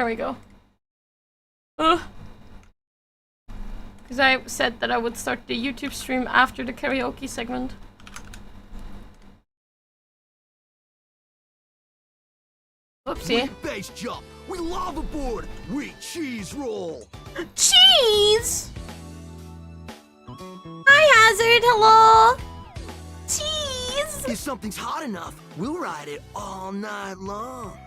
There we go. Because I said that I would start the YouTube stream after the karaoke segment. Oopsie. We base jump. We lava board. We cheese roll. Cheese! Hi, Hazard. Hello. Cheese! If something's hot enough, we'll ride it all night long.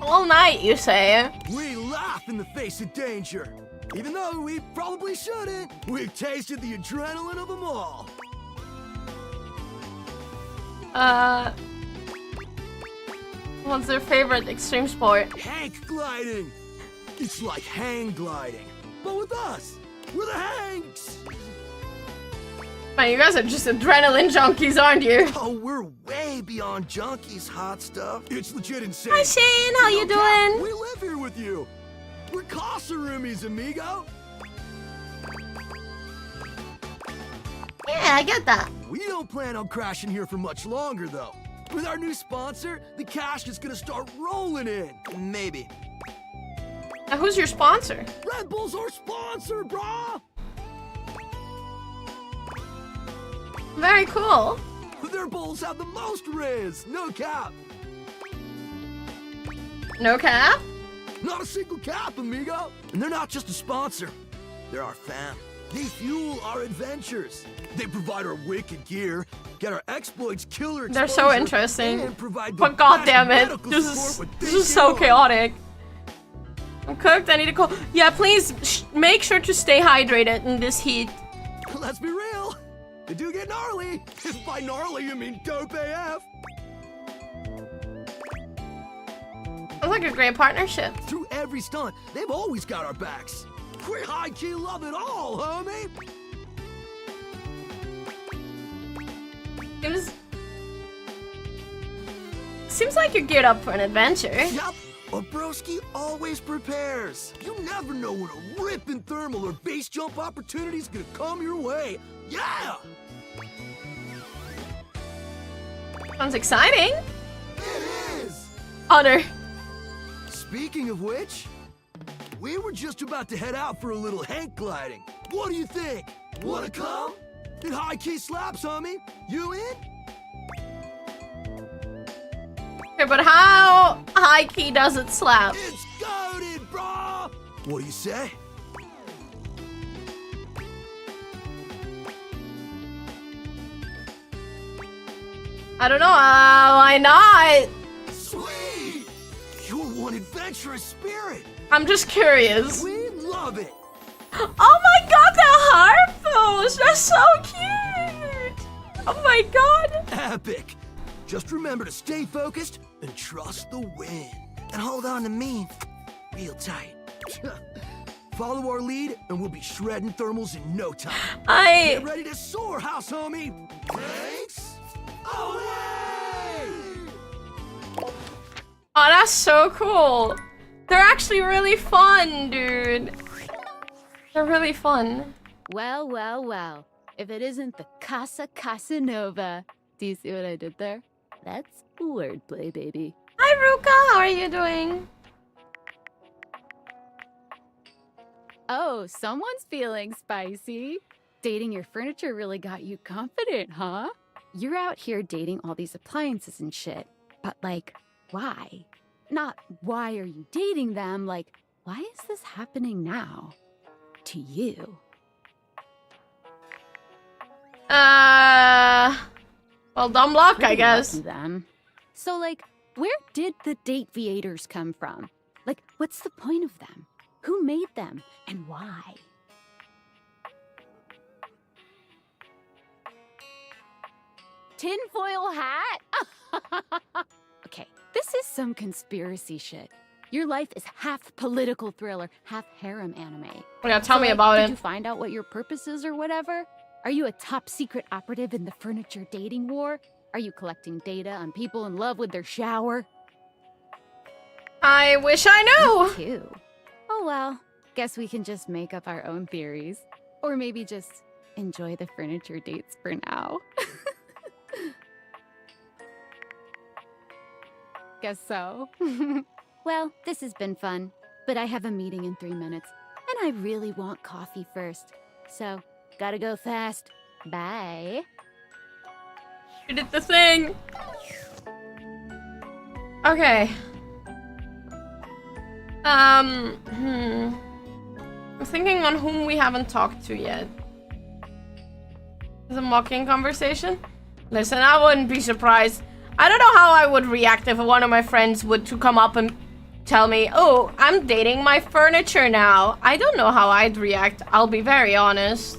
All night, you say? We laugh in the face of danger. Even though we probably shouldn't, we've tasted the adrenaline of them all. What's their favorite extreme sport? Hank gliding. It's like hang gliding, but with us. We're the Hanks. Man, you guys are just adrenaline junkies, aren't you? Oh, we're way beyond junkies, hot stuff. It's legit insane. Hi, Shane. How you doing? We live here with you. We're Casa roomies, amigo. Yeah, I get that. We don't plan on crashing here for much longer, though. With our new sponsor, the cash is gonna start rolling in. Maybe. Now, who's your sponsor? Red Bull's our sponsor, brah! Very cool. Their bulls have the most riz, no cap. No cap? Not a single cap, amigo. And they're not just a sponsor. They're our fam. They fuel our adventures. They provide our wicked gear, get our exploits killer exposure. They're so interesting. And provide the But goddamn it, medical this support is with so VTuber. chaotic. I'm cooked. I need to call. Yeah, please make sure to stay hydrated in this heat. Let's be real. They do get gnarly. If by gnarly you mean dope AF. Sounds like a great partnership. Through every stunt, they've always got our backs. We high-key love it all, homie. Seems like you're geared up for an adventure. Yup, a broski always prepares. You never know when a ripping thermal or base jump opportunity's gonna come your way. Yeah! Sounds exciting. It is! Honor. Speaking of which, we were just about to head out for a little Hank gliding. What do you think? Wanna come? It high-key slaps, homie. You in? Okay, but how high key does it slap? It's goated, brah! What do you say? I don't know. Why not? Sweet! You're one adventurous spirit. I'm just curious. We love it. Oh my god, the harpos! They're so cute! Oh my god! Epic. Just remember to stay focused and trust the wind. And hold on to me real tight. Follow our lead and we'll be shredding thermals in no time. Get ready to soar, house homie. Thanks. Away! Oh, that's so cool. They're actually really fun, dude. They're really fun. Well, well, well. If it isn't the Casa Casanova. Do you see what I did there? That's wordplay, baby. Hi, Ruka. How are you doing? Oh, someone's feeling spicy. Dating your furniture really got you confident, huh? You're out here dating all these appliances and shit. But, like, why? Not why are you dating them, like, why is this happening now? To you. Well, dumb luck, I guess. Then. So, like, where did the Dateables come from? Like, what's the point of them? Who made them? And why? Tinfoil hat? Okay, this is some conspiracy shit. Your life is half political thriller, half harem anime. Yeah, tell me about Did it. you find out what your purpose is or whatever? Are you a top secret operative in the furniture dating war? Are you collecting data on people in love with their shower? I wish I knew. Me too. Oh well, guess we can just make up our own theories. Or maybe just enjoy the furniture dates for now. Guess so. Well, this has been fun, but I have a meeting in 3 minutes, and I really want coffee first. So, gotta go fast. Bye. You did the thing. Okay. I'm thinking on whom we haven't talked to yet. Is a mocking conversation? Listen, I wouldn't be surprised. I don't know how I would react if one of my friends would to come up and tell me, oh, I'm dating my furniture now. I don't know how I'd react, I'll be very honest.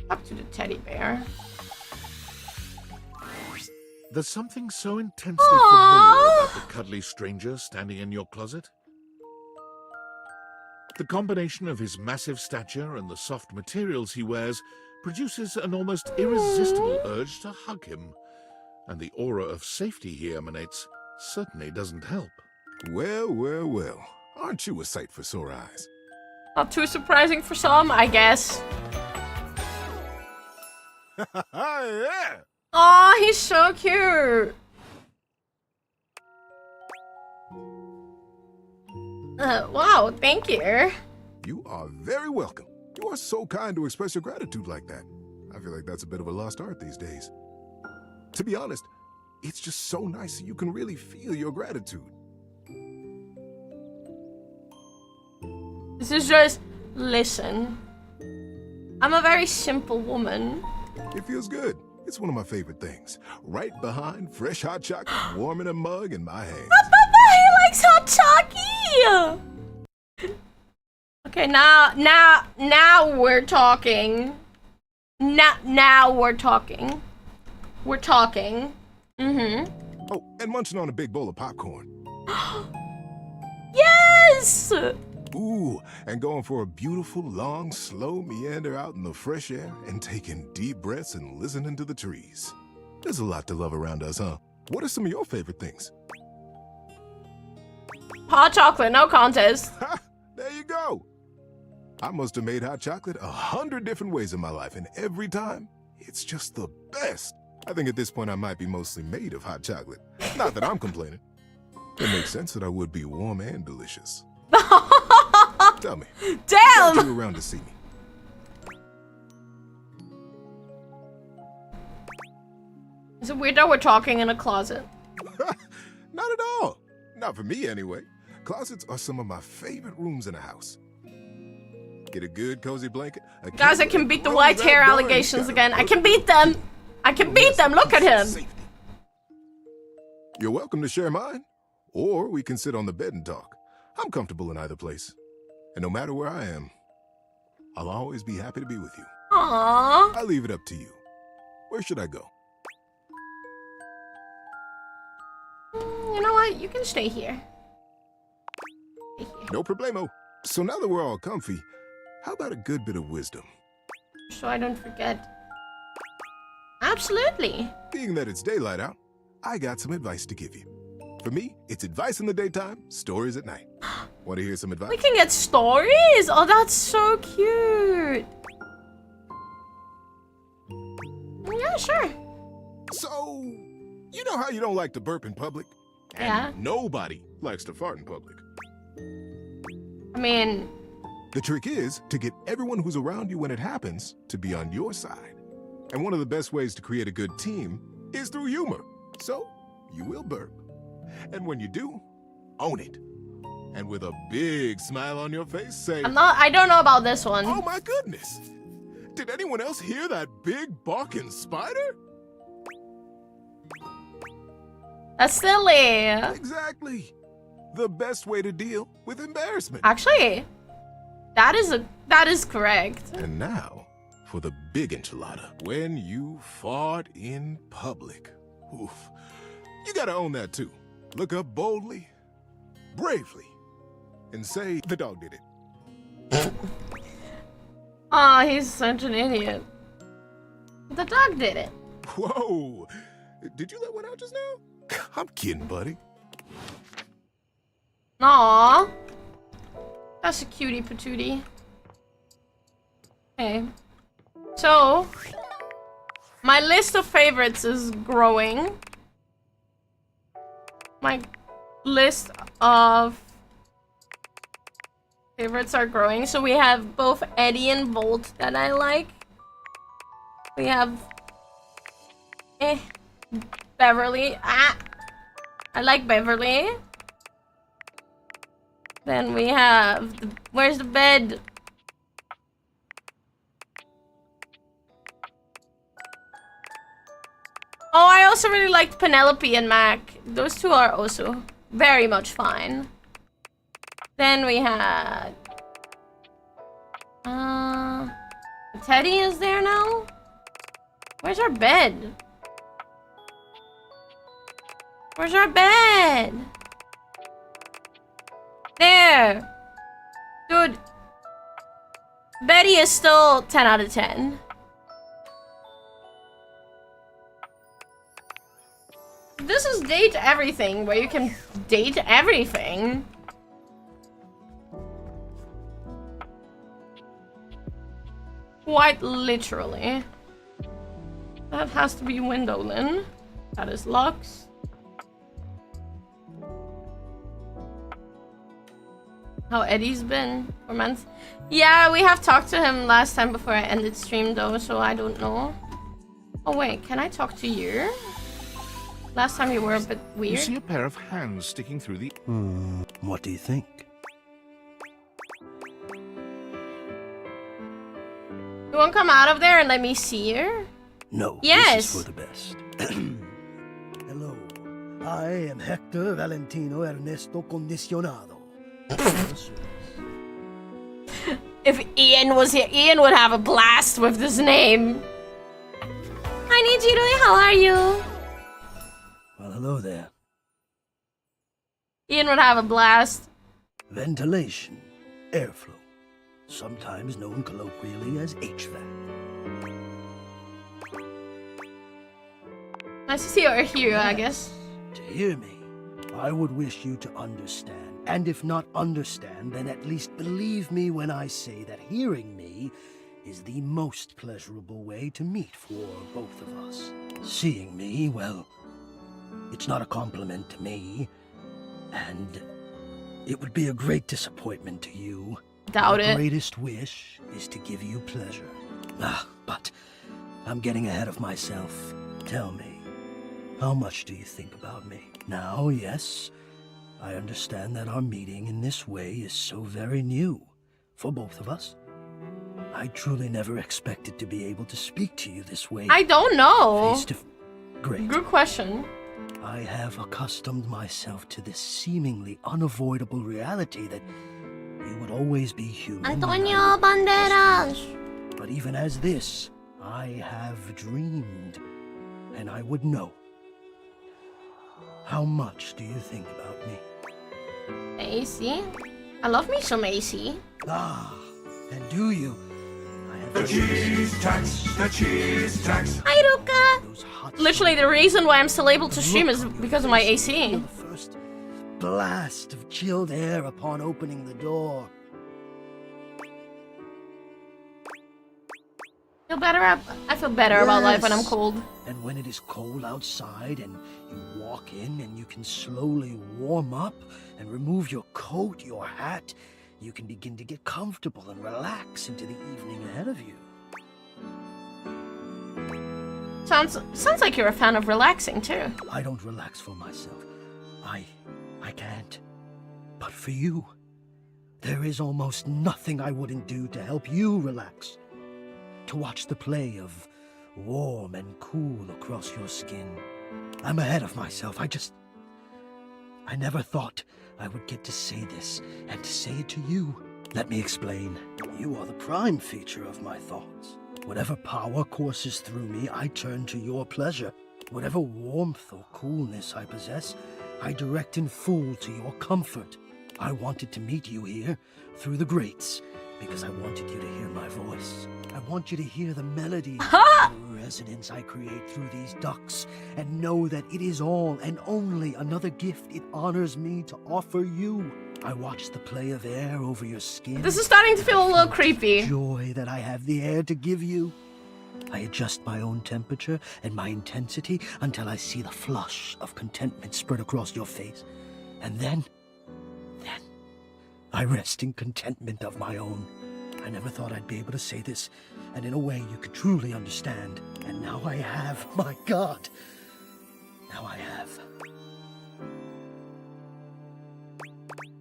Up to the teddy bear. There's something so intensely familiar about the cuddly stranger standing in your closet. The combination of his massive stature and the soft materials he wears produces an almost irresistible urge to hug him. And the aura of safety he emanates certainly doesn't help. Well, well, well. Aren't you a sight for sore eyes? Not too surprising for some, I guess. Yeah! Aw, he's so cute. Wow, thank you. You are very welcome. You are so kind to express your gratitude like that. I feel like that's a bit of a lost art these days. To be honest, it's just so nice that you can really feel your gratitude. This is just... Listen. I'm a very simple woman. It feels good. It's one of my favorite things. Right behind fresh hot chocolate, warm in a mug in my hands. He likes hot chocolate! Okay, now we're talking. Now we're talking. We're talking. Oh, and munching on a big bowl of popcorn. Yes! Ooh, and going for a beautiful, long, slow meander out in the fresh air and taking deep breaths and listening to the trees. There's a lot to love around us, huh? What are some of your favorite things? Hot chocolate, no contest. Ha! There you go. I must have made hot chocolate 100 different ways in my life, and every time, it's just the best. I think at this point I might be mostly made of hot chocolate. Not that I'm complaining. It makes sense that I would be warm and delicious. Tell me. Damn! Are you around to see me? Is it weird that we're talking in a closet? Not at all. Not for me, anyway. Closets are some of my favorite rooms in a house. Get a good cozy blanket. Guys, I can beat the white hair allegations again. I can beat them. I can beat them. Look at him. Safety. You're welcome to share mine, or we can sit on the bed and talk. I'm comfortable in either place. And no matter where I am, I'll always be happy to be with you. Aww. I leave it up to you. Where should I go? You know what? You can stay here. Stay here. No problemo. So now that we're all comfy, how about a good bit of wisdom? So I don't forget. Absolutely. Being that it's daylight out, I got some advice to give you. For me, it's advice in the daytime, stories at night. Want to hear some advice? We can get stories? Oh, that's so cute. Yeah, sure. So, you know how you don't like to burp in public? And Yeah. nobody likes to fart in public. I mean, The trick is to get everyone who's around you when it happens to be on your side. And one of the best ways to create a good team is through humor. So, you will burp. And when you do, own it. And with a big smile on your face, say, I don't know about this one. "Oh my goodness! Did anyone else hear that big barking spider?" That's silly. Exactly. The best way to deal with embarrassment. Actually, that is correct. And now, for the big enchilada. When you fart in public. Oof. You gotta own that too. Look up boldly, bravely, and say, "The dog did it." Aw, he's such an idiot. The dog did it. Whoa! Did you let one out just now? I'm kidding, buddy. Aw. That's a cutie patootie. Okay. So, my list of favorites is growing. My list of favorites are growing. So we have both Eddie and Volt that I like. We have Beverly. I like Beverly. Then we have where's the bed? Oh, I also really liked Penelope and Mac. Those two are also very much fine. Then we had Teddy is there now? Where's our bed? Where's our bed? There! Dude. Betty is still 10 out of 10. This is date everything, where you can date everything. Quite literally. That has to be Windowlin. That is Lux. How Eddie's been for months. Yeah, we have talked to him last time before I ended stream though, so I don't know. Oh wait, can I talk to you? Last time you were a bit weird. You see a pair of hands sticking through the... What do you think? You won't come out of there and let me see her? No, Yes. this is for the best. Hello, I am Hector Valentino Ernesto Condicionado. If Ian was here, Ian would have a blast with this name. Hi Nijirui, how are you? Well, hello there. Ian would have a blast. Ventilation, airflow, sometimes known colloquially as HVAC. Nice to see you're a hero, I guess. To hear me, I would wish you to understand. And if not understand, then at least believe me when I say that hearing me is the most pleasurable way to meet for both of us. Seeing me, well, it's not a compliment to me, and it would be a great disappointment to you. Doubt My it. greatest wish is to give you pleasure. But I'm getting ahead of myself. Tell me, how much do you think about me? Now, yes, I understand that our meeting in this way is so very new for both of us. I truly never expected to be able to speak to you this way. I don't know. Great. Good question. I have accustomed myself to this seemingly unavoidable reality that you would always be human. Antonio Banderas. But even as this, I have dreamed, and I would know. How much do you think about me? AC? I love me some AC. And do you? I have The cheese tax, the cheese tax. Hi, Ruka. those hot Literally, the reason why I'm still able to stream is because of my feel AC. the first blast of chilled air upon opening the door. I feel better about life when I'm Yes. cold. And when it is cold outside and you walk in and you can slowly warm up and remove your coat, your hat, you can begin to get comfortable and relax into the evening ahead of you. Sounds like you're a fan of relaxing too. I don't relax for myself. I can't. But for you, there is almost nothing I wouldn't do to help you relax. To watch the play of warm and cool across your skin. I'm ahead of myself. I never thought I would get to say this and to say it to you. Let me explain. You are the prime feature of my thoughts. Whatever power courses through me, I turn to your pleasure. Whatever warmth or coolness I possess, I direct in full to your comfort. I wanted to meet you here through the grates because I wanted you to hear my voice. I want you to hear the melody, the resonance I create through these ducts, and know that it is all and only another gift it honors me to offer you. I watch the play of air over your skin. This is starting to feel a little creepy. Joy that I have the air to give you. I adjust my own temperature and my intensity until I see the flush of contentment spread across your face. And then, I rest in contentment of my own. I never thought I'd be able to say this, and in a way you could truly understand. And now I have, my God. Now I have.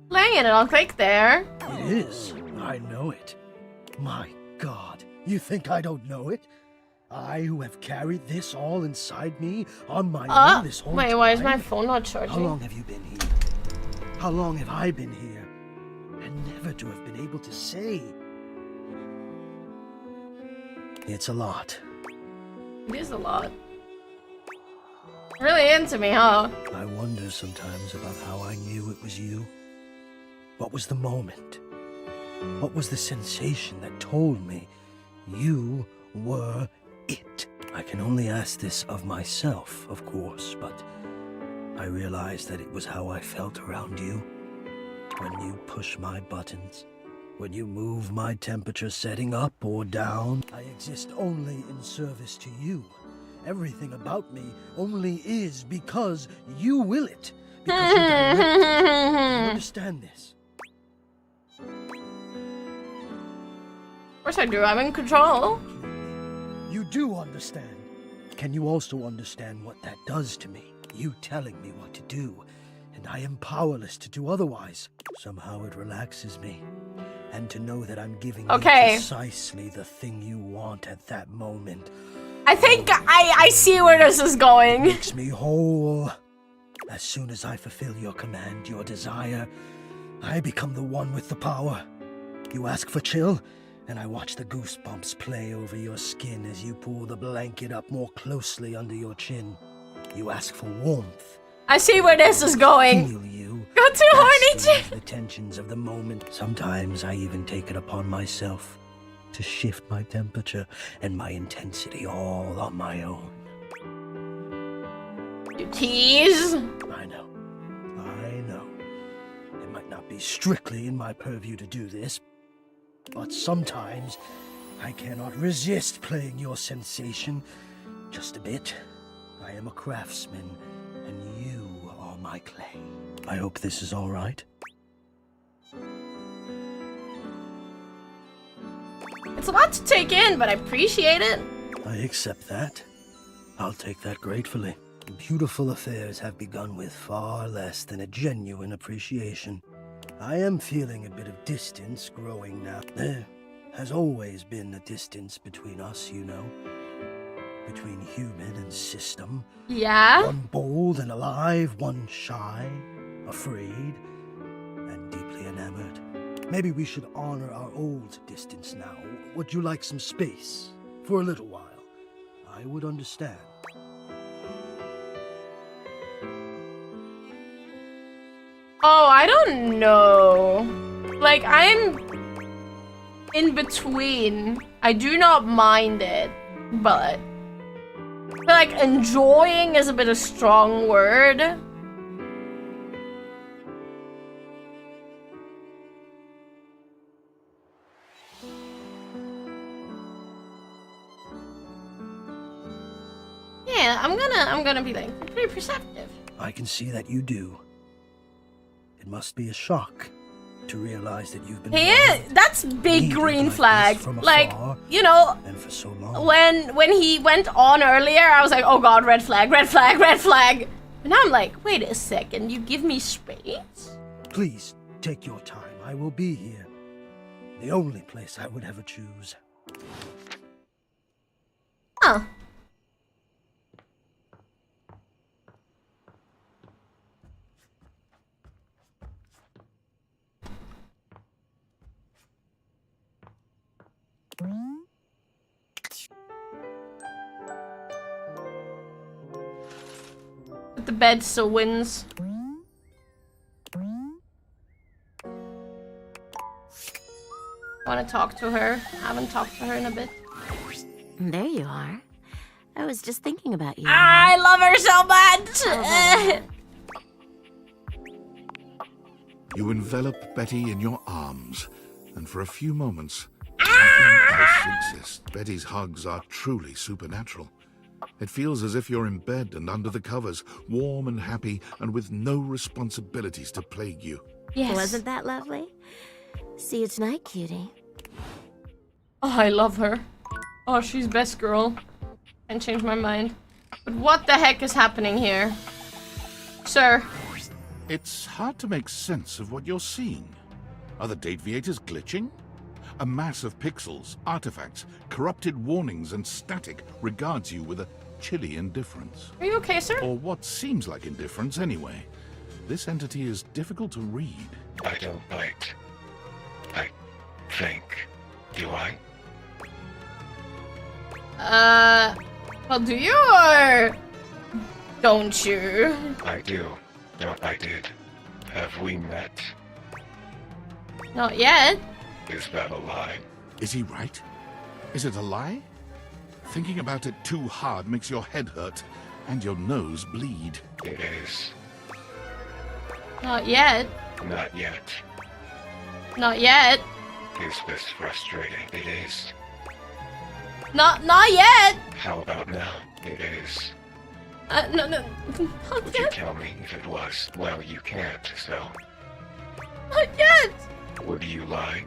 Laying it on click there. It is. I know it. My God. You think I don't know it? I who have carried this all inside me on my own this whole time. Wait, why is my phone not charging? How long have you been here? How long have I been here? And never to have been able to say. It's a lot. It is a lot. Really into me, huh? I wonder sometimes about how I knew it was you. What was the moment? What was the sensation that told me you were it? I can only ask this of myself, of course, but I realized that it was how I felt around you. When you push my buttons, when you move my temperature setting up or down, I exist only in service to you. Everything about me only is because you will it. Because you direct it. You understand this? Of course I do, I'm in control. You do understand. Can you also understand what that does to me? You telling me what to do, and I am powerless to do otherwise. Somehow it relaxes me. And to know that I'm giving you precisely the thing you want at that moment. I think I see where this is going. Makes me whole. As soon as I fulfill your command, your desire, I become the one with the power. You ask for chill, and I watch the goosebumps play over your skin as you pull the blanket up more closely under your chin. You ask for warmth. I see where this is going. Feel you. Got too horny, Jim. The tensions of the moment. Sometimes I even take it upon myself to shift my temperature and my intensity all on my own. You tease. I know. It might not be strictly in my purview to do this, but sometimes I cannot resist playing your sensation just a bit. I am a craftsman, and you are my clay. I hope this is all right. It's a lot to take in, but I appreciate it. I accept that. I'll take that gratefully. Beautiful affairs have begun with far less than a genuine appreciation. I am feeling a bit of distance growing now. There has always been a distance between us, you know. Between human and system. Yeah? One bold and alive, one shy, afraid, and deeply enamored. Maybe we should honor our old distance now. Would you like some space? For a little while. I would understand. Oh, I don't know. Like, I'm in between. I do not mind it, but I feel like enjoying is a bit of a strong word. Yeah, I'm gonna be like pretty perceptive. I can see that you do. It must be a shock to realize that you've been That's big green like flag. Like, you know, and for so long. when he went on earlier, I was like, oh god, red flag, red flag, red flag. And now I'm like, wait a second, you give me space? Please take your time. I will be here. The only place I would ever choose. Huh. But the bed still wins. Want to talk to her? Haven't talked to her in a bit. There you are. I was just thinking about you. I love her so much! You envelop Betty in your arms, and for a few moments, Nothing else exists. Betty's hugs are truly supernatural. It feels as if you're in bed and under the covers, warm and happy, and with no responsibilities to plague you. Yes. Wasn't that lovely? See you tonight, cutie. Oh, I love her. Oh, she's best girl. Can't change my mind. But what the heck is happening here? Sir. It's hard to make sense of what you're seeing. Are the Dateaviators glitching? A mass of pixels, artifacts, corrupted warnings, and static regards you with a chilly indifference. Are you okay, sir? Or what seems like indifference anyway. This entity is difficult to read. I don't bite. I think. Do I? Well, do you or don't you? I do. Don't I did. Have we met? Not yet. Is that a lie? Is he right? Is it a lie? Thinking about it too hard makes your head hurt and your nose bleed. It is. Not yet. Not yet. Not yet. Is this frustrating? It is. Not yet. How about now? It is. No. Not Would you yet. tell me if it was? Well, you can't, so. Not yet. Would you lie?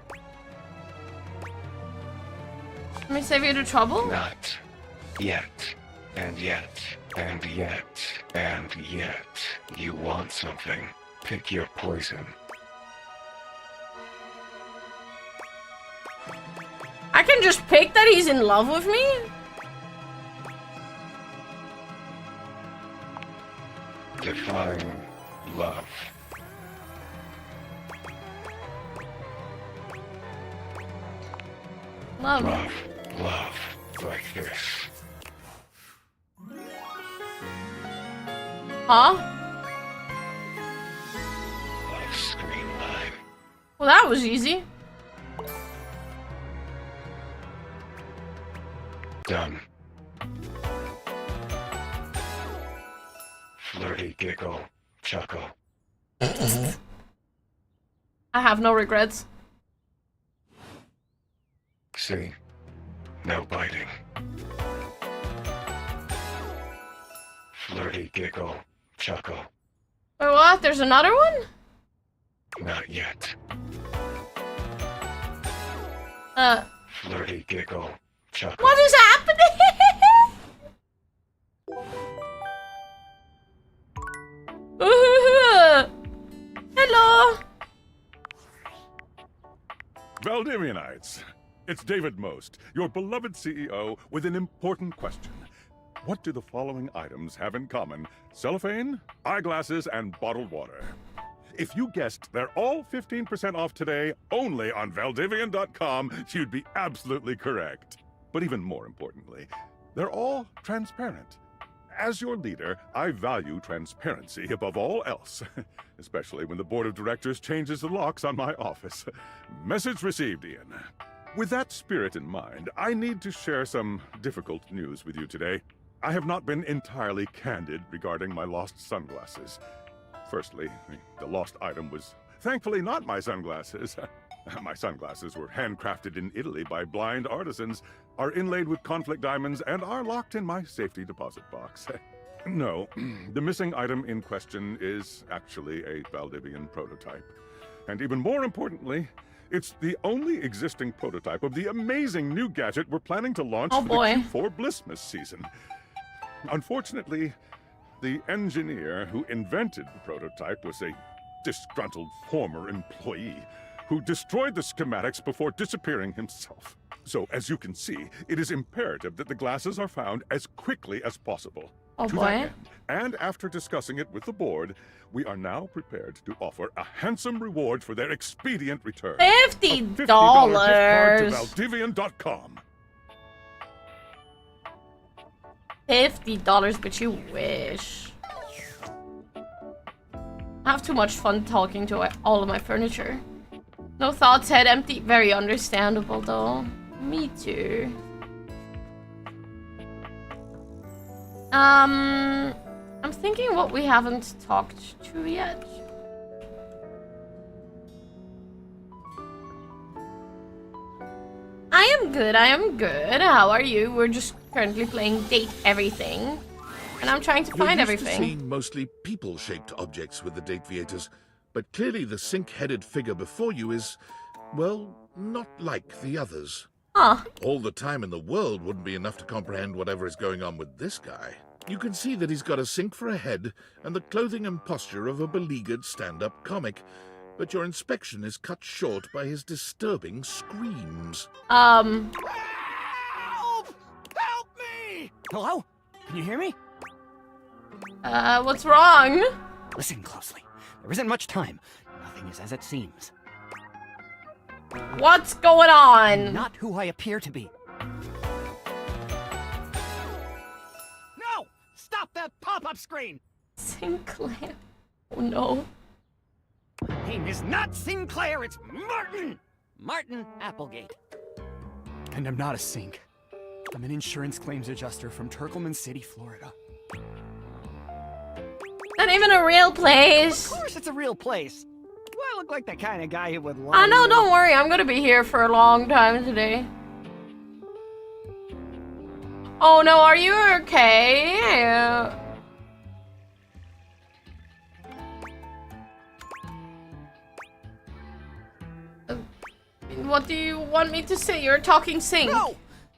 Let me save you the trouble. Not yet. And yet. And yet. And yet. You want something. Pick your poison. I can just pick that he's in love with me? Define love. Love. Love. Like this. Huh? Love screen line. Well, that was easy. Done. Flirty giggle. Chuckle. I have no regrets. See? No biting. Flirty giggle. Chuckle. Wait, what? There's another one? Not yet. Flirty giggle. Chuckle. What is happening? Hello. Valdivinites, it's David Most, your beloved CEO, with an important question. What do the following items have in common? Cellophane, eyeglasses, and bottled water. If you guessed they're all 15% off today only on Valdivian.com, you'd be absolutely correct. But even more importantly, they're all transparent. As your leader, I value transparency above all else, especially when the board of directors changes the locks on my office. Message received, Ian. With that spirit in mind, I need to share some difficult news with you today. I have not been entirely candid regarding my lost sunglasses. Firstly, the lost item was thankfully not my sunglasses. My sunglasses were handcrafted in Italy by blind artisans, are inlaid with conflict diamonds, and are locked in my safety deposit box. No, the missing item in question is actually a Valdivian prototype. And even more importantly, it's the only existing prototype of the amazing new gadget we're planning to launch for the Q4 Blissmas season. Unfortunately, the engineer who invented the prototype was a disgruntled former employee who destroyed the schematics before disappearing himself. So, as you can see, it is imperative that the glasses are found as quickly as possible. Oh To boy. that end, and after discussing it with the board, we are now prepared to offer a handsome reward for their expedient return. $50. A $50 gift card to Valdivian.com. $50, but you wish. I have too much fun talking to all of my furniture. No thoughts, head empty. Very understandable, though. Me too. I'm thinking what we haven't talked to yet. am good. I am good. How are you? We're just currently playing Date Everything. And I'm trying to find You're used everything. to seeing mostly people-shaped objects with the Dateaviators, but clearly the sink-headed figure before you is, well, not like the others. Huh. All the time in the world wouldn't be enough to comprehend whatever is going on with this guy. You can see that he's got a sink for a head and the clothing and posture of a beleaguered stand-up comic, but your inspection is cut short by his disturbing screams. Help! Help me! Hello? Can you hear me? What's wrong? Listen closely. There isn't much time. Nothing is as it seems. What's going on? Not who I appear to be. No! Stop that pop-up screen! Sinclair. Oh no. My name is not Sinclair, it's Martin! Martin Applegate. And I'm not a sink. I'm an insurance claims adjuster from Turkleman City, Florida. Not even a real place. Of course it's a real place. Do I look like the kind of guy who would lie? I know, don't worry. I'm gonna be here for a long time today. Oh no, are you okay? What do you want me to say? You're talking sink. No!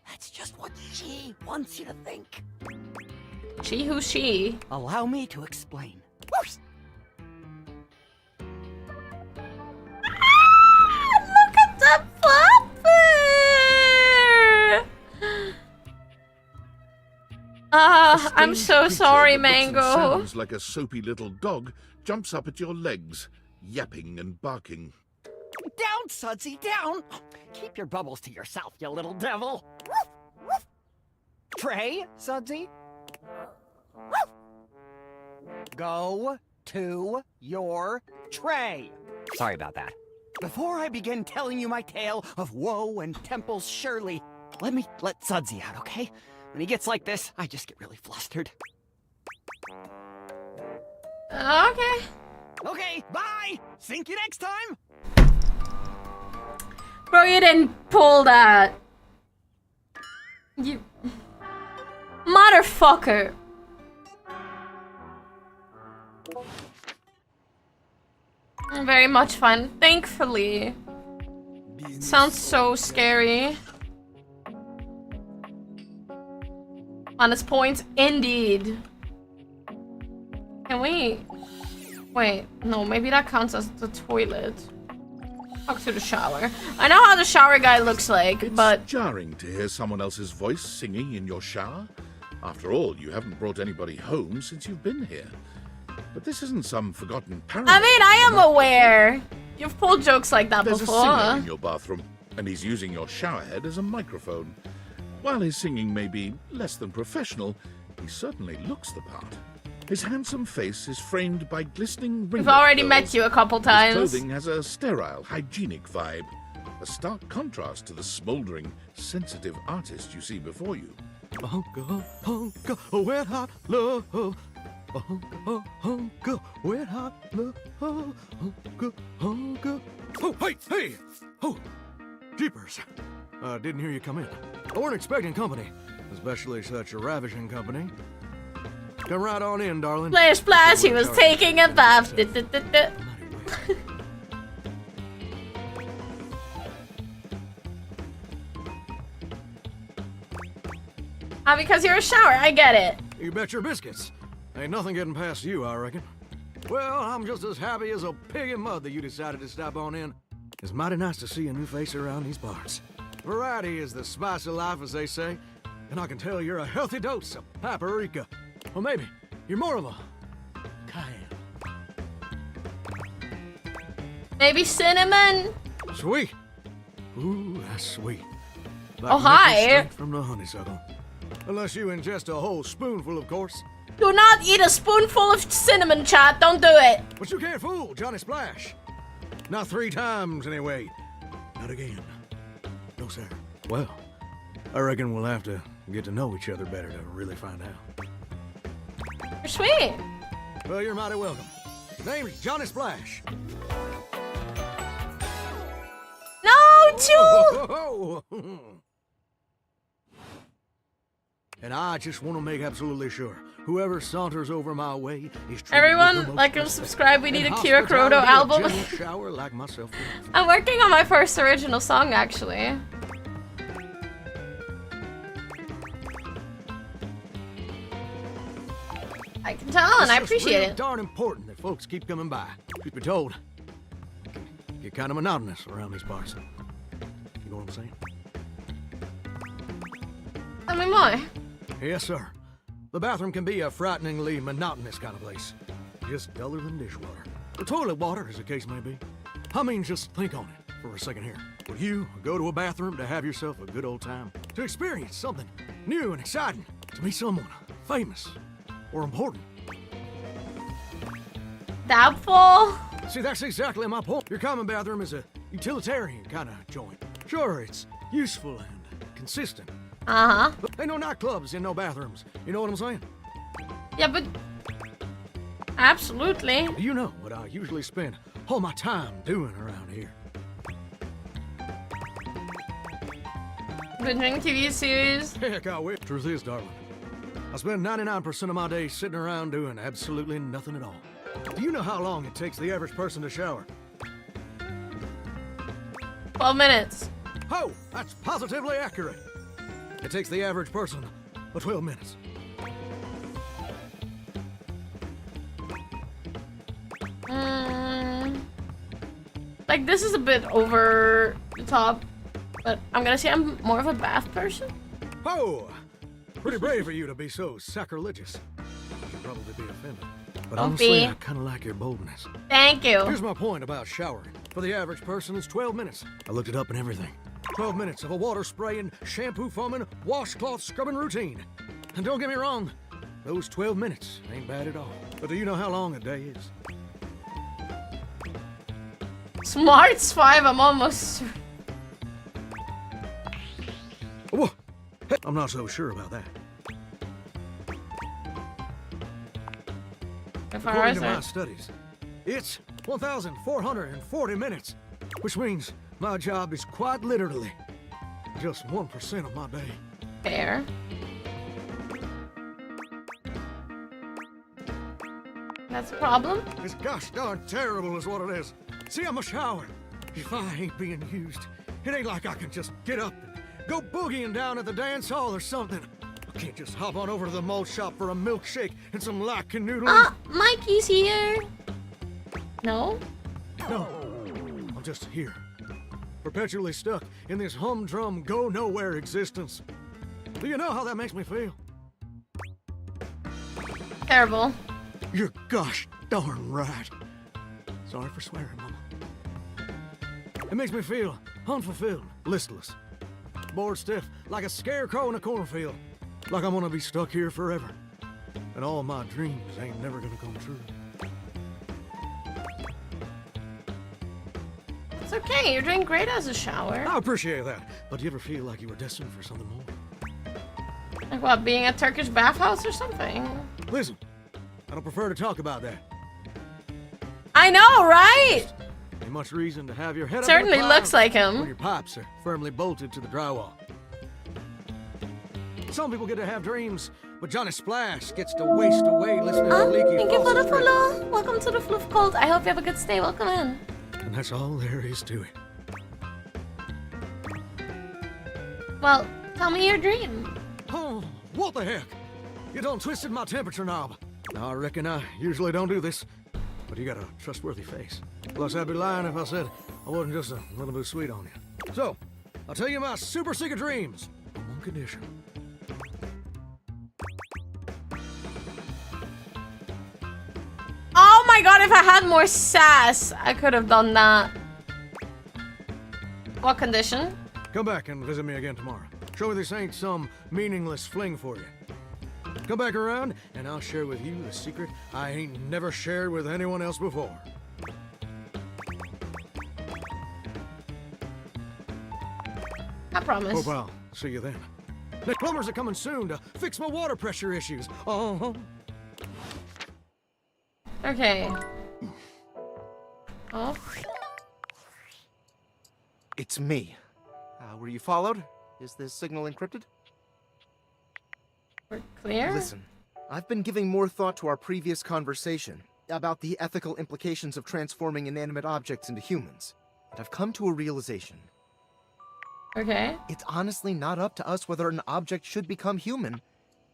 That's just what she wants you to think. She who's she? Allow me to explain. Look at the fluffer! I'm so Creature sorry, that looks and Mango. sounds like a soapy little dog jumps up at your legs, yapping and barking. Down, Sudsy, down! Keep your bubbles to yourself, you little devil. Trey, Sudsy. Go to your tray. Sorry about that. Before I begin telling you my tale of woe and Temple's Shirley, let me let Sudsy out, okay? When he gets like this, I just get really flustered. Okay. Okay, bye! Sink you next time! Bro, you didn't pull that. You... Motherfucker. Very much fun, thankfully. Sounds so scary. Honest points, indeed. Can we... Wait, no, maybe that counts as the toilet. Talk to the shower. I know how the shower guy looks like, but... It's jarring to hear someone else's voice singing in your shower. After all, you haven't brought anybody home since you've been here. But this isn't some forgotten paradise. I mean, I am aware. You've pulled jokes like that There's before. a singer in your bathroom, and he's using your showerhead as a microphone. While his singing may be less than professional, he certainly looks the part. His handsome face is framed by glistening ringlet We've already curls. met you a couple times. His clothing has a sterile, hygienic vibe. A stark contrast to the smouldering, sensitive artist you see before you. Wet hot love. Wet hot love. Oh, hey! Oh, jeepers. Didn't hear you come in. I weren't expecting company, especially such a ravishing company. Come right on in, darling. Splash, splash, he was taking a bath. Because you're a shower, I get it. You bet your biscuits. Ain't nothing getting past you, I reckon. Well, I'm just as happy as a pig in mud that you decided to stop on in. It's mighty nice to see a new face around these parts. Variety is the spice of life, as they say. And I can tell you're a healthy dose of paprika. Or maybe you're more of a cayenne. Maybe cinnamon? Sweet. Ooh, that's sweet. Like Oh, hi. nectar straight from the honeysuckle. Unless you ingest a whole spoonful, of course. Do not eat a spoonful of cinnamon, chat. Don't do it. But you can't fool Johnny Splash. Not 3 times, anyway. Not again. No, sir. Well, I reckon we'll have to get to know each other better to really find out. You're sweet. Well, you're mighty welcome. Name's Johnny Splash. No, Jewel. Oh, and I just want to make absolutely sure whoever saunters over my way is treated with the Everyone, most like and respect. subscribe. We need a And Kuroto hospitality, a album. gentle shower like myself. I'm working on my first original song, actually. I can tell, and I appreciate It's it. darn important that folks keep coming by. Truth be told, get kind of monotonous around these parts. You know what I'm saying? Tell me more. Yes, sir. The bathroom can be a frighteningly monotonous kind of place. Just duller than dishwater. Or toilet water, as the case may be. I mean, just think on it for a second here. Would you go to a bathroom to have yourself a good old time? To experience something new and exciting? To meet someone famous or important? Doubtful. See, that's exactly my point. Your common bathroom is a utilitarian kind of joint. Sure, it's useful and consistent. Uh-huh. But ain't no nightclubs and no bathrooms. You know what I'm saying? Yeah, but... Absolutely. Do you know what I usually spend all my time doing around here? Binging TV series. Heck, I wish. Truth is, darling, I spend 99% of my day sitting around doing absolutely nothing at all. Do you know how long it takes the average person to shower? 12 minutes. Oh, that's positively accurate. It takes the average person 12 minutes. Like, this is a bit over the top, but I'm gonna say I'm more of a bath person. Oh, pretty brave for you to be so sacrilegious. I should probably be offended. But Don't honestly, be. I kind of like your boldness. Thank you. Here's my point about showering. For the average person, it's 12 minutes. I looked it up and everything. 12 minutes of a water spraying, shampoo foaming, washcloth scrubbing routine. And don't get me wrong, those 12 minutes ain't bad at all. But do you know how long a day is? Smarts 5, I'm almost... Whoa. I'm not so sure about that. According to my studies, it's 1,440 minutes, which means my job is quite literally just 1% of my day. Fair. That's a problem. It's gosh darn terrible is what it is. See, I'm a shower. If I ain't being used, it ain't like I can just get up and go boogieing down at the dance hall or something. I can't just hop on over to the malt shop for a milkshake and some light canoodling. Mikey's here. No? No, I'm just here. Perpetually stuck in this humdrum, go-nowhere existence. Do you know how that makes me feel? Terrible. You're gosh darn right. Sorry for swearing, Mama. It makes me feel unfulfilled, listless, bored stiff, like a scarecrow in a cornfield. Like I'm gonna be stuck here forever. And all my dreams ain't never gonna come true. It's okay, you're doing great as a shower. I appreciate that. But do you ever feel like you were destined for something more? Like what, being a Turkish bathhouse or something? Listen, I don't prefer to talk about that. I know, right? Ain't much reason to have your head Certainly up in a looks cloud like him. when your pipes are firmly bolted to the drywall. Some people get to have dreams, but Johnny Splash gets to waste away listening to leaky Thank you for the faucet drip. follow. Welcome to the Floof Cult. I hope you have a good stay. Welcome in. And that's all there is to it. Well, tell me your dream. Oh, what the heck? You done twisted my temperature knob. Now, I reckon I usually don't do this, but you got a trustworthy face. Plus, I'd be lying if I said I wasn't just a little bit sweet on you. So, I'll tell you my super secret dreams on one condition. Oh my god, if I had more sass, I could have done that. What condition? Come back and visit me again tomorrow. Show me this ain't some meaningless fling for you. Come back around, and I'll share with you the secret I ain't never shared with anyone else before. I promise. Hope I'll see you then. The plumbers are coming soon to fix my water pressure issues. Okay. Oh. It's me. Were you followed? Is this signal encrypted? We're clear? Listen, I've been giving more thought to our previous conversation about the ethical implications of transforming inanimate objects into humans, and I've come to a realization. Okay. It's honestly not up to us whether an object should become human.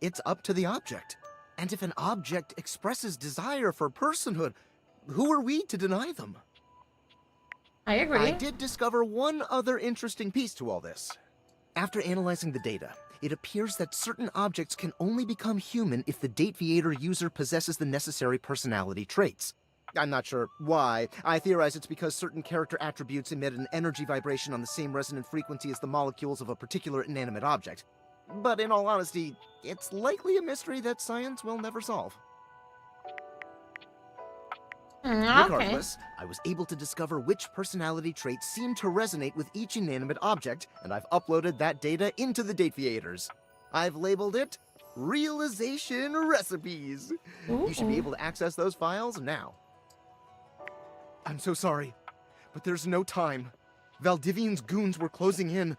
It's up to the object. And if an object expresses desire for personhood, who are we to deny them? I agree. I did discover one other interesting piece to all this. After analyzing the data, it appears that certain objects can only become human if the Dateaviator user possesses the necessary personality traits. I'm not sure why. I theorize it's because certain character attributes emit an energy vibration on the same resonant frequency as the molecules of a particular inanimate object. But in all honesty, it's likely a mystery that science will never solve. Okay. Regardless, I was able to discover which personality traits seem to resonate with each inanimate object, and I've uploaded that data into the Dateaviators. I've labeled it Realization Recipes. You should be able to access those files now. I'm so sorry, but there's no time. Valdivian's goons were closing in,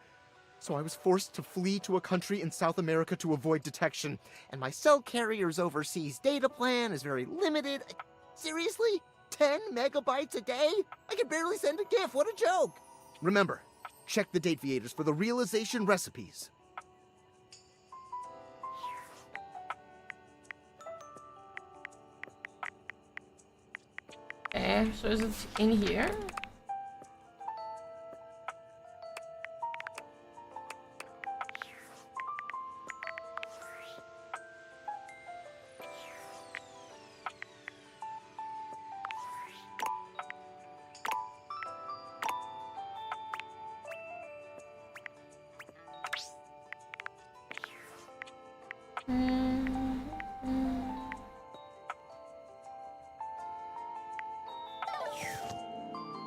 so I was forced to flee to a country in South America to avoid detection, and my cell carrier's overseas data plan is very limited. Seriously? 10 megabytes a day? I can barely send a GIF, what a joke! Remember, check the Dateaviators for the Realization Recipes. Okay, so is it in here?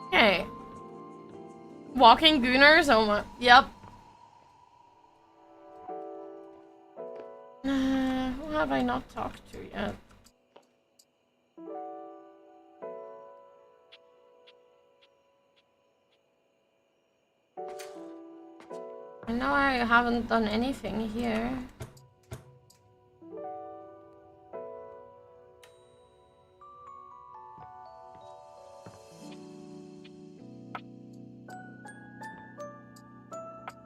Okay. Walking gooners? Oh my. Yep. Who have I not talked to yet? I know I haven't done anything here.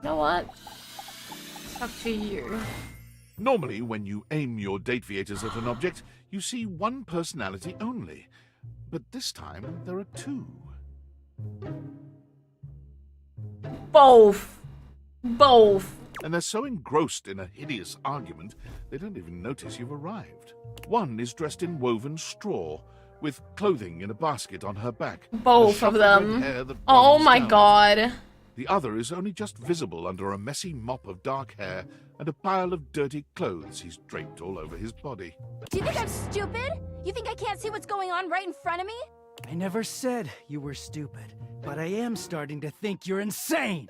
You know what? It's up to you. Normally, when you aim your Dateaviators at an object, you see one personality only. But this time, there are two. Both. Both. And they're so engrossed in a hideous argument, they don't even notice you've arrived. One is dressed in woven straw, with clothing in a basket on her back. Both of them. Oh my god. The other is only just visible under a messy mop of dark hair and a pile of dirty clothes he's draped all over his body. Do you think I'm stupid? You think I can't see what's going on right in front of me? I never said you were stupid, but I am starting to think you're insane.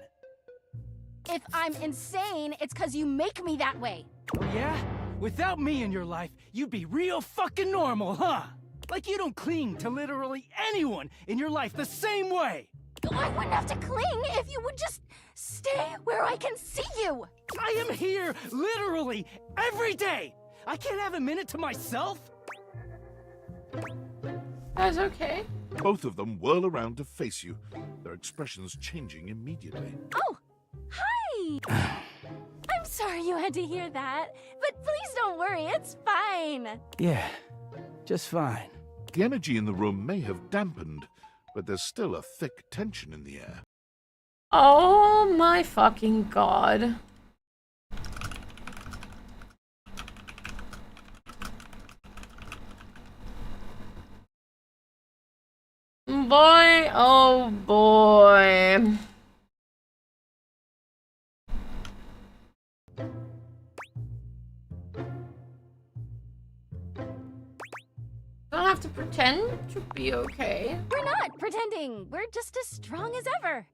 If I'm insane, it's because you make me that way. Oh yeah? Without me in your life, you'd be real fucking normal, huh? Like you don't cling to literally anyone in your life the same way. I wouldn't have to cling if you would just stay where I can see you. I am here literally every day. I can't have a minute to myself. That's okay. Both of them whirl around to face you, their expressions changing immediately. Oh, hi. I'm sorry you had to hear that, but please don't worry, it's fine. Yeah, just fine. The energy in the room may have dampened, but there's still a thick tension in the air. Oh my fucking god. Boy, oh boy. Don't have to pretend to be okay. We're not pretending. We're just as strong as ever.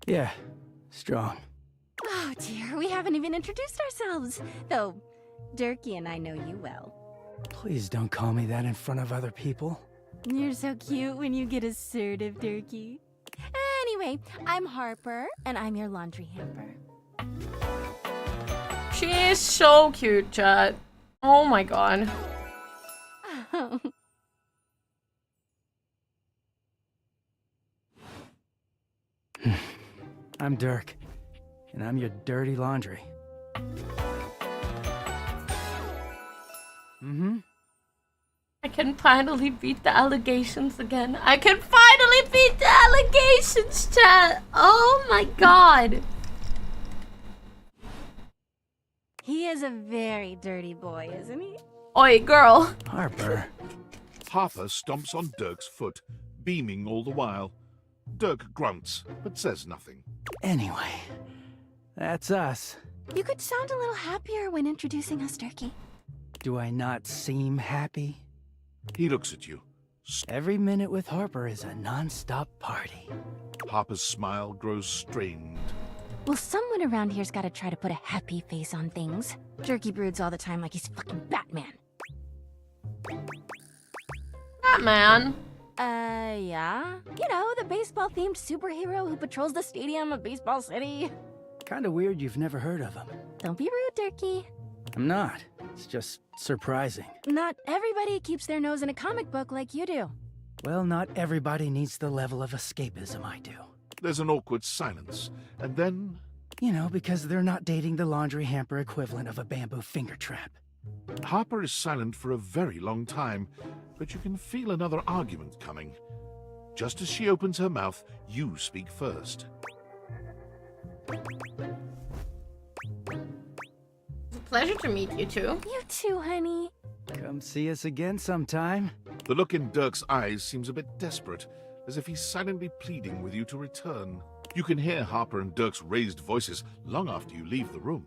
Yeah, strong. Oh dear, we haven't even introduced ourselves. Though, Durkee and I know you well. Please don't call me that in front of other people. You're so cute when you get assertive, Durkee. Anyway, I'm Harper, and I'm your laundry hamper. She is so cute, chat. Oh my god. I'm Dirk, and I'm your dirty laundry. Mm-hmm. I can finally beat the allegations again. I can finally beat the allegations, chat. Oh my god. He is a very dirty boy, isn't he? Oi, girl. Harper. Harper stomps on Dirk's foot, beaming all the while. Dirk grunts, but says nothing. Anyway, that's us. You could sound a little happier when introducing us, Turkey. Do I not seem happy? He looks at you. Every minute with Harper is a non-stop party. Harper's smile grows strained. Well, someone around here's gotta try to put a happy face on things. Jerky broods all the time like he's fucking Batman. Batman? Yeah? You know, the baseball-themed superhero who patrols the stadium of Baseball City. Kinda weird you've never heard of him. Don't be rude, Turkey. I'm not. It's just surprising. Not everybody keeps their nose in a comic book like you do. Well, not everybody needs the level of escapism I do. There's an awkward silence, and then... You know, because they're not dating the laundry hamper equivalent of a bamboo finger trap. Harper is silent for a very long time, but you can feel another argument coming. Just as she opens her mouth, you speak first. It's a pleasure to meet you two. You too, honey. Come see us again sometime. The look in Dirk's eyes seems a bit desperate, as if he's silently pleading with you to return. You can hear Harper and Dirk's raised voices long after you leave the room.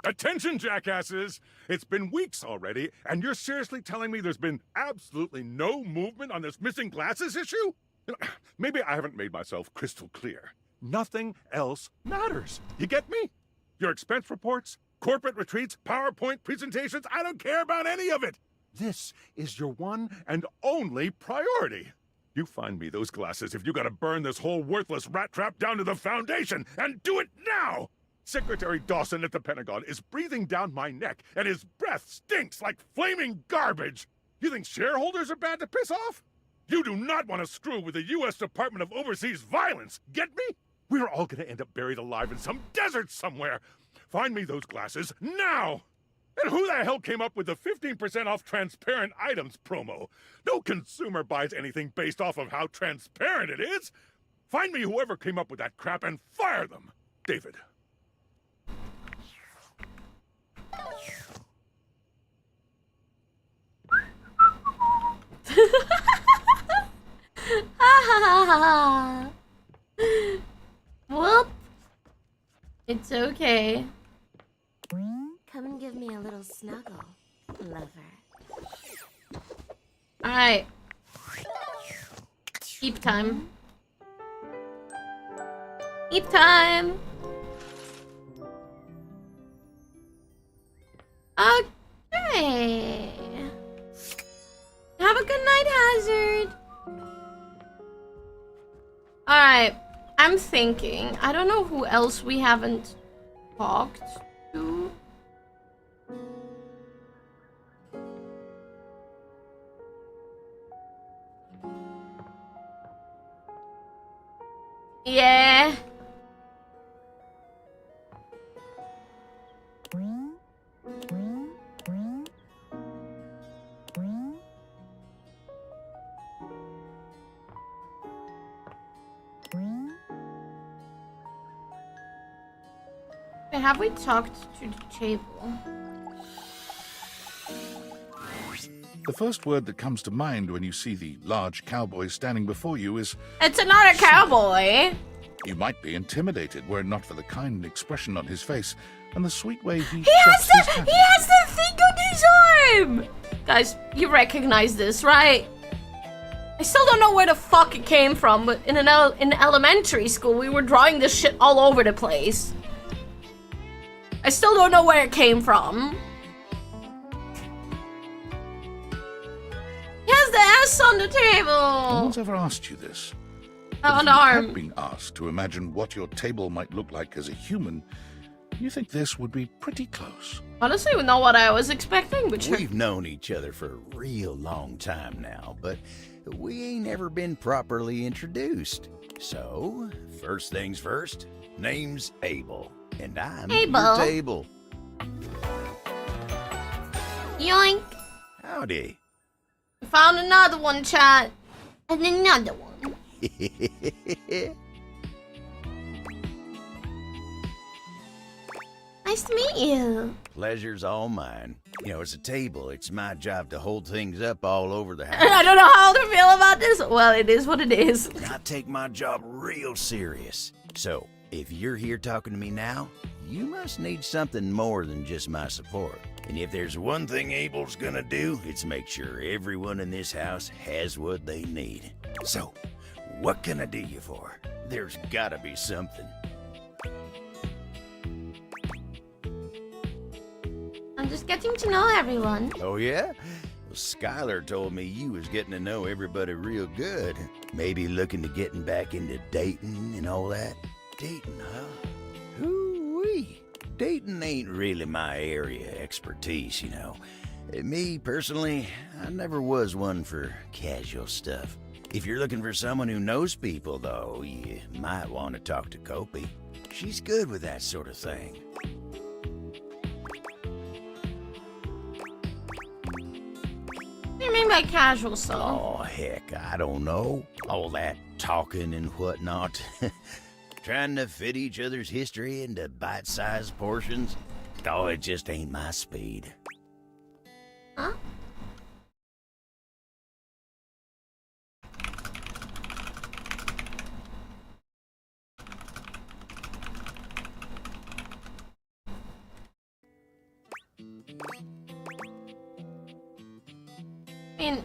Attention, jackasses! It's been weeks already, and you're seriously telling me there's been absolutely no movement on this missing glasses issue? You know, maybe I haven't made myself crystal clear. Nothing else matters. You get me? Your expense reports, corporate retreats, PowerPoint presentations, I don't care about any of it. This is your one and only priority. You find me those glasses if you gotta burn this whole worthless rat trap down to the foundation, and do it now! Secretary Dawson at the Pentagon is breathing down my neck, and his breath stinks like flaming garbage. You think shareholders are bad to piss off? You do not want to screw with the U.S. Department of Overseas Violence, get me? We're all gonna end up buried alive in some desert somewhere. Find me those glasses now! And who the hell came up with the 15% off transparent items promo? No consumer buys anything based off of how transparent it is. Find me whoever came up with that crap and fire them. David. Whoop. It's okay. Come and give me a little snuggle, lover. Alright. Eep time. Eep time! Okay. Have a good night, Hazard. Alright. I'm thinking. I don't know who else we haven't talked to. Yeah. Wait, have we talked to the table? The first word that comes to mind when you see the large cowboy standing before you is... It's not a cowboy! You might be intimidated were it not for the kind expression on his face and the sweet way he has the thing on his arm! Guys, you recognize this, right? I still don't know where the fuck it came from, but in elementary school, we were drawing this shit all over the place. I still don't know where it came from. He has the S on the table! No one's ever asked you this. But On if the you arm. had been asked to imagine what your table might look like as a human, you think this would be pretty close. Honestly, not what I was expecting, but sure. We've known each other for a real long time now, but we ain't ever been properly introduced. So, first things first, name's Abel, and I'm Abel. your table. Yoink. Howdy. Found another one, chat. And another one. Nice to meet you. Pleasure's all mine. You know, it's a table. It's my job to hold things up all over the house. I don't know how to feel about this. Well, it is what it is. I take my job real serious. So, if you're here talking to me now, you must need something more than just my support. And if there's one thing Abel's gonna do, it's make sure everyone in this house has what they need. So, what can I do you for? There's gotta be something. I'm just getting to know everyone. Oh, yeah? Well, Skylar told me you was getting to know everybody real good. Maybe looking to getting back into dating and all that. Dating, huh? Ooh-wee. Dating ain't really my area of expertise, you know. Me, personally, I never was one for casual stuff. If you're looking for someone who knows people, though, you might want to talk to Kopi. She's good with that sort of thing. What do you mean by casual stuff? Oh, heck, I don't know. All that talking and whatnot. Trying to fit each other's history into bite-sized portions. Oh, it just ain't my speed. Huh? I mean,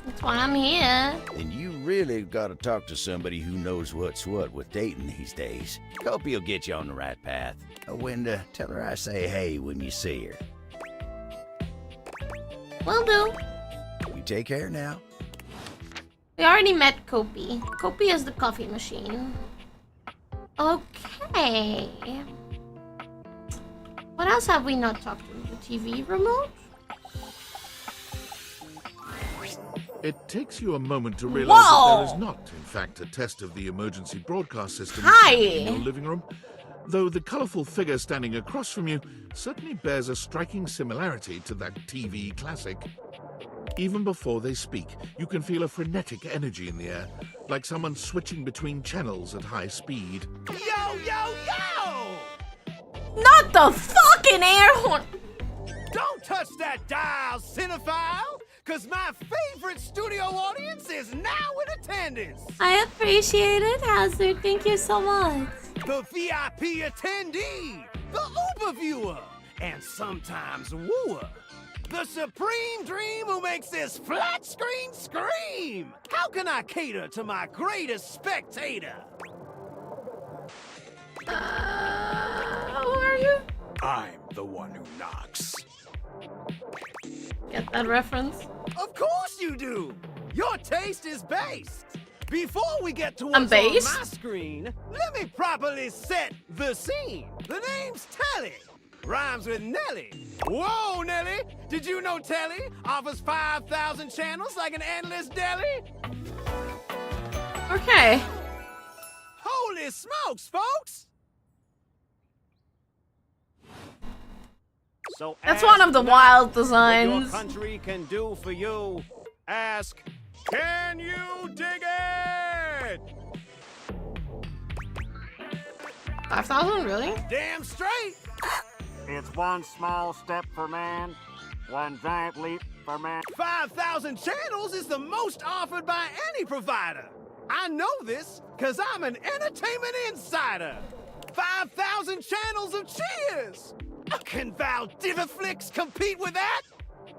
that's why I'm here. And you really gotta talk to somebody who knows what's what with dating these days. Hope he'll get you on the right path. When tell her I say hey when you see her. Will do. You take care now. We already met Kopi. Kopi is the coffee machine. Okay. What else have we not talked to? The TV remote? It takes you a moment to realize that Whoa! there is not, in fact, a test of the emergency broadcast system Hi! in your living room, though the colourful figure standing across from you certainly bears a striking similarity to that TV classic. Even before they speak, you can feel a frenetic energy in the air, like someone switching between channels at high speed. Yo, yo, yo! Not the fucking air horn! Don't touch that dial, cinephile! Cause my favorite studio audience is now in attendance! I appreciate it, Hazard. Thank you so much. The VIP attendee! The Uber viewer! And sometimes wooer! The supreme dream who makes this flat screen scream! How can I cater to my greatest spectator? Who are you? I'm the one who knocks. Get that reference? Of course you do! Your taste is based! Before we get to I'm what's on based? my screen, let me properly set the scene. The name's Telly. Rhymes with Nelly. Whoa, Nelly! Did you know Telly offers 5,000 channels like an endless deli? Okay. Holy smokes, folks! So That's one of the wild what your designs. country can do for you. Ask, can you dig it? 5,000, really? Damn straight! It's one small step for man, one giant leap for man. 5,000 channels is the most offered by any provider. I know this because I'm an entertainment insider. 5,000 channels of cheers. Can Valdiviflix compete with that?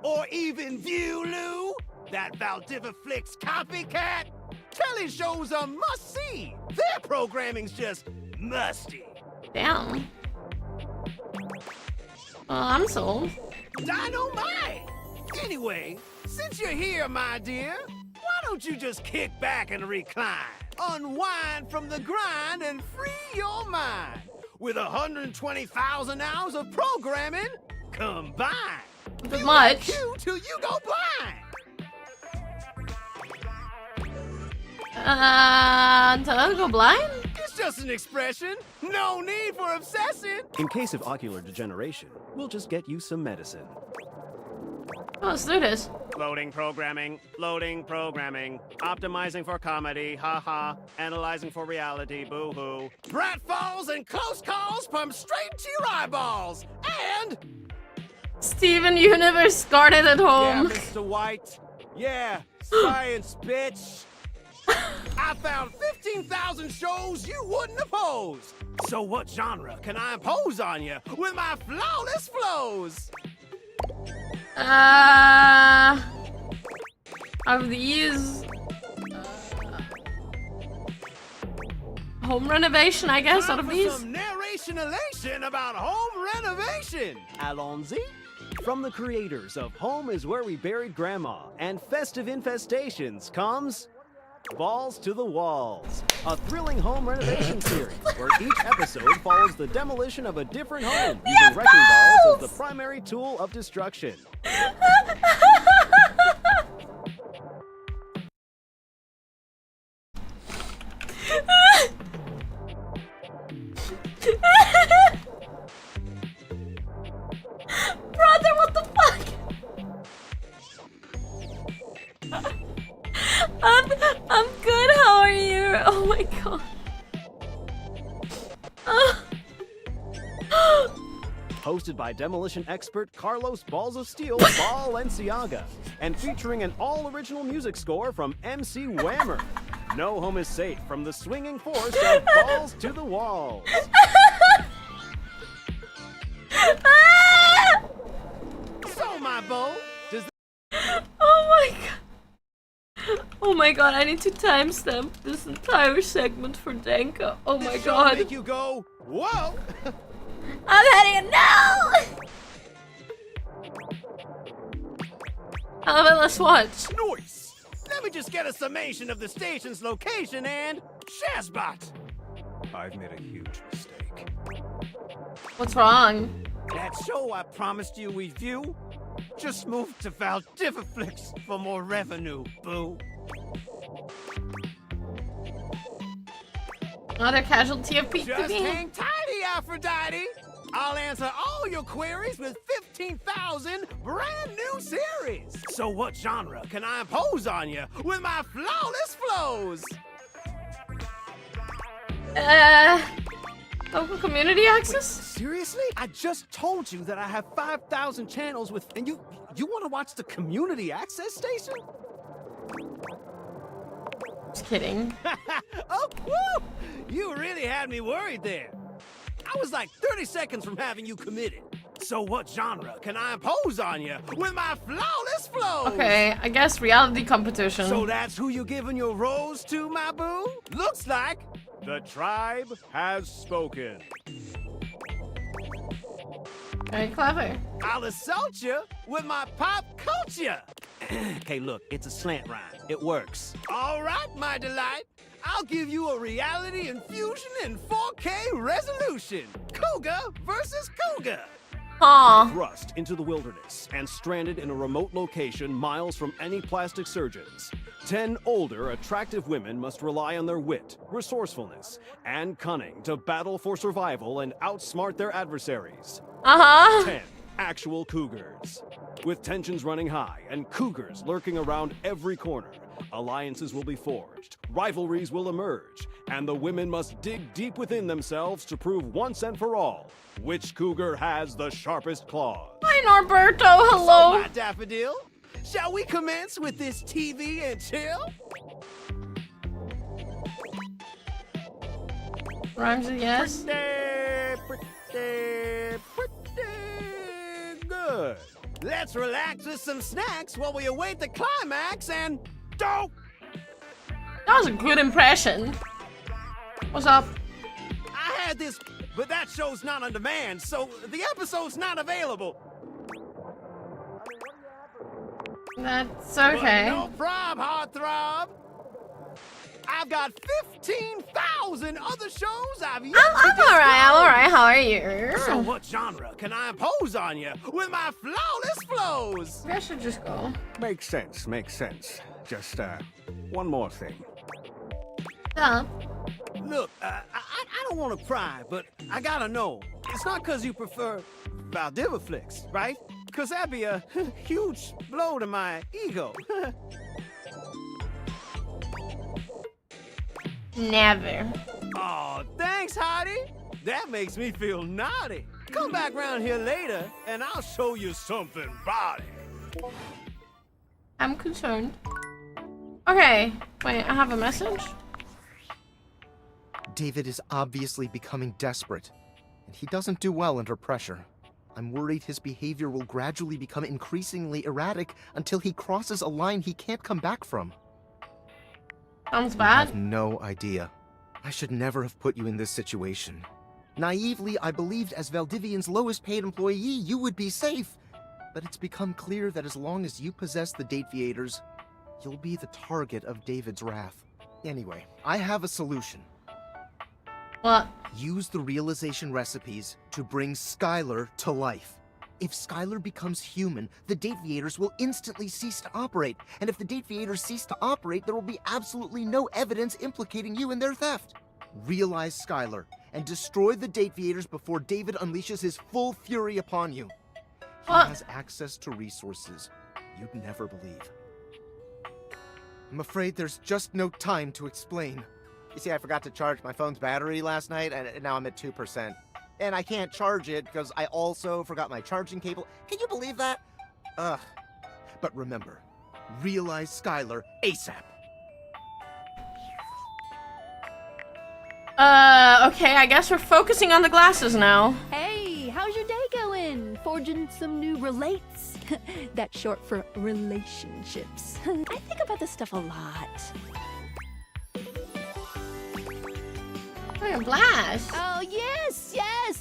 Or even Viewloo? That Valdiviflix copycat? Telly shows are must-see. Their programming's just musty. Damn. I'm sold. Dynamite! Anyway, since you're here, my dear, why don't you just kick back and recline? Unwind from the grind and free your mind with 120,000 hours of programming combined. But much. You till you go blind. Until I go blind? It's just an expression. No need for obsessing. In case of ocular degeneration, we'll just get you some medicine. Oh, let's do this. Loading programming, optimizing for comedy, haha, analyzing for reality, boo-hoo. Pratfalls and close calls pumped straight to your eyeballs, and... Steven Universe guarded at home. Yeah, Mr. White. Yeah, science, bitch. I found 15,000 shows you wouldn't oppose. So what genre can I impose on you with my flawless flows? Of these, home renovation, I guess. Out of these, some narration elation about home renovation. Allons-y. From the creators of Home is Where We Buried Grandma and Festive Infestations comes Balls to the Walls, a thrilling home renovation series where each episode follows the demolition of a different home using wrecking balls as the primary tool of destruction. Brother, what the fuck? I'm good. How are you? Oh my god. Hosted by demolition expert Carlos Balls of Steel Balenciaga, and featuring an all-original music score from MC Whammer. No home is safe from the swinging force of Balls to the Walls. So, my beau, does... Oh my god. Oh my god, I need to timestamp this entire segment for Danka. Oh my god. Make you go, whoa! I'm heading no! Let's watch. Nice! Let me just get a summation of the station's location and Shazbot! I've made a huge mistake. What's wrong? That show I promised you we'd view just moved to Valdiviflix for more revenue, boo. Another casualty of P2P. Just hang tidy, Aphrodite! I'll answer all your queries with 15,000 brand new series! So what genre can I impose on you with my flawless flows? Local community access? Wait, seriously? I just told you that I have 5,000 channels with... And you want to watch the community access station? Just kidding. Oh, woo! You really had me worried there. I was like 30 seconds from having you committed. So what genre can I impose on you with my flawless flows? Okay, I guess reality competition. So that's who you giving your rose to, my boo? Looks like the tribe has spoken. Very clever. I'll assault you with my pop culture. Okay, look, it's a slant rhyme. It works. All right, my delight. I'll give you a reality infusion in 4K resolution. Cougar versus Cougar. Aww. Thrust into the wilderness and stranded in a remote location miles from any plastic surgeons. 10 older, attractive women must rely on their wit, resourcefulness, and cunning to battle for survival and outsmart their adversaries. 10 actual cougars. With tensions running high and cougars lurking around every corner, alliances will be forged, rivalries will emerge, and the women must dig deep within themselves to prove once and for all which cougar has the sharpest claws. Hi, Norberto. Hello. So, my daffodil, shall we commence with this TV and chill? Rhymes with yes. Pretty good. Let's relax with some snacks while we await the climax and dope. That was a good impression. What's up? I had this, but that show's not on demand, so the episode's not available. That's okay. But no prob, heartthrob. I've got 15,000 other shows I've yet I'm alright. How are you? So what genre can I impose on you with my flawless flows? I should just go. Makes sense, makes sense. Just, one more thing. Yeah. Look, I don't want to pry, but I gotta know. It's not because you prefer Valdiva flicks, right? Because that'd be a huge blow to my ego. Never. Oh, thanks, Hottie. That makes me feel naughty. Come back round here later, and I'll show you something body. I'm concerned. Okay. Wait, I have a message. David is obviously becoming desperate, and he doesn't do well under pressure. I'm worried his behavior will gradually become increasingly erratic until he crosses a line he can't come back from. Sounds I bad. have no idea. I should never have put you in this situation. Naively, I believed as Valdivian's lowest paid employee, you would be safe. But it's become clear that as long as you possess the Dateaviators, you'll be the target of David's wrath. Anyway, I have a solution. What? Use the realization recipes to bring Skylar to life. If Skylar becomes human, the Dateaviators will instantly cease to operate. And if the Dateaviators cease to operate, there will be absolutely no evidence implicating you in their theft. Realize Skylar and destroy the Dateaviators before David unleashes his full fury upon you. He has access to resources you'd never believe. I'm afraid there's just no time to explain. You see, I forgot to charge my phone's battery last night, and now I'm at 2%. And I can't charge it because I also forgot my charging cable. Can you believe that? Ugh. But remember, realize Skylar ASAP. Okay, I guess we're focusing on the glasses now. Hey, how's your day going? Forging some new relates? That's short for relationships. I think about this stuff a lot. Oh, your blast. Oh, yes,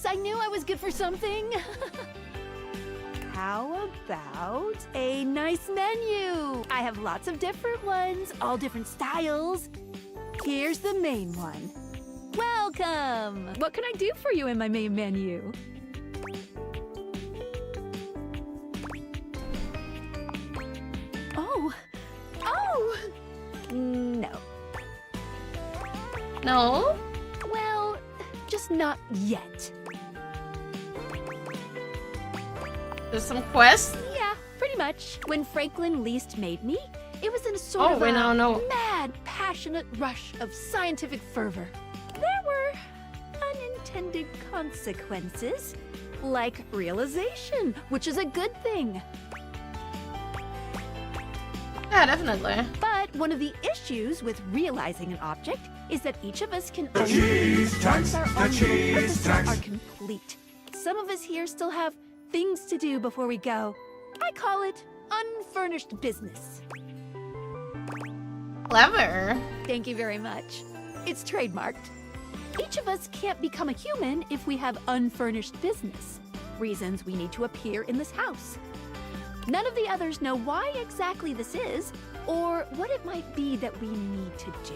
I knew I was good for something. How about a nice menu? I have lots of different ones, all different styles. Here's the main one. Welcome! What can I do for you in my main menu? Oh! No. No? Well, just not yet. There's some quests? Yeah, pretty much. When Franklin least made me, it was in a sort of we now know. mad, passionate rush of scientific fervor. There were unintended consequences, like realization, which is a good thing. Yeah, definitely. But one of the issues with realizing an object is that each of us can only cheese tax, once our the own cheese purposes tax. are complete. Some of us here still have things to do before we go. I call it unfurnished business. Clever. Thank you very much. It's trademarked. Each of us can't become a human if we have unfurnished business. Reasons we need to appear in this house. None of the others know why exactly this is, or what it might be that we need to do.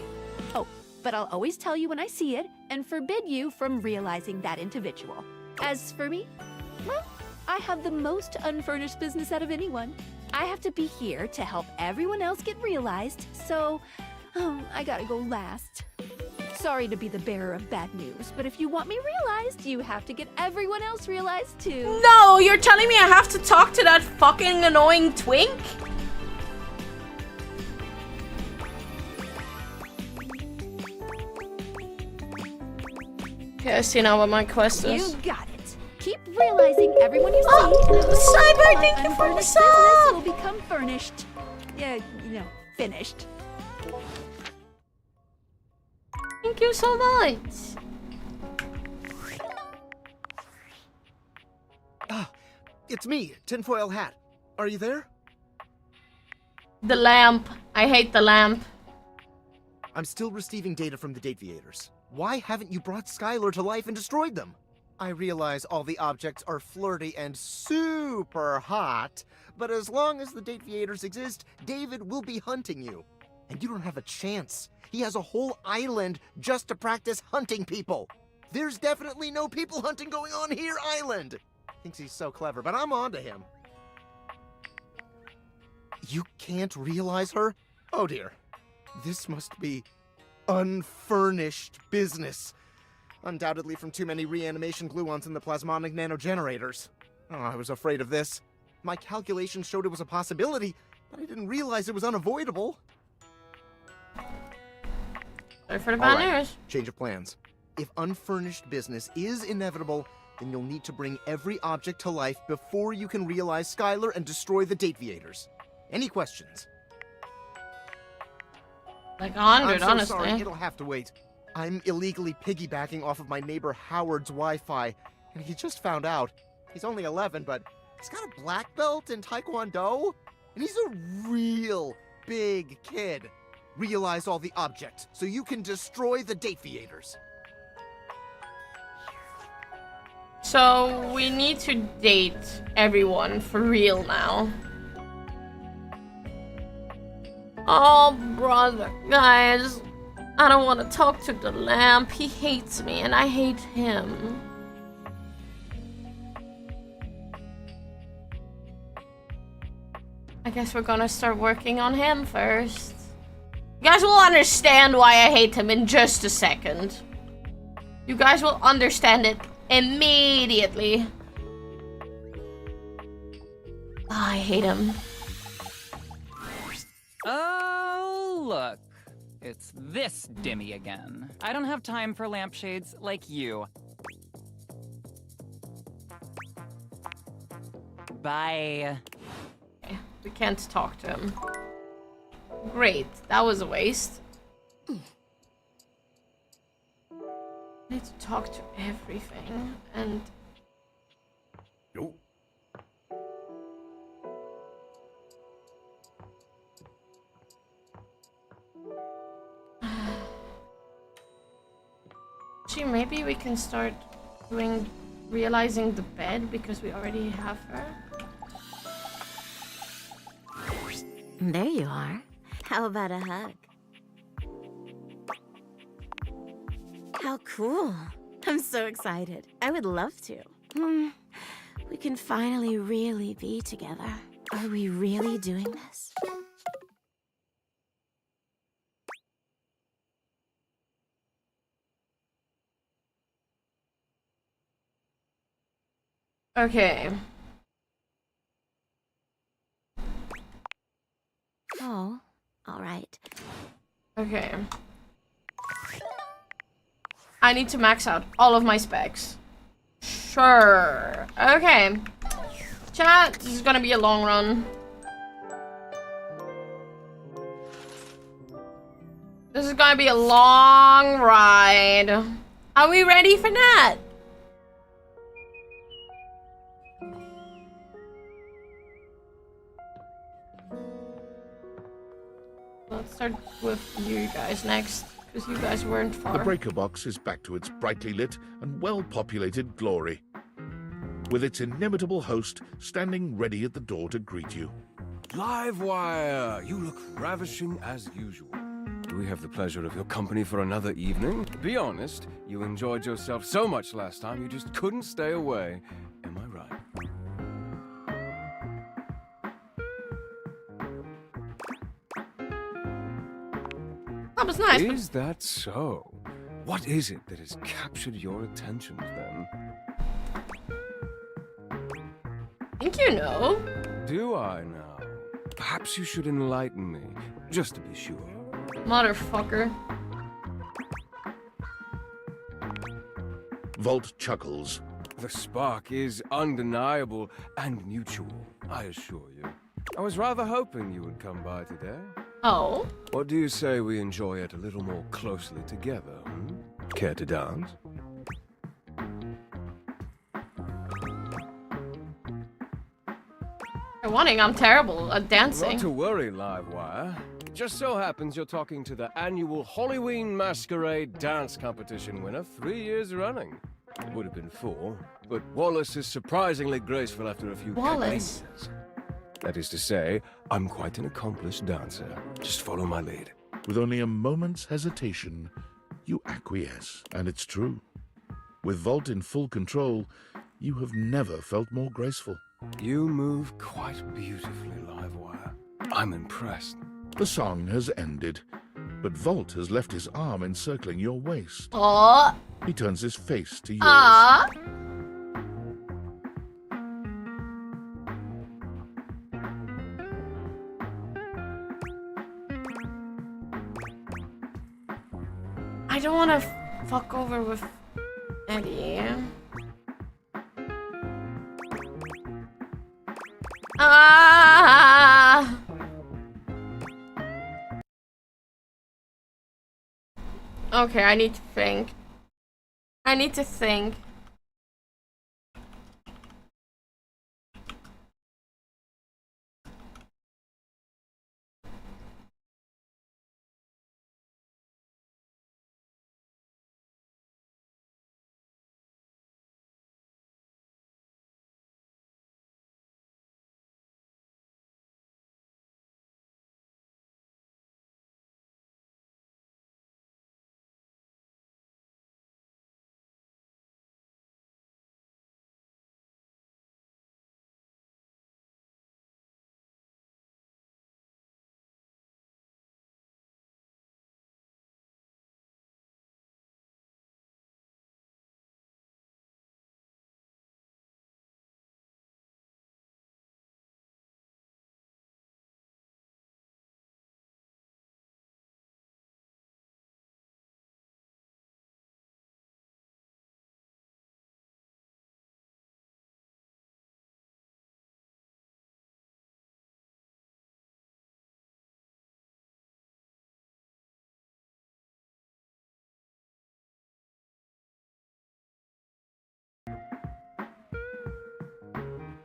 Oh, but I'll always tell you when I see it, and forbid you from realizing that individual. As for me, well, I have the most unfurnished business out of anyone. I have to be here to help everyone else get realized, so I gotta go last. Sorry to be the bearer of bad news, but if you want me realized, you have to get everyone else realized too. No, you're telling me I have to talk to that fucking annoying twink? Okay, I see now what my quest is. You got it. Keep realizing everyone you see. Cyber, thank you for the unfurnished sub! business will become furnished. Yeah, finished. Thank you so much. It's me, Tinfoil Hat. Are you there? The lamp. I hate the lamp. I'm still receiving data from the Dateaviators. Why haven't you brought Skylar to life and destroyed them? I realize all the objects are flirty and super hot, but as long as the Dateaviators exist, David will be hunting you. and you don't have a chance. He has a whole island just to practice hunting people. There's definitely no people hunting going on here, island. Thinks he's so clever, but I'm on to him. You can't realize her? Oh dear. This must be unfurnished business. Undoubtedly from too many reanimation gluons in the plasmonic nanogenerators. Oh, I was afraid of this. My calculations showed it was a possibility, but I didn't realize it was unavoidable. Sorry for the bad news. Change of plans. If unfurnished business is inevitable, then you'll need to bring every object to life before you can realize Skylar and destroy the Dateaviators. Any questions? Like 100, I'm so honestly. sorry, it'll have to wait. I'm illegally piggybacking off of my neighbor Howard's Wi-Fi, and he just found out. He's only 11, but he's got a black belt in Taekwondo, and he's a real big kid. Realize all the objects, so you can destroy the Dateaviators. So we need to date everyone for real now. Oh, brother, guys. I don't want to talk to the lamp. He hates me and I hate him. I guess we're gonna start working on him first. You guys will understand why I hate him in just a second. You guys will understand it immediately. Oh, I hate him. Oh, look. It's this Dimmy again. I don't have time for lampshades like you. Bye. Okay, we can't talk to him. Great, that was a waste. I need to talk to everything, and... Yo. Gee, maybe we can start realizing the bed, because we already have her. There you are. How about a hug? How cool. I'm so excited. I would love to. We can finally really be together. Are we really doing this? Okay. Oh, all right. Okay. I need to max out all of my specs. Sure. Okay. Chat, this is gonna be a long run. This is gonna be a long ride. Are we ready for that? Let's start with you guys next, because you guys weren't far. The breaker box is back to its brightly lit and well-populated glory, with its inimitable host standing ready at the door to greet you. Livewire! You look ravishing as usual. Do we have the pleasure of your company for another evening? Be honest, you enjoyed yourself so much last time you just couldn't stay away. Am I right? That was nice. Is that so? What is it that has captured your attention then? Think you know? Do I now? Perhaps you should enlighten me, just to be sure. Motherfucker. Vault chuckles. The spark is undeniable and mutual, I assure you. I was rather hoping you would come by today. Oh? What do you say we enjoy it a little more closely together, Care to dance? Warning, I'm terrible at dancing. Not to worry, Livewire. It just so happens you're talking to the annual Halloween Masquerade dance competition winner 3 years running. It would have been 4, but Wallace is surprisingly graceful after a few Wallace? That is to say, I'm quite an accomplished dancer. Just follow my lead. With only a moment's hesitation, you acquiesce, and it's true. With Volt in full control, you have never felt more graceful. You move quite beautifully, Livewire. I'm impressed. The song has ended, but Volt has left his arm encircling your waist. Oh. He turns his face to yours. Ah. I don't want to fuck over with Eddie. Ah. Okay, I need to think. I need to think.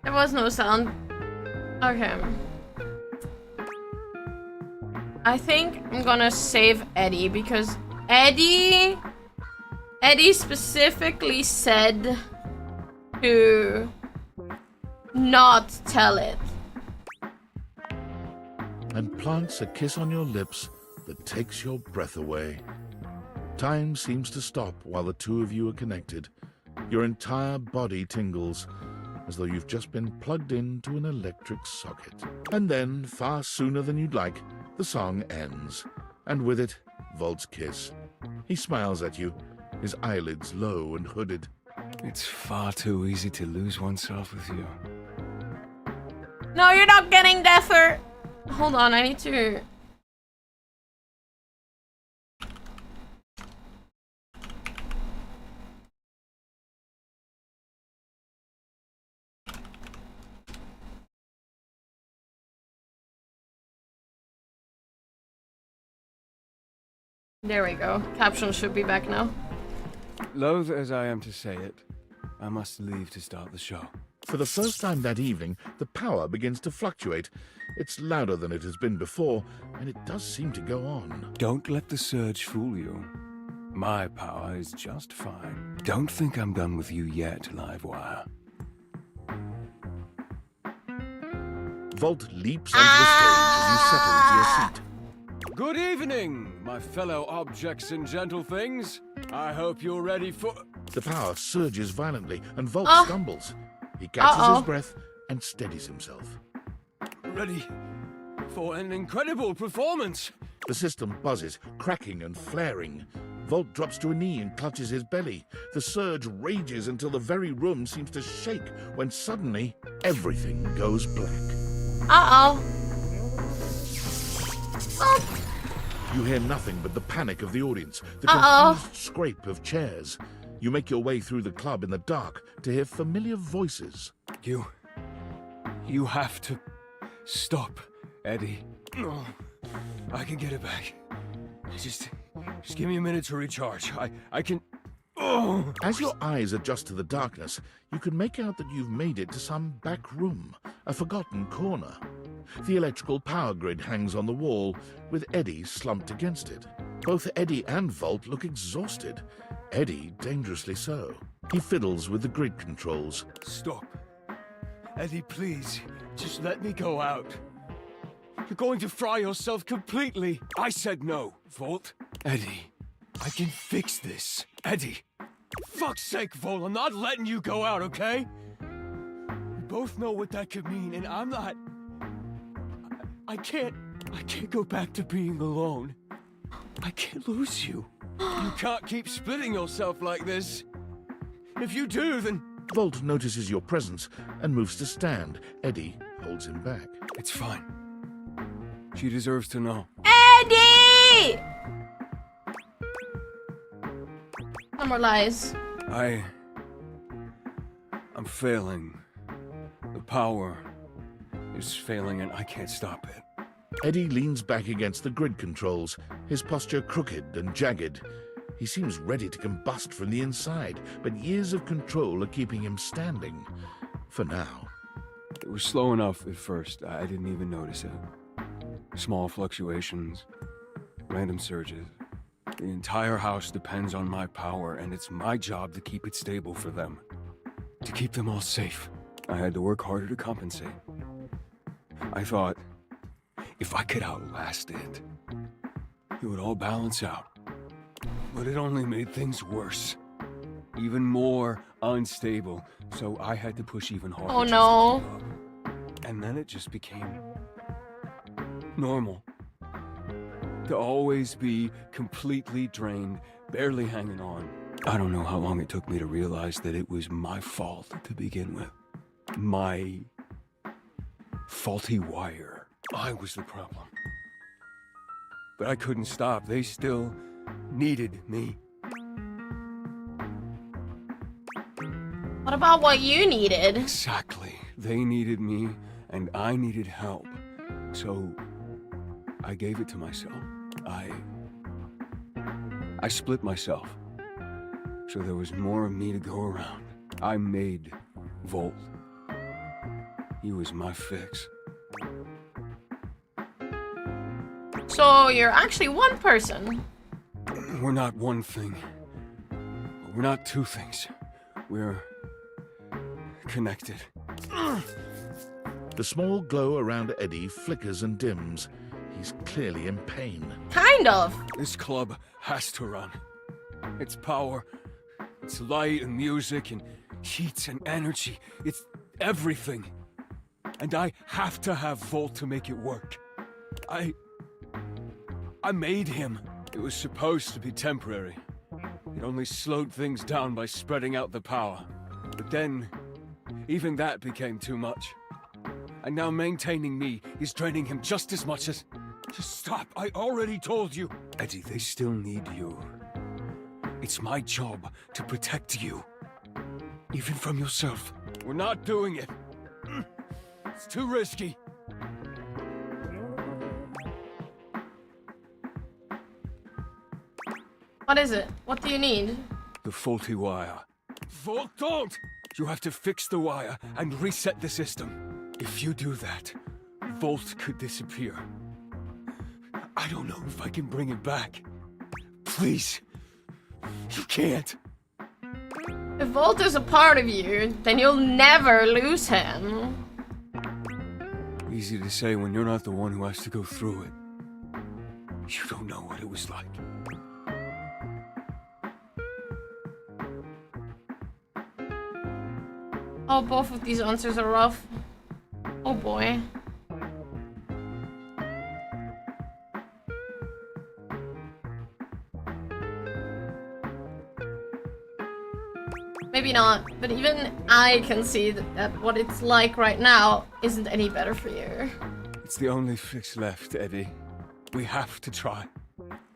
There was no sound. Okay. I think I'm gonna save Eddie because Eddie specifically said to not tell it. And plants a kiss on your lips that takes your breath away. Time seems to stop while the two of you are connected. Your entire body tingles, as though you've just been plugged into an electric socket. And then, far sooner than you'd like, the song ends. And with it, Volt's kiss. He smiles at you, his eyelids low and hooded. It's far too easy to lose oneself with you. No, you're not getting deafer. Hold on, I need to... There we go. Caption should be back now. Loath as I am to say it, I must leave to start the show. For the first time that evening, the power begins to fluctuate. It's louder than it has been before, and it does seem to go on. Don't let the surge fool you. My power is just fine. Don't think I'm done with you yet, Livewire. Volt leaps onto the stage as you settle into your seat. Good evening, my fellow objects and gentle things. I hope you're ready for... The power surges violently, and Volt stumbles. He catches his breath and steadies himself. Ready for an incredible performance. The system buzzes, cracking and flaring. Volt drops to a knee and clutches his belly. The surge rages until the very room seems to shake, when suddenly, everything goes black. You hear nothing but the panic of the audience, the confused scrape of chairs. You make your way through the club in the dark to hear familiar voices. You have to stop, Eddie. Oh, I can get it back. Just give me a minute to recharge. I can... Oh. As your eyes adjust to the darkness, you can make out that you've made it to some back room, a forgotten corner. The electrical power grid hangs on the wall, with Eddie slumped against it. Both Eddie and Volt look exhausted. Eddie dangerously so. He fiddles with the grid controls. Stop. Eddie, please. Just let me go out. You're going to fry yourself completely. I said no, Volt. Eddie, I can fix this. Eddie, fuck's sake, Volt, I'm not letting you go out, okay? We both know what that could mean, and I'm not... I can't go back to being alone. I can't lose you. You can't keep splitting yourself like this. If you do, then... Volt notices your presence and moves to stand. Eddie holds him back. It's fine. She deserves to know. Eddie! No more lies. I'm failing. The power is failing and I can't stop it. Eddie leans back against the grid controls, his posture crooked and jagged. He seems ready to combust from the inside, but years of control are keeping him standing. For now. It was slow enough at first. I didn't even notice it. Small fluctuations, random surges. The entire house depends on my power, and it's my job to keep it stable for them. To keep them all safe. I had to work harder to compensate. I thought, if I could outlast it, it would all balance out. But it only made things worse. Even more unstable, so I had to push even harder. Oh no. And then it just became normal. To always be completely drained, barely hanging on. I don't know how long it took me to realize that it was my fault to begin with. My faulty wire. I was the problem. But I couldn't stop. They still needed me. What about what you needed? Exactly. They needed me, and I needed help. So, I gave it to myself. I split myself. So there was more of me to go around. I made Volt. He was my fix. So you're actually one person. We're not one thing. We're not two things. We're connected. The small glow around Eddie flickers and dims. He's clearly in pain. Kind of. This club has to run. Its power, its light and music and heat and energy. It's everything. And I have to have Volt to make it work. I made him. It was supposed to be temporary. It only slowed things down by spreading out the power. But then, even that became too much. And now maintaining me is draining him just as much as... Just stop, I already told you. Eddie, they still need you. It's my job to protect you. Even from yourself. We're not doing it. It's too risky. What is it? What do you need? The faulty wire. Volt, don't! You have to fix the wire and reset the system. If you do that, Volt could disappear. I don't know if I can bring him back. Please. You can't. If Volt is a part of you, then you'll never lose him. Easy to say when you're not the one who has to go through it. You don't know what it was like. Oh, both of these answers are rough. Oh boy. Maybe not, but even I can see that what it's like right now isn't any better for you. It's the only fix left, Eddie. We have to try.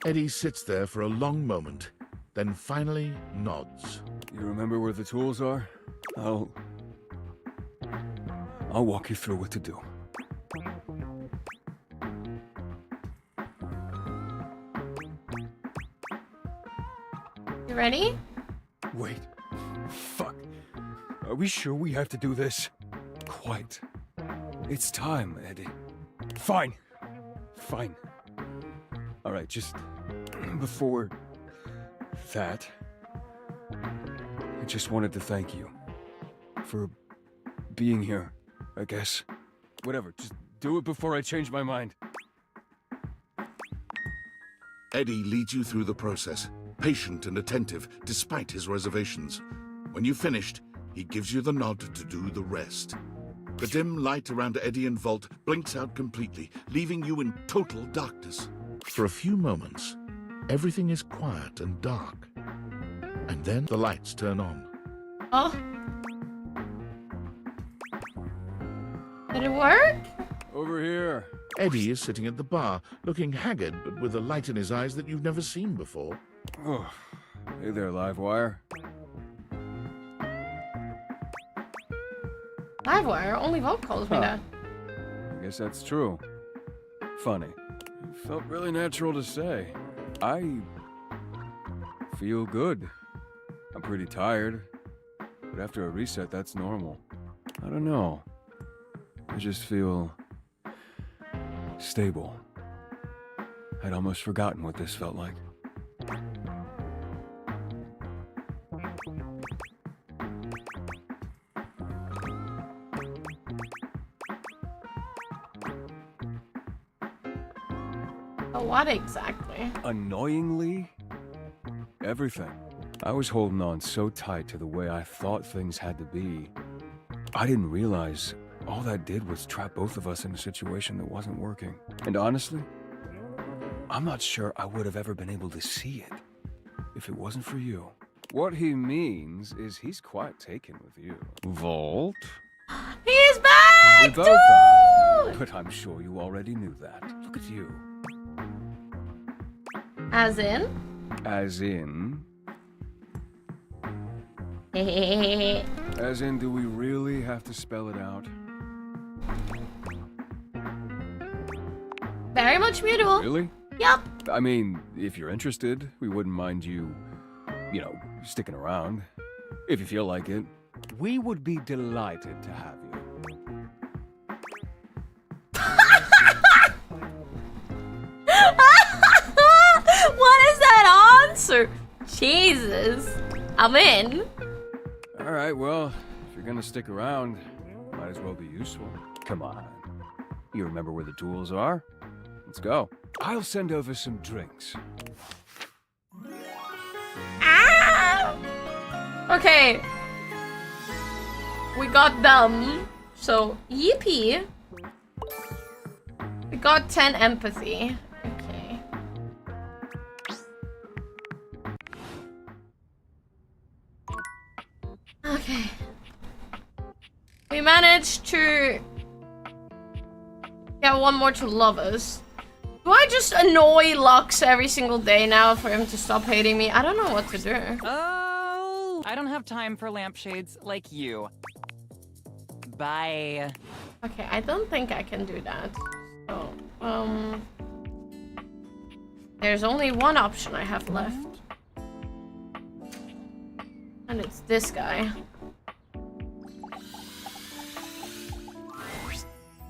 Eddie sits there for a long moment, then finally nods. You remember where the tools are? I'll walk you through what to do. You ready? Wait. Fuck. Are we sure we have to do this? Quite. It's time, Eddie. Fine. Fine. Alright, just before that, I just wanted to thank you for being here, I guess. Whatever, just do it before I change my mind. Eddie leads you through the process, patient and attentive despite his reservations. When you've finished, he gives you the nod to do the rest. The dim light around Eddie and Vault blinks out completely, leaving you in total darkness. For a few moments, everything is quiet and dark. And then the lights turn on. Oh. Did it work? Over here. Eddie is sitting at the bar, looking haggard but with a light in his eyes that you've never seen before. Oh, hey there, Livewire. Livewire? Only Vault calls me that. I guess that's true. Funny. It felt really natural to say. I feel good. I'm pretty tired, but after a reset, that's normal. I don't know. I just feel stable. I'd almost forgotten what this felt like. What exactly? Annoyingly, everything. I was holding on so tight to the way I thought things had to be. I didn't realize all that did was trap both of us in a situation that wasn't working. And honestly, I'm not sure I would have ever been able to see it if it wasn't for you. What he means is he's quite taken with you. Vault? He's back! We both are, but I'm sure you already knew that. Look at you. As in? As in? As in, do we really have to spell it out? Very much mutable. Really? Yep. I mean, if you're interested, we wouldn't mind you, sticking around. If you feel like it. We would be delighted to have you. What is that answer? Jesus. I'm in. Alright, well, if you're gonna stick around, might as well be useful. Come on. You remember where the tools are? Let's go. I'll send over some drinks. Ah! Okay. We got them. So, yippee. We got 10 empathy. Okay. Okay. We managed to get one more to love us. Do I just annoy Lux every single day now for him to stop hating me? I don't know what to do. Oh, I don't have time for lampshades like you. Bye. Okay, I don't think I can do that. So, there's only one option I have left. And it's this guy.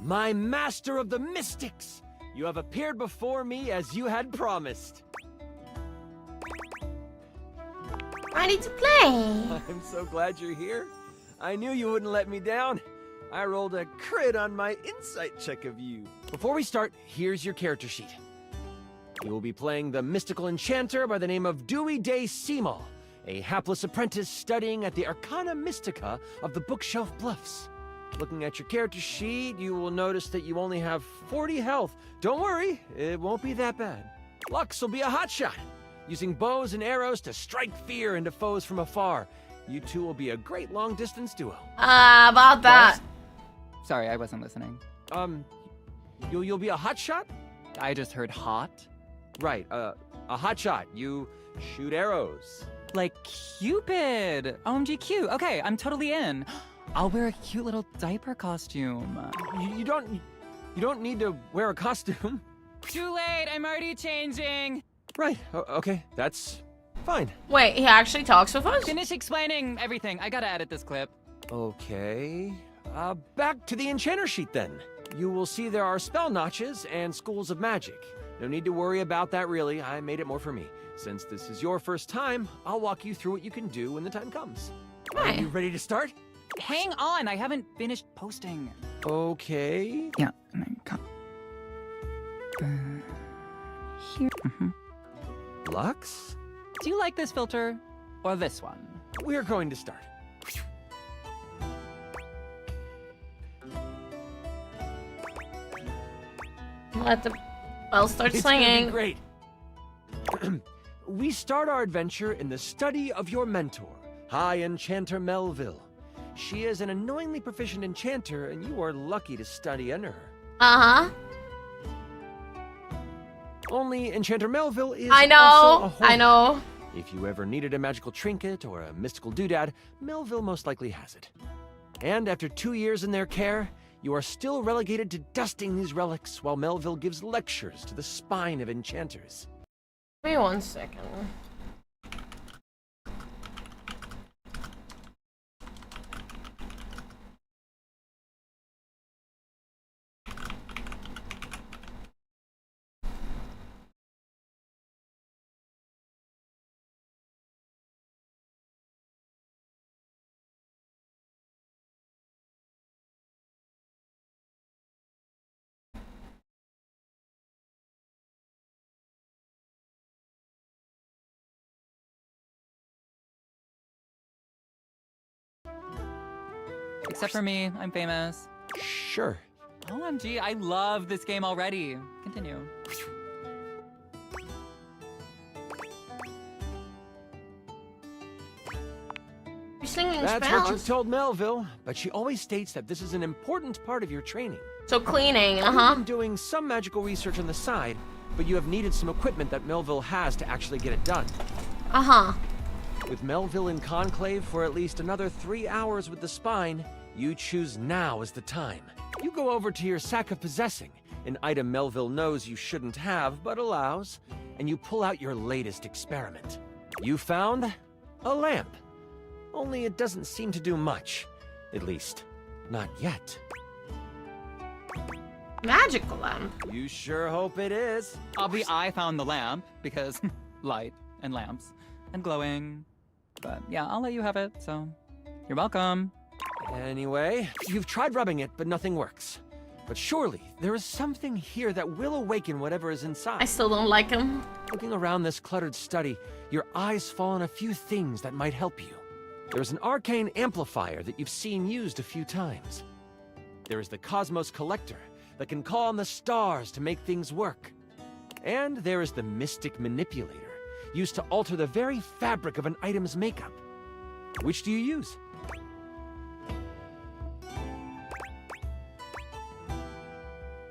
My master of the mystics! You have appeared before me as you had promised. Ready to play! I'm so glad you're here. I knew you wouldn't let me down. I rolled a crit on my insight check of you. Before we start, here's your character sheet. You will be playing the mystical enchanter by the name of Dewey Day Seymour, a hapless apprentice studying at the Arcana Mystica of the Bookshelf Bluffs. Looking at your character sheet, you will notice that you only have 40 health. Don't worry, it won't be that bad. Lux will be a hotshot, using bows and arrows to strike fear into foes from afar. You two will be a great long-distance duo. About that. Sorry, I wasn't listening. You'll be a hotshot? I just heard hot. Right, a hotshot. You shoot arrows. Like Cupid. OMG cute. Okay, I'm totally in. I'll wear a cute little diaper costume. You don't need to wear a costume. Too late, I'm already changing. Right, okay, that's fine. Wait, he actually talks with us? Finish explaining everything. I gotta edit this clip. Okay, back to the enchanter sheet then. You will see there are spell notches and schools of magic. No need to worry about that really, I made it more for me. Since this is your first time, I'll walk you through what you can do when the time comes. Are you ready to start? Hang on, I haven't finished posting. Okay. Yeah, and then come. Here. Lux? Do you like this filter or this one? We're going to start. Let the bell start It's gonna be swinging. great. We start our adventure in the study of your mentor, High Enchanter Melville. She is an annoyingly proficient enchanter, and you are lucky to study under her. Uh-huh. Only Enchanter Melville is I know, also a hoarder. I know. If you ever needed a magical trinket or a mystical doodad, Melville most likely has it. And after 2 years in their care, you are still relegated to dusting these relics while Melville gives lectures to the spine of enchanters. Give me 1 second. Except for me, I'm famous. Sure. OMG, I love this game already. Continue. You're slinging That's spells? what you've told Melville, but she always states that this is an important part of your training. So cleaning, You've uh-huh. been doing some magical research on the side, but you have needed some equipment that Melville has to actually get it done. Uh-huh. With Melville in conclave for at least another 3 hours with the spine, you choose now as the time. You go over to your sack of possessing, an item Melville knows you shouldn't have but allows, and you pull out your latest experiment. You found a lamp. Only it doesn't seem to do much. At least, not yet. Magical lamp. You sure hope it is. I found the lamp because light and lamps and glowing. But yeah, I'll let you have it, so you're welcome. Anyway, you've tried rubbing it, but nothing works. But surely, there is something here that will awaken whatever is inside. I still don't like him. Looking around this cluttered study, your eyes fall on a few things that might help you. There is an arcane amplifier that you've seen used a few times. There is the Cosmos Collector that can call on the stars to make things work. And there is the Mystic Manipulator, used to alter the very fabric of an item's makeup. Which do you use?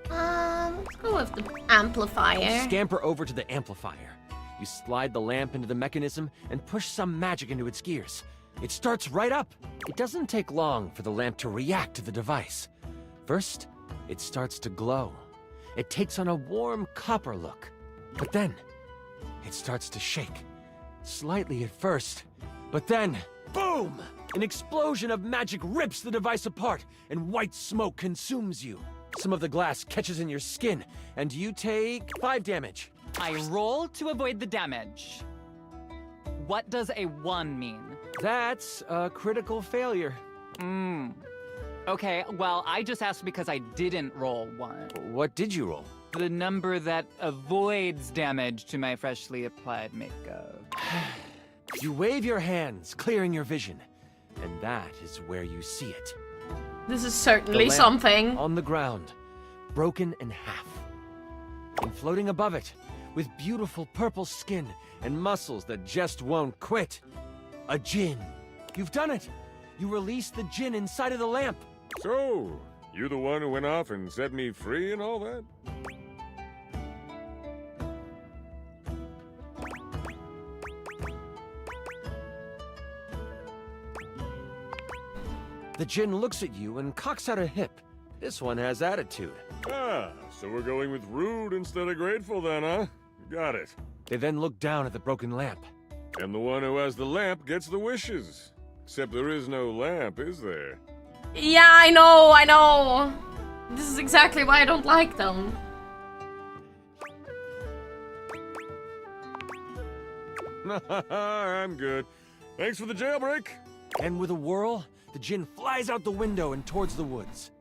Let's go with the amplifier. You scamper over to the amplifier. You slide the lamp into the mechanism and push some magic into its gears. It starts right up. It doesn't take long for the lamp to react to the device. First, it starts to glow. It takes on a warm copper look. But then, it starts to shake. Slightly at first, but then, boom! An explosion of magic rips the device apart, and white smoke consumes you. Some of the glass catches in your skin, and you take 5 damage. I roll to avoid the damage. What does a 1 mean? That's a critical failure. Okay, well, I just asked because I didn't roll 1. What did you roll? The number that avoids damage to my freshly applied makeup. You wave your hands, clearing your vision, and that is where you see it. This is The certainly lamp something. on the ground, broken in half. And floating above it, with beautiful purple skin and muscles that just won't quit, a djinn. You've done it! You released the djinn inside of the lamp. So, you the one who went off and set me free and all that? The djinn looks at you and cocks out a hip. This one has attitude. Ah, so we're going with rude instead of grateful then, huh? Got it. They then look down at the broken lamp. And the one who has the lamp gets the wishes. Except there is no lamp, is there? Yeah, I know. This is exactly why I don't like them. I'm good. Thanks for the jailbreak. And with a whirl, the djinn flies out the window and towards the woods.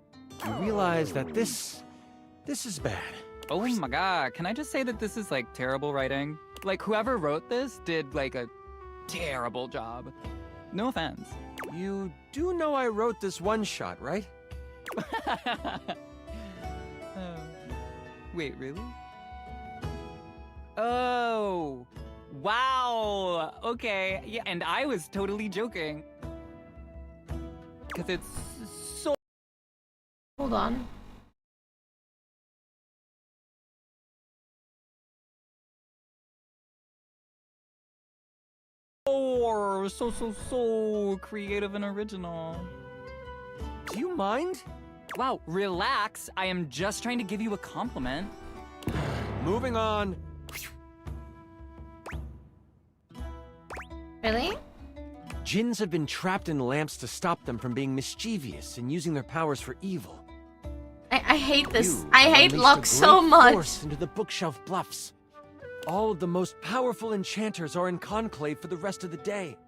you realize that this is bad. Oh my god, can I just say that this is like terrible writing? Like whoever wrote this did like a terrible job. No offense. You do know I wrote this one shot, right? Wait, really? Oh, wow. Okay, yeah, and I was totally joking. Because it's so... Hold on. So creative and original. Do you mind? Wow, relax. I am just trying to give you a compliment. Moving on. Really? Jinns have been trapped in lamps to stop them from being mischievous and using their powers for evil. I hate this. You I have hate unleashed luck a so great much. force into the bookshelf bluffs. All of the most powerful enchanters are in conclave for the rest of the day.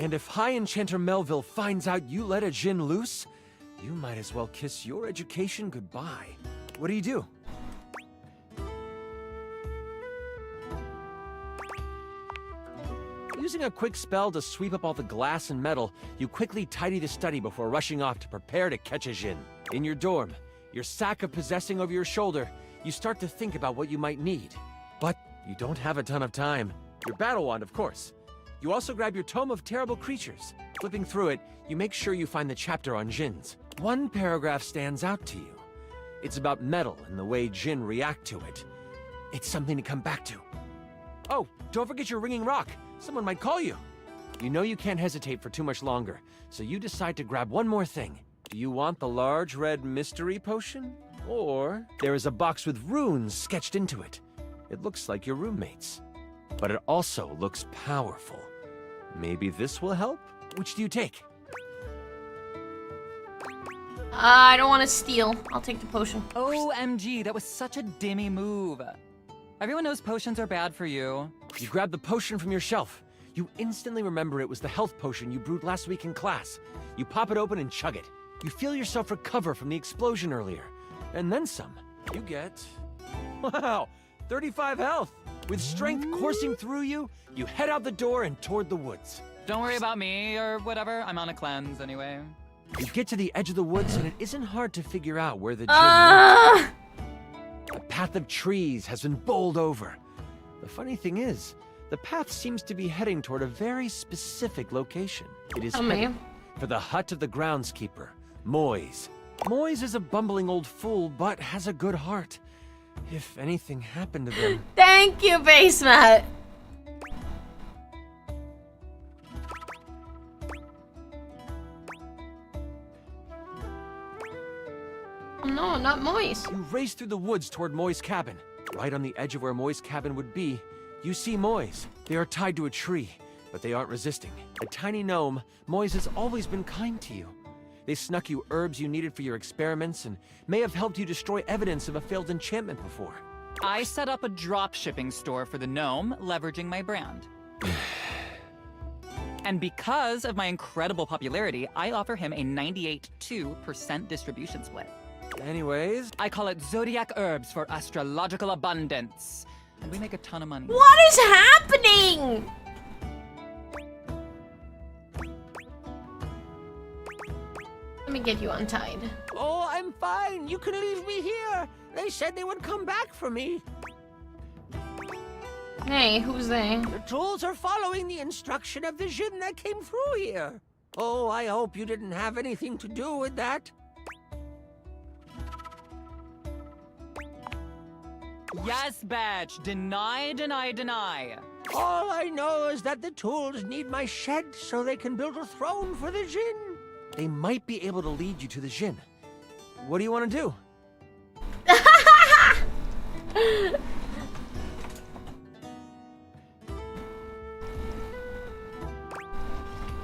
And if High Enchanter Melville finds out you let a Jinn loose, you might as well kiss your education goodbye. What do? Using a quick spell to sweep up all the glass and metal, you quickly tidy the study before rushing off to prepare to catch a Jinn. In your dorm, your sack of possessing over your shoulder, you start to think about what you might need. But you don't have a ton of time. Your battle wand, of course. You also grab your Tome of Terrible Creatures. Flipping through it, you make sure you find the chapter on Jinns. One paragraph stands out to you. It's about metal and the way Jinn react to it. It's something to come back to. Oh, don't forget your ringing rock. Someone might call you. You know you can't hesitate for too much longer, so you decide to grab one more thing. Do you want the large red mystery potion? Or there is a box with runes sketched into it. It looks like your roommate's, but it also looks powerful. Maybe this will help? Which do you take? I don't want to steal. I'll take the potion. OMG, that was such a dimmy move. Everyone knows potions are bad for you. You grab the potion from your shelf. You instantly remember it was the health potion you brewed last week in class. You pop it open and chug it. You feel yourself recover from the explosion earlier. And then some. You get... wow, 35 health. With strength coursing through you, you head out the door and toward the woods. Don't worry about me or whatever. I'm on a cleanse anyway. You get to the edge of the woods and it isn't hard to figure out where the gym went. A path of trees has been bowled over. The funny thing is, the path seems to be heading toward a very specific location. It is headed for the hut of the groundskeeper, Moise. Moise is a bumbling old fool, but has a good heart. If anything happened to them... Thank you, Basemat. Oh no, not Moise. You race through the woods toward Moi's cabin. Right on the edge of where Moi's cabin would be, you see Moise. They are tied to a tree, but they aren't resisting. A tiny gnome, Moise has always been kind to you. They snuck you herbs you needed for your experiments and may have helped you destroy evidence of a failed enchantment before. I set up a drop shipping store for the gnome, leveraging my brand. And because of my incredible popularity, I offer him a 98.2% distribution split. Anyways, I call it Zodiac Herbs for astrological abundance. And we make a ton of money. What is happening? Let me get you untied. Oh, I'm fine. You can leave me here. They said they would come back for me. Hey, who's they? The trolls are following the instruction of the Jinn that came through here. Oh, I hope you didn't have anything to do with that. Yes, Batch. Deny, deny, deny. All I know is that the tools need my shed so they can build a throne for the Jinn. They might be able to lead you to the Jinn. What do you want to do?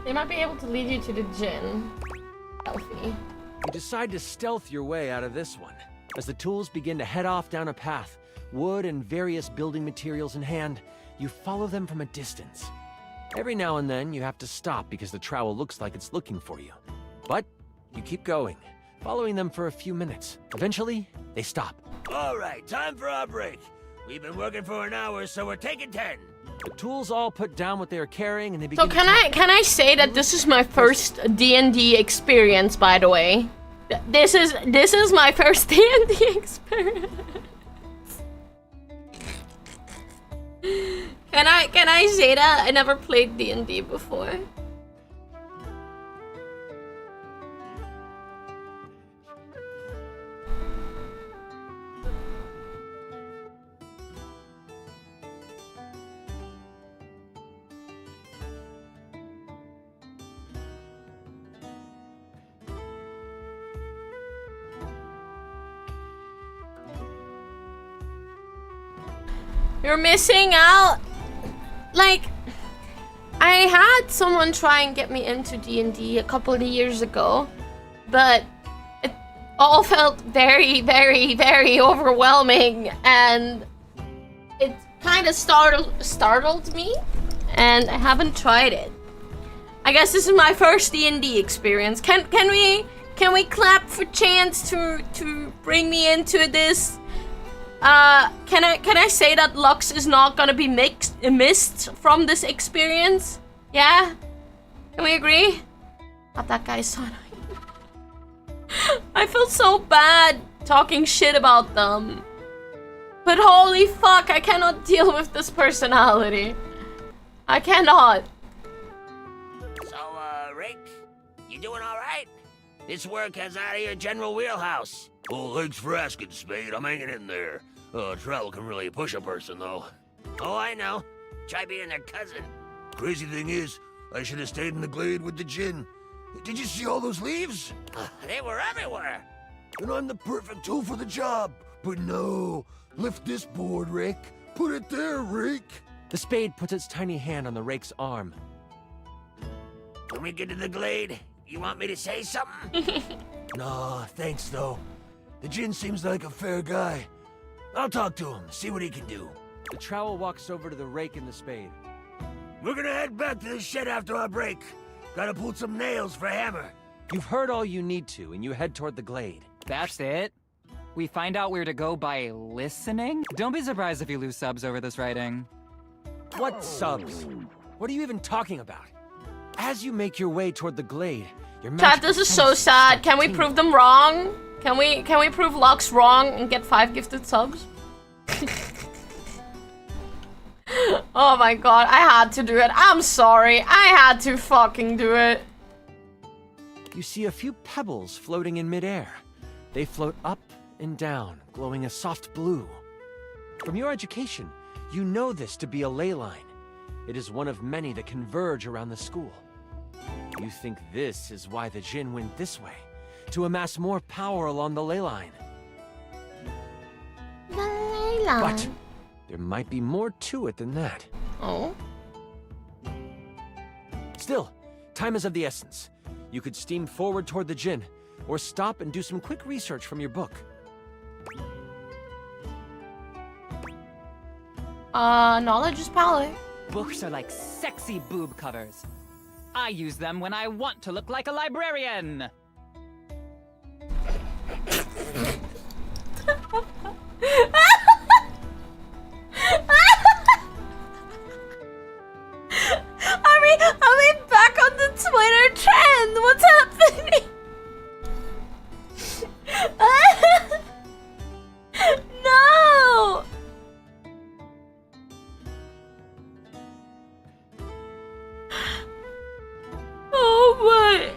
They might be able to lead you to the Jinn. Healthy. You decide to stealth your way out of this one. As the tools begin to head off down a path, wood and various building materials in hand, you follow them from a distance. Every now and then, you have to stop because the trowel looks like it's looking for you. But you keep going, following them for a few minutes. Eventually, they stop. All right, time for our break. We've been working for an hour, so we're taking 10. The tools all put down what they are carrying, and they begin. So can I say that this is my first D&D experience, by the way? This is my first D&D experience. Can I say that? I never played D&D before. You're missing out. Like, I had someone try and get me into D&D a couple of years ago, but it all felt very, very, very overwhelming, and it kind of startled me, and I haven't tried it. I guess this is my first D&D experience. Can we clap for Chance to bring me into this? Can I say that Lux is not gonna be missed from this experience? Yeah? Can we agree? God, that guy's so annoying. I feel so bad talking shit about them. But holy fuck, I cannot deal with this personality. I cannot. So, Rick, you doing alright? This work has out of your general wheelhouse. Oh, thanks for asking, Spade. I'm hanging in there. Travel can really push a person, though. Oh, I know. Try being their cousin. Crazy thing is, I should have stayed in the glade with the gin. Did you see all those leaves? They were everywhere. And I'm the perfect tool for the job. But no. Lift this board, Rick. Put it there, Rick. The spade puts its tiny hand on the rake's arm. When we get to the glade, you want me to say something? Nah, thanks, though. The gin seems like a fair guy. I'll talk to him, see what he can do. The trowel walks over to the rake and the spade. We're gonna head back to the shed after our break. Gotta pull some nails for Hammer. You've heard all you need to, and you head toward the glade. That's it? We find out where to go by listening? Don't be surprised if you lose subs over this writing. What subs? What are you even talking about? As you make your way toward the glade, your Chat, this is so sad. Can we prove them wrong? Can we prove Lux wrong and get 5 gifted subs? Oh my god, I had to do it. I'm sorry. I had to fucking do it. You see a few pebbles floating in midair. They float up and down, glowing a soft blue. From your education, you know this to be a ley line. It is one of many that converge around the school. You think this is why the Jinn went this way, to amass more power along the ley line. The ley line? But there might be more to it than that. Oh? Still, time is of the essence. You could steam forward toward the Jinn, or stop and do some quick research from your book. Knowledge is power. Books are like sexy boob covers. I use them when I want to look like a librarian. Are we back on the Twitter trend? What's happening? No! Oh boy.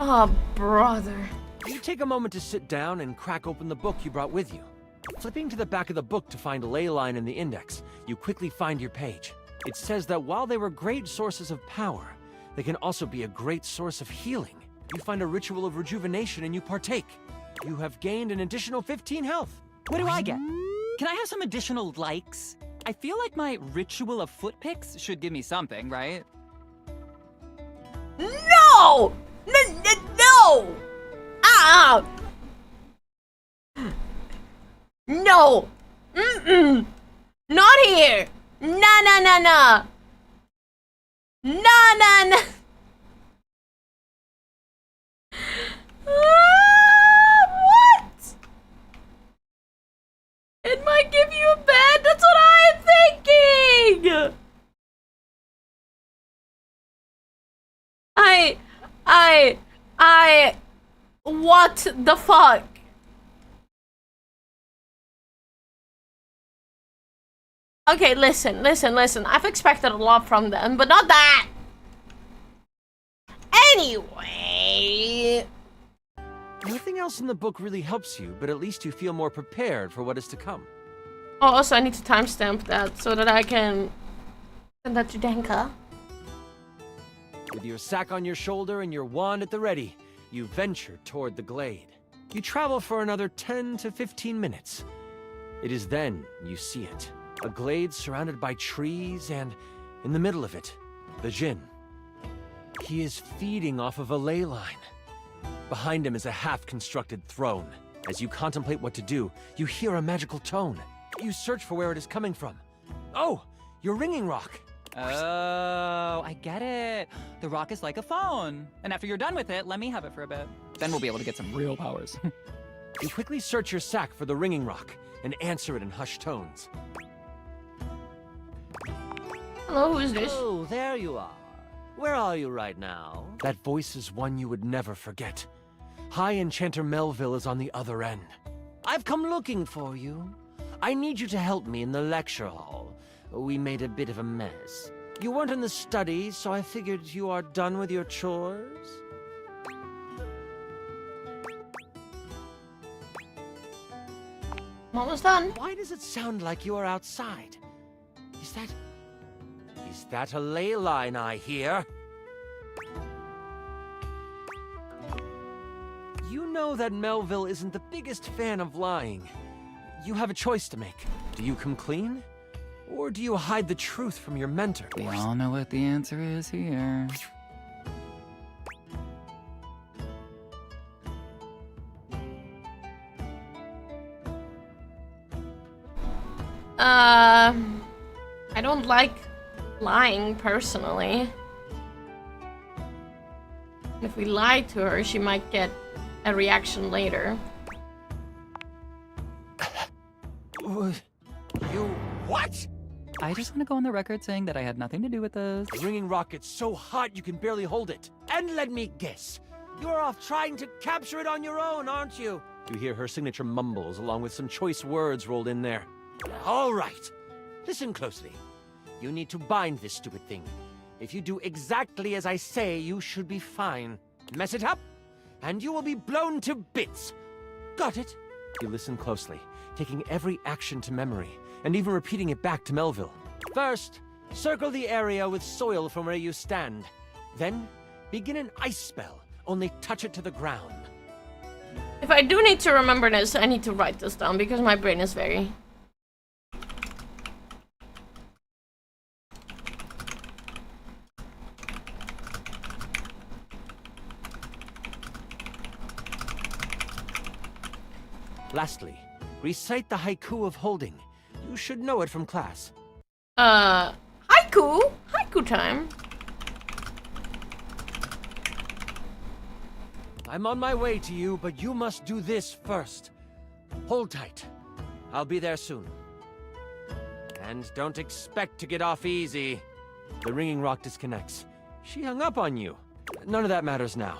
Oh, brother. You take a moment to sit down and crack open the book you brought with you. Flipping to the back of the book to find a ley line in the index, you quickly find your page. It says that while they were great sources of power, they can also be a great source of healing. You find a ritual of rejuvenation and you partake. You have gained an additional 15 health. What do I get? Can I have some additional likes? I feel like my ritual of foot picks should give me something, right? No! No! No! Mm-mm! Not here! Nah, nah, nah, nah! Nah, nah, nah! What? It might give you a bed. That's what I'm thinking. What the fuck? Okay, listen. I've expected a lot from them, but not that. Anyway. Nothing else in the book really helps you, but at least you feel more prepared for what is to come. Oh, also I need to timestamp that so that I can send that to Denka. With your sack on your shoulder and your wand at the ready, you venture toward the glade. You travel for another 10 to 15 minutes. It is then you see it. A glade surrounded by trees and, in the middle of it, the Djinn. He is feeding off of a ley line. Behind him is a half-constructed throne. As you contemplate what to do, you hear a magical tone. You search for where it is coming from. Oh, your ringing rock. Oh, I get it. The rock is like a phone. And after you're done with it, let me have it for a bit. Then we'll be able to get some real powers. You quickly search your sack for the ringing rock and answer it in hushed tones. Hello, who is this? Oh, there you are. Where are you right now? That voice is one you would never forget. High Enchanter Melville is on the other end. I've come looking for you. I need you to help me in the lecture hall. We made a bit of a mess. You weren't in the study, so I figured you are done with your chores. I'm almost done. Why does it sound like you are outside? Is that a ley line I hear? You know that Melville isn't the biggest fan of lying. You have a choice to make. Do you come clean? Or do you hide the truth from your mentor? We all know what the answer is here. I don't like lying personally. If we lie to her, she might get a reaction later. You what? I just want to go on the record saying that I had nothing to do with this. The ringing rock gets so hot you can barely hold it. And let me guess, you're off trying to capture it on your own, aren't you? You hear her signature mumbles along with some choice words rolled in there. All right, listen closely. You need to bind this stupid thing. If you do exactly as I say, you should be fine. Mess it up, and you will be blown to bits. Got it? You listen closely, taking every action to memory, and even repeating it back to Melville. First, circle the area with soil from where you stand. Then, begin an ice spell, only touch it to the ground. If I do need to remember this, I need to write this down because my brain is very... Lastly, recite the haiku of holding. You should know it from class. Haiku? Haiku time. I'm on my way to you, but you must do this first. Hold tight. I'll be there soon. And don't expect to get off easy. The ringing rock disconnects. She hung up on you. None of that matters now.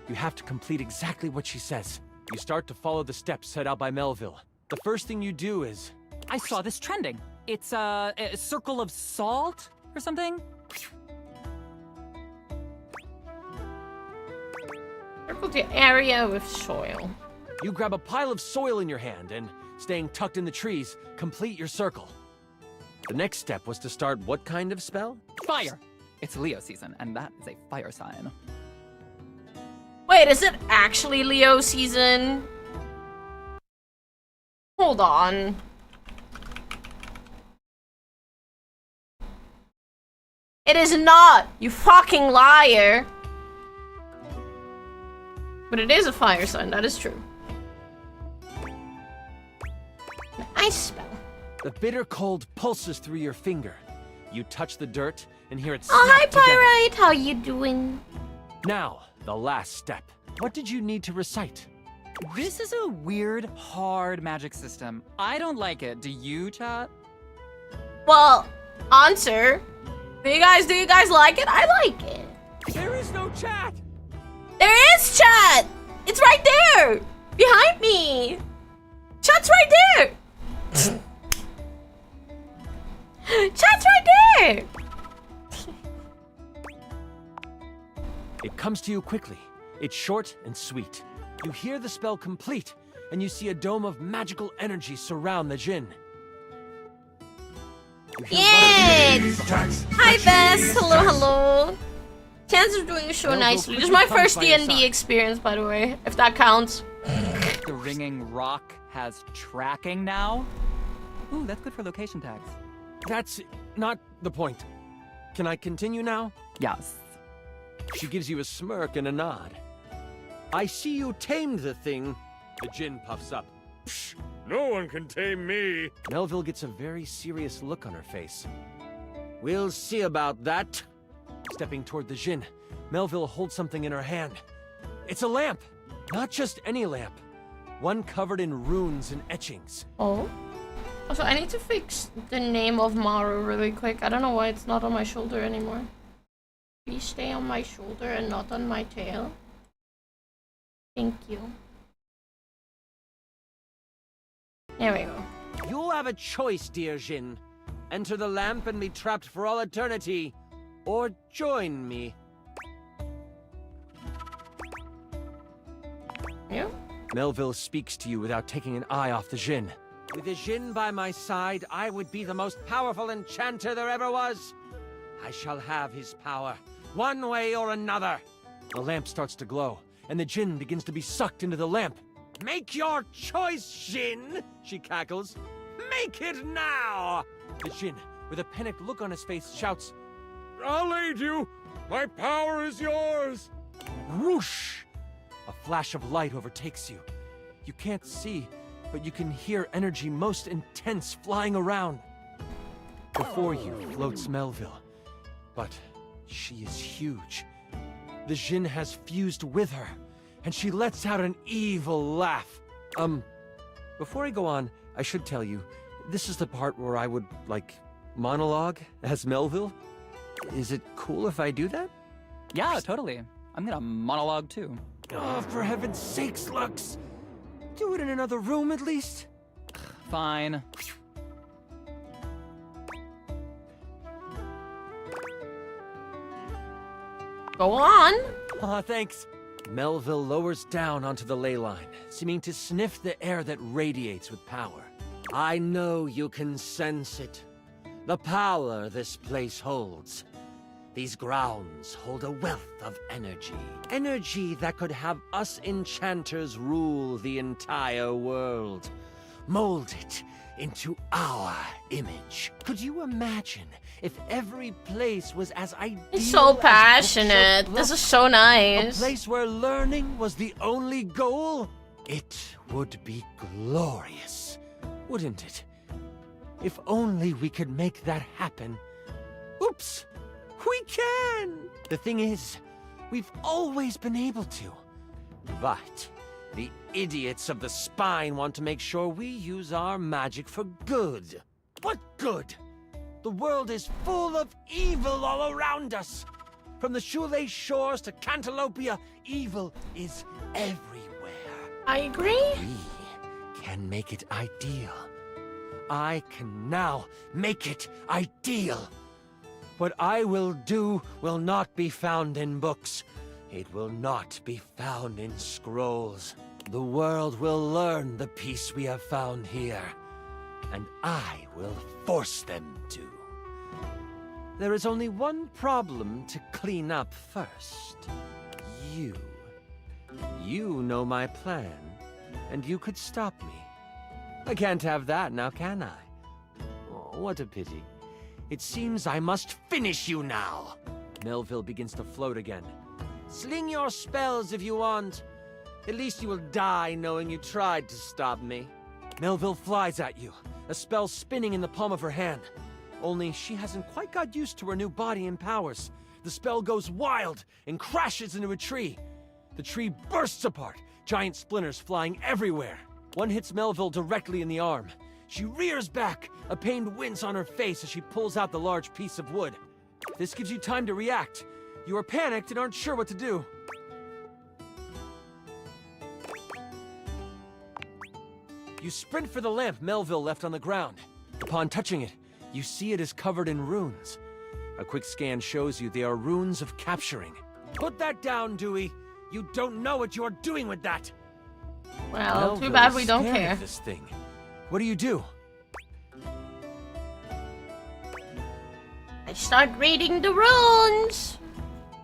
You have to complete exactly what she says. You start to follow the steps set out by Melville. The first thing you do is... I saw this trending. It's a circle of salt or something? Circle the area with soil. You grab a pile of soil in your hand and, staying tucked in the trees, complete your circle. The next step was to start what kind of spell? Fire! It's Leo season, and that is a fire sign. Wait, is it actually Leo season? Hold on. It is not, you fucking liar. But it is a fire sign, that is true. nice spell. The bitter cold pulses through your finger. You touch the dirt and hear it snap Oh, hi, together. Pyrite. How you doing? Now, the last step. What did you need to recite? This is a weird, hard magic system. I don't like it. Do you, chat? Well, answer. Do you guys like it? I like it. There is no chat. There is chat. It's right there. Behind me. Chat's right there. Chat's right there. It comes to you quickly. It's short and sweet. You hear the spell complete, and you see a dome of magical energy surround the Jinn. Yes! Hi, Bess. Hello, hello. Chances of doing the show nicely. This is my first D&D experience, by the way, if that counts. The ringing rock has tracking now. Ooh, that's good for location tags. That's not the point. Can I continue now? Yes. She gives you a smirk and a nod. I see you tamed the thing. The Jinn puffs up. Psh, no one can tame me. Melville gets a very serious look on her face. We'll see about that. Stepping toward the Jinn, Melville holds something in her hand. It's a lamp. Not just any lamp. One covered in runes and etchings. Oh? Also, I need to fix the name of Maru really quick. I don't know why it's not on my shoulder anymore. Please stay on my shoulder and not on my tail. Thank you. There we go. You have a choice, dear Jinn. Enter the lamp and be trapped for all eternity, or join me. Yeah? Melville speaks to you without taking an eye off the Jinn. With the Jinn by my side, I would be the most powerful enchanter there ever was. I shall have his power, one way or another. The lamp starts to glow, and the Jinn begins to be sucked into the lamp. Make your choice, Jinn, she cackles. Make it now! The Jinn, with a panicked look on his face, shouts, I'll aid you. My power is yours. Whoosh! A flash of light overtakes you. You can't see, but you can hear energy most intense flying around. Before you floats Melville, but she is huge. The Jinn has fused with her, and she lets out an evil laugh. Before I go on, I should tell you, this is the part where I would, monologue as Melville. Is it cool if I do that? Yeah, totally. I'm gonna monologue too. Oh, for heaven's sakes, Lux! Do it in another room at least. Fine. Go on. Aw, thanks. Melville lowers down onto the ley line, seeming to sniff the air that radiates with power. I know you can sense it. The power this place holds. These grounds hold a wealth of energy. Energy that could have us enchanters rule the entire world. Mold it into our image. Could you imagine if every place was as ideal He's so as passionate. This is so nice. a place where learning was the only goal? It would be glorious, wouldn't it? If only we could make that happen. Oops! We can! The thing is, we've always been able to. But the idiots of the spine want to make sure we use our magic for good. What good? The world is full of evil all around us. From the Shoelay shores to Cantalopia, evil is everywhere. I agree. We can make it ideal. I can now make it ideal. What I will do will not be found in books. It will not be found in scrolls. The world will learn the peace we have found here, and I will force them to. There is only one problem to clean up first. You. You know my plan, and you could stop me. I can't have that now, can I? Oh, what a pity. It seems I must finish you now. Melville begins to float again. Sling your spells if you want. At least you will die knowing you tried to stop me. Melville flies at you, a spell spinning in the palm of her hand. Only she hasn't quite got used to her new body and powers. The spell goes wild and crashes into a tree. The tree bursts apart, giant splinters flying everywhere. One hits Melville directly in the arm. She rears back, a pained wince on her face as she pulls out the large piece of wood. This gives you time to react. You are panicked and aren't sure what to do. You sprint for the lamp Melville left on the ground. Upon touching it, you see it is covered in runes. A quick scan shows you they are runes of capturing. Put that down, Dewey. You don't know what you're doing with that. Well, Melville too bad is we don't scared care. of this thing. What do? I start reading the runes.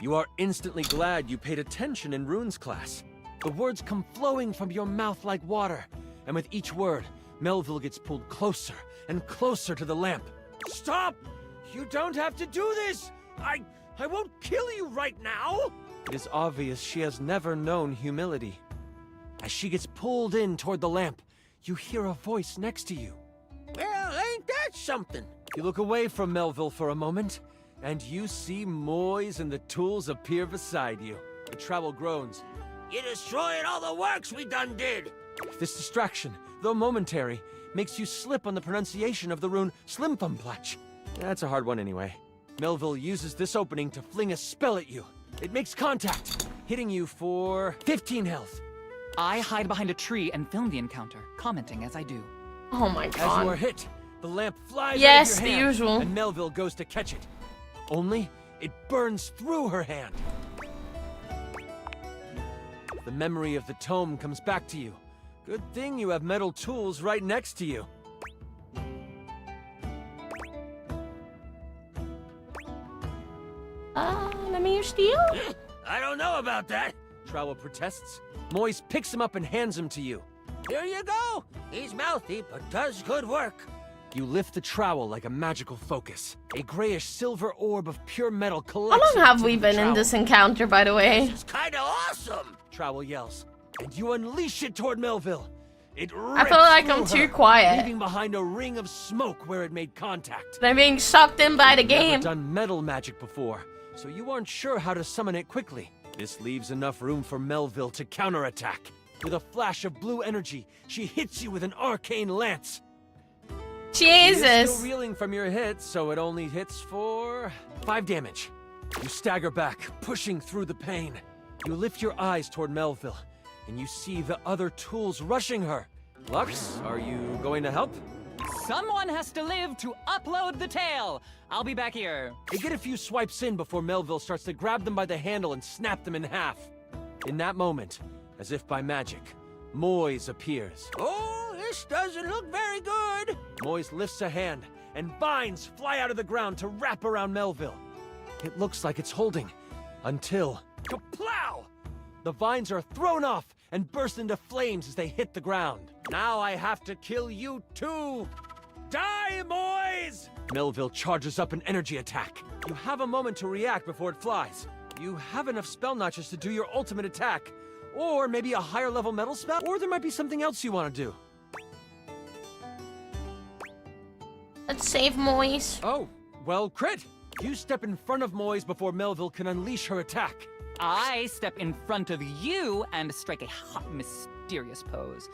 You are instantly glad you paid attention in runes class. The words come flowing from your mouth like water, and with each word, Melville gets pulled closer and closer to the lamp. Stop! You don't have to do this! I won't kill you right now! It is obvious she has never known humility. As she gets pulled in toward the lamp, you hear a voice next to you. Well, ain't that something? You look away from Melville for a moment, and you see Moise and the tools appear beside you. The trowel groans. You destroyed all the works we done did! This distraction, though momentary, makes you slip on the pronunciation of the rune Slimfumplach. That's a hard one anyway. Melville uses this opening to fling a spell at you. It makes contact, hitting you for 15 health. I hide behind a tree and film the encounter, commenting as I do. Oh my As god. you are hit, the lamp flies Yes, out of the your hand, usual. and Melville goes to catch it. Only, it burns through her hand. The memory of the tome comes back to you. Good thing you have metal tools right next to you. Let me use steel? I don't know about that. Trowel protests. Moise picks him up and hands him to you. Here you go. He's mouthy, but does good work. You lift the trowel like a magical focus. A grayish silver orb of pure metal How collects. long have we been in this encounter, by the way? It's kinda awesome. Trowel yells, and you unleash it toward Melville. It I feel like I'm too quiet. leaving behind a ring of smoke where it made contact. I'm being sucked in by the You've game. never done metal magic before, so you aren't sure how to summon it quickly. This leaves enough room for Melville to counterattack. With a flash of blue energy, she hits you with an arcane lance. She is Jesus. still reeling from your hit, so it only hits for 5 damage. You stagger back, pushing through the pain. You lift your eyes toward Melville, and you see the other tools rushing her. Lux, are you going to help? Someone has to live to upload the tale. I'll be back here. They get a few swipes in before Melville starts to grab them by the handle and snap them in half. In that moment, as if by magic, Moise appears. Oh, this doesn't look very good. Moise lifts a hand, and vines fly out of the ground to wrap around Melville. It looks like it's holding, until kaplow! The vines are thrown off and burst into flames as they hit the ground. Now I have to kill you too! Die, Moise! Melville charges up an energy attack. You have a moment to react before it flies. You have enough spell notches to do your ultimate attack, or maybe a higher level metal spell, or there might be something else you want to do. Let's save Moise. Oh, well, crit! You step in front of Moise before Melville can unleash her attack. I step in front of you and strike a hot, mysterious pose.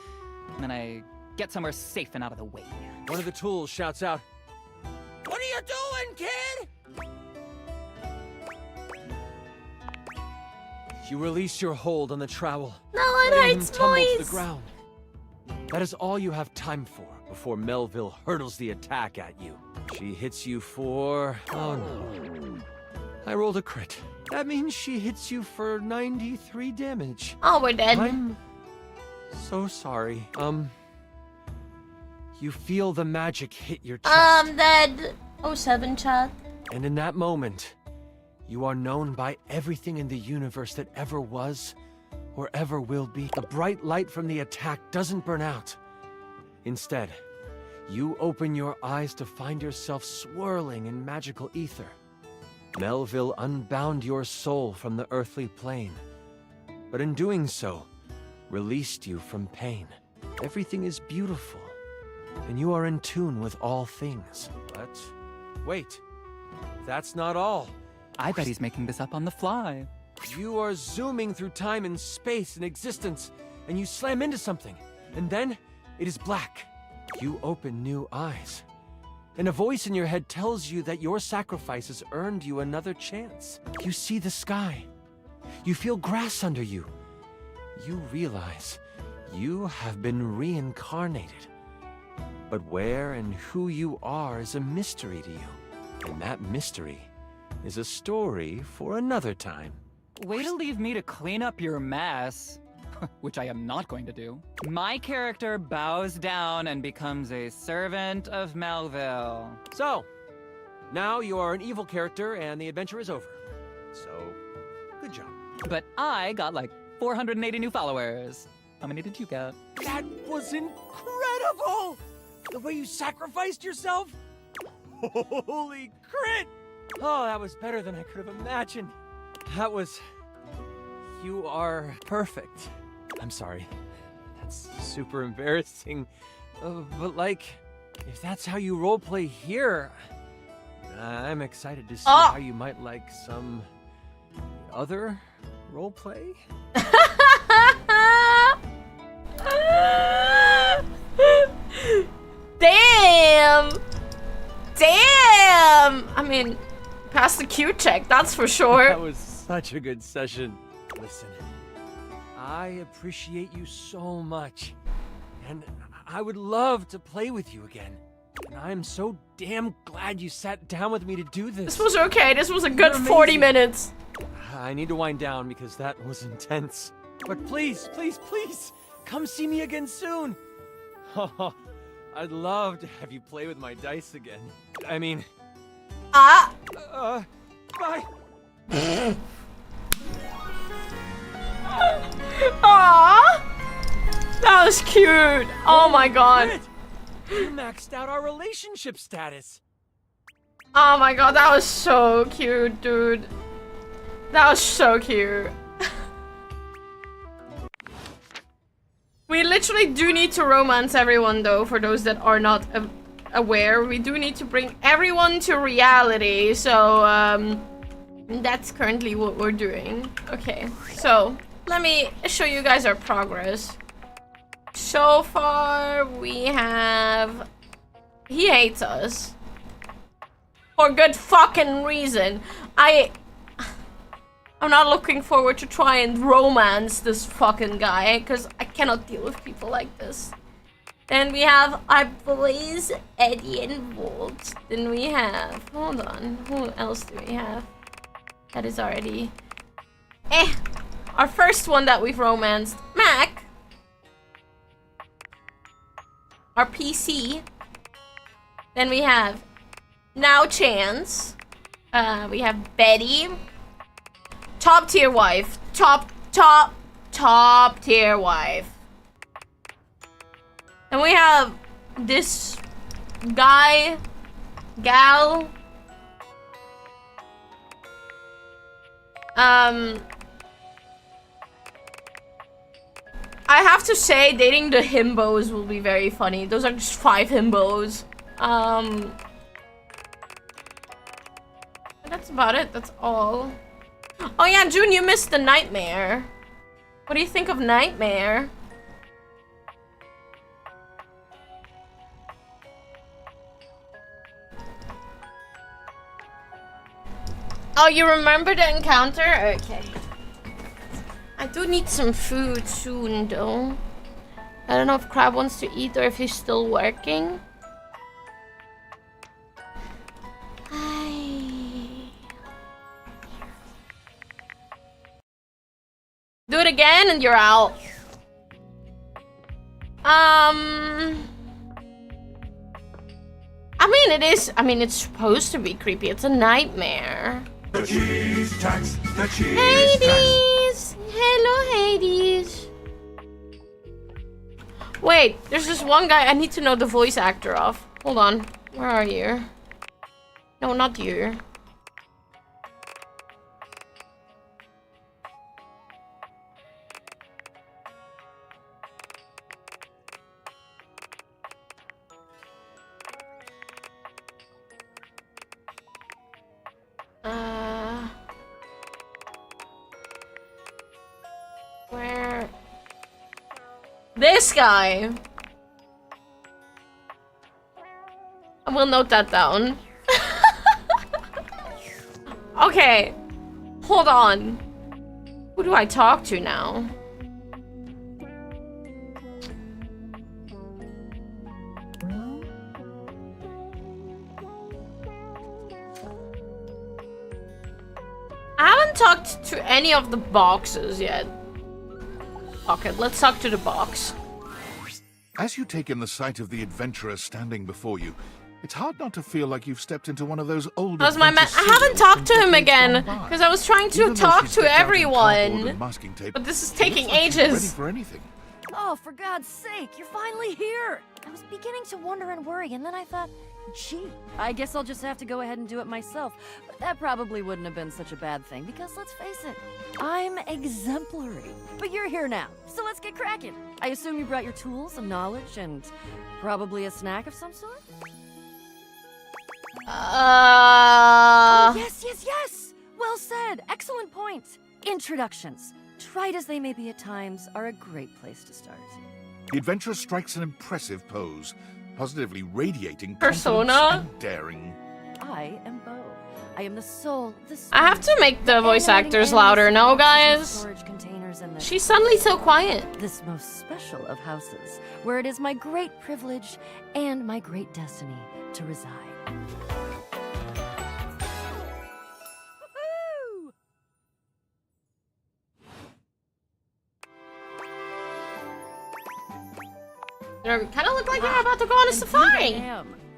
And then I get somewhere safe and out of the way. One of the tools shouts out, What are you doing, kid? You release your hold on the trowel. No one letting him hates tumble to Moise. the ground. That is all you have time for before Melville hurtles the attack at you. She hits you for... Oh no. I rolled a crit. That means she hits you for 93 damage. Oh, we're dead. I'm so sorry. You feel the magic hit your chest. I'm dead. 07 chat. And in that moment, you are known by everything in the universe that ever was or ever will be. The bright light from the attack doesn't burn out. Instead, you open your eyes to find yourself swirling in magical ether. Melville unbound your soul from the earthly plane, but in doing so, released you from pain. Everything is beautiful and you are in tune with all things. But wait, that's not all. I bet he's making this up on the fly. You are zooming through time and space and existence, and you slam into something, and then it is black. You open new eyes, and a voice in your head tells you that your sacrifice has earned you another chance. You see the sky. You feel grass under you. You realize you have been reincarnated. But where and who you are is a mystery to you, and that mystery is a story for another time. Way to leave me to clean up your mess. Which I am not going to do. My character bows down and becomes a servant of Melville. So, now you are an evil character and the adventure is over. So, good job. But I got like 480 new followers. How many did you get? That was incredible! The way you sacrificed yourself? Holy crit! Oh, that was better than I could have imagined. That was... You are perfect. I'm sorry. That's super embarrassing. But like, if that's how you roleplay here, I'm excited to see how you might like some other roleplay. Damn! Damn! I mean, pass the Q check, that's for sure. That was such a good session. Listen, I appreciate you so much, and I would love to play with you again. And I'm so damn glad you sat down with me to do this. This was okay, this was a good 40 minutes. I need to wind down because that was intense. But please, please, please, come see me again soon. I'd love to have you play with my dice again. I mean... Bye. Aww! That was cute! Oh my god. You maxed out our relationship status. Oh my god, that was so cute, dude. That was so cute. We literally do need to romance everyone though, for those that are not aware. We do need to bring everyone to reality, so that's currently what we're doing. Okay, so let me show you guys our progress. So far, we have... He hates us. For good fucking reason. I'm not looking forward to try and romance this fucking guy, because I cannot deal with people like this. Then we have our boys, Eddie and Walt. Then we have... Hold on. Who else do we have? That is already... Our first one that we've romanced, Mac. Our PC. Then we have Now Chance. We have Betty. Top tier wife. Top tier wife. And we have this guy, gal. I have to say, dating the himbos will be very funny. Those are just 5 himbos. That's about it. That's all. Oh yeah, June, you missed the Nightmare. What do you think of Nightmare? Oh, you remember the encounter? Okay. I do need some food soon, though. I don't know if Crab wants to eat or if he's still working. Do it again and you're out. I mean, it's supposed to be creepy. It's a nightmare. The cheese tax, the cheese Hades! Hello, Hades. Wait, there's this one guy I need to know the voice actor of. Hold on. Where are you? No, not you. This guy. I will note that down. Okay. Hold on. Who do I talk to now? I haven't talked to any of the boxes yet. Okay, let's talk to the box. As you take in the sight of the adventurer standing before you, it's hard not to feel like you've stepped into one of those old. How's my man? I haven't talked to him again because I was trying to talk to everyone. But this is taking ages. Ready for anything. Oh, for God's sake, you're finally here! I was beginning to wonder and worry, and then I thought, gee, I guess I'll just have to go ahead and do it myself. But that probably wouldn't have been such a bad thing, because let's face it, I'm exemplary. But you're here now, so let's get cracking. I assume you brought your tools and knowledge and probably a snack of some sort? Oh, yes! Well said, excellent point. Introductions, trite as they may be at times, are a great place to start. The adventurer strikes an impressive pose, positively radiating persona confidence and daring. I am Bo. I am the soul, I have to make the voice actors louder, no guys? She's suddenly so quiet. This most special of houses, where it is my great privilege and my great destiny to reside. You kind of look like you're about to go on a safari.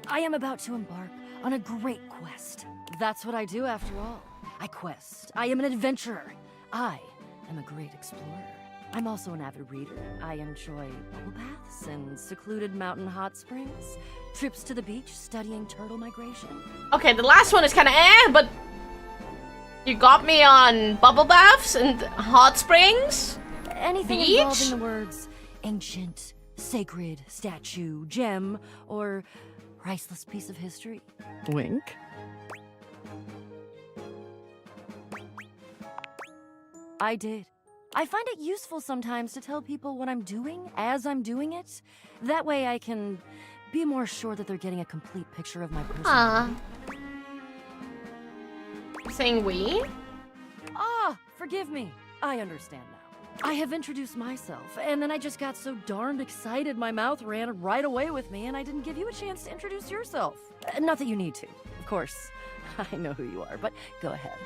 I am about to embark on a great quest. That's what I do after all. I quest. I am an adventurer. I am a great explorer. I'm also an avid reader. I enjoy bubble baths and secluded mountain hot springs, trips to the beach, studying turtle migration. Okay, the last one is kind of but you got me on bubble baths and hot springs? Anything beach? involving the words ancient, sacred, statue, gem, or priceless piece of history. Wink. I did. I find it useful sometimes to tell people what I'm doing as I'm doing it. That way I can be more sure that they're getting a complete picture of my personality. Saying we? Ah, forgive me. I understand now. I have introduced myself, and then I just got so darned excited my mouth ran right away with me, and I didn't give you a chance to introduce yourself. Not that you need to, of course. I know who you are, but go ahead.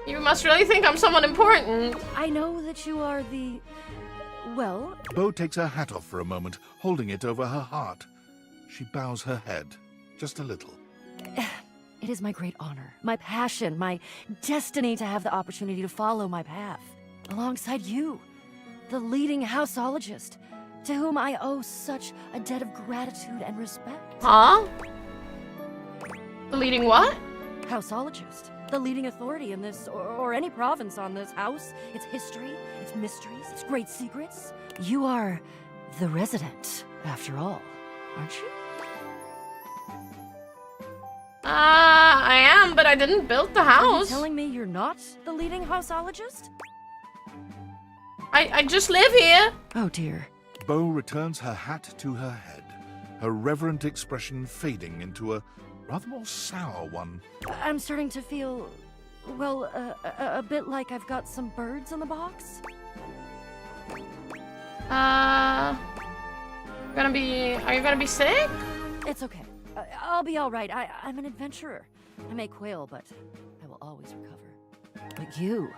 You must really think I'm someone important. I know that you are the... well... Bo takes her hat off for a moment, holding it over her heart. She bows her head, just a little. It is my great honor, my passion, my destiny to have the opportunity to follow my path. Alongside you, the leading houseologist, to whom I owe such a debt of gratitude and respect. Huh? The leading what? Houseologist. The leading authority in this, or any province on this house, its history, its mysteries, its great secrets. You are the resident, after all, aren't you? I am, but I didn't build the Are you house. telling me you're not the leading houseologist? I just live here. Oh dear. Bo returns her hat to her head, her reverent expression fading into a rather more sour one. I'm starting to feel, well, a bit like I've got some birds in the box. Are you gonna be sick? It's okay. I'll be all right. I'm an adventurer. I may quail, but I will always recover. But you,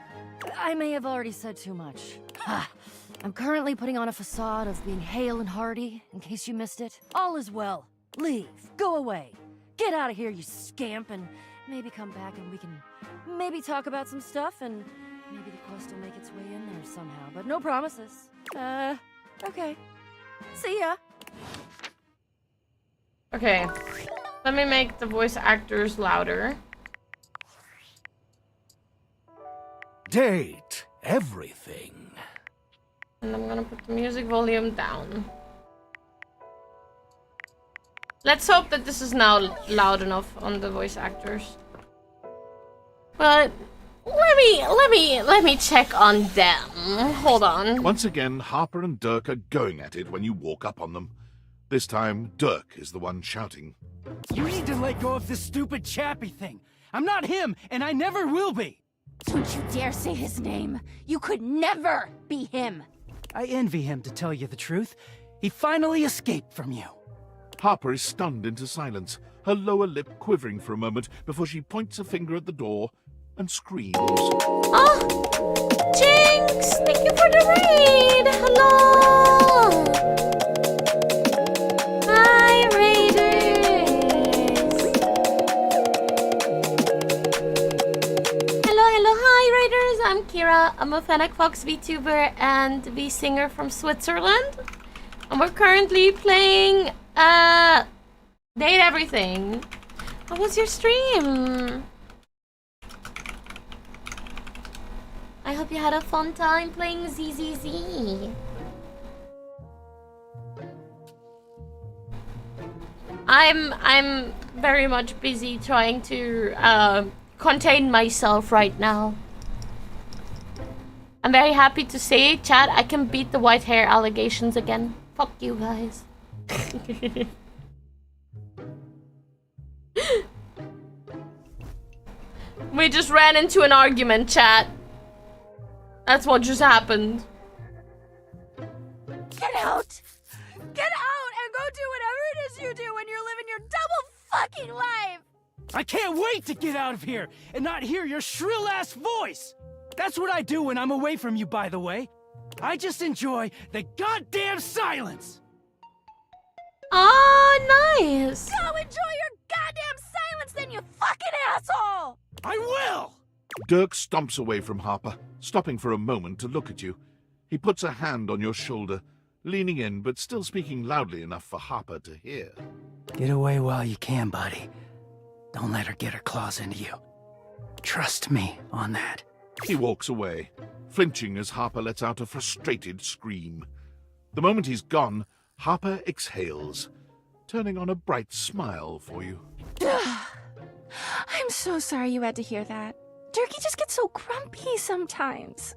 I may have already said too much. I'm currently putting on a facade of being hale and hearty, in case you missed it. All is well. Leave. Go away. Get out of here, you scamp, and maybe come back and we can maybe talk about some stuff, and maybe the quest will make its way in there somehow. But no promises. Okay. See ya. Okay. Let me make the voice actors louder. Date everything. And I'm gonna put the music volume down. Let's hope that this is now loud enough on the voice actors. But Let me check on them. Hold on. Once again, Harper and Dirk are going at it when you walk up on them. This time, Dirk is the one shouting. You need to let go of this stupid Chappie thing. I'm not him, and I never will be. Don't you dare say his name. You could never be him. I envy him, to tell you the truth. He finally escaped from you. Harper is stunned into silence, her lower lip quivering for a moment before she points a finger at the door and screams. Oh! Jinx! Thank you for the raid! Hello! Hi, Raiders! Hello, hi, Raiders! I'm Kira. I'm a Fennec Fox VTuber and V-singer from Switzerland. And we're currently playing, Date Everything. How was your stream? I hope you had a fun time playing ZZZ. I'm very much busy trying to contain myself right now. I'm very happy to say, chat, I can beat the white hair allegations again. Fuck you guys. We just ran into an argument, chat. That's what just happened. Get out! Get out and go do whatever it is you do when you're living your double fucking life! I can't wait to get out of here and not hear your shrill-ass voice! That's what I do when I'm away from you, by the way. I just enjoy the goddamn silence! Oh, nice! Go enjoy your goddamn silence then, you fucking asshole! I will! Dirk stomps away from Harper, stopping for a moment to look at you. He puts a hand on your shoulder, leaning in but still speaking loudly enough for Harper to hear. Get away while you can, buddy. Don't let her get her claws into you. Trust me on that. He walks away, flinching as Harper lets out a frustrated scream. The moment he's gone, Harper exhales, turning on a bright smile for you. I'm so sorry you had to hear that. Durkee just gets so grumpy sometimes.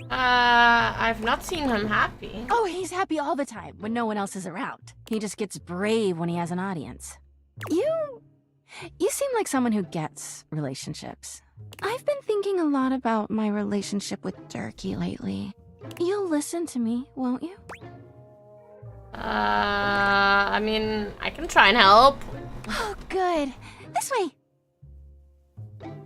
I've not seen him happy. Oh, he's happy all the time when no one else is around. He just gets brave when he has an audience. You seem like someone who gets relationships. I've been thinking a lot about my relationship with Durkee lately. You'll listen to me, won't you? I mean, I can try and help. Oh, good. This way.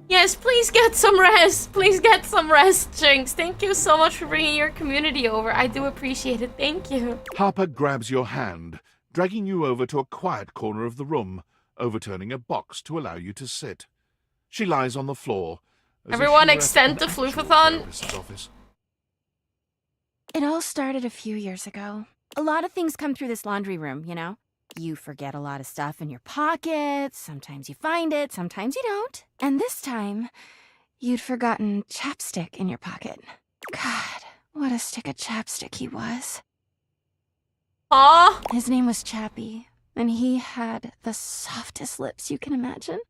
Yes, please get some rest. Please get some rest, Jinx. Thank you so much for bringing your community over. I do appreciate it. Thank you. Harper grabs your hand, dragging you over to a quiet corner of the room, overturning a box to allow you to sit. She lies on the floor. Everyone extend the Floofathon. It all started a few years ago. A lot of things come through this laundry room, you know? You forget a lot of stuff in your pockets, sometimes you find it, sometimes you don't. And this time, you'd forgotten chapstick in your pocket. God, what a stick of chapstick he was. Aww. His name was Chappie, and he had the softest lips you can imagine.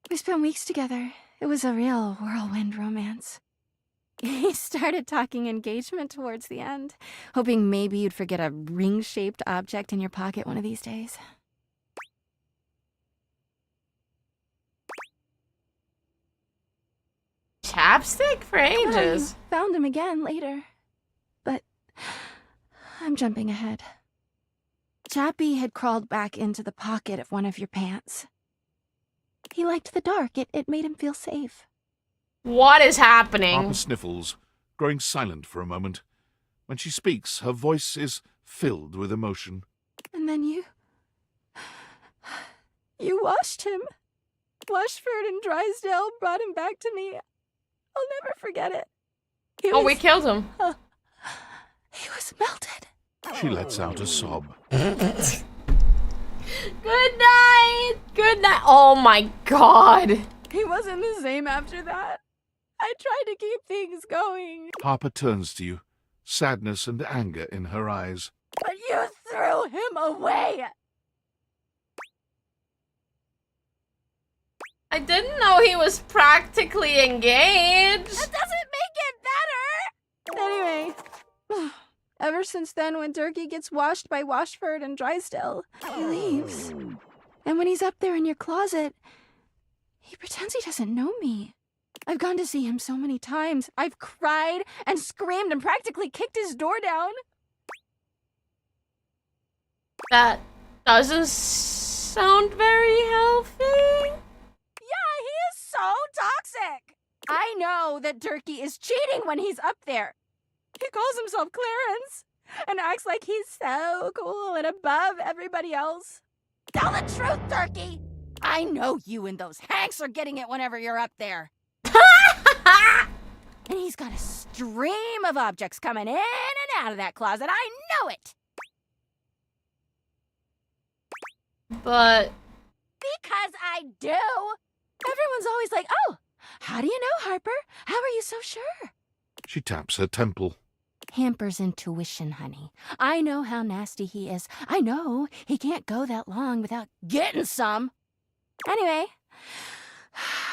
We spent weeks together. It was a real whirlwind romance. He started talking engagement towards the end, hoping maybe you'd forget a ring-shaped object in your pocket one of these days. Chapstick for ages. I found him again later, but I'm jumping ahead. Chappie had crawled back into the pocket of one of your pants. He liked the dark. It made him feel safe. What is happening? Harper sniffles, growing silent for a moment. When she speaks, her voice is filled with emotion. And then you washed him. Washford and Drysdale brought him back to me. I'll never forget it. We killed him. He was melted. She lets out a sob. Good night. Good night. Oh my god. He wasn't the same after that. I tried to keep things going. Harper turns to you, sadness and anger in her eyes. But you threw him away! I didn't know he was practically engaged. That doesn't make it better! Anyway, ever since then, when Durkee gets washed by Washford and Drysdale, he leaves. And when he's up there in your closet, he pretends he doesn't know me. I've gone to see him so many times. I've cried and screamed and practically kicked his door down. That doesn't sound very healthy. Yeah, he is so toxic. I know that Durkee is cheating when he's up there. He calls himself Clarence and acts like he's so cool and above everybody else. Tell the truth, Durkee! I know you and those Hanks are getting it whenever you're up there. And he's got a stream of objects coming in and out of that closet. I know it! But... Because I do! Everyone's always like, oh, how do you know, Harper? How are you so sure? She taps her temple. Hamper's intuition, honey. I know how nasty he is. I know he can't go that long without getting some. Anyway,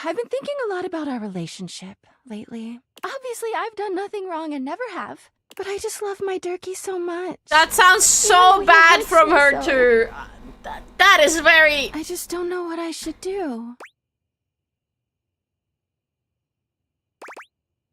I've been thinking a lot about our relationship lately. Obviously, I've done nothing wrong and never have. But I just love my Durkee so much. That sounds so bad from her too. That is very... I just don't know what I should do.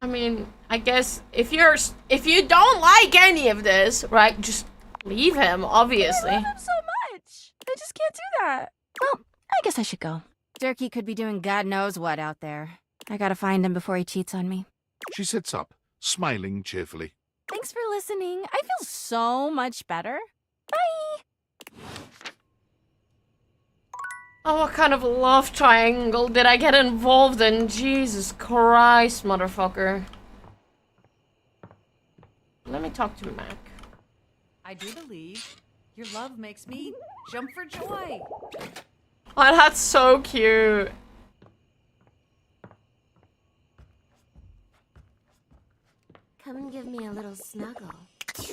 I mean, I guess if you don't like any of this, right, just leave him, obviously. I love him so much. I just can't do that. Well, I guess I should go. Durkee could be doing God knows what out there. I gotta find him before he cheats on me. She sits up, smiling cheerfully. Thanks for listening. I feel so much better. Bye! Oh, what kind of love triangle did I get involved in? Jesus Christ, motherfucker. Let me talk to Mac. I do believe your love makes me jump for joy. Oh, that's so cute. Come and give me a little snuggle,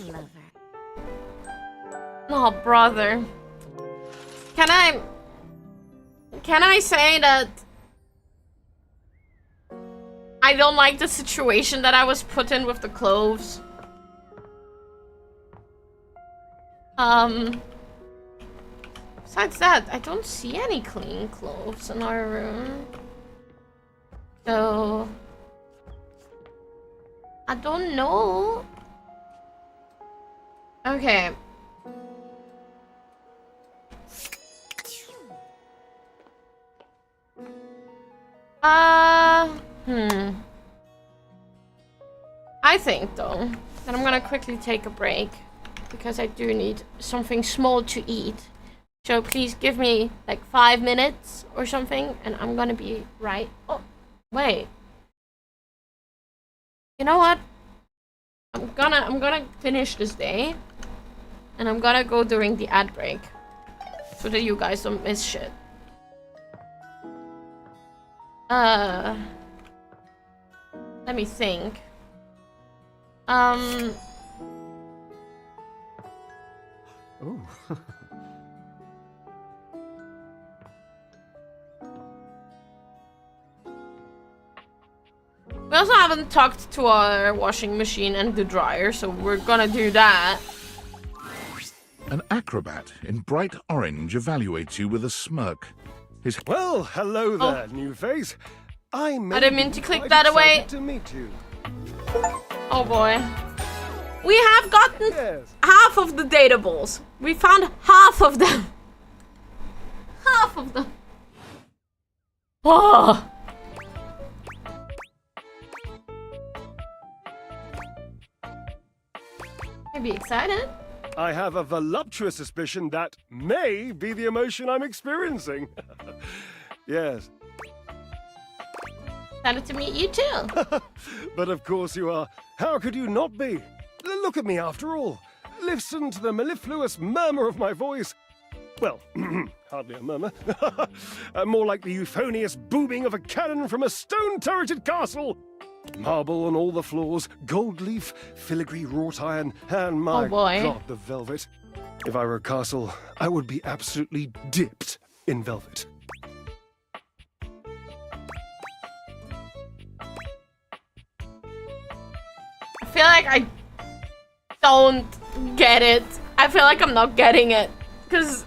lover. Oh, brother. Can I say that I don't like the situation that I was put in with the clothes? Besides that, I don't see any clean clothes in our room. So I don't know. Okay. I think, though, that I'm gonna quickly take a break because I do need something small to eat. So please give me like 5 minutes or something and I'm gonna be right. Oh, wait. You know what? I'm gonna finish this day and I'm gonna go during the ad break so that you guys don't miss shit. Let me think. Oh. We also haven't talked to our washing machine and the dryer, so we're gonna do that. An acrobat in bright orange evaluates you with a smirk. Well, hello there, new face. I didn't mean to click that away. To meet you. Oh boy. We have gotten half of the Dateables. We found half of them. Half of them. Oh. I'd be excited. I have a voluptuous suspicion that may be the emotion I'm experiencing. Yes. Excited to meet you too. But of course you are. How could you not be? Look at me after all. Listen to the mellifluous murmur of my voice. Well, hardly a murmur. More like the euphonious booming of a cannon from a stone-turreted castle. Marble on all the floors, gold leaf, filigree wrought iron, and my God, the velvet. If I were a castle, I would be absolutely dipped in velvet. like I don't get it. I feel like I'm not getting it. Because...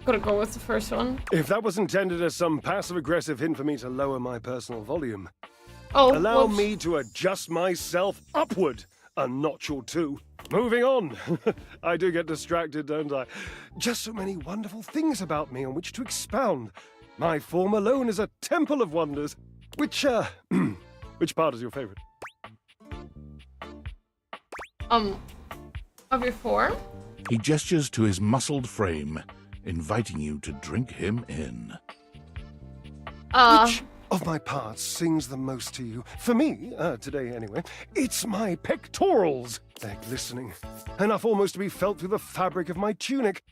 Gotta go with the first one. If that was intended as some passive-aggressive hint for me to lower my personal volume, allow me to adjust myself upward a notch or two. Moving on. I do get distracted, don't I? Just so many wonderful things about me on which to expound. My form alone is a temple of wonders. Which part is your favorite? Of your form? He gestures to his muscled frame, inviting you to drink him in. Which of my parts sings the most to you? For me, today anyway, it's my pectorals. They're glistening, enough almost to be felt through the fabric of my tunic.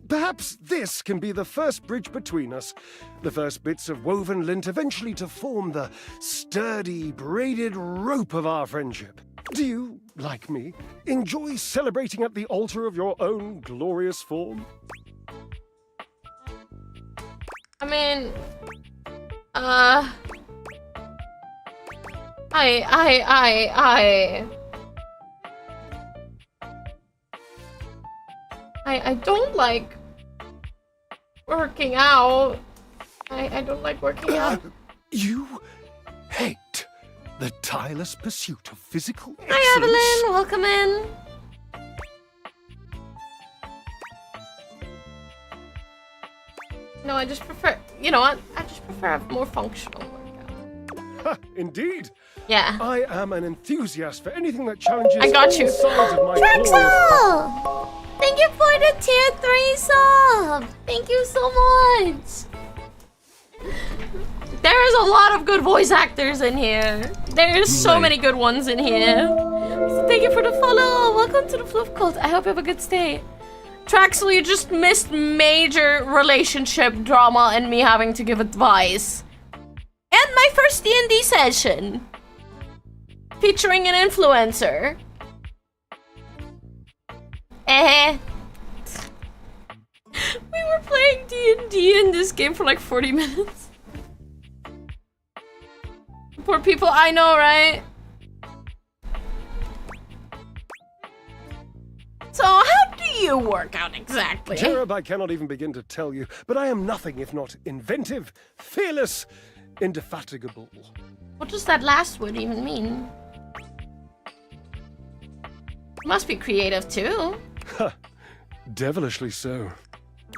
Perhaps this can be the first bridge between us. The first bits of woven lint eventually to form the sturdy, braided rope of our friendship. Do you, like me, enjoy celebrating at the altar of your own glorious form? I mean, I don't like working out. I don't like working out. You hate the tireless pursuit of physical excellence. Hi, Evelyn. Welcome in. No, I just prefer... You know what? I just prefer a more functional workout. Indeed. Yeah. I am an enthusiast for anything that challenges I got all you. sides of my Drexel! Thank you for the tier 3 sub! Thank you so much! There is a lot of good voice actors in here. There's so many good ones in here. So thank you for the follow. Welcome to the Floof Cult. I hope you have a good stay. Traxel, you just missed major relationship drama and me having to give advice. And my first D&D session. Featuring an influencer. We were playing D&D in this game for like 40 minutes. Poor people, I know, right? So how do you work out exactly? Cherub, I cannot even begin to tell you, but I am nothing if not inventive, fearless, indefatigable. What does that last word even mean? You must be creative too. Devilishly so.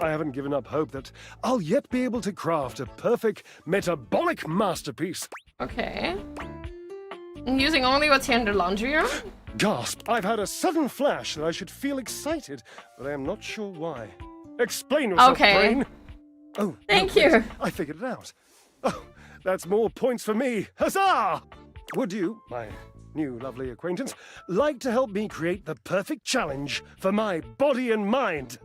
I haven't given up hope that I'll yet be able to craft a perfect metabolic masterpiece. Okay. I'm using only what's here in the laundry room? Gasp! I've had a sudden flash that I should feel excited, but I am not sure why. Explain yourself, brain! Oh, thank no, you. I figured it out. Oh, that's more points for me. Huzzah! Would you, my new lovely acquaintance, like to help me create the perfect challenge for my body and mind?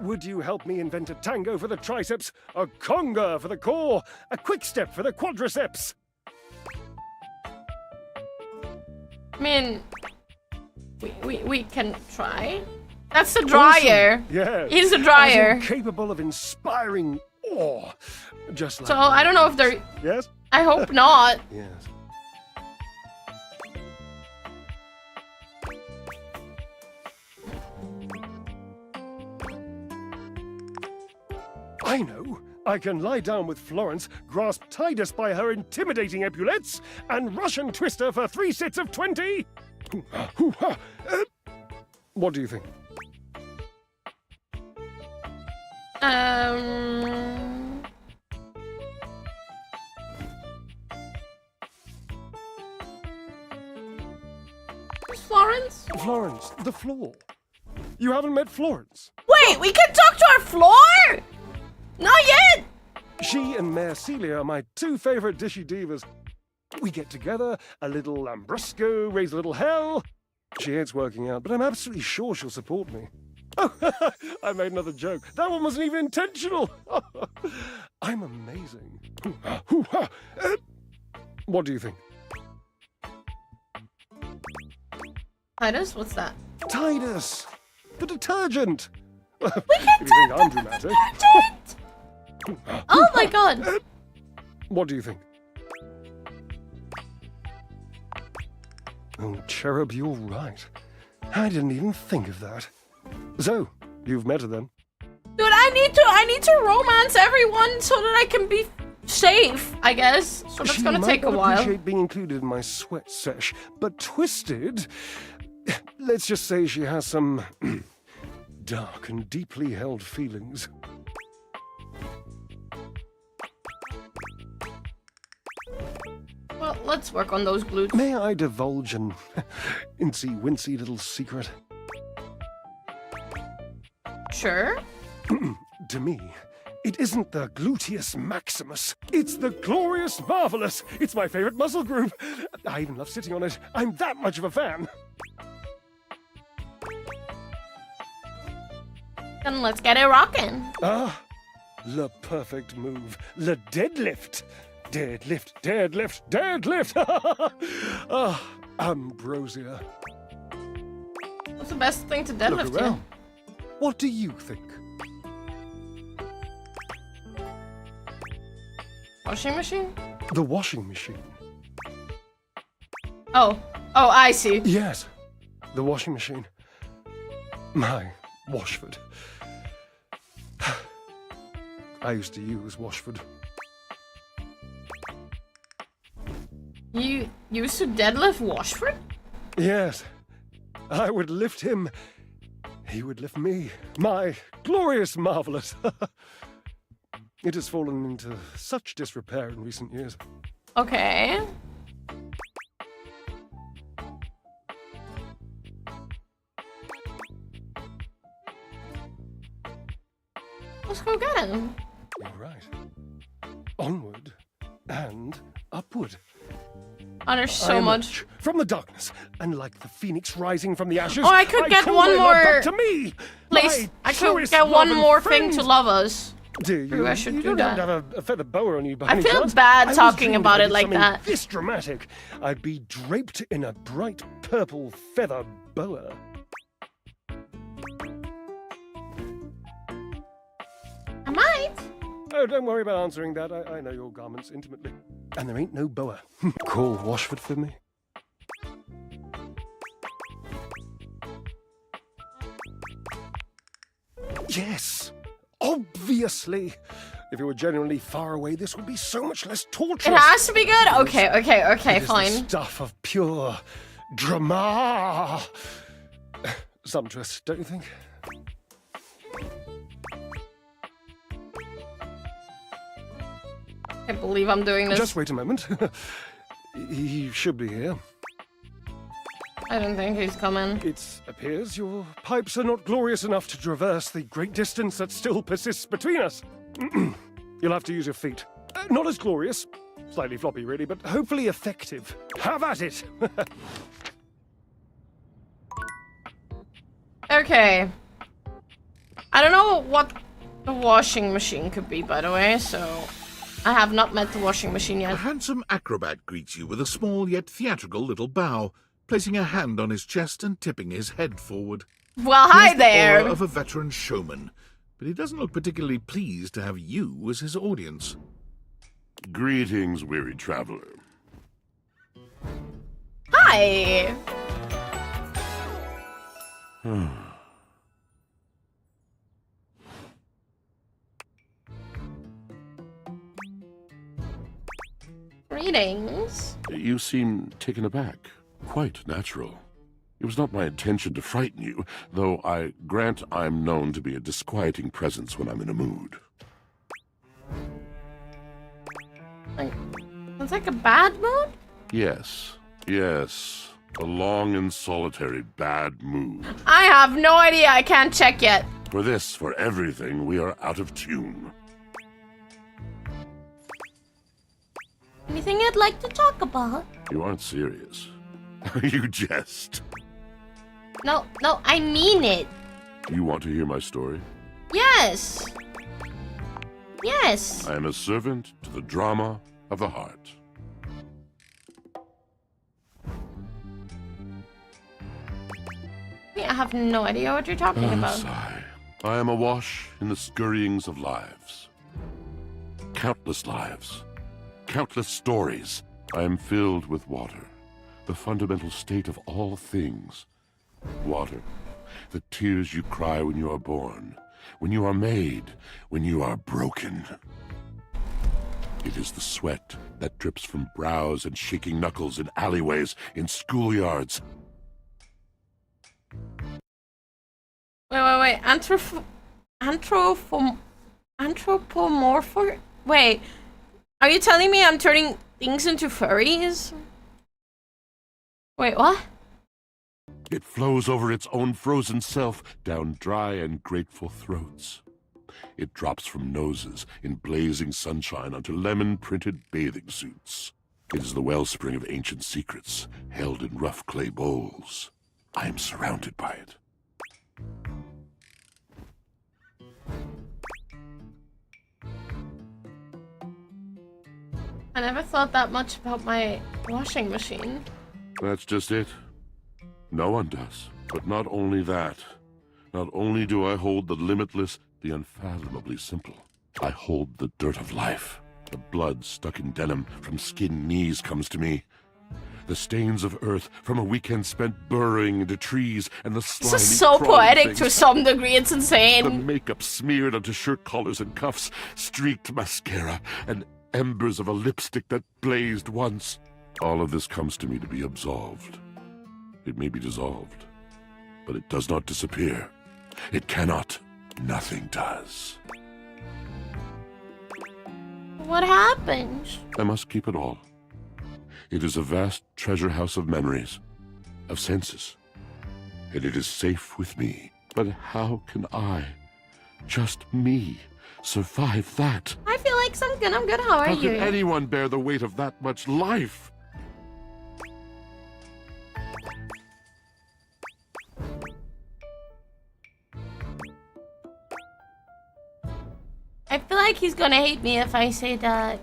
Would you help me invent a tango for the triceps, a conga for the core, a quick step for the quadriceps? I mean, we can try. That's the dryer. Awesome. Yes. He's the dryer. As in capable of inspiring awe. Just like So I don't know if they're... Yes? I hope not. Yes. I know. I can lie down with Florence, grasp Titus by her intimidating epaulettes, and Russian twist her for 3 sets of 20. What do you think? Who's Florence? Florence, the floor. You haven't met Florence. Wait, we can talk to our floor? Not yet! She and Mayor Celia are my 2 favorite dishy divas. We get together, a little lambrusco, raise a little hell. She hates working out, but I'm absolutely sure she'll support me. Oh, I made another joke. That one wasn't even intentional. I'm amazing. What do you think? Titus, what's that? Titus, the detergent. We can if you think I'm dramatic. Oh my god! What do you think? Oh, Cherub, you're right. I didn't even think of that. So, you've met her then? Dude, I need to romance everyone so that I can be safe, I guess. So that's gonna take a while. I appreciate being included in my sweat sesh, but Twisted, let's just say she has some dark and deeply held feelings. Well, let's work on those glutes. May I divulge an incy-wincy little secret? Sure. To me, it isn't the gluteus maximus. It's the glorious marvelous. It's my favorite muscle group. I even love sitting on it. I'm that much of a fan. Then let's get it rockin'. Ah, the perfect move. The deadlift. Deadlift, deadlift, deadlift. Ah, ambrosia. What's the best thing to Look deadlift around. here? What do you think? Washing machine? The washing machine. Oh, I see. Yes, the washing machine. My Washford. I used to use Washford. You used to deadlift Washford? Yes, I would lift him. He would lift me. My glorious marvelous. It has fallen into such disrepair in recent years. Okay. Let's go get him. You're right. Onward and upward. Oh, there's I so much. emerge from the darkness, and like the phoenix rising from the ashes, Oh, I could get call one my love more. back to me. Please, My I could truest get one love and more thing friend. to love us. Do you? Maybe I should you do don't that. have to have a feather boa on you by I any feel chance. bad I was talking dreaming about I it did like something that. This dramatic, I'd be draped in a bright purple feather boa. I might. Oh, don't worry about answering that. I know your garments intimately. And there ain't no boa. Call Washford for me. Yes, obviously. If it were genuinely far away, this would be so much less torturous. It has to be good? Okay, It is fine. the stuff of pure drama. Sumptuous, don't you think? I can't believe I'm doing this. Just wait a moment. He should be here. I don't think he's coming. It appears your pipes are not glorious enough to traverse the great distance that still persists between us. You'll have to use your feet. Not as glorious, slightly floppy really, but hopefully effective. Have at it! Okay. I don't know what the washing machine could be, by the way, so I have not met the washing machine A yet. handsome acrobat greets you with a small yet theatrical little bow, placing a hand on his chest and tipping his head forward. Well, He hi has the there. aura of a veteran showman, but he doesn't look particularly pleased to have you as his audience. Greetings, weary traveler. Hi. Greetings. You seem taken aback. Quite natural. It was not my intention to frighten you, though I grant I'm known to be a disquieting presence when I'm in a mood. It's like a bad mood? Yes, yes. A long and solitary bad mood. I have no idea. I can't check yet. For this, for everything, we are out of tune. Anything you'd like to talk about? You aren't serious. You jest. No, I mean it. You want to hear my story? Yes. Yes. I am a servant to the drama of the heart. I have no idea what you're talking about. Sigh. I am awash in the scurryings of lives. countless lives, countless stories. I am filled with water, the fundamental state of all things. Water, the tears you cry when you are born, when you are made, when you are broken. It is the sweat that drips from brows and shaking knuckles in alleyways, in schoolyards. Wait. Anthropomorphic? Wait, are you telling me I'm turning things into furries? Wait, what? It flows over its own frozen self down dry and grateful throats. It drops from noses in blazing sunshine onto lemon-printed bathing suits. It is the wellspring of ancient secrets, held in rough clay bowls. I am surrounded by it. I never thought that much about my washing machine. That's just it. No one does. But not only that. Not only do I hold the limitless, the unfathomably simple. I hold the dirt of life. The blood stuck in denim from skinned knees comes to me. The stains of earth from a weekend spent burrowing into trees, and the slimy This is so crawling poetic things. to some degree, it's insane. The makeup smeared onto shirt collars and cuffs, streaked mascara, and embers of a lipstick that blazed once. All of this comes to me to be absolved. It may be dissolved, but it does not disappear. It cannot. Nothing does. What happens? I must keep it all. It is a vast treasure house of memories, of senses, and it is safe with me. But how can I, just me, survive that? I feel like I'm good. How are How you? can anyone bear the weight of that much life? I feel like he's gonna hate me if I say that.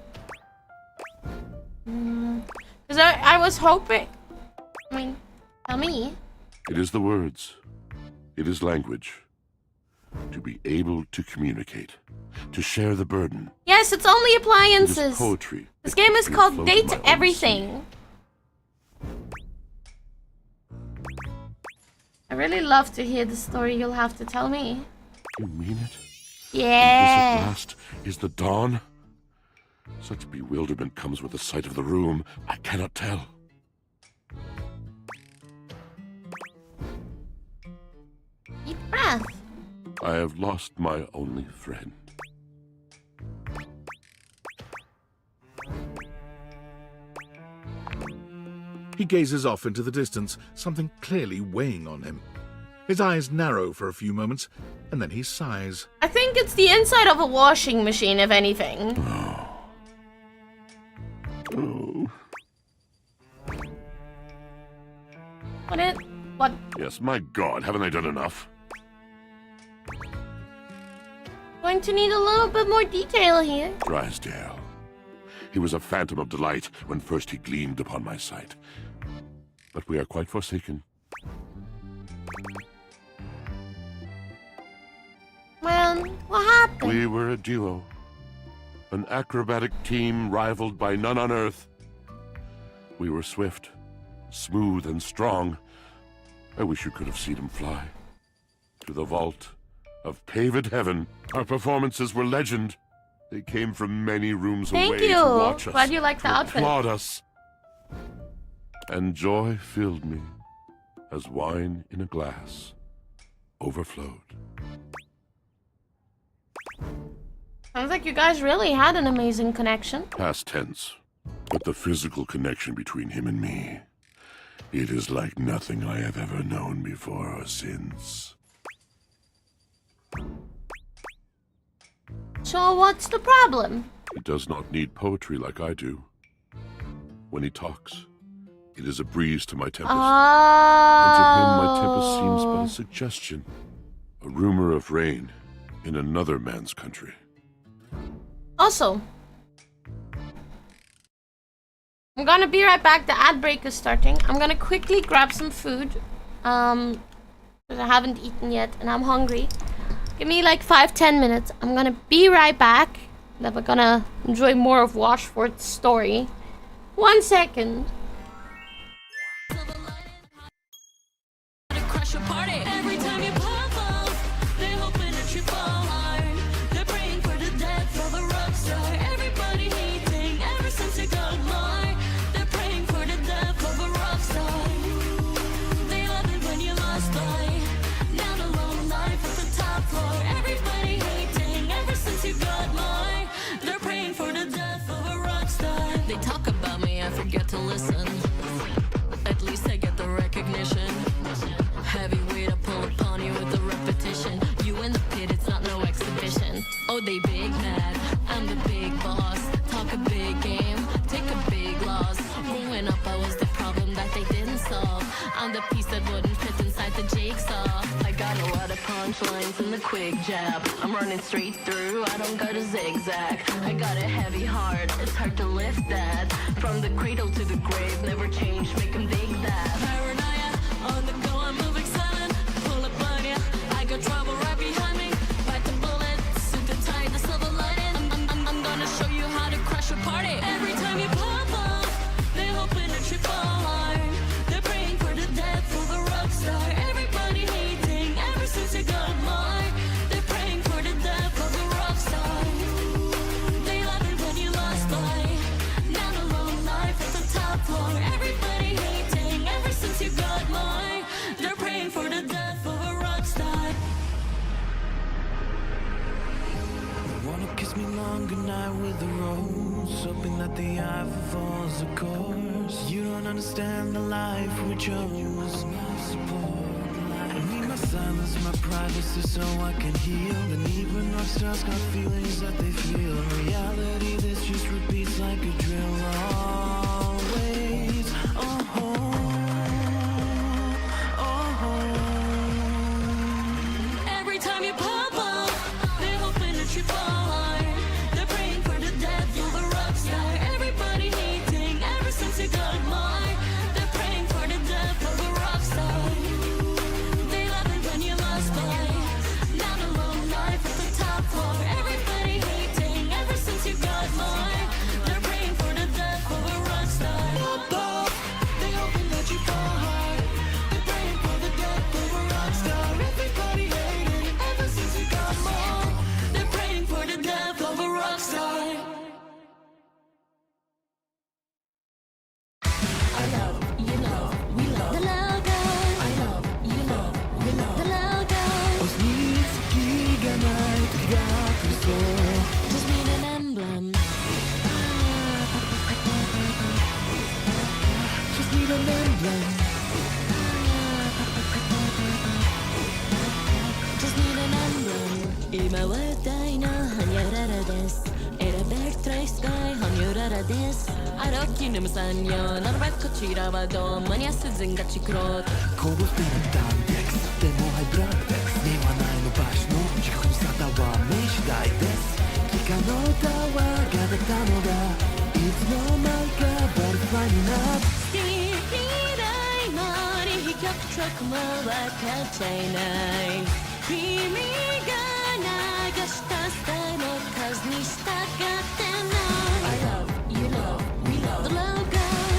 Because I was hoping... I mean, tell me. It is the words. It is language. To be able to communicate. To share the burden. Yes, it's only It is appliances. poetry. This game is It called flows Date my own Everything. I really love to hear the story you'll have to tell me. You mean it? Yeah. And this at last is the dawn? Such bewilderment comes with the sight of the room. I cannot tell. Deep breath. I have lost my only friend. He gazes off into the distance, something clearly weighing on him. His eyes narrow for a few moments, and then he sighs. I think it's the inside of a washing machine, if anything. What? Yes, my God, haven't I done enough? Going to need a little bit more detail here. Drysdale. He was a phantom of delight when first he gleamed upon my sight. But we are quite forsaken. Man, what happened? We were a duo. An acrobatic team rivaled by none on Earth. We were swift, smooth, and strong. I wish you could have seen him fly. To the vault of paved heaven. Our performances were legend. They came from many rooms Thank away you. to watch us. Glad you liked the to outfit. applaud us. And joy filled me as wine in a glass overflowed. Sounds like you guys really had an amazing connection. Past tense. But the physical connection between him and me, it is like nothing I have ever known before or since. So what's the problem? He does not need poetry like I do. When he talks, it is a breeze to my tempest. And to him, my tempest seems but a suggestion. A rumor of rain in another man's country. Also, I'm gonna be right back. The ad break is starting. I'm gonna quickly grab some food. Because I haven't eaten yet and I'm hungry. Give me like 5-10 minutes. I'm gonna be right back. that we're gonna enjoy more of Washford's story. 1 second. Crush your party every time you pop up. They're hoping that you fall hard. They're praying for the death of a rock star. Everybody hating ever since you got more. They're praying for the death of a rock star. They love it when you lost boy. Now the lone life at the top floor. Everybody hating ever since you got more. They're praying for the death of a rock star. They talk about me, I forget to listen. At least I get the recognition. Heavyweight, I pull upon you with the repetition. You in the pit, it's not no exhibition. Oh, they big mad, I'm the big boss. Talk a big game, take a big loss. Growing up, I was the problem that they didn't solve. I'm the piece that wouldn't fit inside the jigsaw. I got a lot of punchlines and the quick jab. I'm running straight through, I don't got a zigzag. I got a heavy heart, it's hard to lift that. From the cradle to the grave, never change, make them dig that. Paranoia, on the go, I'm moving silent. Pull up on ya, I got trouble right behind me. Bite the bullet, suit the tie, the silver lining. I'm gonna show you how to crush a party. Every time you pop up, they're hoping that you fall hard. They're praying for the death of a rock star. Everybody hating ever since you got more. They're praying for the death of a rock star. They love it when you lost boy. Now the lone life at the top floor. Everybody hating ever since you got more. They're praying for the death of a rock star. Wanna kiss me long goodnight with the rose, hoping that the eye falls, of course. You don't understand the life we chose. I need my silence, my privacy, so I can heal. And even rock stars got feelings that they feel. In reality, this just repeats like a drill. Always, Every time you pop up, they're hoping that you fall hard. They're praying for the death of a rock star. Everybody hating ever since you got more. They're praying for the death of a rock star. They love it when you lost boy. Now the lone life at the top floor. Everybody hating ever since you got more. They're praying for the death of a rock star. They hoping that you fall hard. They're praying for the death of a rock star. Everybody hating ever since you got more. They're praying for the death of a rock star. I love, you love, we love the logo. I love, you love, we love the logo. Just need an emblem. Just need an emblem. Just need an emblem. 今は大のハニャララです。選べるトレイスカイハニャララです。歩きぬむさんよ。ならばこちらはどうマニアスズンがチクロー。こぼしてるダンデックスでもハイブラックです目はないの場所の時刻の沙汰は名次第です期間のタワーが出たのだいつの間にかバルファイになって未来のに飛脚直も分かっちゃいない君が流したスタイルの数に従ってない I love, you love, we love the logo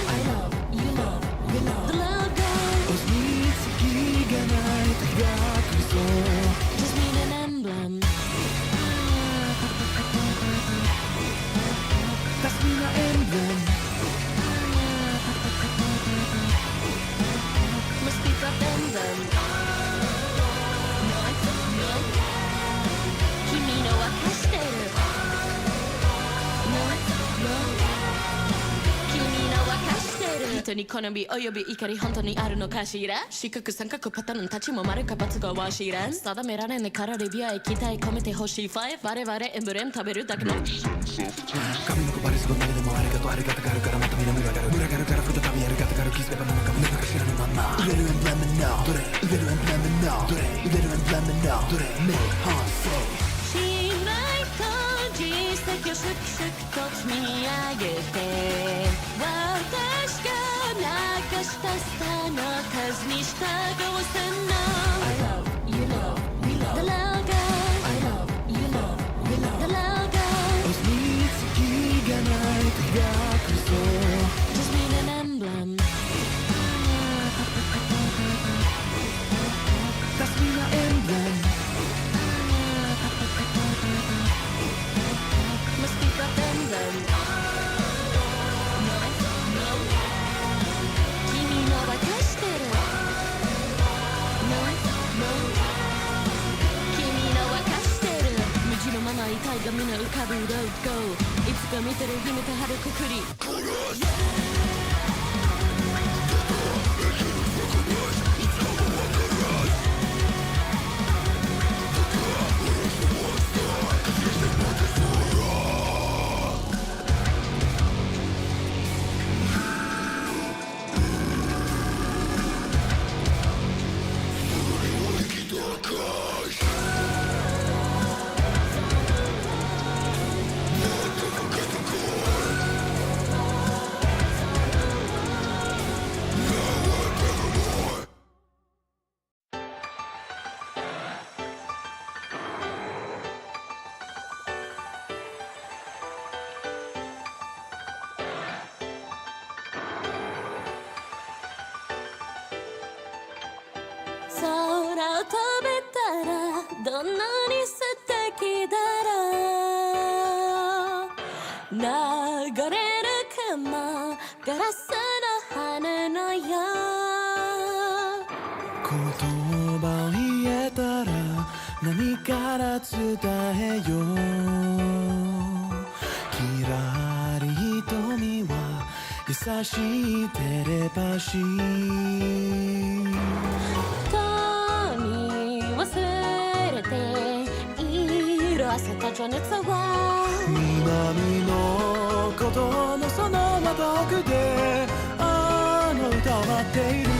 I love, you love, we love the logo 星に月がない時が来るそう Just need an emblem That's me an emblem Must be the emblem No, no 君の沸かしてる No, no 君の沸かしてる人に好みおよび怒り本当にあるのかしら四角三角パターンたちも丸か×かは知らん定められないからレビューへ期待込めてほしい5我々エンブレム食べるだけの神の子バレすご誰でもありがとうありがたがるからまたみんな群がる群がるから再びやるがたがる気づけばなんか胸が知らぬまま売れるエンブレムのどれ売れるエンブレムのどれ売れるエンブレムのどれ目半信頼と実績を粛々と積み上げて私が流したスターの数に従わせない I love, you love, we love the logo I love, you love, we love the logo go いつか見てる姫と春くくり空を飛べたらどんなに素敵だろう流れる雲ガラスの羽のよう言葉を言えたら何から伝えようきらり瞳は優しいテレパシー忘れて色あせた情熱は南のことのそのま遠くであの歌を待っている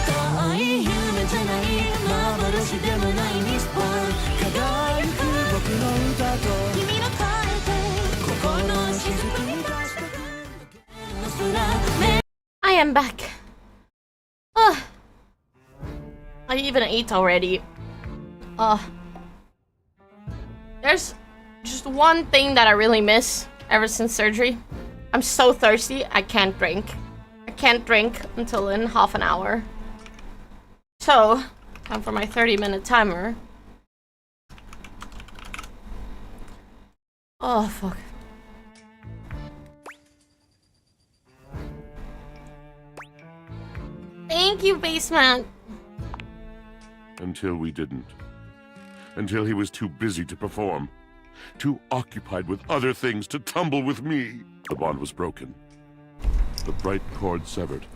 遠い夢じゃない幻でもないミスポン輝く僕の歌と君の声で心の雫に出してくの空 I am back. I even ate already. There's just one thing that I really miss ever since surgery. I'm so thirsty, I can't drink. I can't drink until in half an hour. So, time for my 30-minute timer. Oh, fuck. Thank you, basement. Until we didn't. Until he was too busy to perform. Too occupied with other things to tumble with me. The bond was broken. The bright cord severed.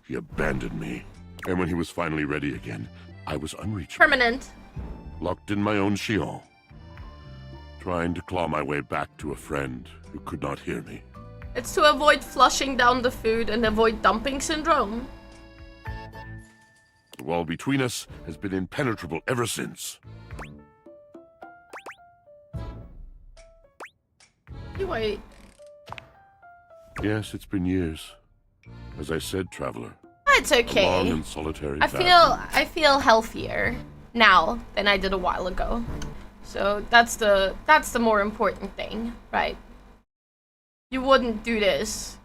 He abandoned me. And when he was finally ready again, I was unreachable. Permanent. Locked in my own shion. Trying to claw my way back to a friend who could not hear me. It's to avoid flushing down the food and avoid dumping syndrome. The wall between us has been impenetrable ever since. You wait. Yes, it's been years. As I said, traveler. It's okay. A long and solitary I path. feel healthier now than I did a while ago. So that's the more important thing, right? You wouldn't do this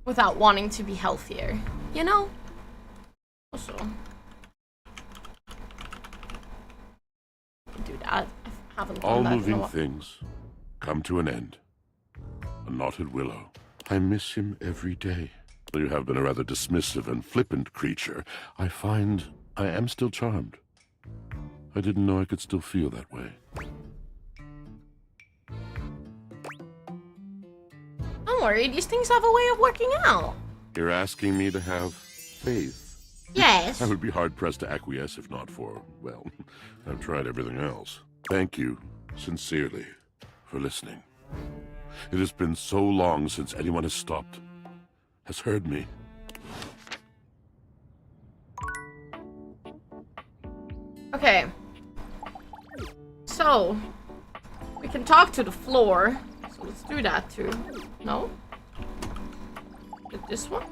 without wanting to be healthier, you know? Also, do that. I haven't done All that in a moving while. things come to an end. A knotted willow. I miss him every day. Though you have been a rather dismissive and flippant creature, I find I am still charmed. I didn't know I could still feel that way. Don't worry, these things have a way of working out. You're asking me to have faith? Yes. I would be hard-pressed to acquiesce if not for, well, I've tried everything else. Thank you, sincerely, for listening. It has been so long since anyone has stopped, has heard me. Okay. So, we can talk to the floor. So let's do that too. No? Did this one?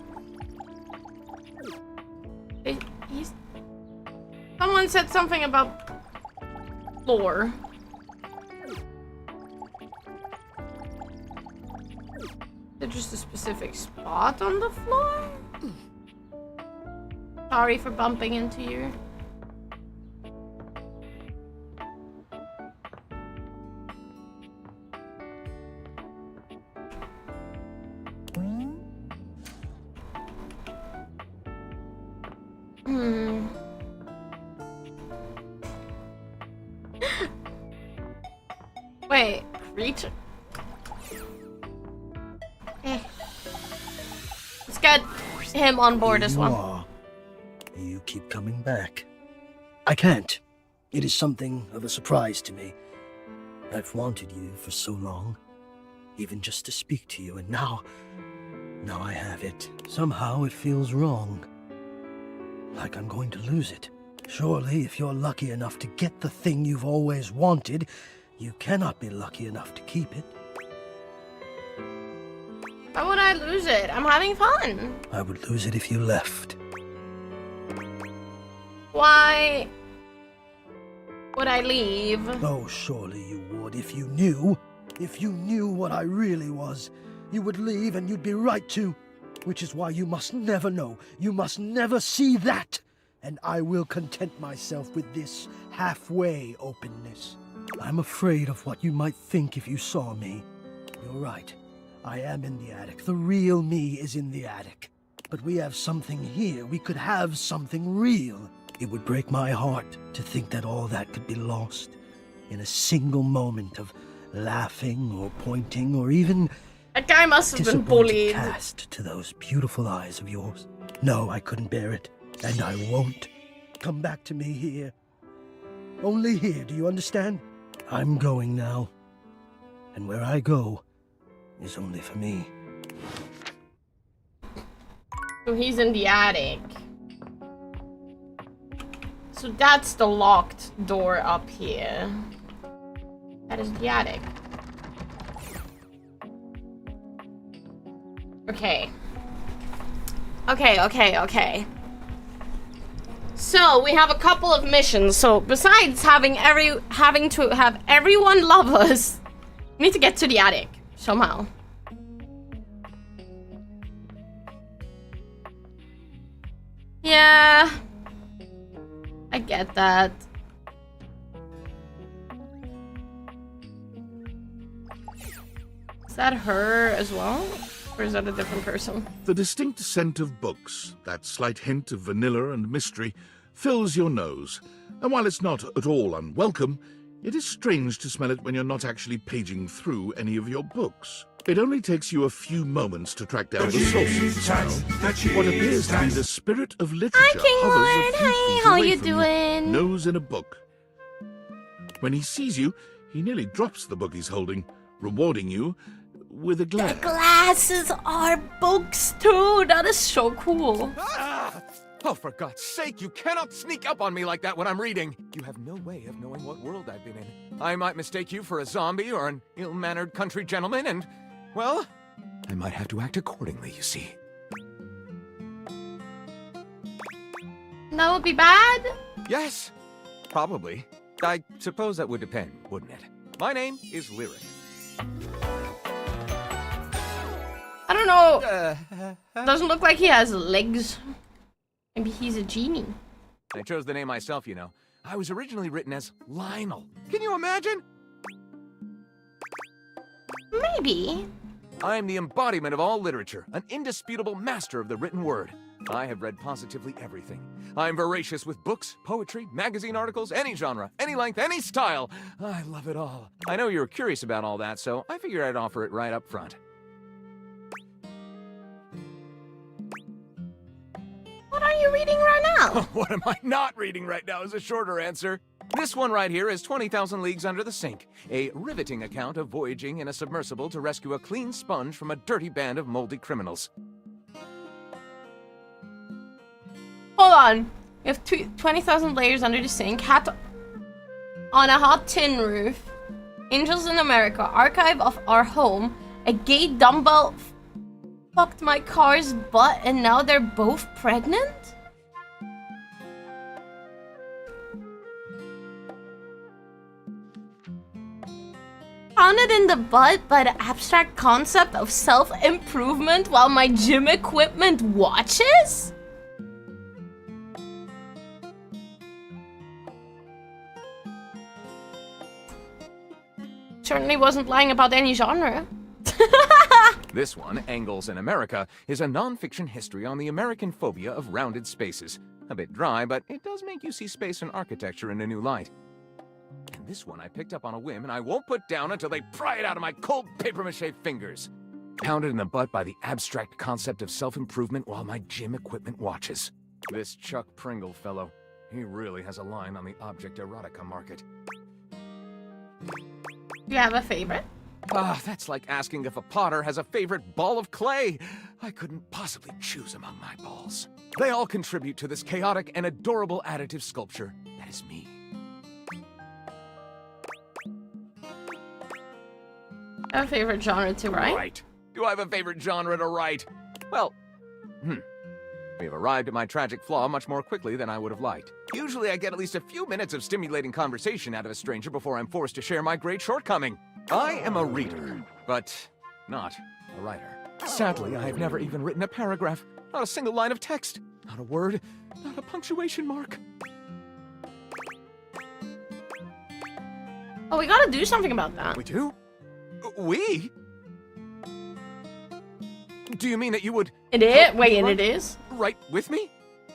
He's... Someone said something about floor. Is it just a specific spot on the floor? Sorry for bumping into you. Wait, creature? Let's get him on board as well. You keep coming back. I can't. It is something of a surprise to me. I've wanted you for so long, even just to speak to you, and now I have it. Somehow it feels wrong. Like I'm going to lose it. Surely, if you're lucky enough to get the thing you've always wanted, you cannot be lucky enough to keep it. Why would I lose it? I'm having fun. I would lose it if you left. Why would I leave? Oh, surely you would if you knew. If you knew what I really was, you would leave and you'd be right to. Which is why you must never know. You must never see that. And I will content myself with this halfway openness. I'm afraid of what you might think if you saw me. You're right. I am in the attic. The real me is in the attic. But we have something here. We could have something real. It would break my heart to think that all that could be lost in a single moment of laughing or pointing or even that guy must have been bullied. Cast to those beautiful eyes of yours. No, I couldn't bear it, and I won't. Come back to me here. Only here, do you understand? I'm going now, and where I go is only for me. So he's in the attic. So that's the locked door up here. That is the attic. Okay. Okay. So we have a couple of missions. So besides having to have everyone love us, we need to get to the attic somehow. Yeah, I get that. Is that her as well? Or is that a different person? The distinct scent of books, that slight hint of vanilla and mystery, fills your nose. And while it's not at all unwelcome, it is strange to smell it when you're not actually paging through any of your books. It only takes you a few moments to track down the source of the smell. What appears to be the spirit of literature hovers a few feet how away you from doing? nose in a book. When he sees you, he nearly drops the book he's holding, rewarding you with a glare. The glasses are books too. That is so cool. Ah! Oh, for God's sake, you cannot sneak up on me like that when I'm reading. You have no way of knowing what world I've been in. I might mistake you for a zombie or an ill-mannered country gentleman, and, well, I might have to act accordingly, you see. That would be bad? Yes, probably. I suppose that would depend, wouldn't it? My name is Lyric. I don't know. Doesn't look like he has legs. Maybe he's a genie. I chose the name myself, you know. I was originally written as Lionel. Can you imagine? Maybe. I am the embodiment of all literature, an indisputable master of the written word. I have read positively everything. I am voracious with books, poetry, magazine articles, any genre, any length, any style. I love it all. I know you're curious about all that, so I figured I'd offer it right up front. What are you reading right now? What am I not reading right now is a shorter answer. This one right here is 20,000 Leagues Under the Sink, a riveting account of voyaging in a submersible to rescue a clean sponge from a dirty band of moldy criminals. Hold on. We have 20,000 layers under the sink. On a hot tin roof. Angels in America. Archive of our home. A gay dumbbell fucked my car's butt and now they're both pregnant? Pounded in the butt by the abstract concept of self-improvement while my gym equipment watches? Certainly wasn't lying about any genre. This one, Angles in America, is a non-fiction history on the American phobia of rounded spaces. A bit dry, but it does make you see space and architecture in a new light. And And this one I picked up on a whim, and I won't put down until they pry it out of my cold papier-mâché fingers. Pounded in the butt by the abstract concept of self-improvement while my gym equipment watches. This Chuck Pringle fellow, he really has a line on the object erotica market. Do you have a favorite? Ah, that's like asking if a potter has a favorite ball of clay. I couldn't possibly choose among my balls. They all contribute to this chaotic and adorable additive sculpture that is me. I have a favorite genre to write? Right. Do I have a favorite genre to write? Well, we have arrived at my tragic flaw much more quickly than I would have liked. Usually I get at least a few minutes of stimulating conversation out of a stranger before I'm forced to share my great shortcoming. I am a reader, but not a writer. Sadly, I have never even written a paragraph, not a single line of text, not a word, not a punctuation mark. Oh, we gotta do something about that. We do? We? Do you mean that you would... It is? Write with me?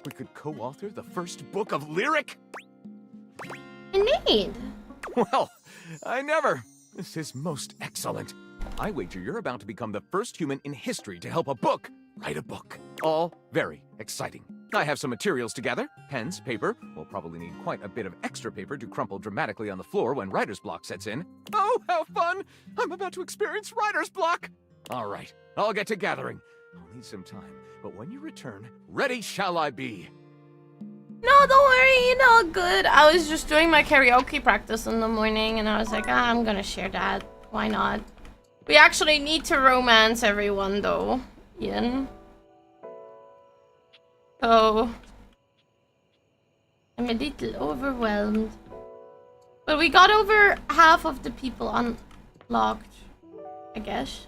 We could co-author the first book of lyric? Indeed. Well, I never. This is most excellent. I wager you're about to become the first human in history to help a book write a book. All very exciting. I have some materials to gather. Pens, paper. We'll probably need quite a bit of extra paper to crumple dramatically on the floor when writer's block sets in. Oh, how fun! I'm about to experience writer's block! All right, I'll get to gathering. I'll need some time, but when you return, ready shall I be. No, don't worry, you know, good. I was just doing my karaoke practice in the morning, and I was like, I'm gonna share that. Why not? We actually need to romance everyone, though, Ian. So... I'm a little overwhelmed. But we got over half of the people unlocked, I guess.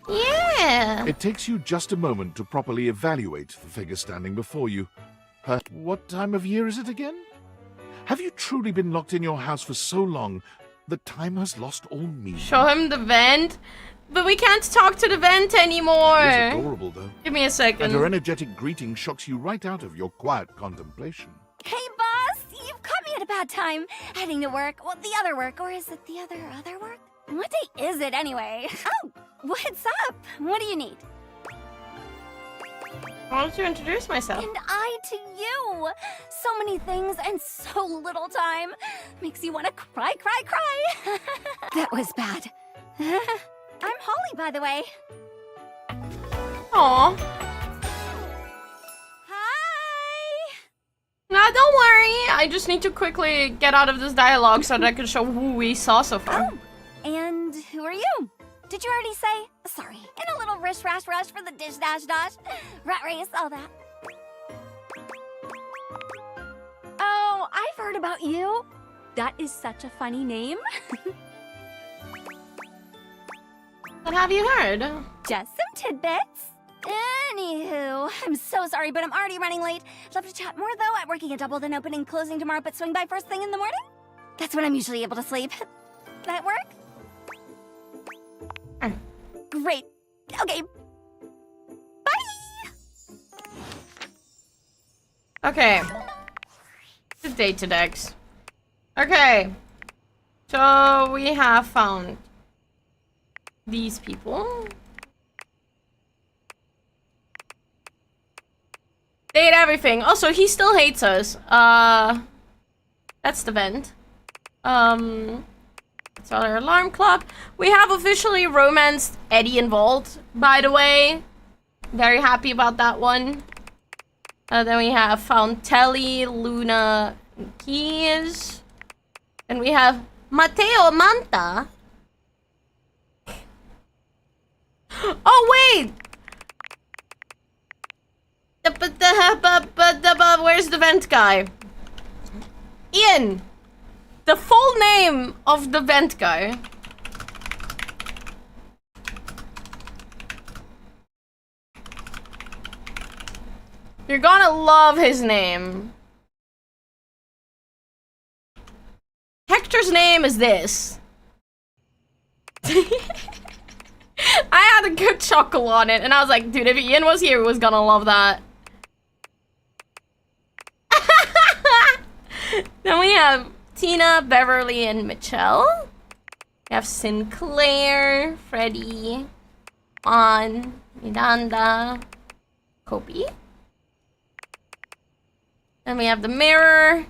Yeah! It takes you just a moment to properly evaluate the figure standing before you. What time of year is it again? Have you truly been locked in your house for so long that time has lost all meaning? Show him the vent. But we can't talk to the vent anymore. It is adorable, though. Give me a second. And her energetic greeting shocks you right out of your quiet contemplation. Hey, boss! You've caught me at a bad time. Heading to work. Well, the other work. Or is it the other work? What day is it, anyway? Oh, what's up? What do you need? Why don't you introduce myself? And I to you! So many things and so little time. Makes you want to cry. That was bad. I'm Holly, by the way. Aw. Hi! Nah, don't worry. I just need to quickly get out of this dialogue so that I can show who we saw so far. Oh, and who are you? Did you already say? Sorry, in a little rush for the dish dash. Rat race, all that. Oh, I've heard about you. That is such a funny name. What have you heard? Just some tidbits. Anywho, I'm so sorry, but I'm already running late. Love to chat more, though. I'm working a double, then opening and closing tomorrow, but swing by first thing in the morning? That's when I'm usually able to sleep. That work? Great. Okay. Bye! Okay. The data decks. Okay. So we have found these people. They ate everything. Also, he still hates us. That's the vent. It's our alarm clock. We have officially romanced Eddie and Volt, by the way. Very happy about that one. Then we have found Telly, Luna, and Keys. And we have Mateo Manta. Oh, wait! Where's the vent guy? Ian! The full name of the vent guy. You're gonna love his name. Hector's name is this. I had a good chuckle on it, and I was like, dude, if Ian was here, he was gonna love that. Then we have Tina, Beverly, and Michelle. We have Sinclair, Freddie, Juan, Miranda, Kobe. Then we have the mirror,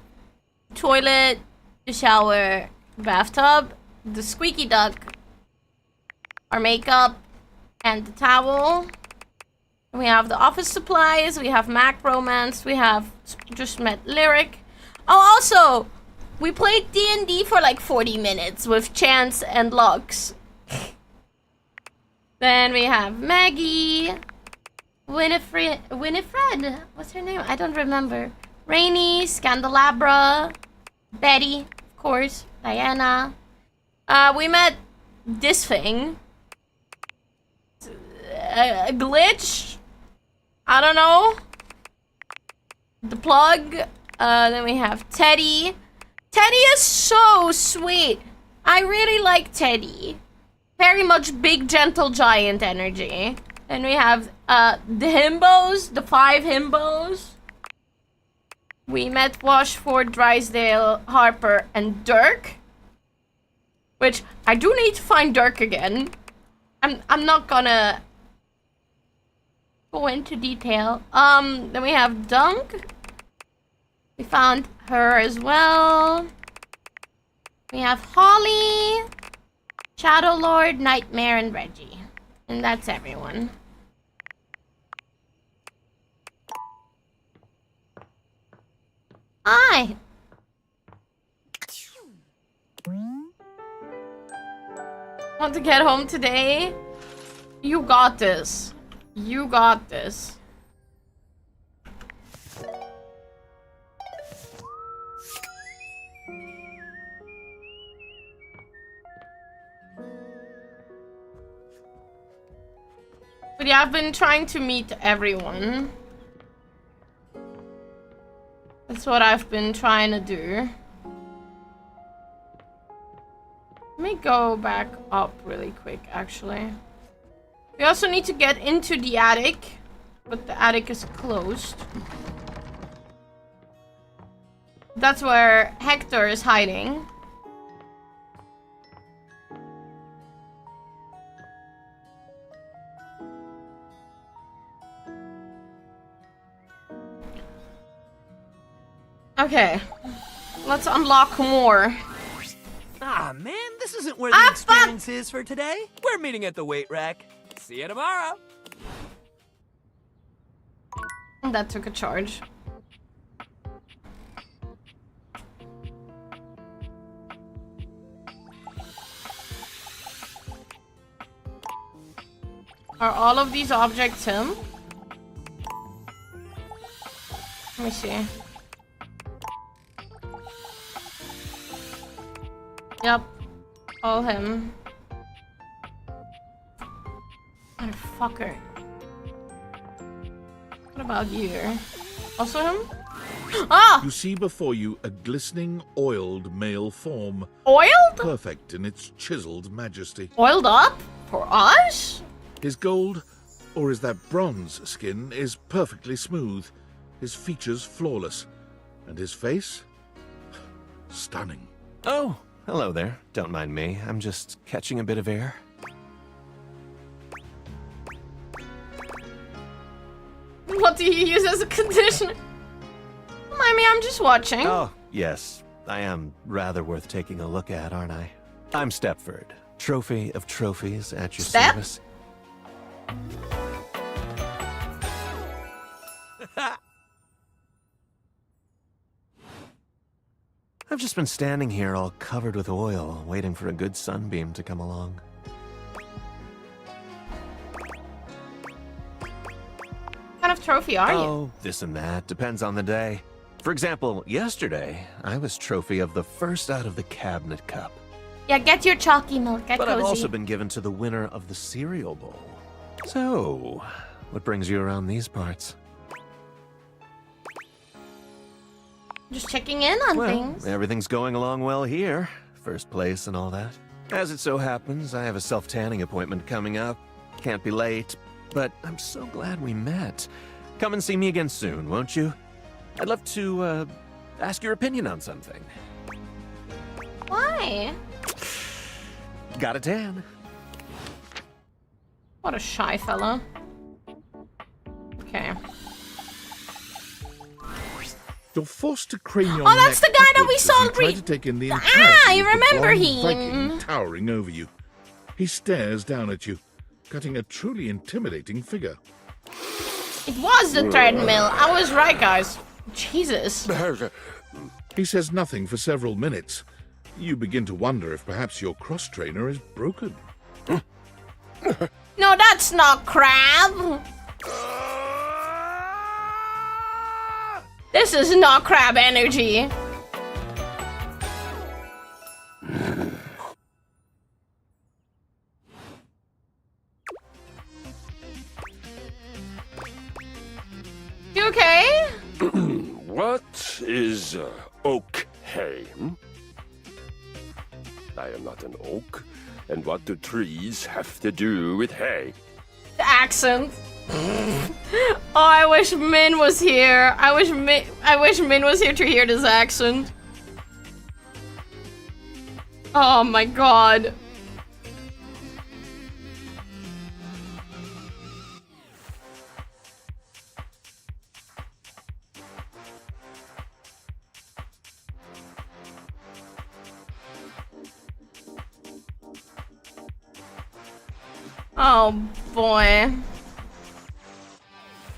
toilet, the shower, bathtub, the squeaky duck, our makeup, and the towel. We have the office supplies, we have Mac Romance, we have just met Lyric. Oh, also, we played D&D for like 40 minutes with Chance and Lux. Then we have Maggie, Winifred, what's her name? I don't remember. Rainy, Scandelabra, Betty, of course, Diana. We met this thing. A glitch? I don't know. The plug. Then we have Teddy. Teddy is so sweet. I really like Teddy. Very much big, gentle giant energy. Then we have the himbos, the 5 himbos. We met Washford, Drysdale, Harper, and Dirk. Which, I do need to find Dirk again. I'm not gonna go into detail. Then we have Dunk. We found her as well. We have Holly, Shadow Lord, Nightmare, and Reggie. And that's everyone. Hi! Want to get home today? You got this. You got this. But yeah, I've been trying to meet everyone. That's what I've been trying to do. Let me go back up really quick, actually. We also need to get into the attic, but the attic is closed. That's where Hector is hiding. Okay, let's unlock more. Ah, man, this isn't where the experience is for today. We're meeting at the weight rack. See you tomorrow. That took a charge. Are all of these objects him? Let me see. Yep, all him. Motherfucker. What about you? Also him? Ah! You see before you a glistening, oiled male form. Oiled? Perfect in its chiseled majesty. Oiled up? For us? His gold, or is that bronze skin, is perfectly smooth. His features flawless. And his face? Stunning. Oh, hello there. Don't mind me. I'm just catching a bit of air. What do you use as a conditioner? Mind me, I'm just watching. Oh, yes. I am rather worth taking a look at, aren't I? I'm Stepford, trophy of trophies at your service. I've just been standing here all covered with oil, waiting for a good sunbeam to come along. What kind of trophy are you? Oh, this and that. Depends on the day. For example, yesterday, I was trophy of the first out of the cabinet cup. Yeah, get your chalky milk. Get But cozy. I've also been given to the winner of the cereal bowl. So, what brings you around these parts? Just checking in on things. Everything's going along well here. First place and all that. As it so happens, I have a self-tanning appointment coming up. can't be late, but I'm so glad we met. Come and see me again soon, won't you? I'd love to, ask your opinion on something. Why? Got a tan. What a shy fella. Okay. You're forced to crane your Oh, that's neck the guy that we upwards saw as you try to take in the Ah, entirety you of the remember blonde him. Viking towering over you. He stares down at you, cutting a truly intimidating figure. It was the treadmill. I was right, guys. Jesus. He says nothing for several minutes. You begin to wonder if perhaps your cross-trainer is broken. No, that's not crab. This is not crab energy. You okay? What is okay? I am not an oak. And what do trees have to do with hay? The accent. Oh, I wish Min was here. I wish Min was here to hear this accent. Oh my god. Oh boy.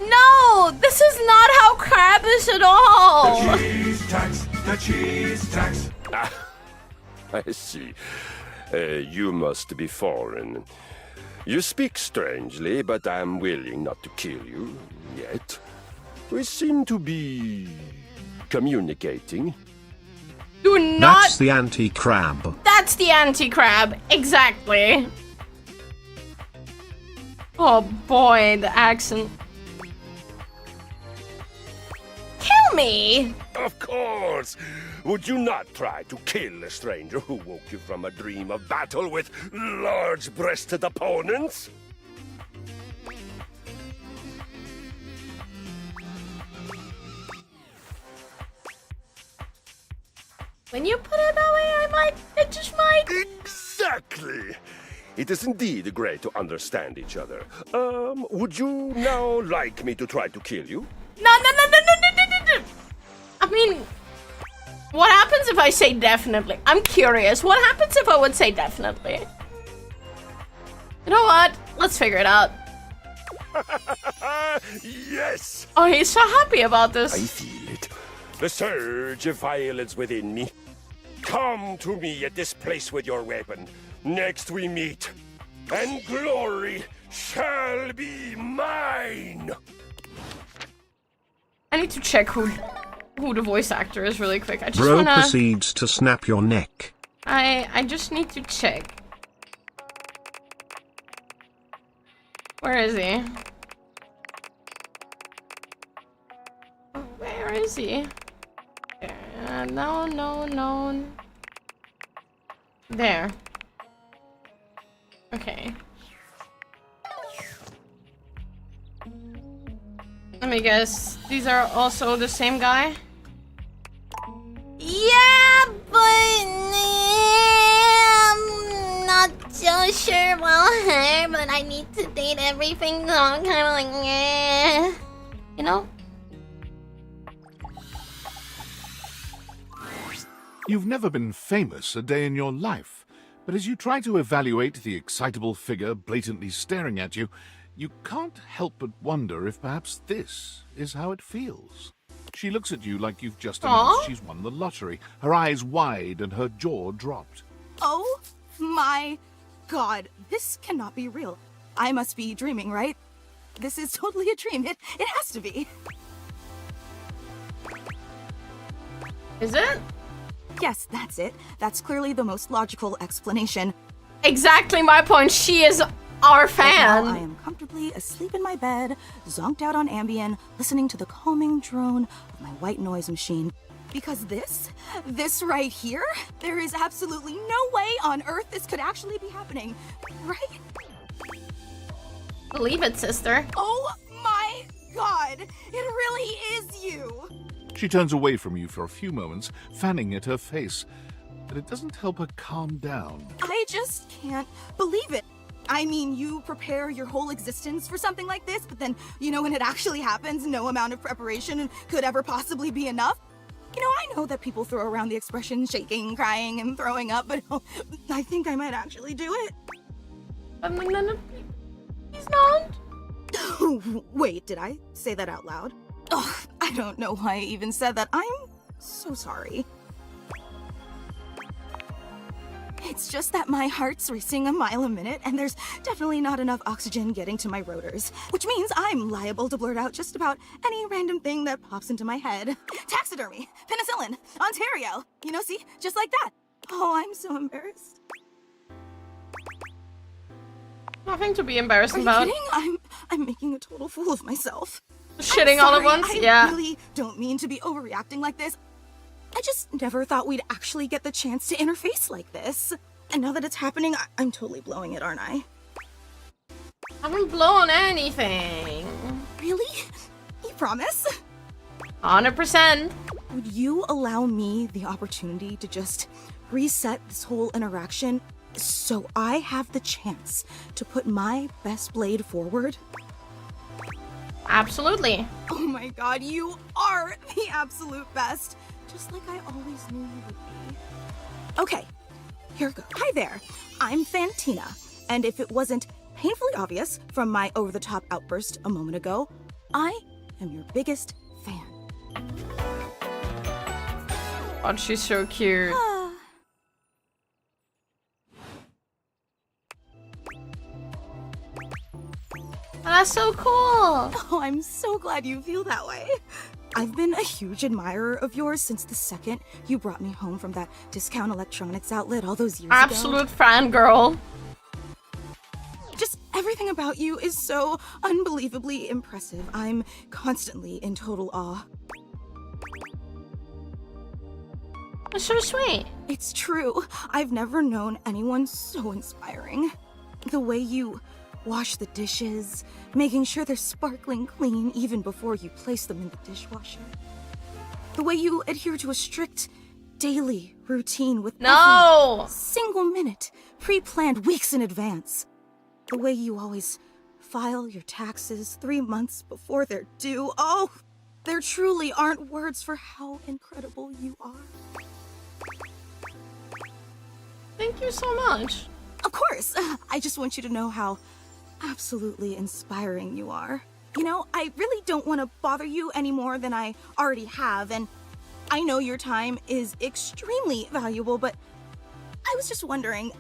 No, this is not how crab is at all. The cheese tax, the cheese tax. Ah, I see. You must be foreign. You speak strangely, but I'm willing not to kill you yet. We seem to be communicating. Do not. That's the anti-crab. That's the anti-crab, exactly. Oh boy, the accent. Kill me! Of course! Would you not try to kill a stranger who woke you from a dream of battle with large-breasted opponents? When you put it that way, I just might. Exactly! It is indeed great to understand each other. Would you now like me to try to kill you? No. I mean, what happens if I say definitely? I'm curious. What happens if I would say definitely? You know what? Let's figure it out. Yes! Oh, he's so happy about this. I feel it. The surge of violence within me. Come to me at this place with your weapon. Next we meet, and glory shall be mine! I need to check who the voice actor is really quick. I just Bro wanna... proceeds to snap your neck. I just need to check. Where is he? Where is he? No. There. Okay. Let me guess. These are also the same guy? Yeah, but I'm not so sure about her, but I need to date everything, so I'm kind of like, eh. You know? You've never been famous a day in your life, but as you try to evaluate the excitable figure blatantly staring at you, you can't help but wonder if perhaps this is how it feels. She looks at you like you've just announced she's won the lottery, her eyes wide and her jaw dropped. Oh my god, this cannot be real. I must be dreaming, right? This is totally a dream. It has to be. Is it? Yes, that's it. That's clearly the most logical explanation. Exactly my point. She is our fan. Right now, I am comfortably asleep in my bed, zonked out on Ambien, listening to the calming drone of my white noise machine. Because this right here, there is absolutely no way on earth this could actually be happening, right? Believe it, sister. Oh my god! It really is you! She turns away from you for a few moments, fanning at her face, but it doesn't help her calm down. I just can't believe it. I mean, you prepare your whole existence for something like this, but then, you know, when it actually happens, no amount of preparation could ever possibly be enough. You know, I know that people throw around the expression shaking, crying, and throwing up, but I think I might actually do it. He's not. Wait, did I say that out loud? Ugh, I don't know why I even said that. I'm so sorry. It's just that my heart's racing a mile a minute, and there's definitely not enough oxygen getting to my rotors, which means I'm liable to blurt out just about any random thing that pops into my head. Taxidermy, penicillin, Ontario. You know, see? Just like that. Oh, I'm so embarrassed. Nothing to be embarrassed Are about. you kidding? I'm making a total fool of myself. Shitting all at once? I really don't mean to be overreacting like this. I just never thought we'd actually get the chance to interface like this. And now that it's happening, I'm totally blowing it, aren't I? I haven't blown anything. Really? You promise? 100%. Would you allow me the opportunity to just reset this whole interaction so I have the chance to put my best blade forward? Absolutely. Oh my god, you are the absolute best. Just like I always knew you would be. Okay, here we go. Hi there, I'm Fantina, and if it wasn't painfully obvious from my over-the-top outburst a moment ago, I am your biggest fan. Oh, she's so cute. That's so cool. Oh, I'm so glad you feel that way. I've been a huge admirer of yours since the second you brought me home from that discount electronics outlet all those years ago. Absolute fangirl. Just everything about you is so unbelievably impressive. I'm constantly in total awe. That's so sweet. It's true. I've never known anyone so inspiring. The way you wash the dishes, making sure they're sparkling clean even before you place them in the dishwasher. The way you adhere to a strict daily routine with every single minute pre-planned weeks in advance. The way you always file your taxes 3 months before they're due. Oh, there truly aren't words for how incredible you are. Thank you so much. Of course. I just want you to know how absolutely inspiring you are. You know, I really don't want to bother you any more than I already have, and I know your time is extremely valuable, but I was just wondering,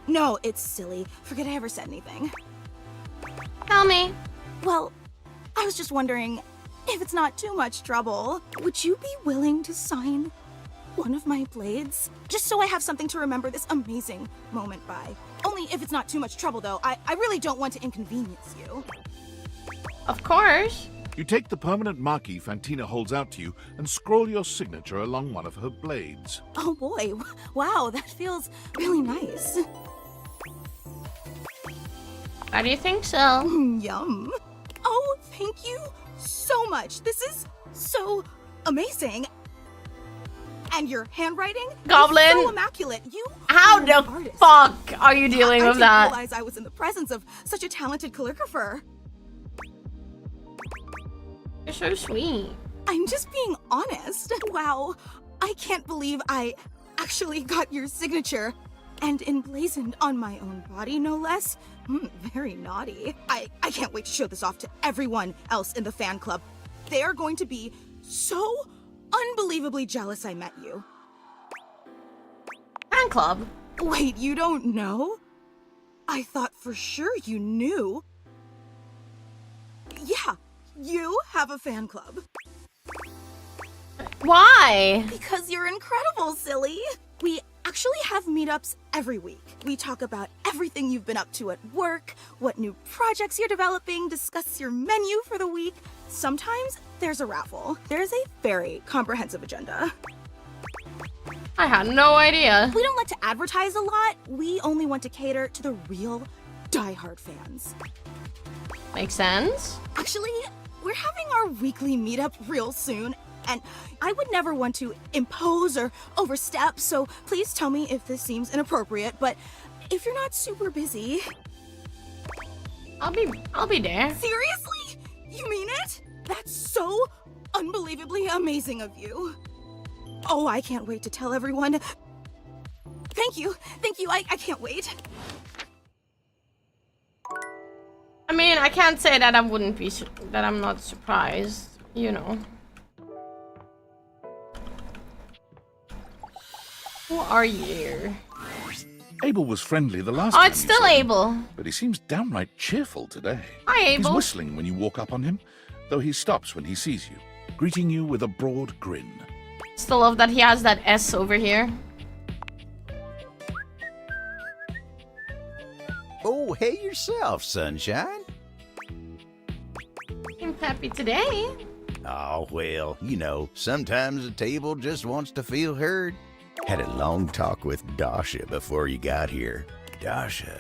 no, it's silly. Forget I ever said anything. Tell me. Well, I was just wondering, if it's not too much trouble, would you be willing to sign one of my blades? Just so I have something to remember this amazing moment by. Only if it's not too much trouble, though. I really don't want to inconvenience you. Of course. You take the permanent marquee Fantina holds out to you and scroll your signature along one of her blades. Oh boy, wow, that feels really nice. How do you think so? Yum. Oh, thank you so much. This is so amazing. And your handwriting Goblin. is so immaculate. How the fuck are you dealing with that? I didn't realize I was in the presence of such a talented calligrapher. You're so sweet. I'm just being honest. Wow, I can't believe I actually got your signature. And emblazoned on my own body, no less. Very naughty. I can't wait to show this off to everyone else in the fan club. They are going to be so unbelievably jealous I met you. Fan club? Wait, you don't know? I thought for sure you knew. Yeah, you have a fan club. Why? Because you're incredible, silly. We actually have meetups every week. We talk about everything you've been up to at work, what new projects you're developing, discuss your menu for the week. Sometimes there's a raffle. There's a very comprehensive agenda. I had no idea. We don't like to advertise a lot. We only want to cater to the real diehard fans. Makes sense. Actually, we're having our weekly meetup real soon, and I would never want to impose or overstep, so please tell me if this seems inappropriate, but if you're not super busy... I'll be there. Seriously? You mean it? That's so unbelievably amazing of you. Oh, I can't wait to tell everyone. Thank you, I can't wait. I mean, I can't say that I wouldn't be, that I'm not surprised, you know. Who are you? Abel was friendly the last Oh, time it's you still saw him, Abel. but he seems downright cheerful today. Hi, Abel. He's whistling when you walk up on him, though he stops when he sees you, greeting you with a broad grin. Still love that he has that S over here. Oh, hey yourself, sunshine. I'm happy today. Oh, well, you know, sometimes a table just wants to feel heard. Had a long talk with Dasha before you got here. Dasha,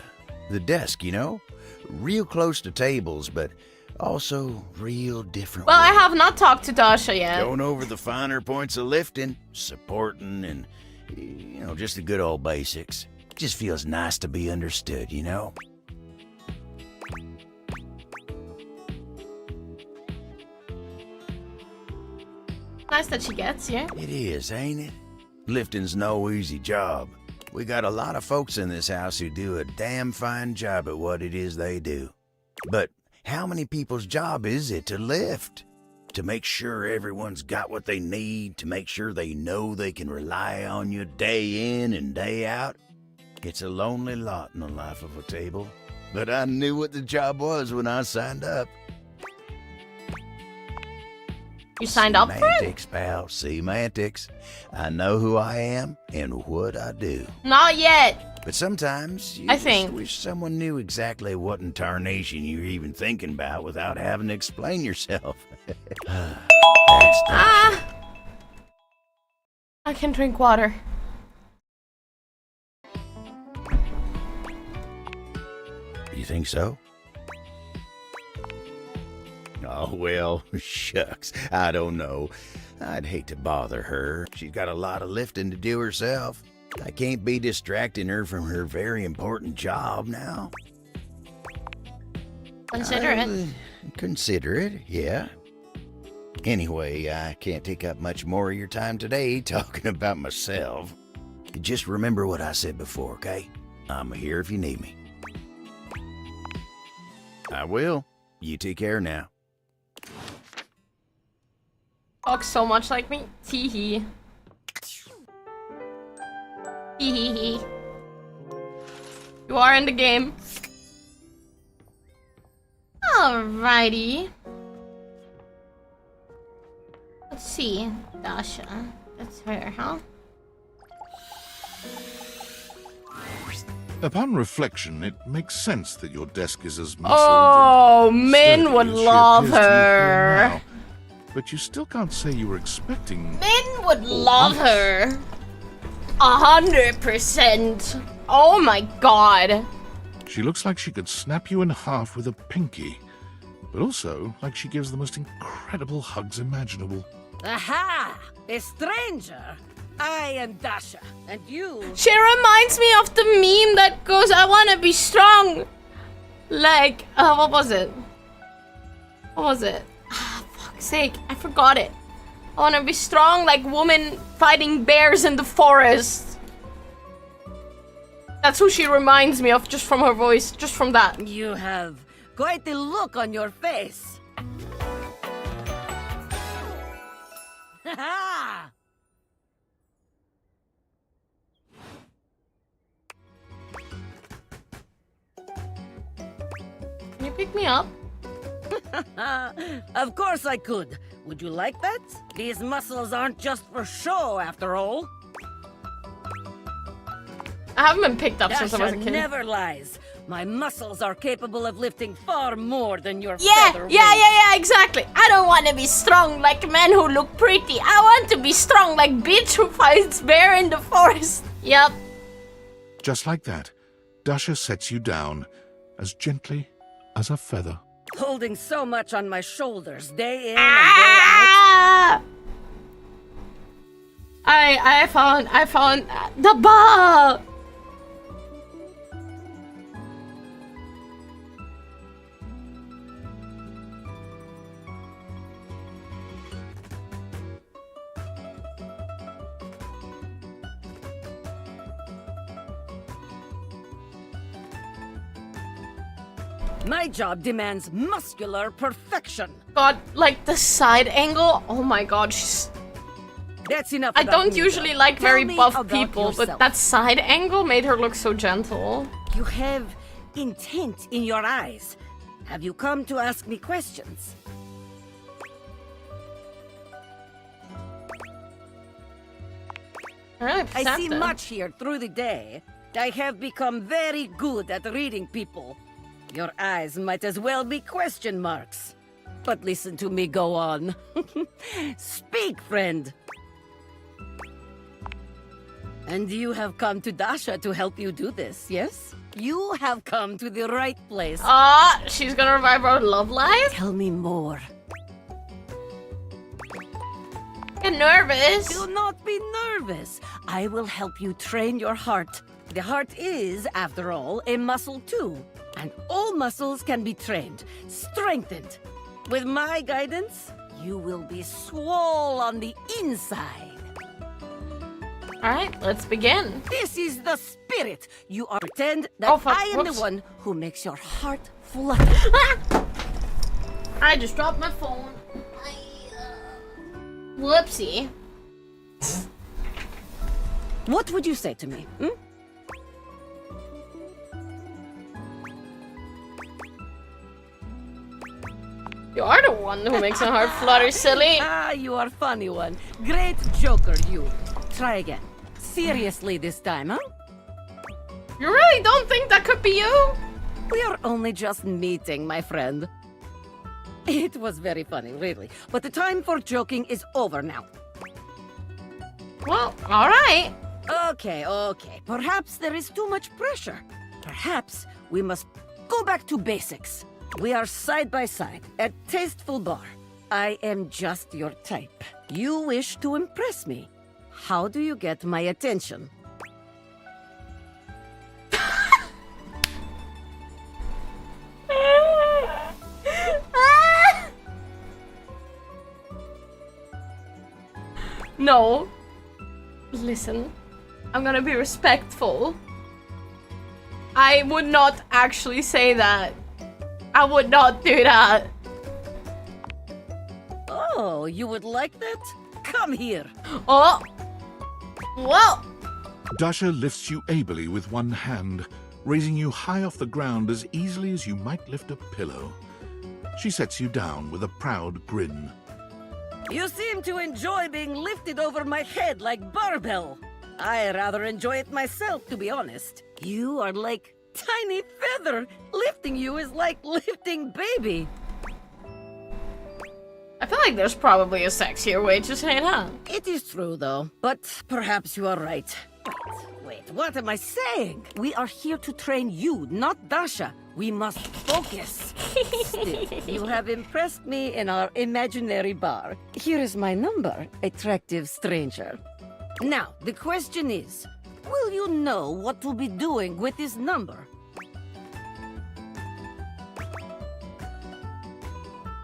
the desk, you know? Real close to tables, but also real different. Well, I have not talked to Dasha yet. Going over the finer points of lifting, supporting, and, you know, just the good old basics. Just feels nice to be understood, you know? Nice that she gets you. It is, ain't it? Lifting's no easy job. We got a lot of folks in this house who do a damn fine job at what it is they do. But how many people's job is it to lift? To make sure everyone's got what they need, to make sure they know they can rely on you day in and day out? It's a lonely lot in the life of a table. But I knew what the job was when I signed up. You signed up for it? Semantics, pal. Semantics. I know who I am and what I do. Not yet. But sometimes you just wish someone knew exactly what in tarnation you're even thinking about without having to explain yourself. I can drink water. You think so? Oh, well, shucks. I don't know. I'd hate to bother her. She's got a lot of lifting to do herself. I can't be distracting her from her very important job now. Consider it. Consider it, yeah. Anyway, I can't take up much more of your time today talking about myself. Just remember what I said before, okay? I'm here if you need me. I will. You take care now. Talk so much like me. Tee hee. Hee hee hee. You are in the game. Alrighty. Let's see. Dasha. That's her, huh? Upon reflection, it makes sense that your desk is as muscled Oh, and men sturdy would as she love appears to you here her. now. But you still can't say you were expecting... Men would love her. 100%. Oh my god. She looks like she could snap you in half with a pinky, but also like she gives the most incredible hugs imaginable. Aha! A stranger! I am Dasha, and you... She reminds me of the meme that goes, I wanna be strong. Like, what was it? What was it? Ah, fuck's sake, I forgot it. I wanna be strong like woman fighting bears in the forest. That's who she reminds me of, just from her voice, just from that. You have quite the look on your face. Ha! Can you pick me up? Of course I could. Would you like that? These muscles aren't just for show, after all. I haven't been picked up since I was a Dasha kid. never lies. My muscles are capable of lifting far more than your Yeah, feather yeah, exactly. I don't want to be strong like men who look pretty. I want to be strong like bitch who fights bear in the forest. Yep. Just like that, Dasha sets you down, as gently as a feather. Holding so much on my shoulders, day in and day out. I found the ball. My job demands muscular perfection. God, like the side angle. Oh my god, she's... That's enough. I about don't me, usually though. like Tell very me buff about people, but yourself. that side angle made her look so gentle. You have intent in your eyes. Have you come to ask me questions? Alright, I see perceptive. much here through the day. I have become very good at reading people. Your eyes might as well be question marks. But listen to me go on. Speak, friend. And you have come to Dasha to help you do this, yes? You have come to the right place. Ah, she's gonna revive our love life? Tell me more. Get nervous. Do not be nervous. I will help you train your heart. The heart is, after all, a muscle too. And all muscles can be trained, strengthened. With my guidance, you will be swole on the inside. Alright, let's begin. This is the spirit. You are pretend that fuck, I am whoops. the one who makes your heart flutter. I just dropped my phone. Whoopsie. What would you say to me? Hmm? You are the one who makes my heart flutter, silly. Ah, you are funny one. Great joker, you. Try again. Seriously this time, huh? You really don't think that could be you? We are only just meeting, my friend. It was very funny, really. But the time for joking is over now. Well, alright. Okay. Perhaps there is too much pressure. Perhaps we must go back to basics. We are side by side at Tasteful Bar. I am just your type. You wish to impress me. How do you get my attention? No. Listen, I'm gonna be respectful. I would not actually say that. I would not do that. Oh, you would like that? Come here. Oh. Well. Dasha lifts you ably with one hand, raising you high off the ground as easily as you might lift a pillow. She sets you down with a proud grin. You seem to enjoy being lifted over my head like barbell. I rather enjoy it myself, to be honest. You are like tiny feather. Lifting you is like lifting baby. I feel like there's probably a sexier way to say that. It is true, though. But perhaps you are right. Wait, what am I saying? We are here to train you, not Dasha. We must focus. Still, you have impressed me in our imaginary bar. Here is my number, attractive stranger. Now, the question is, will you know what to be doing with this number?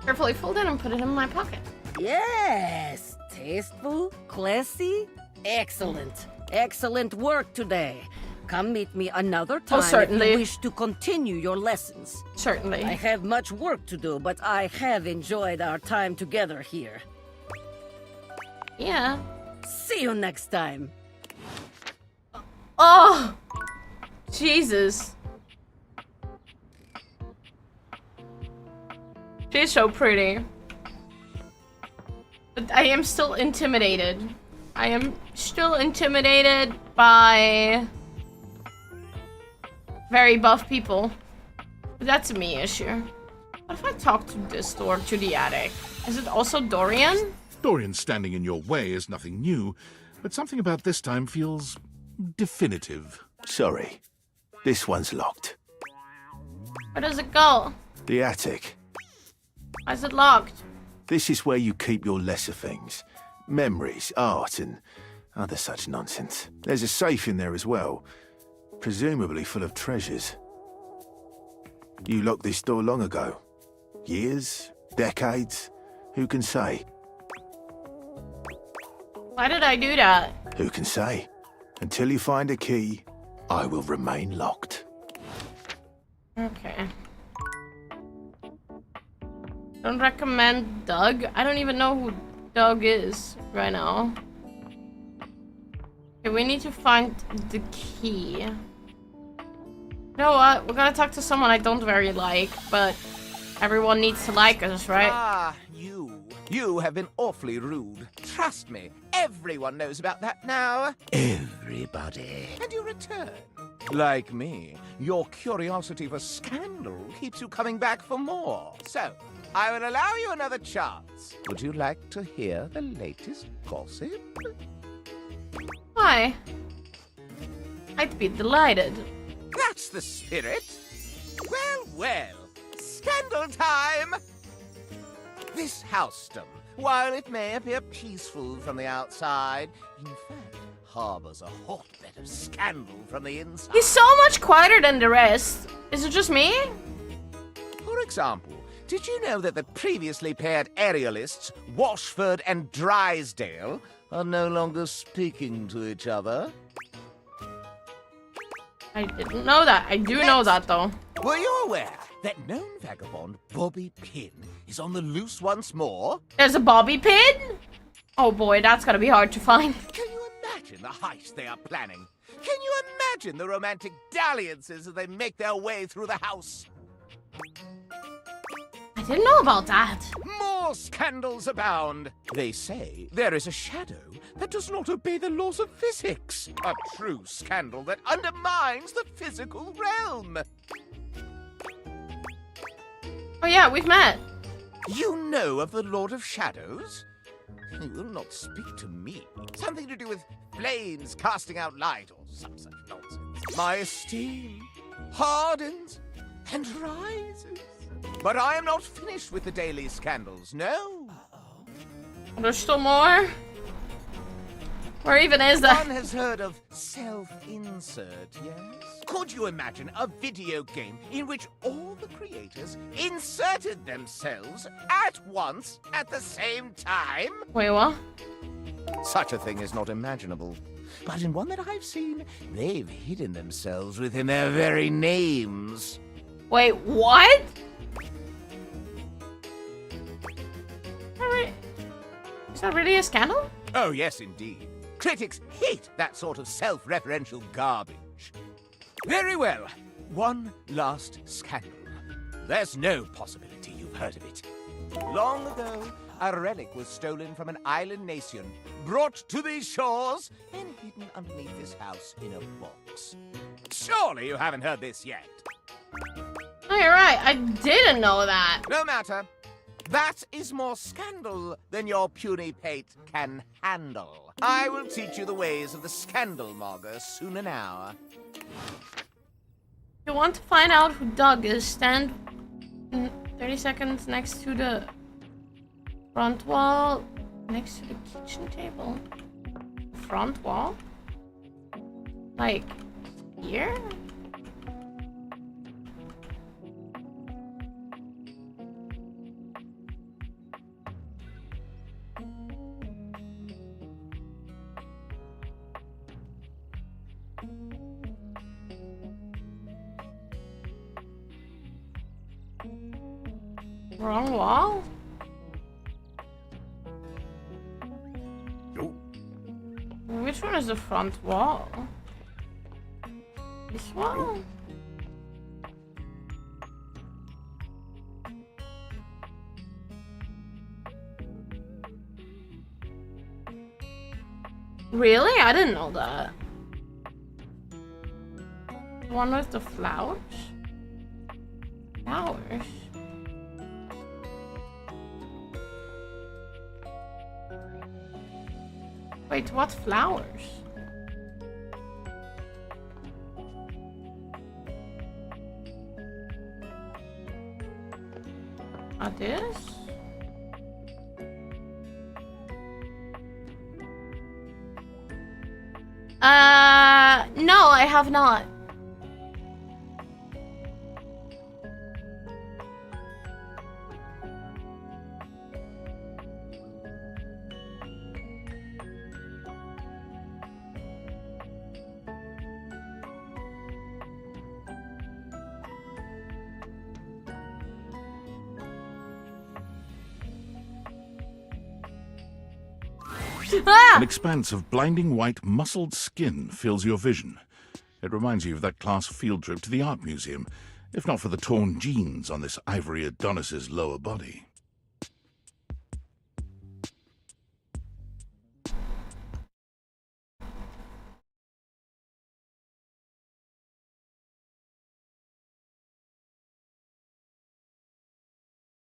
Carefully fold it and put it in my pocket. Yes! Tasteful, classy, excellent. Excellent work today. Come meet me another time certainly. if you wish to continue your lessons. Certainly. I have much work to do, but I have enjoyed our time together here. Yeah. See you next time. Oh! Jesus. She's so pretty. But I am still intimidated. I am still intimidated by very buff people. But that's a me issue. What if I talk to this door, to the attic? Is it also Dorian? Dorian standing in your way is nothing new, but something about this time feels definitive. Sorry, this one's locked. Where does it go? The attic. Why is it locked? This is where you keep your lesser things. Memories, art, and other such nonsense. There's a safe in there as well. Presumably full of treasures. You locked this door long ago. Years? Decades? Who can say? Why did I do that? Who can say? Until you find a key, I will remain locked. Okay. Don't recommend Doug. I don't even know who Doug is right now. Okay, we need to find the key. You know what? We're gonna talk to someone I don't very like, but everyone needs to like us, right? Ah, you. You have been awfully rude. Trust me, everyone knows about that now. Everybody. And you return. Like me, your curiosity for scandal keeps you coming back for more. So, I will allow you another chance. Would you like to hear the latest gossip? Why? I'd be delighted. That's the spirit. Well, well. Scandal time! This housedom, while it may appear peaceful from the outside, in fact, harbors a hotbed of scandal from the inside. He's so much quieter than the rest. Is it just me? For example, did you know that the previously paired aerialists, Washford and Drysdale, are no longer speaking to each other? I didn't know that. I do know that, though. Were you aware that known vagabond Bobby Pin is on the loose once more? There's a Bobby Pin? Oh boy, that's gonna be hard to find. Can you imagine the heist they are planning? Can you imagine the romantic dalliances as they make their way through the house? I didn't know about that. More scandals abound. They say there is a shadow that does not obey the laws of physics. A true scandal that undermines the physical realm. Oh yeah, we've met. You know of the Lord of Shadows? He will not speak to me. Something to do with flames casting out light or some such nonsense. My esteem hardens and rises. But I am not finished with the daily scandals, no. There's still more? Where even is that? One has heard of self-insert, yes? Could you imagine a video game in which all the creators inserted themselves at once at the same time? Wait, what? Such a thing is not imaginable. But in one that I've seen, they've hidden themselves within their very names. Wait, what? Is that really a scandal? Oh, yes, indeed. Critics hate that sort of self-referential garbage. Very well. One last scandal. There's no possibility you've heard of it. Long ago, a relic was stolen from an island nation, brought to these shores, and hidden underneath this house in a box. Surely you haven't heard this yet. Oh, you're right. I didn't know that. No matter. That is more scandal than your puny pate can handle. I will teach you the ways of the scandal monger soon now. If you want to find out who Doug is, stand in 30 seconds next to the front wall, next to the kitchen table. Front wall? Like, here? Wrong wall? Nope. Which one is the front wall? This one? Really? I didn't know that. The one with the flowers? Flowers? Wait, what flowers? this? No, I have not. An expanse of blinding white muscled skin fills your vision. It reminds you of that class field trip to the art museum, if not for the torn jeans on this ivory Adonis's lower body.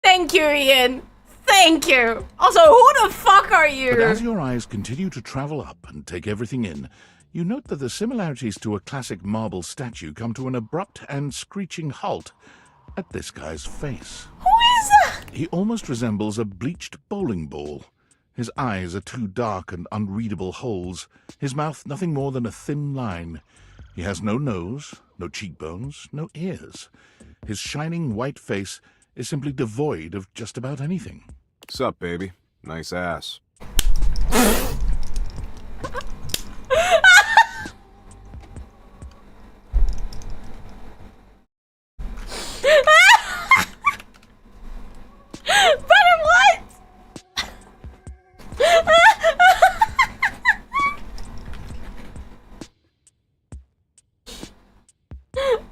Thank you, Ian. Thank you. Also, who the fuck are you? But as your eyes continue to travel up and take everything in, you note that the similarities to a classic marble statue come to an abrupt and screeching halt at this guy's face. Who is that? He almost resembles a bleached bowling ball. His eyes are two dark and unreadable holes, his mouth nothing more than a thin line. He has no nose, no cheekbones, no ears. His shining white face is simply devoid of just about anything. Sup, baby? Nice ass.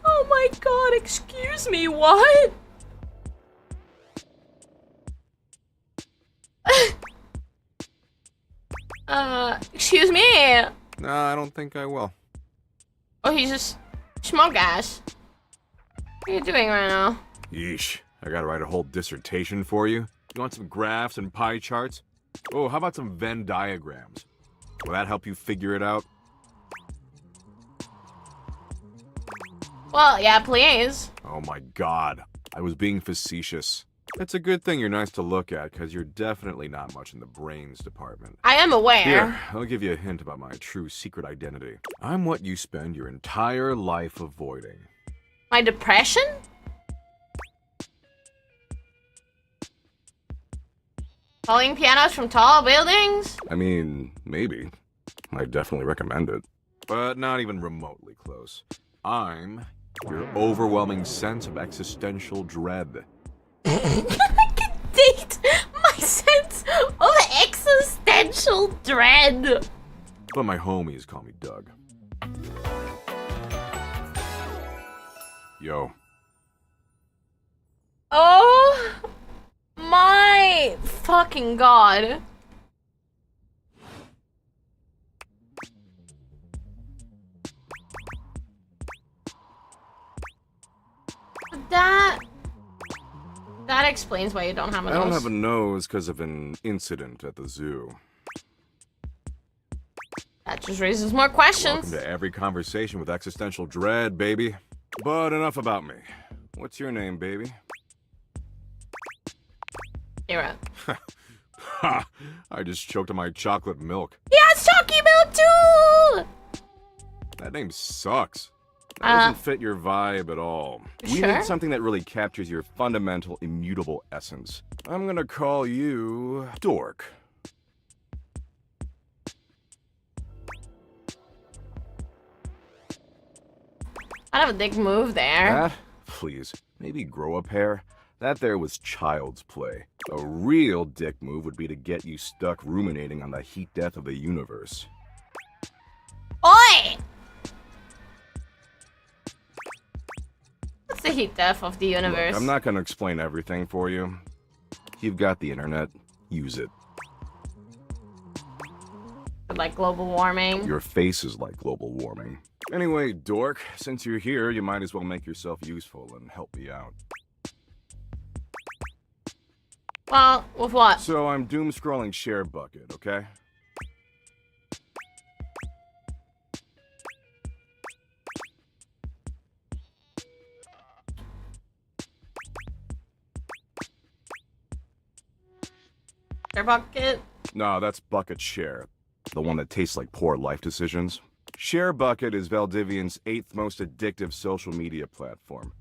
Oh my god, excuse me, what? Excuse me? Nah, I don't think I will. Oh, he's just smug ass. What are you doing right now? Yeesh, I gotta write a whole dissertation for you. You want some graphs and pie charts? Oh, how about some Venn diagrams? Will that help you figure it out? Well, yeah, please. Oh my god, I was being facetious. It's a good thing you're nice to look at, because you're definitely not much in the brains department. I am aware. Here, I'll give you a hint about my true secret identity. I'm what you spend your entire life avoiding. My depression? Falling pianos from tall buildings? I mean, maybe. I definitely recommend it. But not even remotely close. I'm your overwhelming sense of existential dread. I can date my sense of existential dread. But my homies call me Doug. Yo. Oh my fucking god. That explains why you don't have a nose. I don't have a nose because of an incident at the zoo. That just raises more questions. Welcome to every conversation with existential dread, baby. But enough about me. What's your name, baby? Hero. Ha! I just choked on my chocolate milk. He has chalky milk too! That name sucks. That doesn't fit your vibe at all. We Sure. need something that really captures your fundamental, immutable essence. I'm gonna call you Dork. I have a dick move there. That? Please, maybe grow a pair. That there was child's play. A real dick move would be to get you stuck ruminating on the heat death of the universe. Oi! What's the heat death of the universe? Look, I'm not gonna explain everything for you. You've got the internet. Use it. Like global warming. Your face is like global warming. Anyway, Dork, since you're here, you might as well make yourself useful and help me out. Well, with what? So I'm doom scrolling share bucket, okay? Share Bucket? No, that's Bucket Share. The one that tastes like poor life decisions. Share Bucket is Valdivian's 8th most addictive social media platform.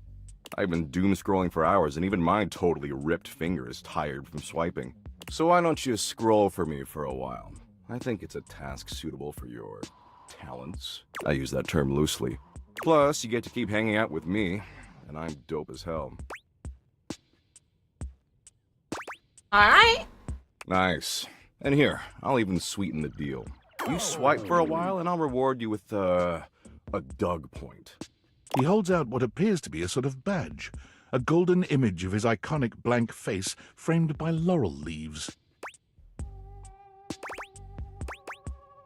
I've been doom scrolling for hours, and even my totally ripped finger is tired from swiping. So why don't you scroll for me for a while? I think it's a task suitable for your talents. I use that term loosely. Plus, you get to keep hanging out with me, and I'm dope as hell. Alright. Nice. And here, I'll even sweeten the deal. You swipe for a while, and I'll reward you with, a Doug point. He holds out what appears to be a sort of badge, a golden image of his iconic blank face framed by laurel leaves.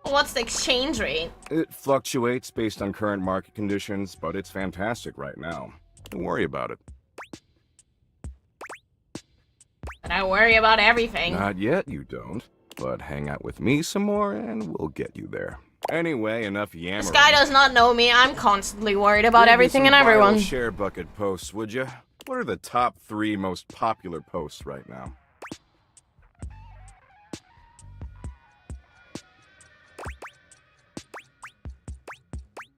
What's the exchange rate? It fluctuates based on current market conditions, but it's fantastic right now. Don't worry about it. But I worry about everything. Not yet, you don't. But hang out with me some more, and we'll get you there. Anyway, enough yammering. This guy does not know me. I'm constantly worried about everything and everyone. Share Bucket posts, would you? What are the top 3 most popular posts right now?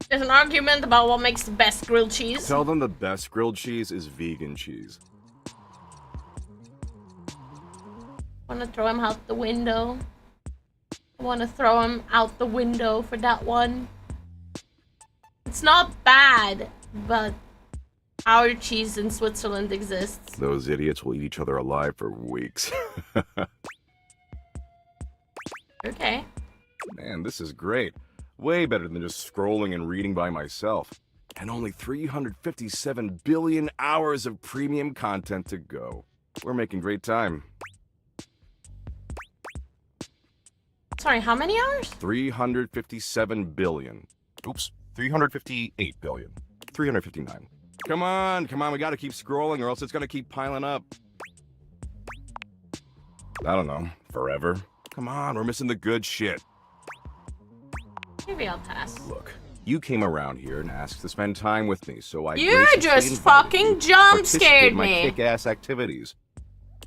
There's an argument about what makes the best grilled cheese. Tell them the best grilled cheese is vegan cheese. Wanna throw him out the window. I wanna throw him out the window for that one. It's not bad, but our cheese in Switzerland exists. Those idiots will eat each other alive for weeks. Okay. Man, this is great. Way better than just scrolling and reading by myself. And only 357 billion hours of premium content to go. We're making great time. Sorry, how many hours? 357 billion. Oops, 358 billion. 359. Come on, we gotta keep scrolling or else it's gonna keep piling up. I don't know, forever? Come on, we're missing the good shit. Maybe I'll pass. Look, you came around here and asked to spend time with me, so I You just fucking jump scared me. My kick-ass activities.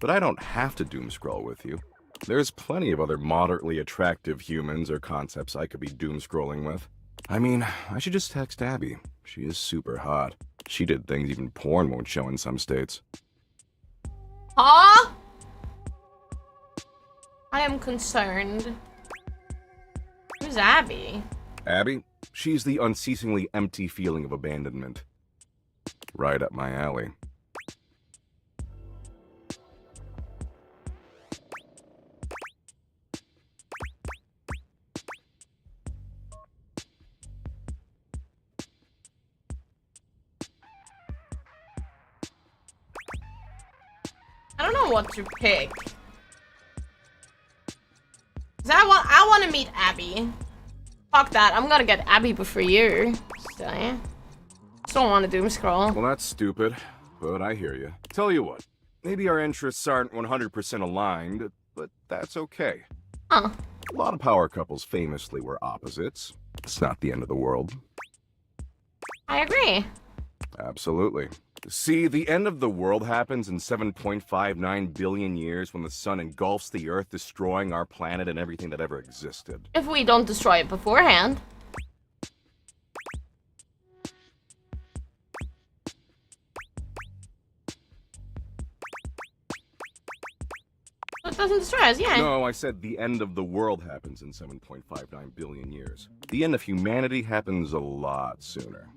But I don't have to doom scroll with you. There's plenty of other moderately attractive humans or concepts I could be doom scrolling with. I mean, I should just text Abby. She is super hot. She did things even porn won't show in some states. Huh? I am concerned. Who's Abby? Abby? She's the unceasingly empty feeling of abandonment. Right up my alley. I don't know what to pick. I want to meet Abby. Fuck that. I'm gonna get Abby before you. So, yeah. Still don't want to doom scroll. Well, that's stupid, but I hear you. Tell you what, maybe our interests aren't 100% aligned, but that's okay. Huh. A lot of power couples famously were opposites. It's not the end of the world. I agree. Absolutely. See, the end of the world happens in 7.59 billion years when the sun engulfs the Earth, destroying our planet and everything that ever existed. If we don't destroy it beforehand. It doesn't destroy us, yeah. No, I said the end of the world happens in 7.59 billion years. The end of humanity happens a lot sooner.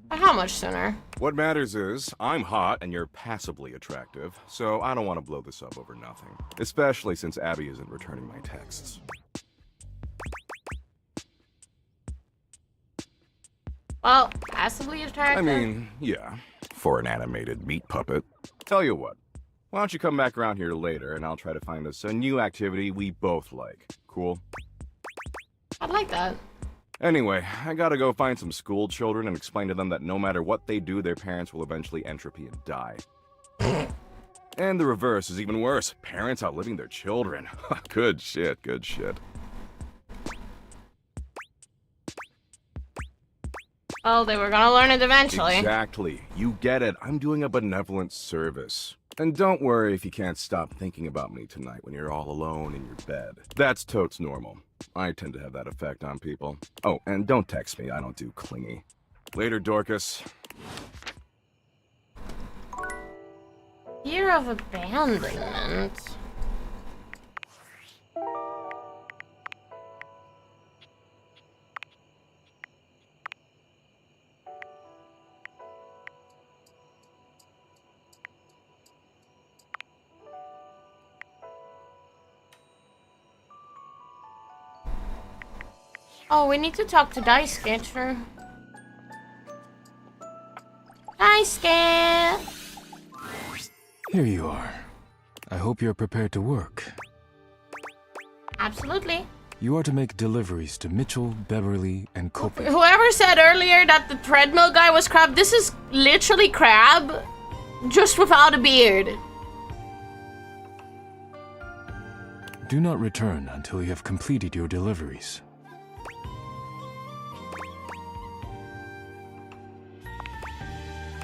How much sooner? What matters is, I'm hot and you're passably attractive, so I don't want to blow this up over nothing. Especially since Abby isn't returning my texts. Well, passably attractive? I mean, yeah, for an animated meat puppet. Tell you what, why don't you come back around here later and I'll try to find us a new activity we both like. Cool? I'd like that. Anyway, I gotta go find some school children and explain to them that no matter what they do, their parents will eventually entropy and die. And the reverse is even worse. Parents outliving their children. Good shit, good shit. Oh, they were gonna learn it eventually. Exactly. You get it. I'm doing a benevolent service. And don't worry if you can't stop thinking about me tonight when you're all alone in your bed. That's totes normal. I tend to have that effect on people. Oh, and don't text me. I don't do clingy. Later, Dorcas. Fear of abandonment. Oh, we need to talk to Daisuke, true. Daisuke! Here you are. I hope you're prepared to work. Absolutely. You are to make deliveries to Mitchell, Beverly, and Kopi. Whoever said earlier that the treadmill guy was Crab, this is literally Crab, just without a beard. Do not return until you have completed your deliveries.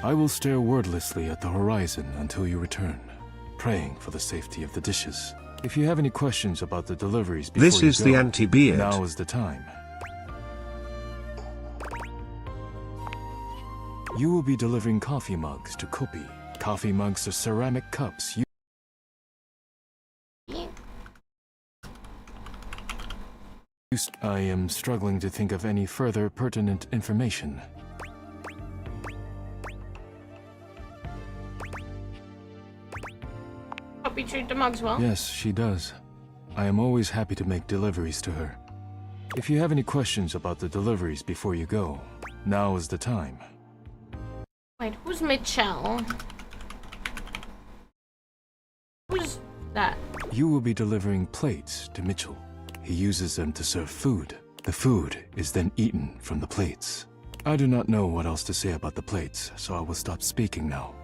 I will stare wordlessly at the horizon until you return, praying for the safety of the dishes. If you have any questions about the deliveries before This you is go, the anti-beard. now is the time. You will be delivering coffee mugs to Kopi. Coffee mugs are ceramic cups. I am struggling to think of any further pertinent information. Hope you treat the mugs well. Yes, she does. I am always happy to make deliveries to her. If you have any questions about the deliveries before you go, now is the time. Wait, who's Mitchell? Who's that? You will be delivering plates to Mitchell. He uses them to serve food. The food is then eaten from the plates. I do not know what else to say about the plates, so I will stop speaking now.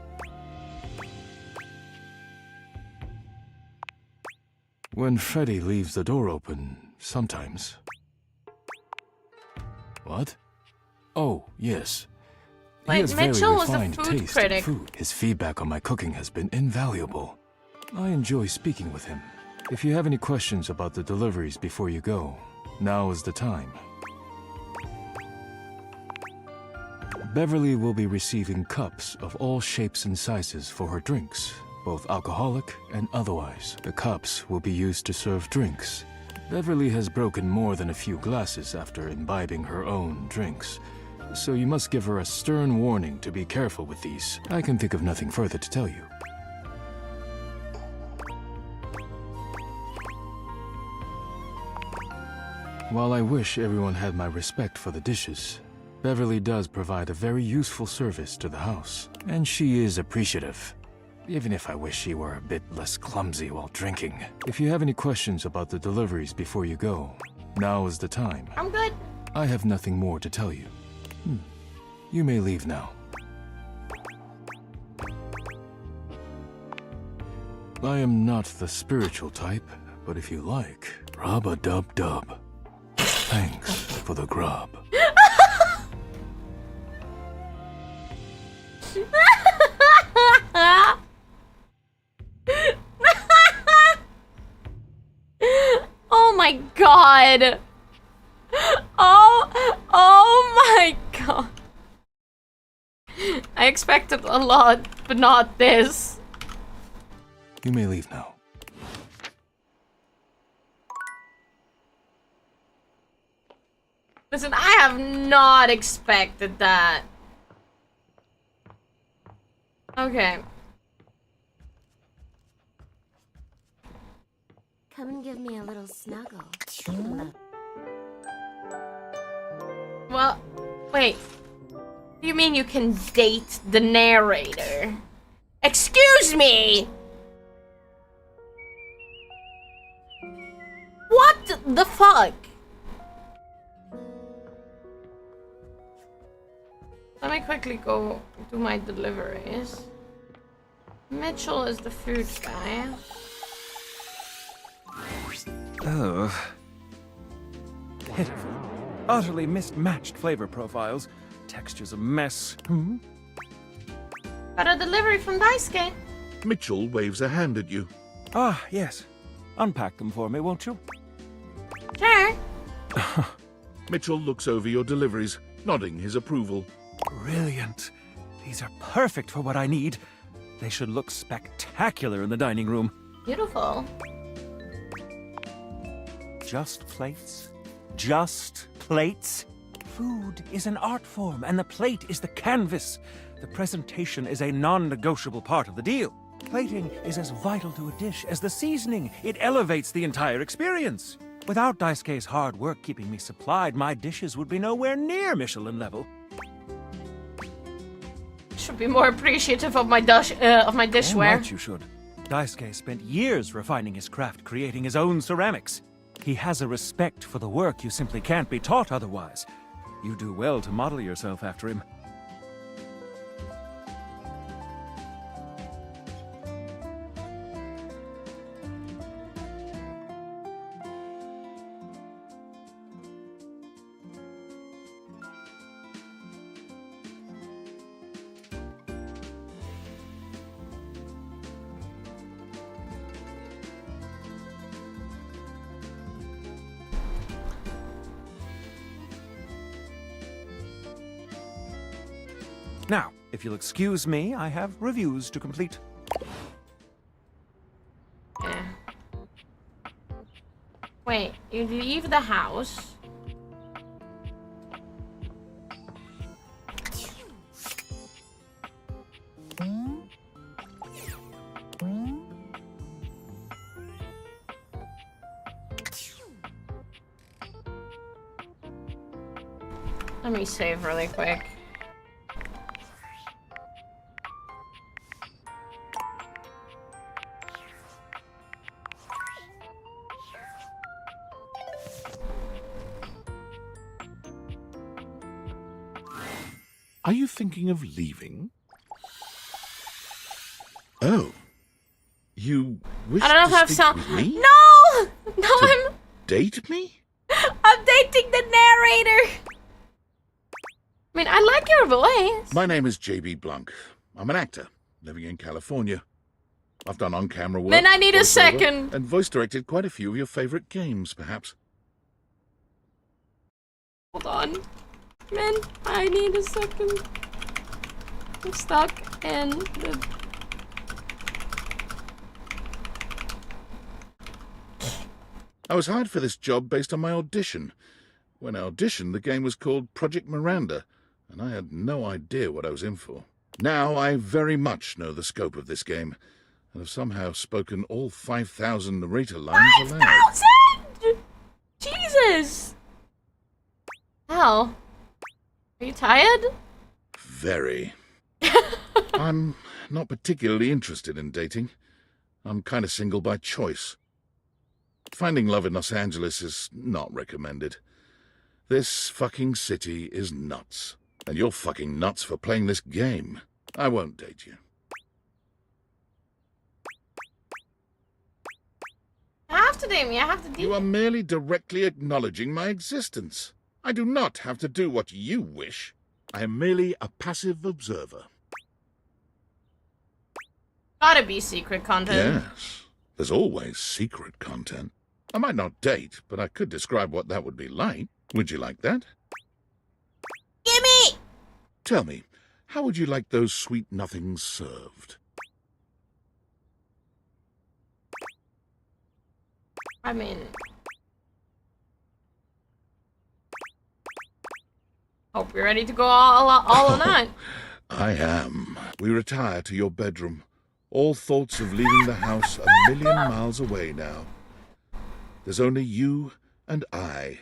When Freddy leaves the door open, sometimes. What? Oh, yes. He Wait, has very Mitchell was a refined food taste critic. in food. His feedback on my cooking has been invaluable. I enjoy speaking with him. If you have any questions about the deliveries before you go, now is the time. Beverly will be receiving cups of all shapes and sizes for her drinks, both alcoholic and otherwise. The cups will be used to serve drinks. Beverly has broken more than a few glasses after imbibing her own drinks, so you must give her a stern warning to be careful with these. I can think of nothing further to tell you. While I wish everyone had my respect for the dishes, Beverly does provide a very useful service to the house, and she is appreciative. Even if I wish she were a bit less clumsy while drinking. If you have any questions about the deliveries before you go, now is the time. I'm good. I have nothing more to tell you. You may leave now. I am not the spiritual type, but if you like, rub-a-dub-dub. Thanks for the grub. Oh my god. Oh my god. I expected a lot, but not this. You may leave now. Listen, I have not expected that. Okay. Come and give me a little snuggle. Well, wait. You mean you can date the narrator? Excuse me! What the fuck? Let me quickly go do my deliveries. Mitchell is the food guy. Oh. Pitiful. Utterly mismatched flavor profiles. Texture's a mess. Got a delivery from Daisuke. Mitchell waves a hand at you. Ah, yes. Unpack them for me, won't you? Sure. Mitchell looks over your deliveries, nodding his approval. Brilliant. These are perfect for what I need. They should look spectacular in the dining room. Beautiful. Just plates? Just plates? Food is an art form, and the plate is the canvas. The presentation is a non-negotiable part of the deal. Plating is as vital to a dish as the seasoning. It elevates the entire experience. Without Daisuke's hard work keeping me supplied, my dishes would be nowhere near Michelin level. Should be more appreciative of my dishware. Right, you should. Daisuke spent years refining his craft, creating his own ceramics. He has a respect for the work you simply can't be taught otherwise. You do well to model yourself after him. Now, if you'll excuse me, I have reviews to complete. Yeah. Wait, you leave the house. Let me save really quick. Are you thinking of leaving? Oh. You wish I don't know if I have speak sound. with me? No! No, To date me? I'm dating the narrator! I mean, I like your voice. My name is J.B. Blanc. I'm an actor, living in California. I've done on-camera work. Man, I need a voiceover, second. And voice-directed quite a few of your favorite games, perhaps. Hold on. Man, I need a second. I'm stuck in the... I was hired for this job based on my audition. When I auditioned, the game was called Project Miranda, and I had no idea what I was in for. Now I very much know the scope of this game, and have somehow spoken all 5,000 narrator lines aloud. 5,000! Jesus! Hell. Are you tired? Very. I'm not particularly interested in dating. I'm kind of single by choice. Finding love in Los Angeles is not recommended. This fucking city is nuts. And you're fucking nuts for playing this game. I won't date you. I have to date me, I have to date You are merely directly acknowledging my existence. I do not have to do what you wish. I am merely a passive observer. Gotta be secret content. Yes, there's always secret content. I might not date, but I could describe what that would be like. Would you like that? Gimme! Tell me, how would you like those sweet nothings served? I mean... Hope you're ready to go all or not. I am. We retire to your bedroom. All thoughts of leaving the house a million miles away now. There's only you and I,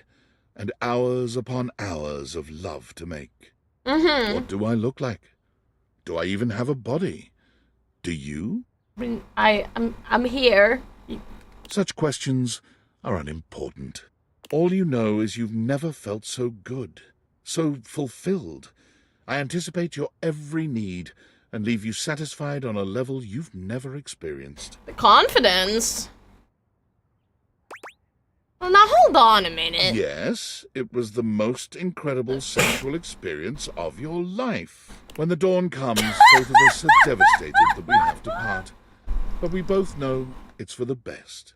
and hours upon hours of love to make. Mm-hmm. What do I look like? Do I even have a body? Do you? I'm here. Such questions are unimportant. All you know is you've never felt so good, so fulfilled. I anticipate your every need and leave you satisfied on a level you've never experienced. The confidence. Well, now hold on a minute. Yes, it was the most incredible sexual experience of your life. When the dawn comes, both of us are devastated that we have to part. but we both know it's for the best.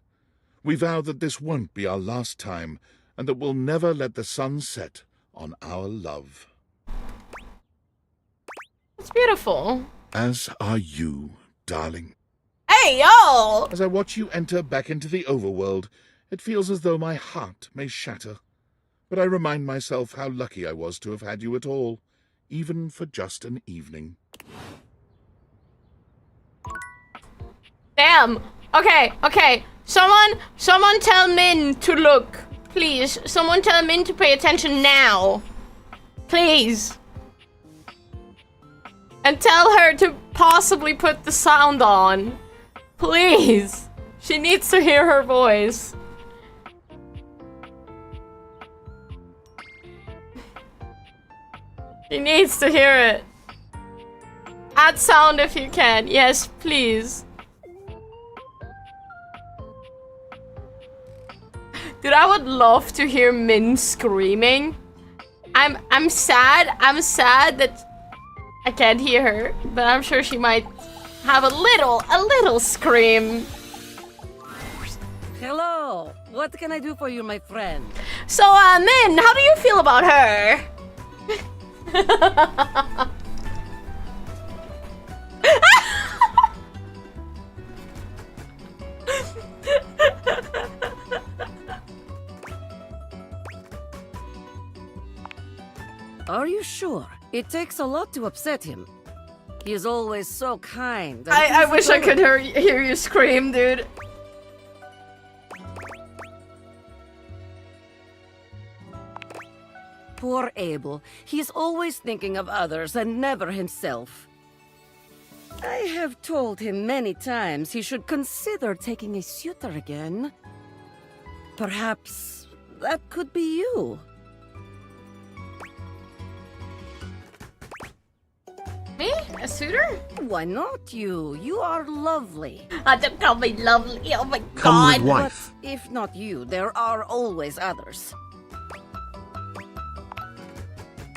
We vow that this won't be our last time, and that we'll never let the sun set on our love. It's beautiful. As are you, darling. Hey, yo! As I watch you enter back into the overworld, it feels as though my heart may shatter. But I remind myself how lucky I was to have had you at all, even for just an evening. Damn. Okay. Someone tell Min to look. Please. Someone tell Min to pay attention now. Please. And tell her to possibly put the sound on. Please. She needs to hear her voice. She needs to hear it. Add sound if you can. Yes, please. Dude, I would love to hear Min screaming. I'm sad that I can't hear her, but I'm sure she might have a little scream. Hello. What can I do for you, my friend? So, Min, how do you feel about her? Are you sure? It takes a lot to upset him. He is always so kind. and I easy wish I could going. hear you scream, dude. Poor Abel. He is always thinking of others and never himself. I have told him many times he should consider taking a suitor again. Perhaps that could be you. Me? A suitor? Why not you? You are lovely. Don't call me lovely. Oh my Come with god. wife. But if not you, there are always others.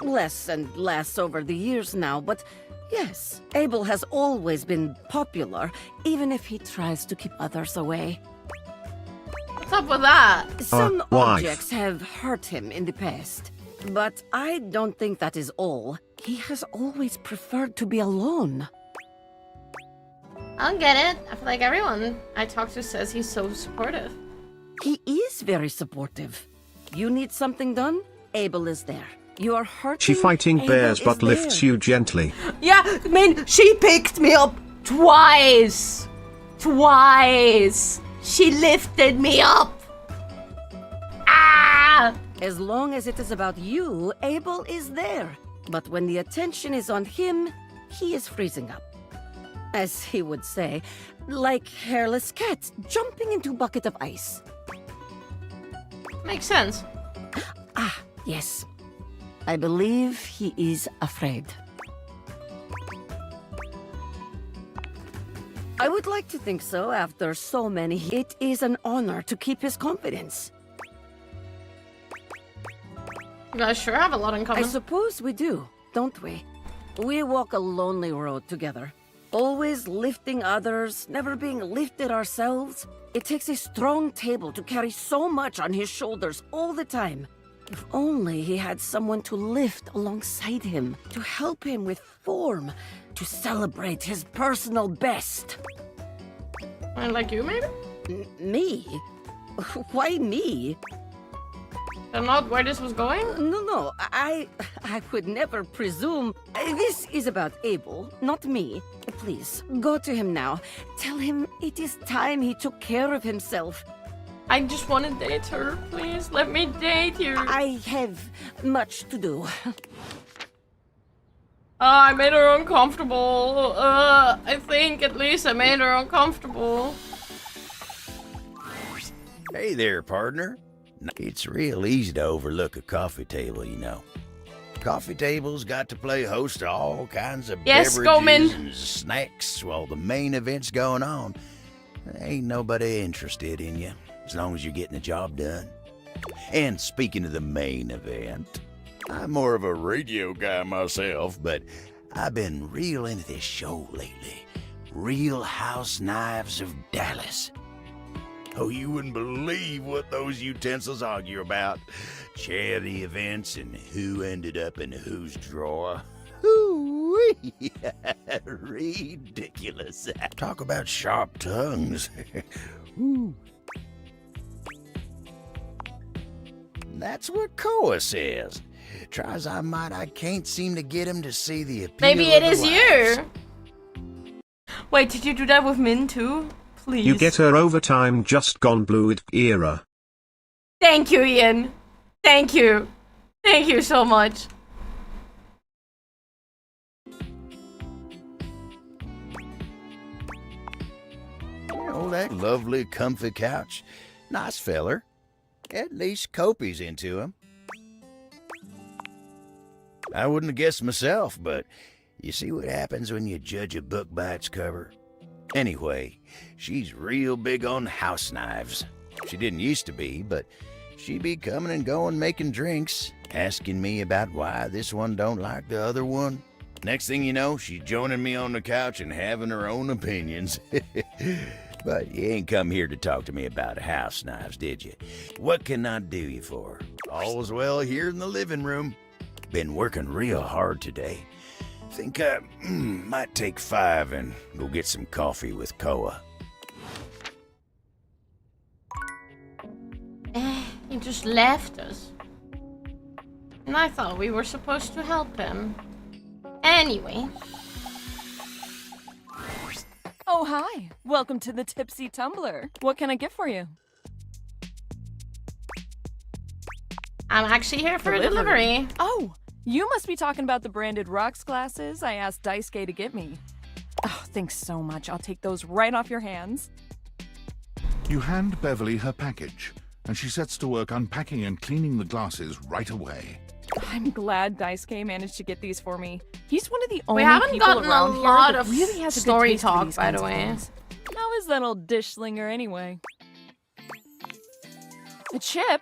Less and less over the years now, but yes, Abel has always been popular, even if he tries to keep others away. What's up with that? Some wife. objects have hurt him in the past, but I don't think that is all. He has always preferred to be alone. I don't get it. I feel like everyone I talk to says he's so supportive. He is very supportive. You need something done? Abel is there. You are hurting? She fighting Abel bears is but lifts there. you gently. Yeah, I mean, she picked me up twice. Twice. She lifted me up. Ah! As long as it is about you, Abel is there. But when the attention is on him, he is freezing up. As he would say, like hairless cats jumping into bucket of ice. Makes sense. Ah, yes. I believe he is afraid. I would like to think so after so many. It is an honor to keep his confidence. You guys sure have a lot in I common. suppose we do, don't we? We walk a lonely road together. Always lifting others, never being lifted ourselves. It takes a strong table to carry so much on his shoulders all the time. If only he had someone to lift alongside him, to help him with form, to celebrate his personal best. Like you, maybe? Me? Why me? That's not where this was going? No, I would never presume. This is about Abel, not me. Please, go to him now. Tell him it is time he took care of himself. I just want to date her. Please, let me date you. I have much to do. I made her uncomfortable. I think at least I made her uncomfortable. Hey there, partner. It's real easy to overlook a coffee table, you know. Coffee tables got to play host to all kinds of Yes, beverages Goman. and snacks while the main event's going on. Ain't nobody interested in you, as long as you're getting the job done. And speaking of the main event, I'm more of a radio guy myself, but I've been real into this show lately. Real house knives of Dallas. Oh, you wouldn't believe what those utensils argue about. Charity events and who ended up in whose drawer. Hoo-wee! Ridiculous. Talk about sharp tongues. Ooh. That's what Koa says. Try as I might, I can't seem to get him to see the appeal. Maybe it is otherwise. you. Wait, did you do that with Min too? Please. You get her overtime just gone blue era. Thank you, Ian. Thank you. Thank you so much. Oh, that lovely comfy couch. Nice feller. At least Kopi's into him. I wouldn't have guessed myself, but you see what happens when you judge a book by its cover? Anyway, she's real big on house knives. She didn't used to be, but she be coming and going making drinks, asking me about why this one don't like the other one. Next thing you know, she's joining me on the couch and having her own opinions. But you ain't come here to talk to me about house knives, did you? What can I do you for? All's well here in the living room. Been working real hard today. Think I might take 5 and go get some coffee with Koa. He just left us. And I thought we were supposed to help him. Anyway. Oh, hi. Welcome to the Tipsy Tumbler. What can I get for you? I'm actually here for a delivery. Oh, you must be talking about the branded rocks glasses I asked Daisuke to get me. Oh, thanks so much. I'll take those right off your hands. You hand Beverly her package, and she sets to work unpacking and cleaning the glasses right away. I'm glad Daisuke managed to get these for me. He's one of the only We haven't people gotten a around here lot that of really has a good story taste for talk, these by the kinds of way. things. How is that old dish slinger anyway? A chip?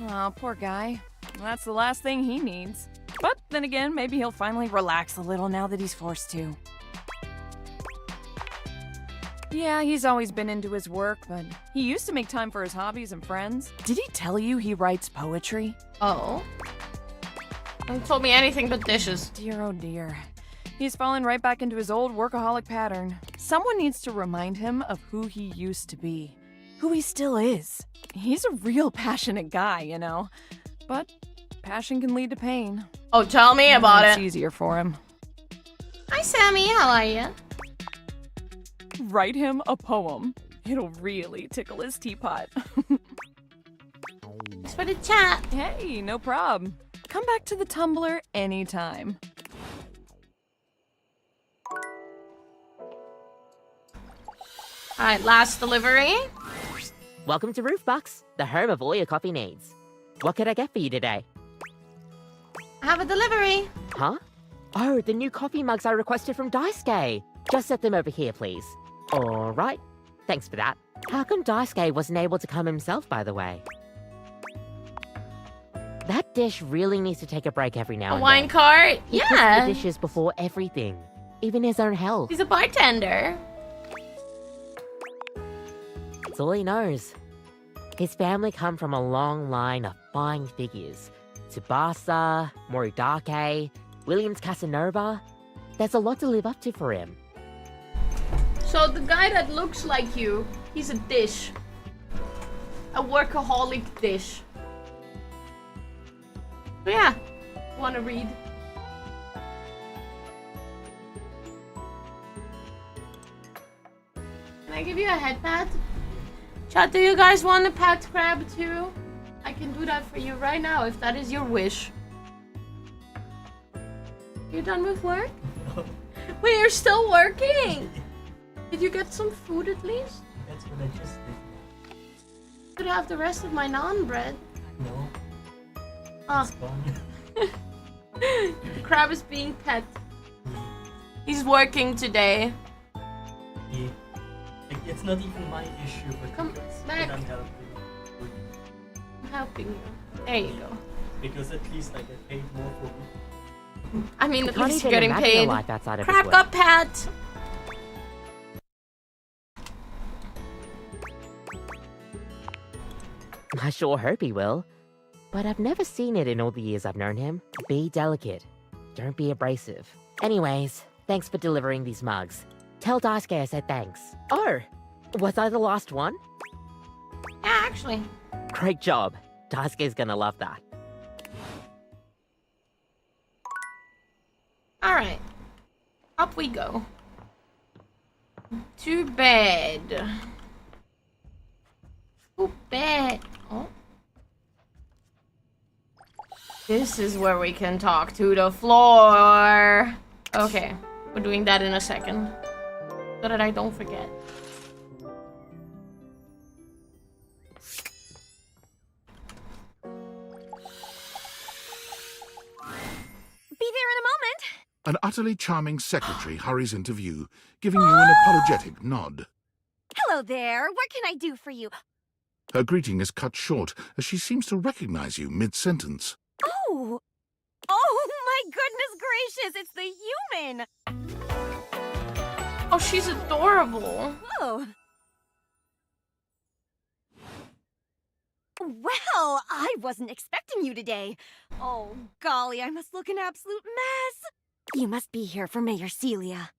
Oh, poor guy. That's the last thing he needs. But then again, maybe he'll finally relax a little now that he's forced to. Yeah, he's always been into his work, but he used to make time for his hobbies and friends. Did he tell you he writes poetry? Oh. He told me anything but dishes. Dear, oh dear. He's fallen right back into his old workaholic pattern. Someone needs to remind him of who he used to be. Who he still is. He's a real passionate guy, you know. But passion can lead to pain. Oh, tell me about It's it. easier for him. Hi, Sammy. How are you? Write him a poem. It'll really tickle his teapot. Thanks for the chat. Hey, no problem. Come back to the Tumblr anytime. Alright, last delivery. Welcome to Roofbox, the home of all your coffee needs. What could I get for you today? I have a delivery. Huh? Oh, the new coffee mugs I requested from Daisuke. Just set them over here, please. Alright. Thanks for that. How come Daisuke wasn't able to come himself, by the way? That dish really needs to take a break every now A and wine then. cart? He puts Yeah. the dishes before everything. Even his own health. He's a bartender. That's all he knows. His family come from a long line of fine figures. Tsubasa, Moridake, Williams Casanova. There's a lot to live up to for him. So the guy that looks like you, he's a dish. A workaholic dish. So yeah, wanna read? Can I give you a head pat? Chat, do you guys want a pet crab too? I can do that for you right now if that is your wish. You done with work? Wait, you're still working? Did you get some food at least? That's what I just did. Could have the rest of my naan bread. No. Ah. It's gone. The crab is being pet. He's working today. Yeah. It's not even my issue, but Come back. I'm helping. I'm helping you. There you go. Because at least I get paid more for it. I mean, at Can't least you're even getting imagine a paid. life outside of his Crab work. got pet. I sure hope he will. But I've never seen it in all the years I've known him. Be delicate. Don't be abrasive. Anyways, thanks for delivering these mugs. Tell Daisuke I said thanks. Oh, was I the last one? Yeah, actually. Great job. Daisuke's gonna love that. Alright. Up we go. To bed. To bed. Oh. This is where we can talk to the floor. Okay. We're doing that in a second. So that I don't forget. Be there in a moment. An utterly charming secretary hurries into view, giving you an apologetic nod. Hello there. What can I do for you? Her greeting is cut short as she seems to recognize you mid-sentence. Oh. Oh my goodness gracious, it's the human. Oh, she's adorable. Oh. Well, I wasn't expecting you today. Oh, golly, I must look an absolute mess. You must be here for Mayor Celia.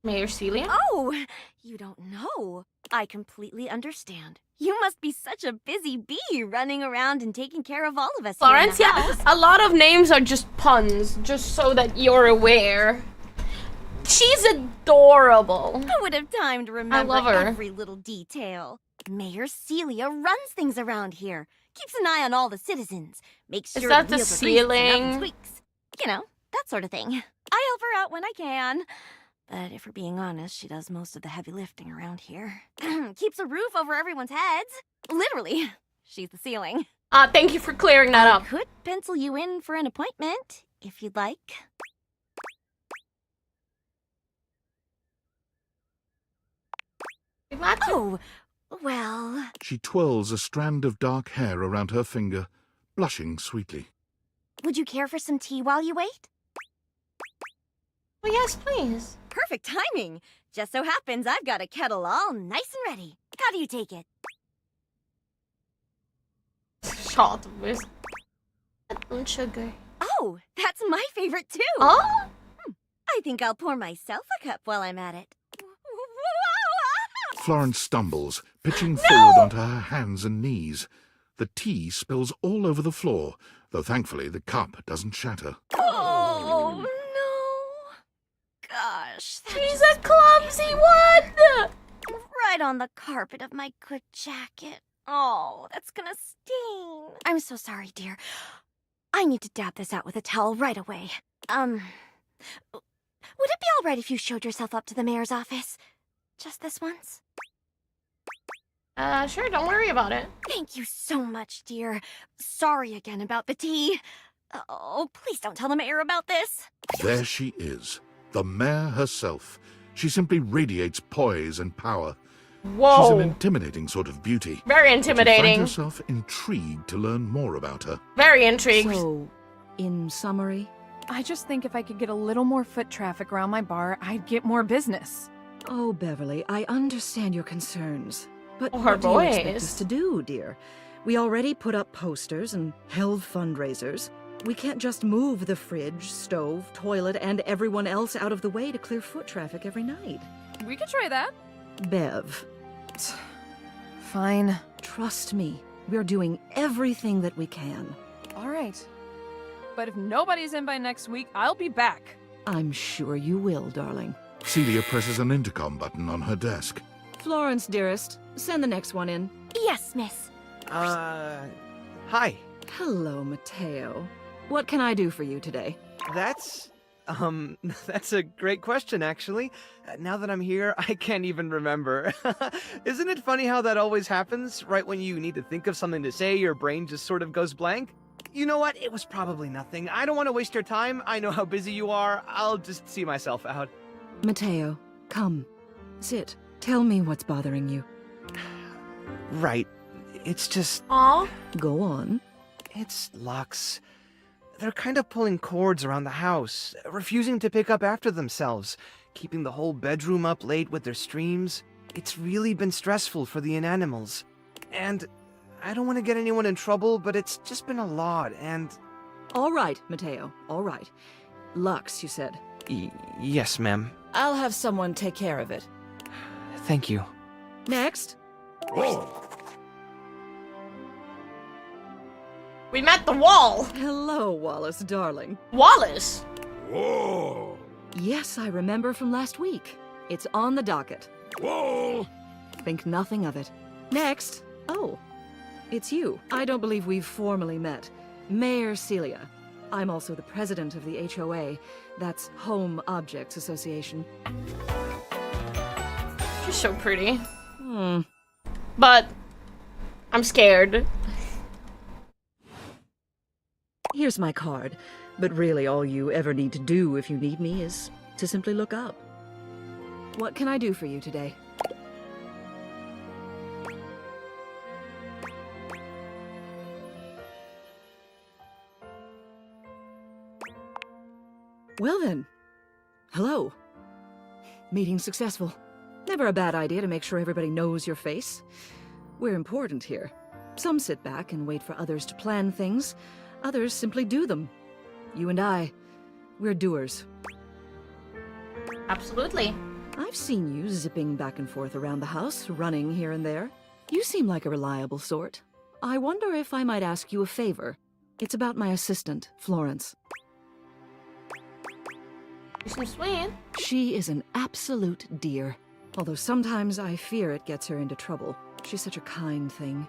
Mayor Celia? Oh, you don't know. I completely understand. You must be such a busy bee running around and taking care of all of us. Florence, here in the yeah. house. A lot of names are just puns, just so that you're aware. She's adorable. Who would have time to remember love her. every little detail? Mayor Celia runs things around here. Keeps an eye on all the citizens. Makes Is sure that the the wheels are greased and ceiling? nothing squeaks. You know, that sort of thing. I help her out when I can. But if we're being honest, she does most of the heavy lifting around here. Keeps a roof over everyone's heads. Literally, she's the ceiling. Thank you for clearing that up. Could pencil you in for an appointment, if you'd like. Oh, well... She twirls a strand of dark hair around her finger, blushing sweetly. Would you care for some tea while you wait? Well, yes, please. Perfect timing. Just so happens I've got a kettle all nice and ready. How do you take it? Shot with sugar. Oh, that's my favorite too. Oh? I think I'll pour myself a cup while I'm at it. Florence stumbles, pitching forward onto her hands and knees. The tea spills all over the floor, though thankfully the cup doesn't shatter. Oh, no. Gosh. She's a clumsy one! Right on the carpet of my good jacket. Oh, that's gonna sting. I'm so sorry, dear. I need to dab this out with a towel right away. Would it be all right if you showed yourself up to the mayor's office? Just this once? Sure, don't worry about it. Thank you so much, dear. Sorry again about the tea. Oh, please don't tell the mayor about this. There she is, the mayor herself. She simply radiates poise and power. Whoa. She's an intimidating sort of beauty. Very But you intimidating. find yourself intrigued to learn more about her. Very intrigued. So, in summary, I just think if I could get a little more foot traffic around my bar, I'd get more business. Oh, Beverly, I understand your concerns. But Oh, her what do you expect voice. us to do, dear? We already put up posters and held fundraisers. We can't just move the fridge, stove, toilet, and everyone else out of the way to clear foot traffic every night. We could try that. Bev. Fine. Trust me, we're doing everything that we can. All right. But if nobody's in by next week, I'll be back. I'm sure you will, darling. Celia presses an intercom button on her desk. Florence, dearest, send the next one in. Yes, miss. Hi. Hello, Mateo. What can I do for you today? That's a great question, actually. Now that I'm here, I can't even remember. Isn't it funny how that always happens? Right when you need to think of something to say, your brain just sort of goes blank? You know what? It was probably nothing. I don't want to waste your time. I know how busy you are. I'll just see myself out. Mateo, come. Sit. Tell me what's bothering you. Right. It's just... Aw. Go on. It's Lux. They're kind of pulling cords around the house, refusing to pick up after themselves, keeping the whole bedroom up late with their streams. It's really been stressful for the inanimals. And I don't want to get anyone in trouble, but it's just been a lot, and... All right, Mateo, all right. Lux, you said. Yes, ma'am. I'll have someone take care of it. Thank you. Next. We met the wall. Hello, Wallace, darling. Wallace? Whoa! Yes, I remember from last week. It's on the docket. Whoa! Think nothing of it. Next. Oh, it's you. I don't believe we've formally met. Mayor Celia. I'm also the president of the HOA. That's Home Objects Association. She's so pretty. But I'm scared. Here's my card. But really all you ever need to do if you need me is to simply look up. What can I do for you today? Well then. Hello. Meeting successful. Never a bad idea to make sure everybody knows your face. We're important here. Some sit back and wait for others to plan things. Others simply do them. You and I, we're doers. Absolutely. I've seen you zipping back and forth around the house, running here and there. You seem like a reliable sort. I wonder if I might ask you a favor. It's about my assistant, Florence. She's sweet. She is an absolute dear. Although sometimes I fear it gets her into trouble. She's such a kind thing.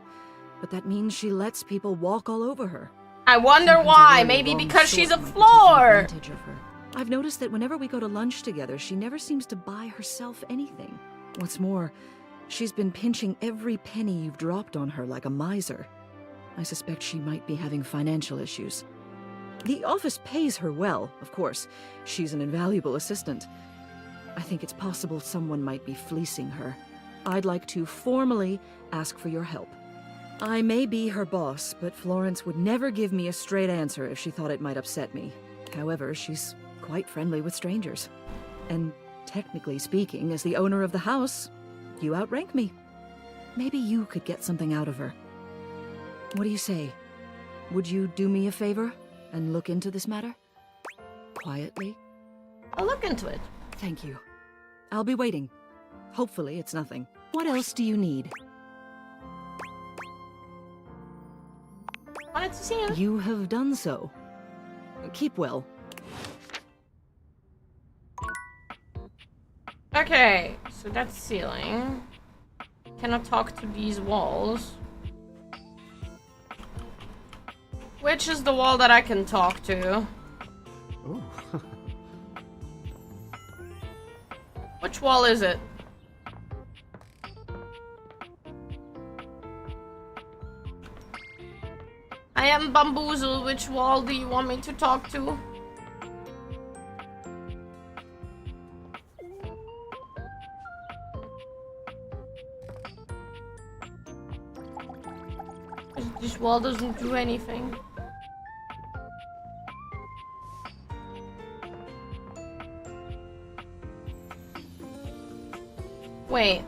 But that means she lets people walk all over her. I wonder Sometimes why. a really Maybe wrong because sort she's a might be taking floor. advantage of her. I've noticed that whenever we go to lunch together, she never seems to buy herself anything. What's more, she's been pinching every penny you've dropped on her like a miser. I suspect she might be having financial issues. The office pays her well, of course. She's an invaluable assistant. I think it's possible someone might be fleecing her. I'd like to formally ask for your help. I may be her boss, but Florence would never give me a straight answer if she thought it might upset me. However, she's quite friendly with strangers. And technically speaking, as the owner of the house, you outrank me. Maybe you could get something out of her. What do you say? Would you do me a favor and look into this matter? Quietly? I'll look into it. Thank you. I'll be waiting. Hopefully it's nothing. What else do you need? Wanted to see you. You have done so. Keep well. Okay, so that's ceiling. Cannot talk to these walls. Which is the wall that I can talk to? Ooh. Which wall is it? I am bamboozled. Which wall do you want me to talk to? This wall doesn't do anything. Wait,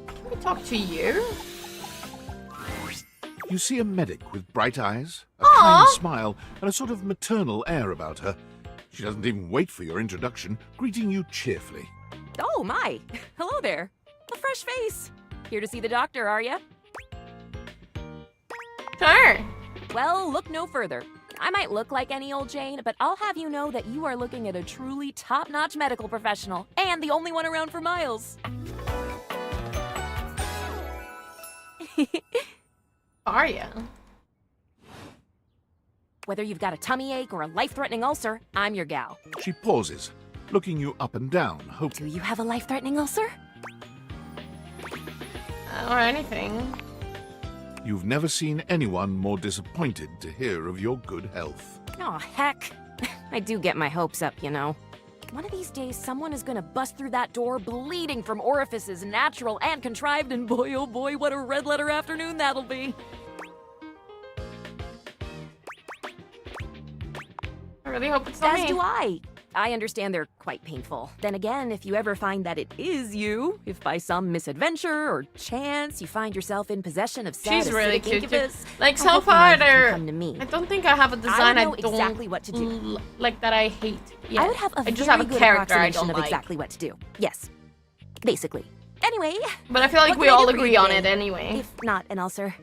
can we talk to you? You see a medic with bright eyes, a Aww. kind smile, and a sort of maternal air about her. She doesn't even wait for your introduction, greeting you cheerfully. Oh, my. Hello there. A fresh face. Here to see the doctor, are ya? Sure. Well, look no further. I might look like any old Jane, but I'll have you know that you are looking at a truly top-notch medical professional, and the only one around for miles. Are you? Whether you've got a tummy ache or a life-threatening ulcer, I'm your gal. She pauses, looking you up and down, hoping. Do you have a life-threatening ulcer? Or anything. You've never seen anyone more disappointed to hear of your good health. Oh, heck. I do get my hopes up, you know. One of these days, someone is gonna bust through that door bleeding from orifices, natural and contrived, and boy, oh boy, what a red letter afternoon that'll be. I really hope it's not As me. do I. I understand they're quite painful. Then again, if you ever find that it is you, if by some misadventure or chance you find yourself in possession of sad She's really acidic cute too. incubus, Like I so hope you far, know you can there. come to me. I don't think I have a design I I would know don't exactly what to do. like that I hate. Yeah. I would have a I just very have a good character I approximation don't of like. exactly what to do. Yes, basically. Anyway, But I feel like what we can I all do for agree you on today? it anyway. If not an ulcer.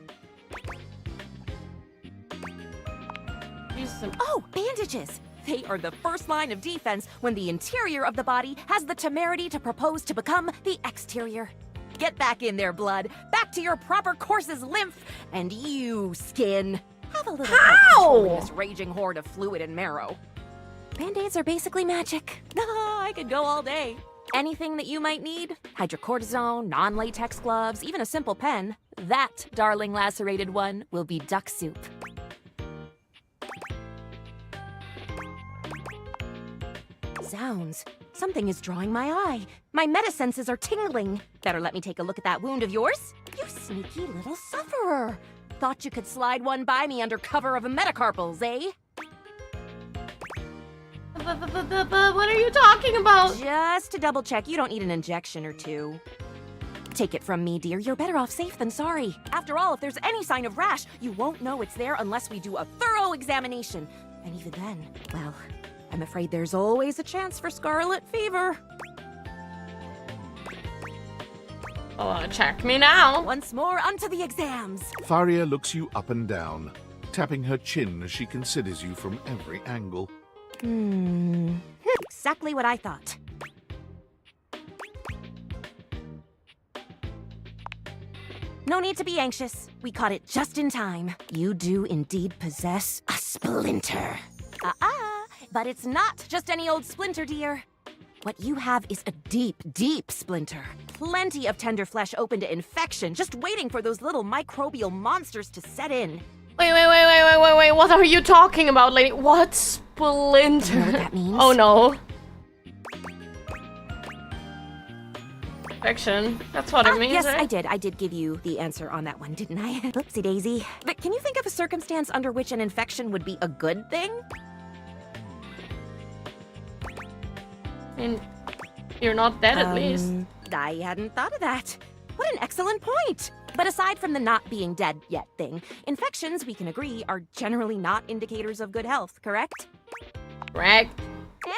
Oh, bandages! They are the first line of defense when the interior of the body has the temerity to propose to become the exterior. Get back in there, blood. Back to your proper course's lymph. And you, skin. Have a little help controlling this raging horde of fluid and marrow. Band-aids are basically magic. I could go all day. Anything that you might need, hydrocortisone, non-latex gloves, even a simple pen, that, darling lacerated one, will be duck soup. Zounds, something is drawing my eye. My metasenses are tingling. Better let me take a look at that wound of yours. You sneaky little sufferer. Thought you could slide one by me under cover of metacarpals, eh? What are you talking about? Just to double check, you don't need an injection or two. Take it from me, dear, you're better off safe than sorry. After all, if there's any sign of rash, you won't know it's there unless we do a thorough examination. And even then, well, I'm afraid there's always a chance for scarlet fever. Oh, check me now. Once more, onto the exams. Faria looks you up and down, tapping her chin as she considers you from every angle. Exactly what I thought. No need to be anxious. We caught it just in time. You do indeed possess a splinter. But it's not just any old splinter, dear. What you have is a deep, deep splinter. Plenty of tender flesh open to infection, just waiting for those little microbial monsters to set in. Wait. What are you talking about, lady? What splinter? You know what that means? Oh no. Infection. That's what it means, Yes, right? I did. I did give you the answer on that one, didn't I? Oopsie daisy. But can you think of a circumstance under which an infection would be a good thing? And you're not dead at least. I hadn't thought of that. What an excellent point! But aside from the not being dead yet thing, infections, we can agree, are generally not indicators of good health, correct? Correct.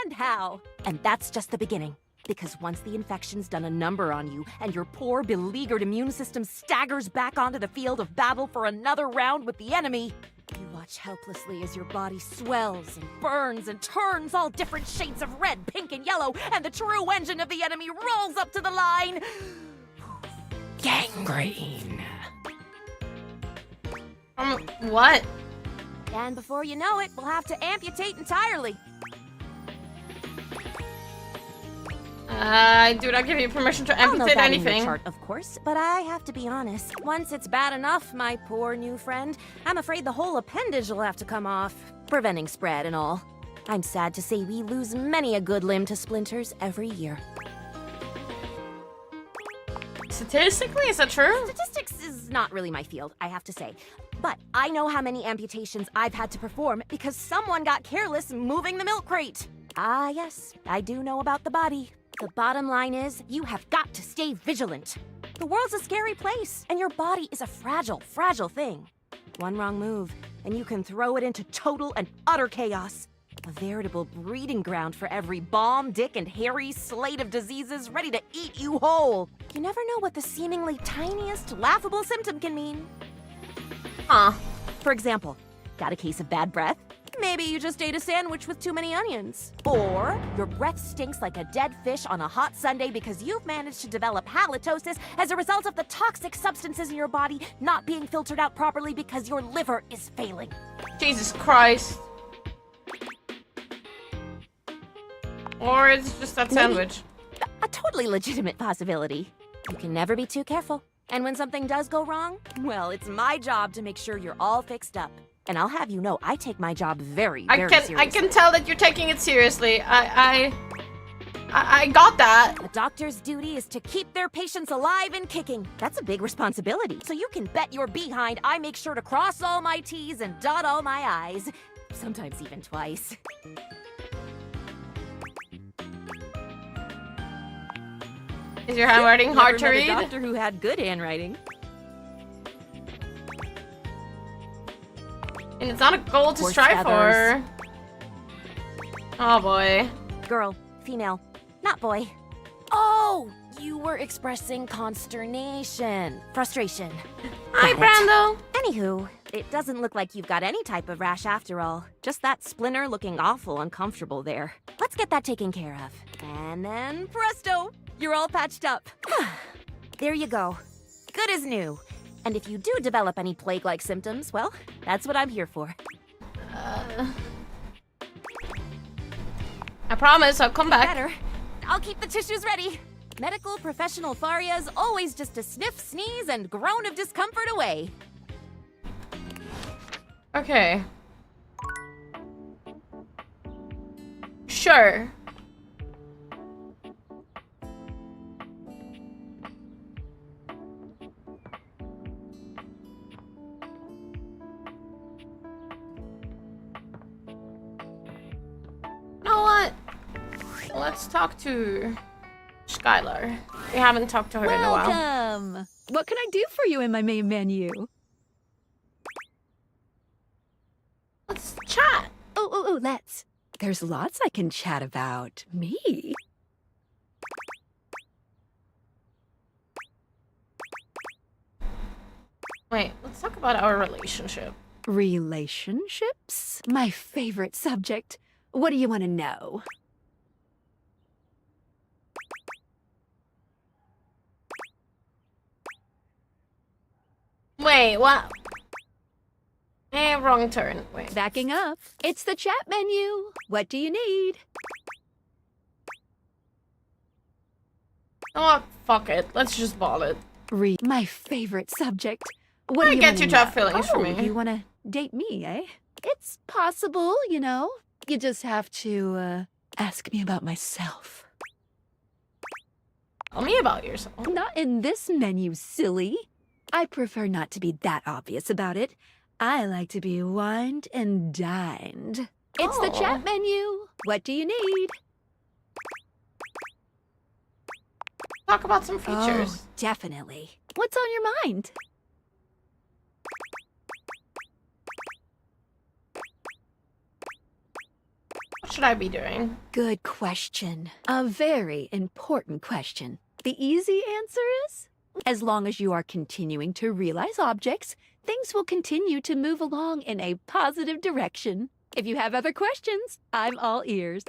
And how? And that's just the beginning. Because once the infection's done a number on you, and your poor, beleaguered immune system staggers back onto the field of battle for another round with the enemy, you watch helplessly as your body swells and burns and turns all different shades of red, pink, and yellow, and the true engine of the enemy rolls up to the line. Gangrene. What? And before you know it, we'll have to amputate entirely. I do not give you permission to I'll note amputate that in your anything. chart, of course, but I have to be honest. Once it's bad enough, my poor new friend, I'm afraid the whole appendage will have to come off, preventing spread and all. I'm sad to say we lose many a good limb to splinters every year. Statistically, is that true? Statistics is not really my field, I have to say. But I know how many amputations I've had to perform because someone got careless moving the milk crate. Ah, yes, I do know about the body. The bottom line is, you have got to stay vigilant. The world's a scary place, and your body is a fragile, fragile thing. One wrong move, and you can throw it into total and utter chaos. A veritable breeding ground for every bomb, dick, and hairy slate of diseases ready to eat you whole. You never know what the seemingly tiniest, laughable symptom can mean. For example, got a case of bad breath? Maybe you just ate a sandwich with too many onions. Or your breath stinks like a dead fish on a hot Sunday because you've managed to develop halitosis as a result of the toxic substances in your body not being filtered out properly because your liver is failing. Jesus Christ. Or it's just that sandwich. A totally legitimate possibility. You can never be too careful. And when something does go wrong, well, it's my job to make sure you're all fixed up. And I'll have you know, I take my job very seriously. I can tell that you're taking it seriously. I got that. A doctor's duty is to keep their patients alive and kicking. That's a big responsibility. So you can bet your behind I make sure to cross all my T's and dot all my I's. Sometimes even twice. Is your handwriting hard to Never met read? a doctor who had good handwriting. And it's not a goal to Horse strive feathers. for. Oh boy. Girl, female, not boy. Oh, you were expressing consternation. Frustration. Hi, Got it. Brando. Anywho, it doesn't look like you've got any type of rash after all. Just that splinter looking awful uncomfortable there. Let's get that taken care of. And then presto, you're all patched up. There you go. Good as new. And if you do develop any plague-like symptoms, well, that's what I'm here for. I promise I'll come back. Better. I'll keep the tissues ready. Medical professional Faria's always just a sniff, sneeze, and groan of discomfort away. Okay. Sure. You know what? Let's talk to Skylar. We haven't talked to her in a while. Welcome! What can I do for you in my main menu? Let's chat. Oh, let's. There's lots I can chat about. Me? Wait, let's talk about our relationship. Relationships? My favorite subject. What do you want to know? Wait, what? Wrong turn. Wait. Backing up. It's the chat menu. What do you need? Oh, fuck it. Let's just ball it. My favorite subject. What I do you get wanna you to have know? feelings for me. You want to date me, eh? It's possible, you know. You just have to ask me about myself. Tell me about yourself. Not in this menu, silly. I prefer not to be that obvious about it. I like to be wined and dined. It's the chat menu. What do you need? Talk about some features. Oh, definitely. What's on your mind? What should I be doing? Good question. A very important question. The easy answer is, as long as you are continuing to realize objects, things will continue to move along in a positive direction. If you have other questions, I'm all ears.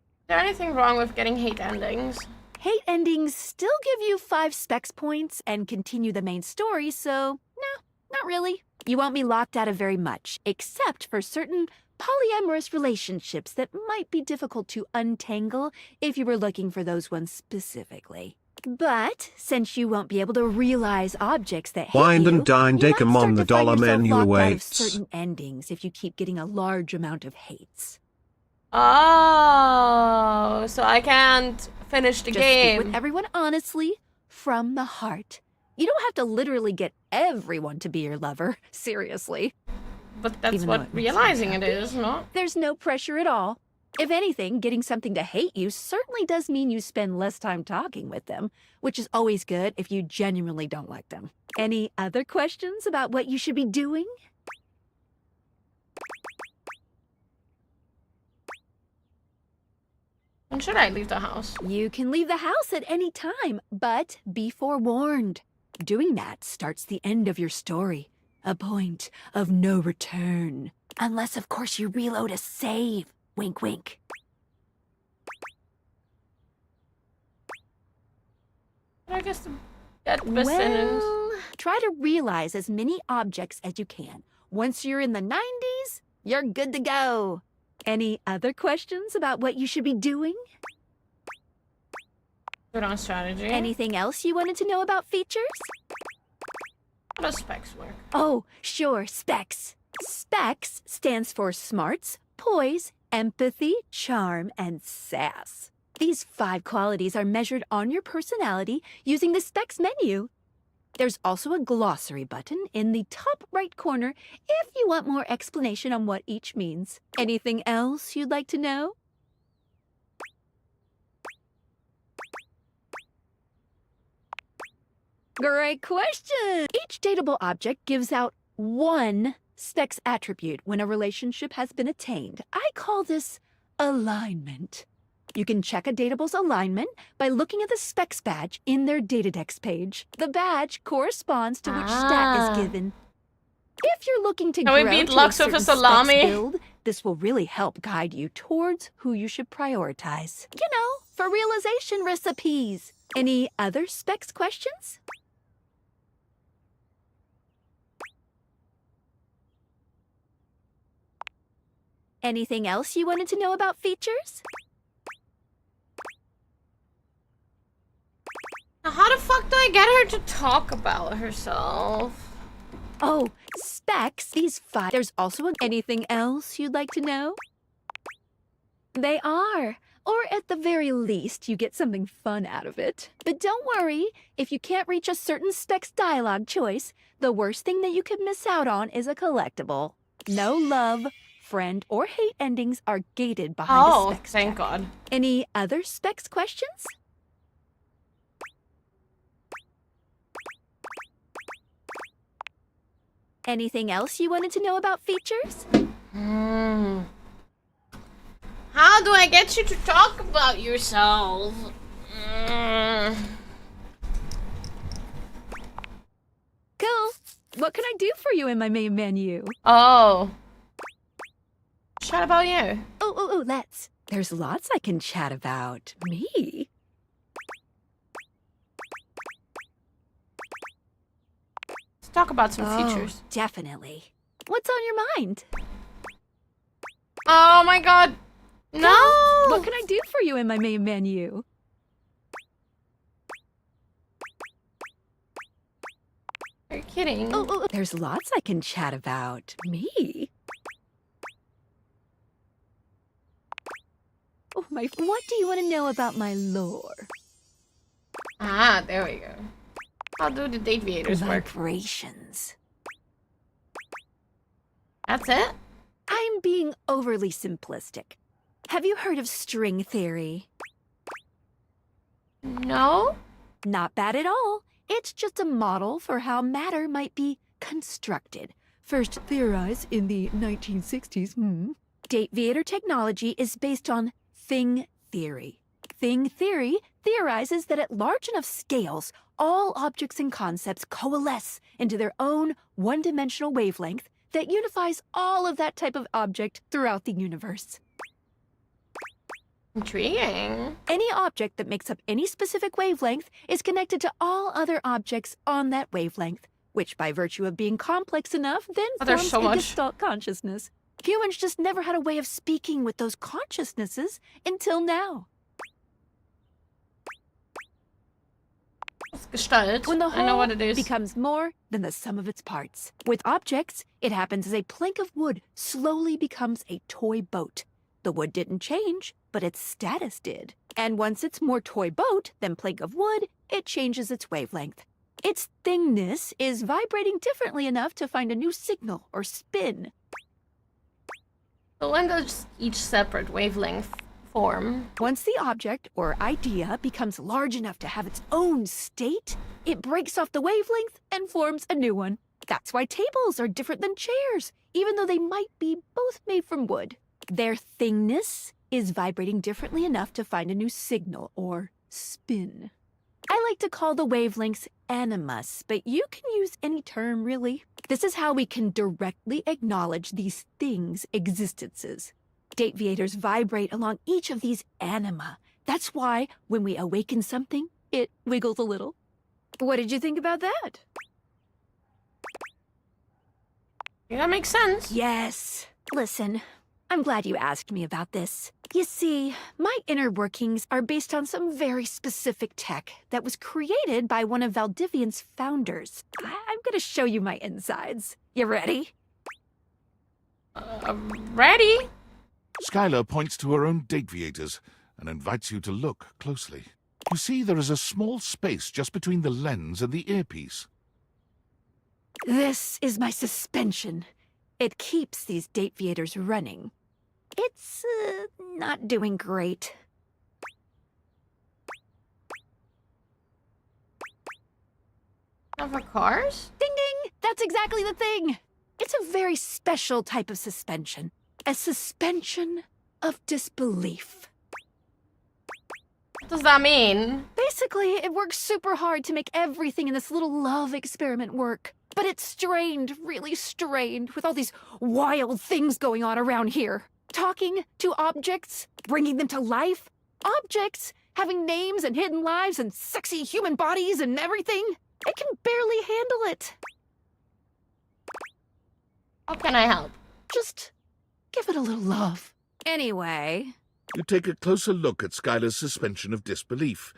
Is there anything wrong with getting hate endings? Hate endings still give you 5 specs points and continue the main story, so no, not really. You won't be locked out of very much, except for certain polyamorous relationships that might be difficult to untangle if you were looking for those ones specifically. But since you won't be able to realize objects that hate Wind you, and dine, you might Decamon, start the to find dollar yourself menu locked out of awaits. certain endings if you keep getting a large amount of hates. Oh, so I can't finish the Just game. speak with everyone honestly, from the heart. You don't have to literally get everyone to be your lover, seriously. But that's Even though what it makes me realizing it happy. is, no? There's no pressure at all. If anything, getting something to hate you certainly does mean you spend less time talking with them, which is always good if you genuinely don't like them. Any other questions about what you should be doing? When should I leave the house? You can leave the house at any time, but be forewarned. Doing that starts the end of your story. A point of no return. Unless, of course, you reload a save. Wink, wink. I guess the dead person is... Well, try to realize as many objects as you can. Once you're in the 90s, you're good to go. Any other questions about what you should be doing? Good on strategy. Anything else you wanted to know about features? How does specs work? Oh, sure, specs. Specs stands for smarts, poise, empathy, charm, and sass. These 5 qualities are measured on your personality using the specs menu. There's also a glossary button in the top right corner if you want more explanation on what each means. Anything else you'd like to know? Great question! Each dateable object gives out one specs attribute when a relationship has been attained. I call this alignment. You can check a dateable's alignment by looking at the specs badge in their Datadex page. The badge corresponds to which stat is given. If you're looking to Can we grow beat to Lux a with a certain salami? specs build, this will really help guide you towards who you should prioritize. You know, for realization recipes. Any other specs questions? Anything else you wanted to know about features? Now, how the fuck do I get her to talk about herself? Oh, specs, these 5. There's also anything else you'd like to know? They are. Or at the very least, you get something fun out of it. But don't worry, if you can't reach a certain specs dialogue choice, the worst thing that you could miss out on is a collectible. No love, friend, or hate endings are gated behind a specs thank check. God. Any other specs questions? Anything else you wanted to know about features? How do I get you to talk about yourself? Cool. What can I do for you in my main menu? Oh. Chat about you. Oh, let's. There's lots I can chat about. Me? Let's talk about some features. Definitely. What's on your mind? Oh my God. No! What can I do for you in my main menu? Are you kidding? Oh, there's lots I can chat about. Me? Oh my, what do you want to know about my lore? Ah, there we go. How do the Dateables work? Vibrations. That's it? I'm being overly simplistic. Have you heard of string theory? No? Not bad at all. It's just a model for how matter might be constructed. First theorized in the 1960s. Dateator technology is based on thing theory. Thing theory theorizes that at large enough scales, all objects and concepts coalesce into their own one-dimensional wavelength that unifies all of that type of object throughout the universe. Intriguing. Any object that makes up any specific wavelength is connected to all other objects on that wavelength, which by virtue of being complex enough then there's forms so a much. gestalt consciousness. Humans just never had a way of speaking with those consciousnesses until now. It's Gestalt. When the I know whole what it is. becomes more than the sum of its parts. With objects, it happens as a plank of wood slowly becomes a toy boat. The wood didn't change, but its status did. And once it's more toy boat than plank of wood, it changes its wavelength. Its thingness is vibrating differently enough to find a new signal or spin. So when does each separate wavelength form? Once the object or idea becomes large enough to have its own state, it breaks off the wavelength and forms a new one. That's why tables are different than chairs, even though they might be both made from wood. Their thingness is vibrating differently enough to find a new signal or spin. I like to call the wavelengths animus, but you can use any term really. This is how we can directly acknowledge these things' existences. Dateavators vibrate along each of these anima. That's why when we awaken something, it wiggles a little. What did you think about that? Yeah, that makes sense. Yes. Listen, I'm glad you asked me about this. You see, my inner workings are based on some very specific tech that was created by one of Valdivian's founders. I'm gonna show you my insides. You ready? Ready? Skylar points to her own Dateavators and invites you to look closely. You see there is a small space just between the lens and the earpiece. This is my suspension. It keeps these date theaters running. It's, not doing great. Of cars? Ding ding! That's exactly the thing! It's a very special type of suspension. A suspension of disbelief. What does that mean? Basically, it works super hard to make everything in this little love experiment work. But it's strained, really strained, with all these wild things going on around here. Talking to objects, bringing them to life. Objects having names and hidden lives and sexy human bodies and everything. I can barely handle it. How can I help? Just give it a little love. Anyway. You take a closer look at Skylar's suspension of disbelief.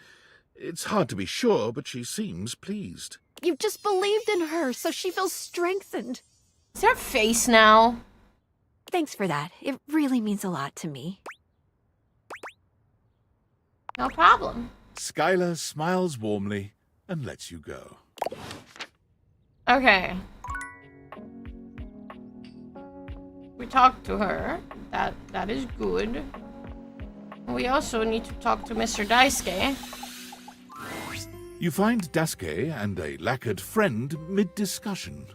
It's hard to be sure, but she seems pleased. You've just believed in her, so she feels strengthened. Is her face now? Thanks for that. It really means a lot to me. No problem. Skylar smiles warmly and lets you go. Okay. We talked to her. That is good. We also need to talk to Mr. Daisuke. You find Daisuke and a lacquered friend mid-discussion.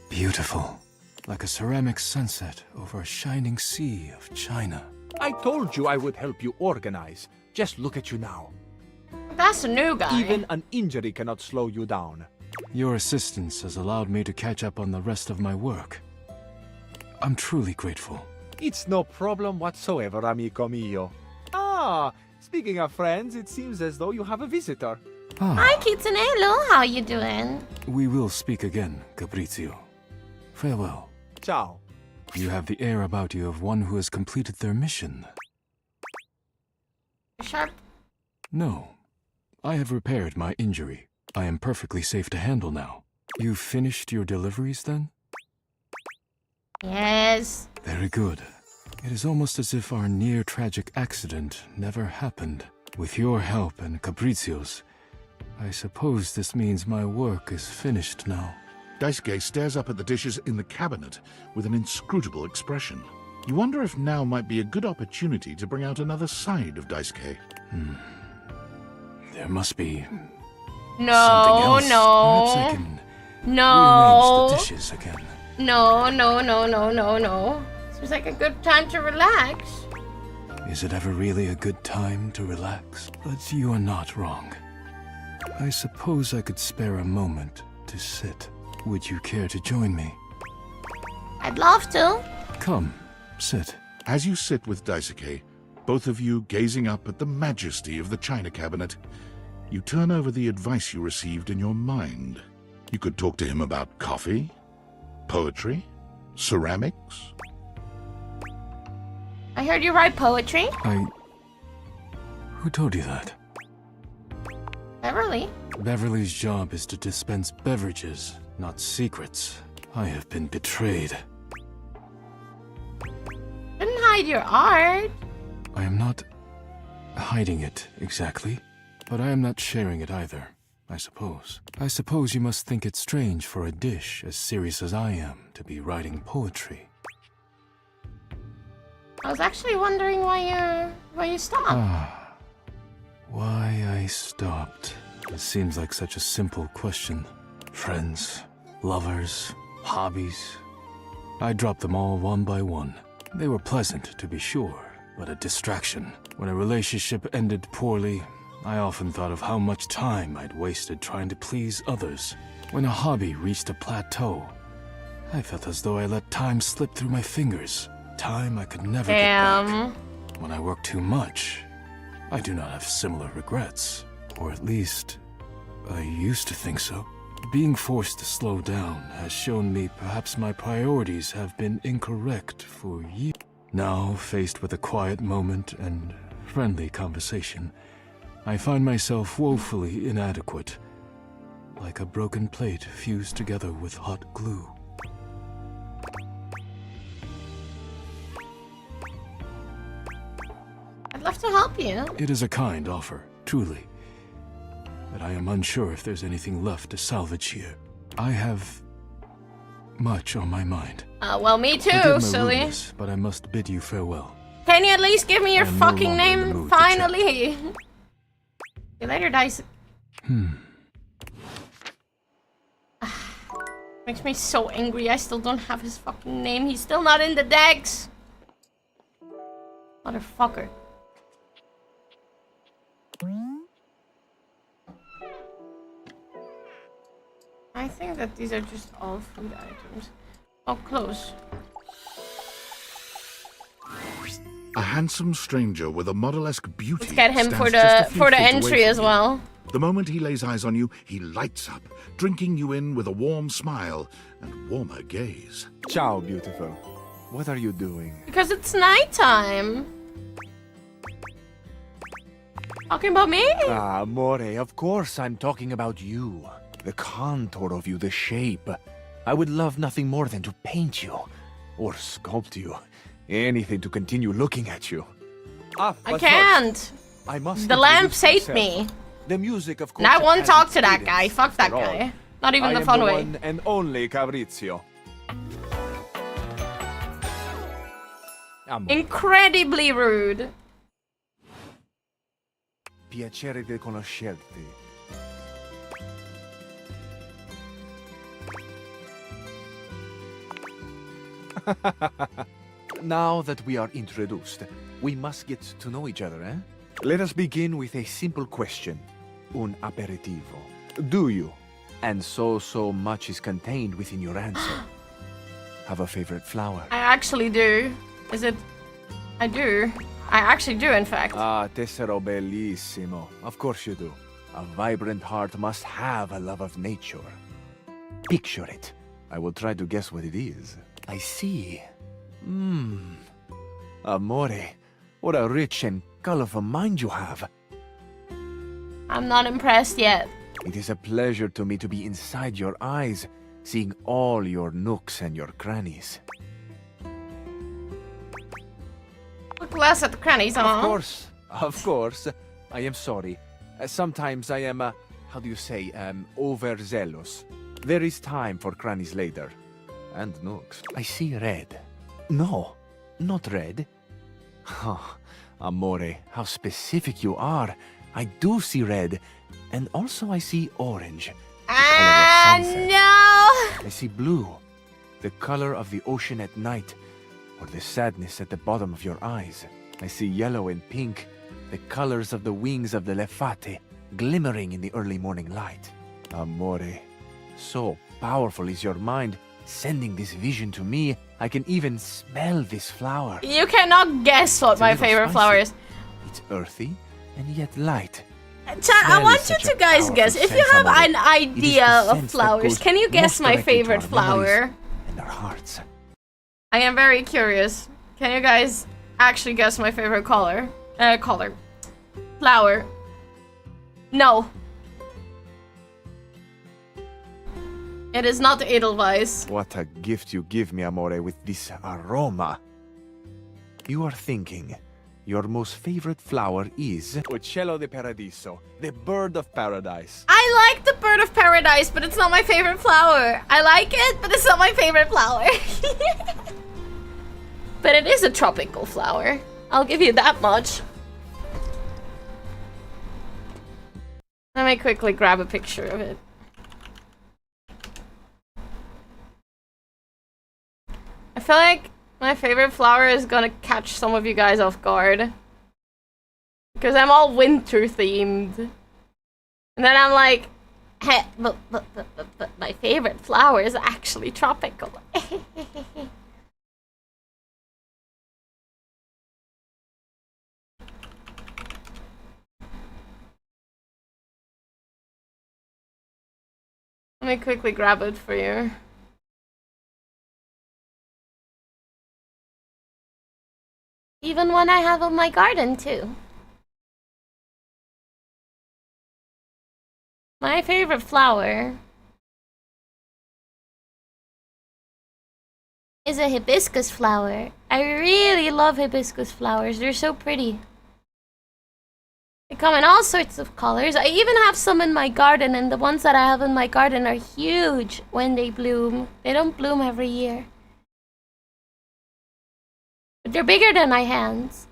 Beautiful. Like a ceramic sunset over a shining sea of China. I told you I would help you organize. Just look at you now. That's a new guy. Even an injury cannot slow you down. Your assistance has allowed me to catch up on the rest of my work. I'm truly grateful. It's no problem whatsoever, amico mio. Ah, speaking of friends, it seems as though you have a visitor. Hi, Kitsunello. How you doing? We will speak again, Capriccio. Farewell. Ciao. You have the air about you of one who has completed their mission. Sharp? No. I have repaired my injury. I am perfectly safe to handle now. You finished your deliveries then? Yes. Very good. It is almost as if our near-tragic accident never happened. With your help and Capriccio's, I suppose this means my work is finished now. Daisuke stares up at the dishes in the cabinet with an inscrutable expression. You wonder if now might be a good opportunity to bring out another side of Daisuke. There must be No, something else. no. Perhaps I can No. rearrange the dishes again. No. Seems like a good time to relax. Is it ever really a good time to relax? But you are not wrong. I suppose I could spare a moment to sit. Would you care to join me? I'd love to. Come, sit. As you sit with Daisuke, both of you gazing up at the majesty of the china cabinet, you turn over the advice you received in your mind. You could talk to him about coffee, poetry, ceramics. I heard you write poetry. Who told you that? Beverly. Beverly's job is to dispense beverages, not secrets. I have been betrayed. Didn't hide your art. I am not hiding it, exactly. But I am not sharing it either, I suppose. I suppose you must think it strange for a dish as serious as I am to be writing poetry. I was actually wondering why you stopped. Why I stopped. It seems like such a simple question. Friends, lovers, hobbies. I dropped them all one by one. They were pleasant, to be sure, but a distraction. When a relationship ended poorly, I often thought of how much time I'd wasted trying to please others. When a hobby reached a plateau, I felt as though I let time slip through my fingers. Time I could never get back. When I work too much, I do not have similar regrets. Or at least, I used to think so. Being forced to slow down has shown me perhaps my priorities have been incorrect for years. Now, faced with a quiet moment and friendly conversation, I find myself woefully inadequate, like a broken plate fused together with hot glue. I'd love to help you. It is a kind offer, truly. But I am unsure if there's anything left to salvage here. I have much on my mind. Well, me too, Forgive my silly. rudeness, but I must bid you farewell. Can you at least give me your I'm no fucking longer in the name? mood to Finally! See you later, Dice. Makes me so angry. I still don't have his fucking name. He's still not in the decks. Motherfucker. I think that these are just all food items. Oh, close. A handsome stranger with a model-esque beauty. Let's get him stands for just a the few feet entry away as from you. well. The moment he lays eyes on you, he lights up, drinking you in with a warm smile and warmer gaze. Ciao, beautiful. What are you doing? Because it's nighttime. Talking about me? Ah, Amore, of course I'm talking about you. The contour of you, the shape. I would love nothing more than to paint you. Or sculpt you. Anything to continue looking at you. I can't. I must The lamps hate myself. me. The music, of course. And I it won't has talk its to that cadence, guy. Fuck that after all. guy. Not even I the am fun way. One and only Fabrizio. Incredibly rude. Piacere di conoscerti. Now that we are introduced, we must get to know each other, eh? Let us begin with a simple question. Un aperitivo. Do you? And so much is contained within your answer. Have a favorite flower? I actually do. Is it? I do. I actually do, in fact. Ah, tessero bellissimo. Of course you do. A vibrant heart must have a love of nature. Picture it. I will try to guess what it is. I see. Amore, what a rich and colorful mind you have. I'm not impressed yet. It is a pleasure to me to be inside your eyes, seeing all your nooks and your crannies. Look less at the crannies, huh? Of course. I am sorry. Sometimes I am, how do you say, overzealous. There is time for crannies later. And nooks. I see red. No, not red. Oh, Amore, how specific you are. I do see red. And also I see orange. Ah, no! I see blue. The color of the ocean at night. Or the sadness at the bottom of your eyes. I see yellow and pink. The colors of the wings of the lefate, glimmering in the early morning light. Amore, so powerful is your mind, sending this vision to me. I can even smell this flower. You cannot guess what my favorite flower is. It's earthy and yet light. Chat, I want you to guys guess. If you have an idea of flowers, can you guess my favorite flower? And our hearts. I am very curious. Can you guys actually guess my favorite color? Flower. No. It is not Edelweiss. What a gift you give me, Amore, with this aroma. You are thinking your most favorite flower is Uccello di Paradiso, the bird of paradise. I like the bird of paradise, but it's not my favorite flower. I like it, but it's not my favorite flower. But it is a tropical flower. I'll give you that much. Let me quickly grab a picture of it. I feel like my favorite flower is gonna catch some of you guys off guard. Because I'm all winter themed. And then I'm like, hey, but my favorite flower is actually tropical. Let me quickly grab it for you. Even one I have on my garden too. My favorite flower is a hibiscus flower. I really love hibiscus flowers. They're so pretty. They come in all sorts of colors. I even have some in my garden, and the ones that I have in my garden are huge when they bloom. They don't bloom every year. But they're bigger than my hands.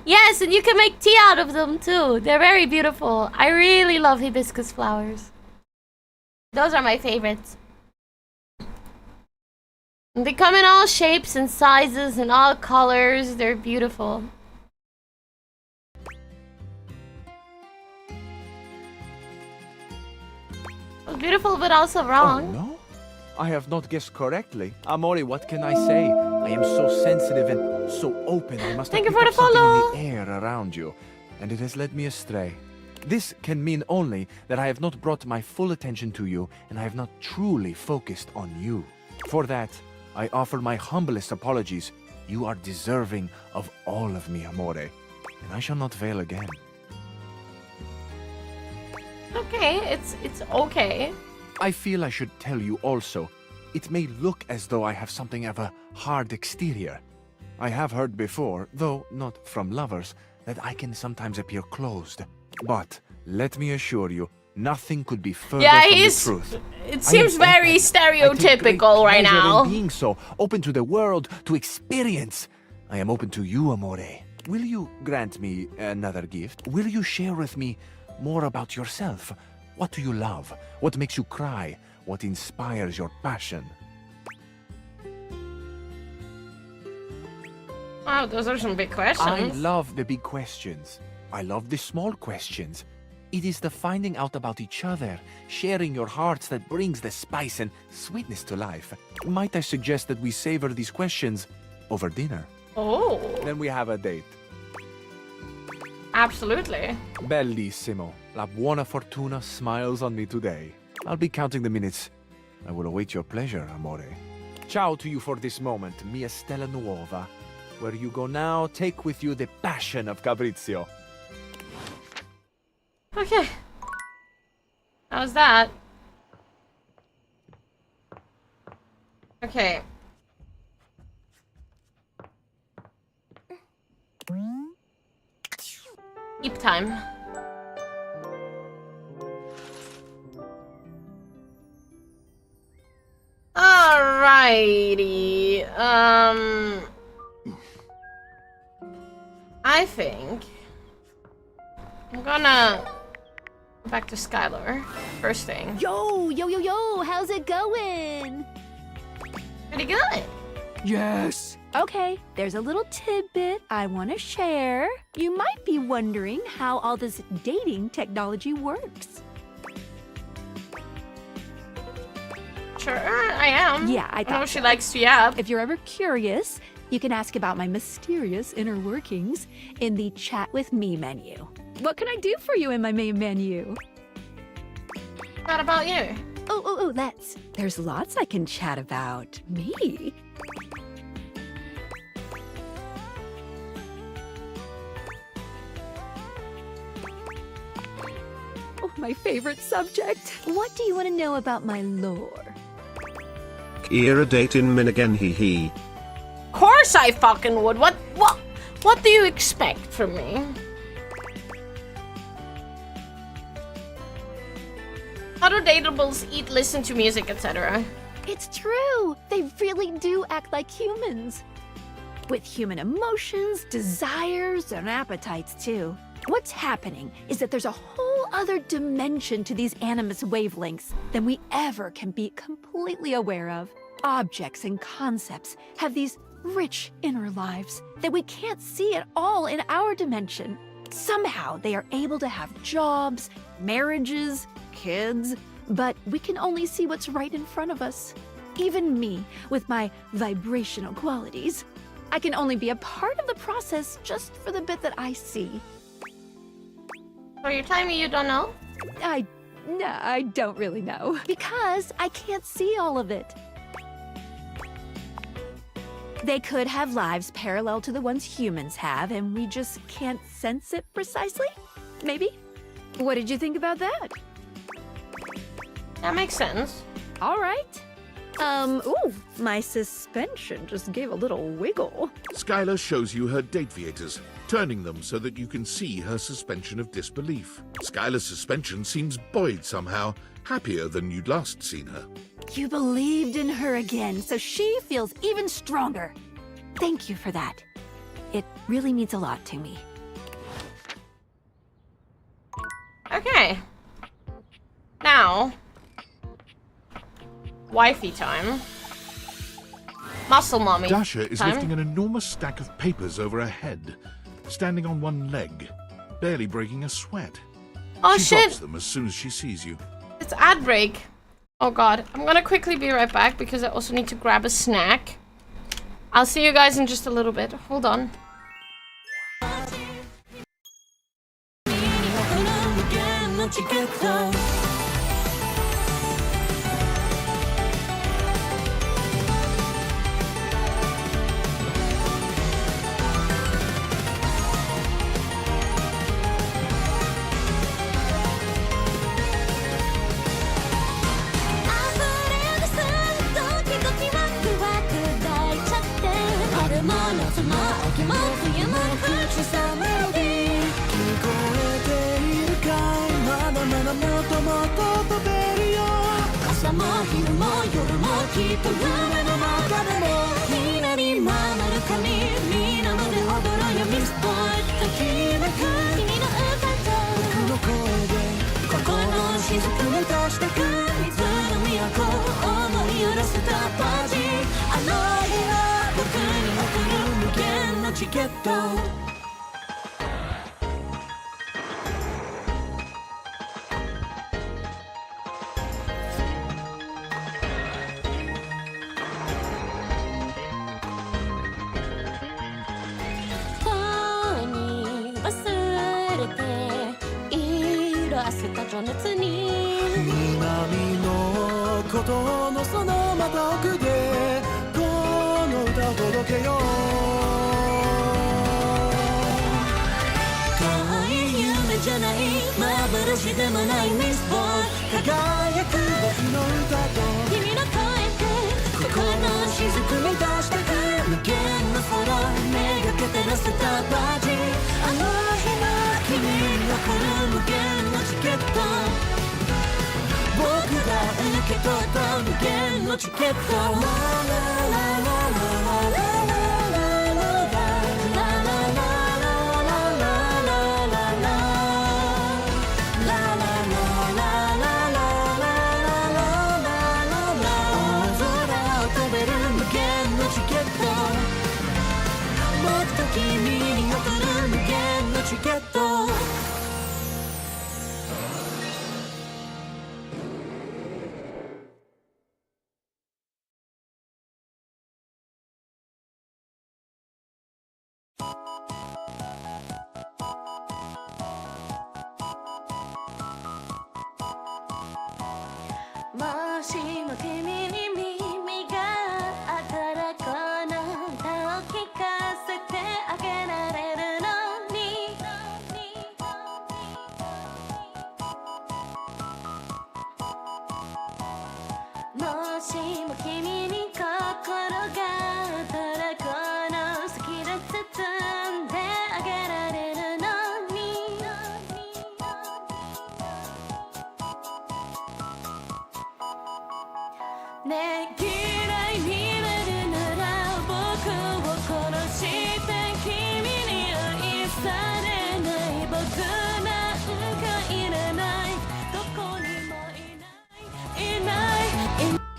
Yes, and you can make tea out of them too. They're very beautiful. I really love hibiscus flowers. Those are my favorites. And they come in all shapes and sizes and all colors. They're beautiful. Beautiful, but also wrong. Oh, no? I have not guessed correctly. Amori, what can I say? I am so sensitive and so open. I must Thank have you for picked the up something follow. in the air around you, and it has led me astray. This can mean only that I have not brought my full attention to you, and I have not truly focused on you. For that, I offer my humblest apologies. You are deserving of all of me, Amore, and I shall not fail again. Okay, it's okay. I feel I should tell you also. It may look as though I have something of a hard exterior. I have heard before, though not from lovers, that I can sometimes appear closed. But let me assure you, nothing could be further from the truth. It seems very stereotypical right now. Being so open to the world, to experience. I am open to you, Amore. Will you grant me another gift? Will you share with me more about yourself? What do you love? What makes you cry? What inspires your passion? Wow, those are some big questions. I love the big questions. I love the small questions. It is the finding out about each other, sharing your hearts that brings the spice and sweetness to life. Might I suggest that we savor these questions over dinner? Oh. Then we have a date. Absolutely. Bellissimo. La buona fortuna smiles on me today. I'll be counting the minutes. I will await your pleasure, Amore. Ciao to you for this moment, mia stella nuova. Where you go now, take with you the passion of Fabrizio. Okay. How's that? Okay. Keep time. Alrighty. I think I'm gonna go back to Skylar. First thing. Yo, how's it going? Pretty good. Yes. Okay, there's a little tidbit I want to share. You might be wondering how all this dating technology works. Sure, I am. Yeah, I thought know she so. likes to yap. If you're ever curious, you can ask about my mysterious inner workings in the Chat with Me menu. What can I do for you in my main menu? What about you? Oh, let's. There's lots I can chat about. Me? Oh, my favorite subject. What do you want to know about my lore? Era date in min again, hee hee. Of course I fucking would. What do you expect from me? How do Dateables eat, listen to music, etc.? It's true. They really do act like humans. With human emotions, desires, and appetites, too. What's happening is that there's a whole other dimension to these animus wavelengths than we ever can be completely aware of. Objects and concepts have these rich inner lives that we can't see at all in our dimension. Somehow they are able to have jobs, marriages, kids, but we can only see what's right in front of us. Even me, with my vibrational qualities, I can only be a part of the process just for the bit that I see. So you're telling me you don't know? No, I don't really know. Because I can't see all of it. They could have lives parallel to the ones humans have, and we just can't sense it precisely? Maybe? What did you think about that? That makes sense. All right. Ooh, my suspension just gave a little wiggle. Skylar shows you her Dateables, turning them so that you can see her suspension of disbelief. Skylar's suspension seems buoyed somehow, happier than you'd last seen her. You believed in her again, so she feels even stronger. Thank you for that. It really means a lot to me. Okay. Now, wifey time. Muscle mommy Dasha is time. lifting an enormous stack of papers over her head, standing on one leg, barely breaking a sweat. Oh she shit! drops them as soon as she sees you. It's ad break. Oh god, I'm gonna quickly be right back because I also need to grab a snack. I'll see you guys in just a little bit. Hold on.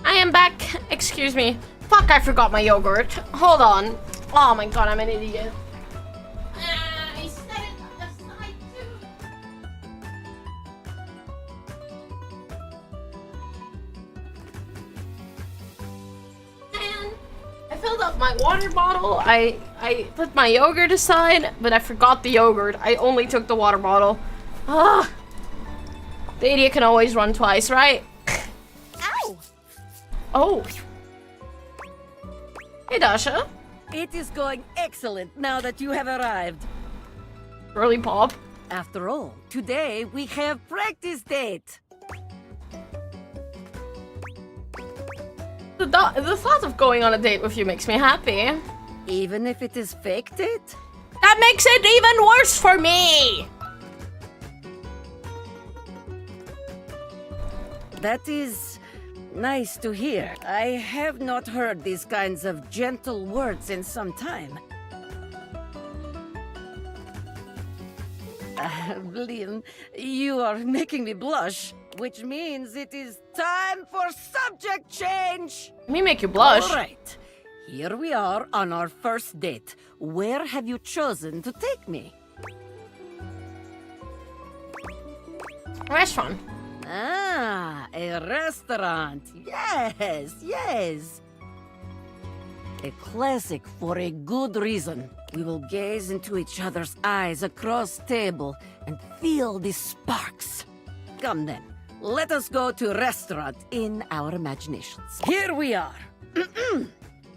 I am back. Excuse me. Fuck, I forgot my yogurt. Hold on. Oh my god, I'm an idiot. I set it aside too. Man, I filled up my water bottle. I put my yogurt aside, but I forgot the yogurt. I only took the water bottle. Ah. The idiot can always run twice, right? Ow! Oh. Hey, Dasha. It is going excellent now that you have arrived. Girly pop. After all, today we have practice date. The thought of going on a date with you makes me happy. Even if it is fake date? That makes it even worse for me! That is nice to hear. I have not heard these kinds of gentle words in some time. Liam, you are making me blush, which means it is time for subject change! Me make you blush? All right. Here we are on our first date. Where have you chosen to take me? Restaurant. Ah, a restaurant. Yes, yes. A classic for a good reason. We will gaze into each other's eyes across table and feel the sparks. Come then, let us go to a restaurant in our imaginations. Here we are.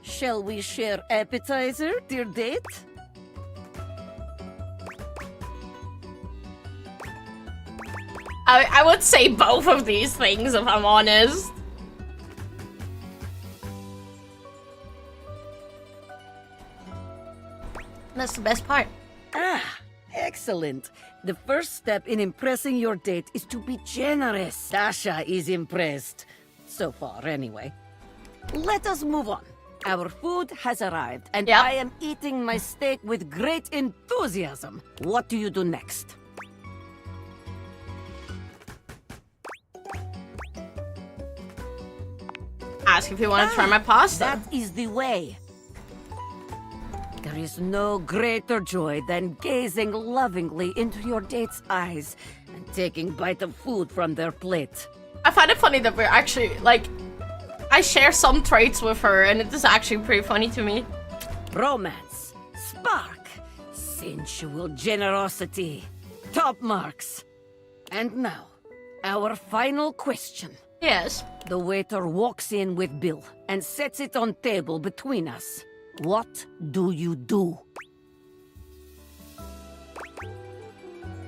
Shall we share appetizer, dear date? I would say both of these things if I'm honest. That's the best part. Ah, excellent. The first step in impressing your date is to be generous. Dasha is impressed. So far, anyway. Let us move on. Our food has arrived, and I am eating my steak with great enthusiasm. What do you do next? Ask if you want to try my pasta. That is the way. There is no greater joy than gazing lovingly into your date's eyes and taking a bite of food from their plate. I find it funny that we're actually, like, I share some traits with her, and it is actually pretty funny to me. Romance, spark, sensual generosity, top marks. And now, our final question. Yes. The waiter walks in with bill and sets it on table between us. What do you do?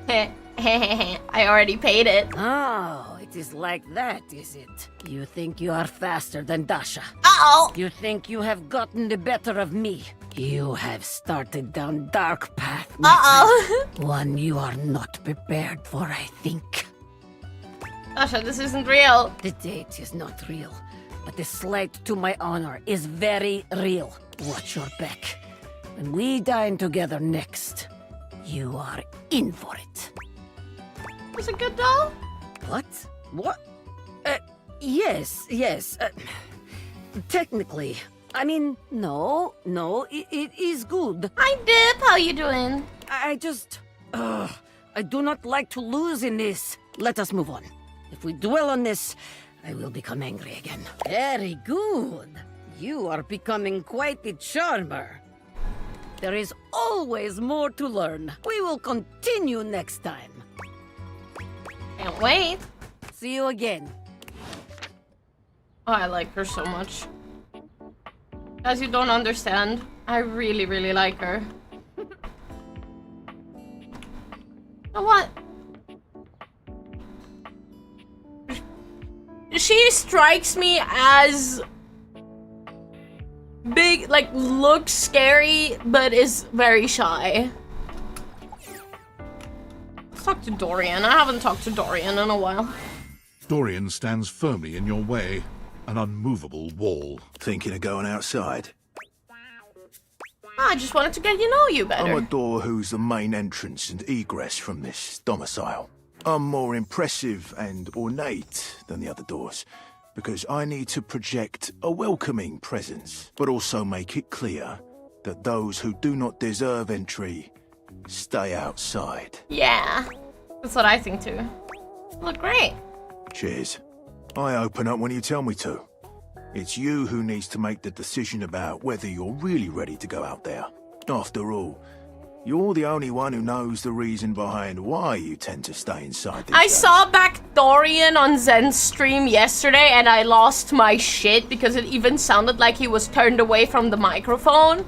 I already paid it. Oh, it is like that, is it? You think you are faster than Dasha? Uh-oh! You think you have gotten the better of me? You have started down dark path, my friend. One you are not prepared for, I think. Dasha, this isn't real. The date is not real, but the slight to my honor is very real. Watch your back. When we dine together next, you are in for it. Was it good though? What? What? Yes. Technically. I mean, no, it is good. Hi, Dip. How you doing? I just... I do not like to lose in this. Let us move on. If we dwell on this, I will become angry again. Very good. You are becoming quite the charmer. There is always more to learn. We will continue next time. Can't wait. See you again. Oh, I like her so much. As you don't understand, I really, really like her. You know what? She strikes me as big, like, looks scary, but is very shy. Let's talk to Dorian. I haven't talked to Dorian in a while. Dorian stands firmly in your way, an unmovable wall. Thinking of going outside? I just wanted to get to know you better. I'm a door who's the main entrance and egress from this domicile. I'm more impressive and ornate than the other doors, because I need to project a welcoming presence, but also make it clear that those who do not deserve entry stay outside. Yeah, that's what I think too. Look great. Cheers. I open up when you tell me to. It's you who needs to make the decision about whether you're really ready to go out there. After all, you're the only one who knows the reason behind why you tend to stay inside these I days. saw back Dorian on Zen's stream yesterday and I lost my shit because it even sounded like he was turned away from the microphone.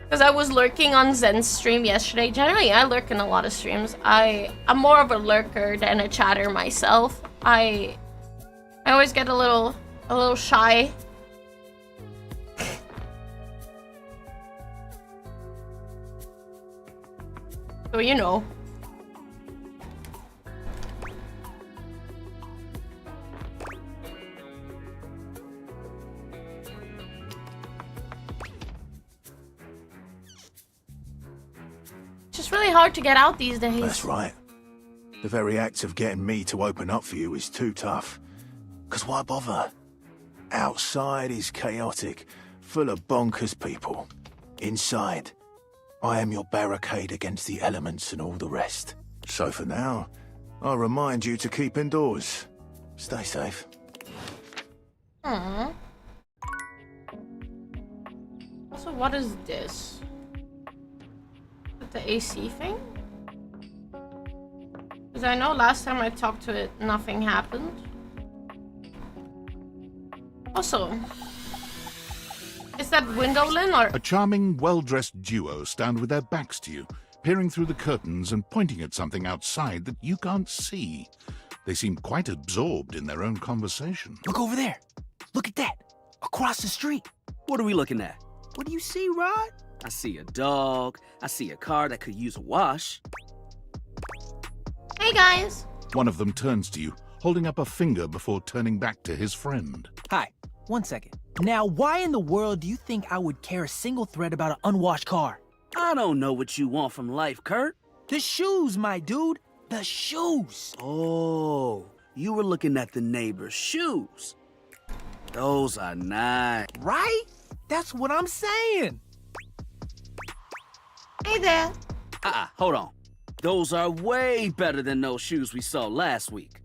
Because I was lurking on Zen's stream yesterday. Generally, I lurk in a lot of streams. I'm more of a lurker than a chatter myself. I always get a little shy. So you know. It's just really hard to get out these days. That's right. The very act of getting me to open up for you is too tough. 'Cause why bother? Outside is chaotic, full of bonkers people. Inside, I am your barricade against the elements and all the rest. So for now, I'll remind you to keep indoors. Stay safe. So what is this? Is it the AC thing? Because I know last time I talked to it, nothing happened. Also, is that Windowlin or... A charming, well-dressed duo stand with their backs to you, peering through the curtains and pointing at something outside that you can't see. They seem quite absorbed in their own conversation. Look over there. Look at that. Across the street. What are we looking at? What do you see, Rod? I see a dog. I see a car that could use a wash. Hey, guys. One of them turns to you, holding up a finger before turning back to his friend. Hi. 1 second. Now, why in the world do you think I would care a single thread about an unwashed car? I don't know what you want from life, Kurt. The shoes, my dude. The shoes. Oh, you were looking at the neighbor's shoes. Those are nice. Right? That's what I'm saying. Hey there. Hold on. Those are way better than those shoes we saw last week.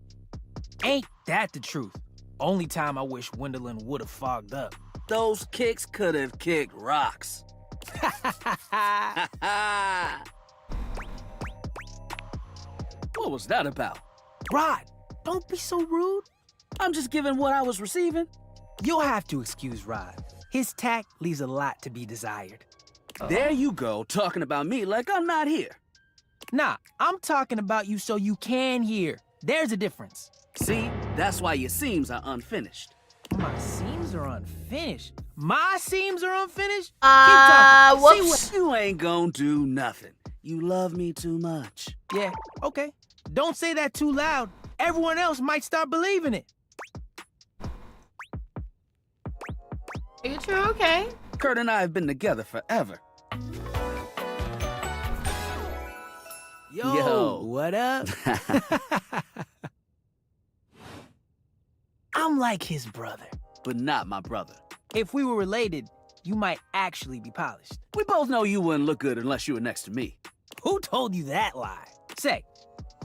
Ain't that the truth? Only time I wish Wendolyn would have fogged up. Those kicks could have kicked rocks. What was that about? Rod, don't be so rude. I'm just giving what I was receiving. You'll have to excuse Rod. His tact leaves a lot to be desired. There you go, talking about me like I'm not here. Nah, I'm talking about you so you can hear. There's a difference. See, that's why your seams are unfinished. My seams are unfinished? My seams are unfinished? Keep talking. Whoops. See what? You ain't gonna do nothing. You love me too much. Yeah, okay. Don't say that too loud. Everyone else might start believing it. Are you two okay? Kurt and I have been together forever. Yo, what up? I'm like his brother. But not my brother. If we were related, you might actually be polished. We both know you wouldn't look good unless you were next to me. Who told you that lie? Say,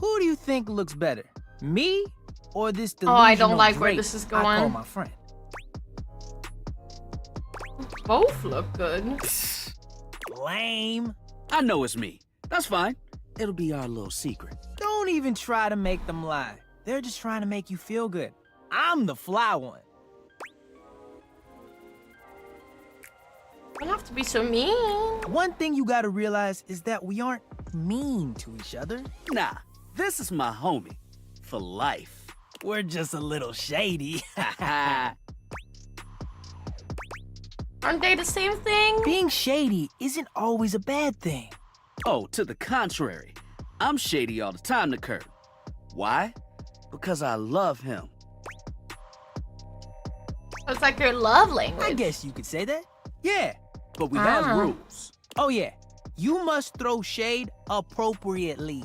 who do you think looks better? Me or this delusional I don't like where Drake this is I call going. my friend? Both look good. Lame. I know it's me. That's fine. It'll be our little secret. Don't even try to make them lie. They're just trying to make you feel good. I'm the fly one. You don't have to be so mean. One thing you gotta realize is that we aren't mean to each other. Nah, this is my homie. For life. We're just a little shady. Aren't they the same thing? Being shady isn't always a bad thing. Oh, to the contrary. I'm shady all the time to Kurt. Why? Because I love him. It's like your love language. I guess you could say that. Yeah, but we have rules. Oh yeah, you must throw shade appropriately.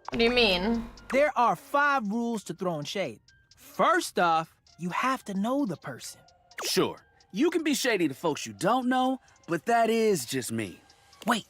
What do you mean? There are 5 rules to throwing shade. First off, you have to know the person. Sure, you can be shady to folks you don't know, but that is just me. Wait,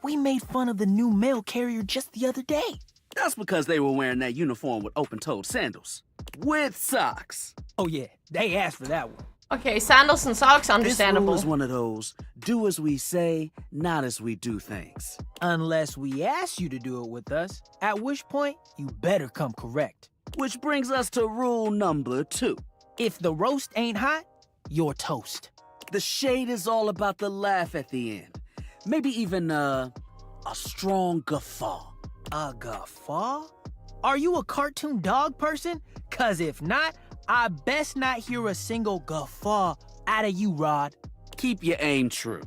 we made fun of the new mail carrier just the other day. That's because they were wearing that uniform with open-toed sandals. With socks. Oh yeah, they asked for that one. Okay, sandals and socks, understandable. This rule is one of those, do as we say, not as we do things. Unless we ask you to do it with us, at which point, you better come correct. Which brings us to rule number 2. If the roast ain't hot, you're toast. The shade is all about the laugh at the end. Maybe even, a strong guffaw. A guffaw? Are you a cartoon dog person? Cause if not, I best not hear a single guffaw out of you, Rod. Keep your aim true.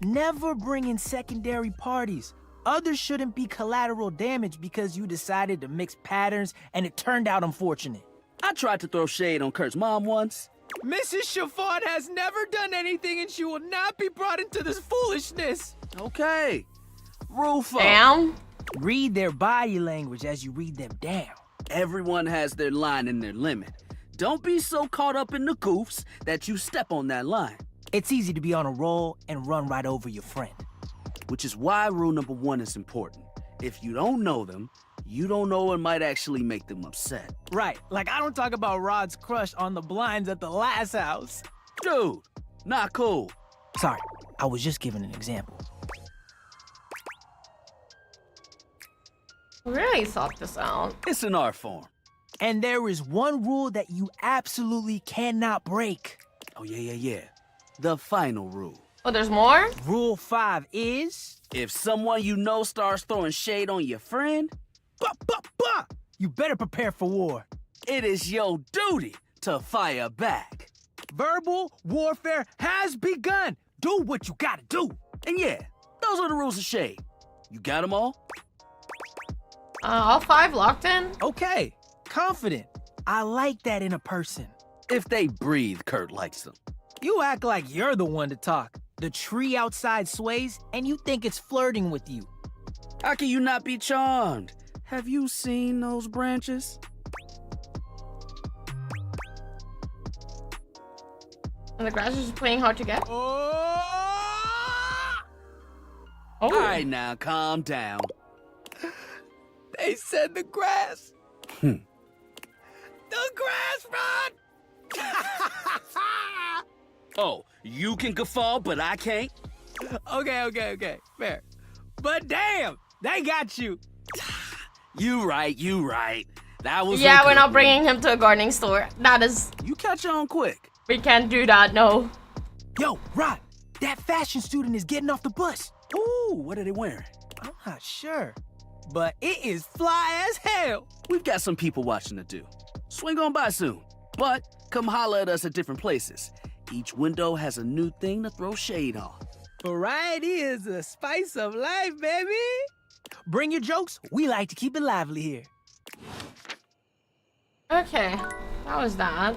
Never bring in secondary parties. Others shouldn't be collateral damage because you decided to mix patterns and it turned out unfortunate. I tried to throw shade on Kurt's mom once. Mrs. Chiffon has never done anything and she will not be brought into this foolishness. Okay. Rule 4. Damn. Read their body language as you read them down. Everyone has their line and their limit. Don't be so caught up in the goofs that you step on that line. It's easy to be on a roll and run right over your friend. Which is why rule number 1 is important. If you don't know them, you don't know what might actually make them upset. Right, like I don't talk about Rod's crush on the blinds at the last house. Dude, not cool. Sorry, I was just giving an example. Really thought this out. It's an art form. And there is one rule that you absolutely cannot break. Oh, yeah. The final rule. Oh, there's more? Rule 5 is... If someone you know starts throwing shade on your friend... You better prepare for war. It is your duty to fire back. Verbal warfare has begun. Do what you gotta do. And yeah, those are the rules of shade. You got them all? All 5 locked in? Okay, confident. I like that in a person. If they breathe, Kurt likes them. You act like you're the one to talk. The tree outside sways, and you think it's flirting with you. How can you not be charmed? Have you seen those branches? And the grass is playing hard to get? Oh! All right, now, calm down. They said the grass. The grass, Rod! Oh, you can guffaw, but I can't? Okay. Fair. But damn, they got you. You right. That was Yeah, we're not bringing him to a gardening store. That is... You catch on quick. We can't do that, no. Yo, Rod, that fashion student is getting off the bus. Ooh, what are they wearing? I'm not sure, but it is fly as hell. We've got some people watching to do. Swing on by soon, but come holler at us at different places. Each window has a new thing to throw shade on. Variety is the spice of life, baby. Bring your jokes. We like to keep it lively here. Okay, that was that.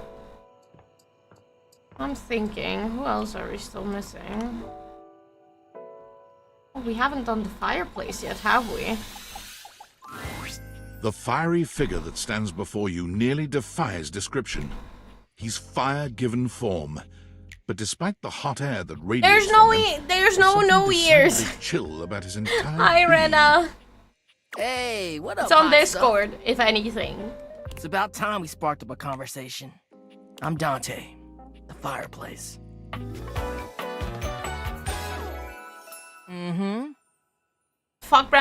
I'm thinking, who else are we still missing? Oh, we haven't done the fireplace yet, have we? The fiery figure that stands before you nearly defies description. He's fire given form, but despite the hot air that radiates There's no ears. Chill about his entire Hi, Rena. Hey, what up? It's on hot Discord, stuff? if anything. It's about time we sparked up a conversation. I'm Dante, the fireplace. Fuck,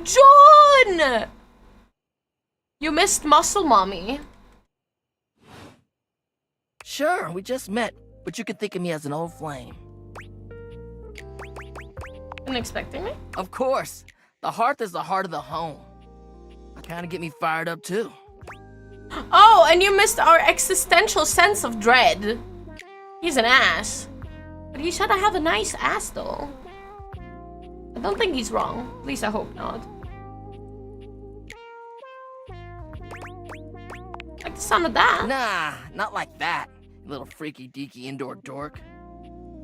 John! You missed Muscle Mommy. Sure, we just met, but you could think of me as an old flame. Been expecting me? Of course. The hearth is the heart of the home. That kind of get me fired up too. Oh, and you missed our existential sense of dread. He's an ass. But he should have a nice ass, though. I don't think he's wrong. At least I hope not. Like the sound of that. Nah, not like that, you little freaky deaky indoor dork.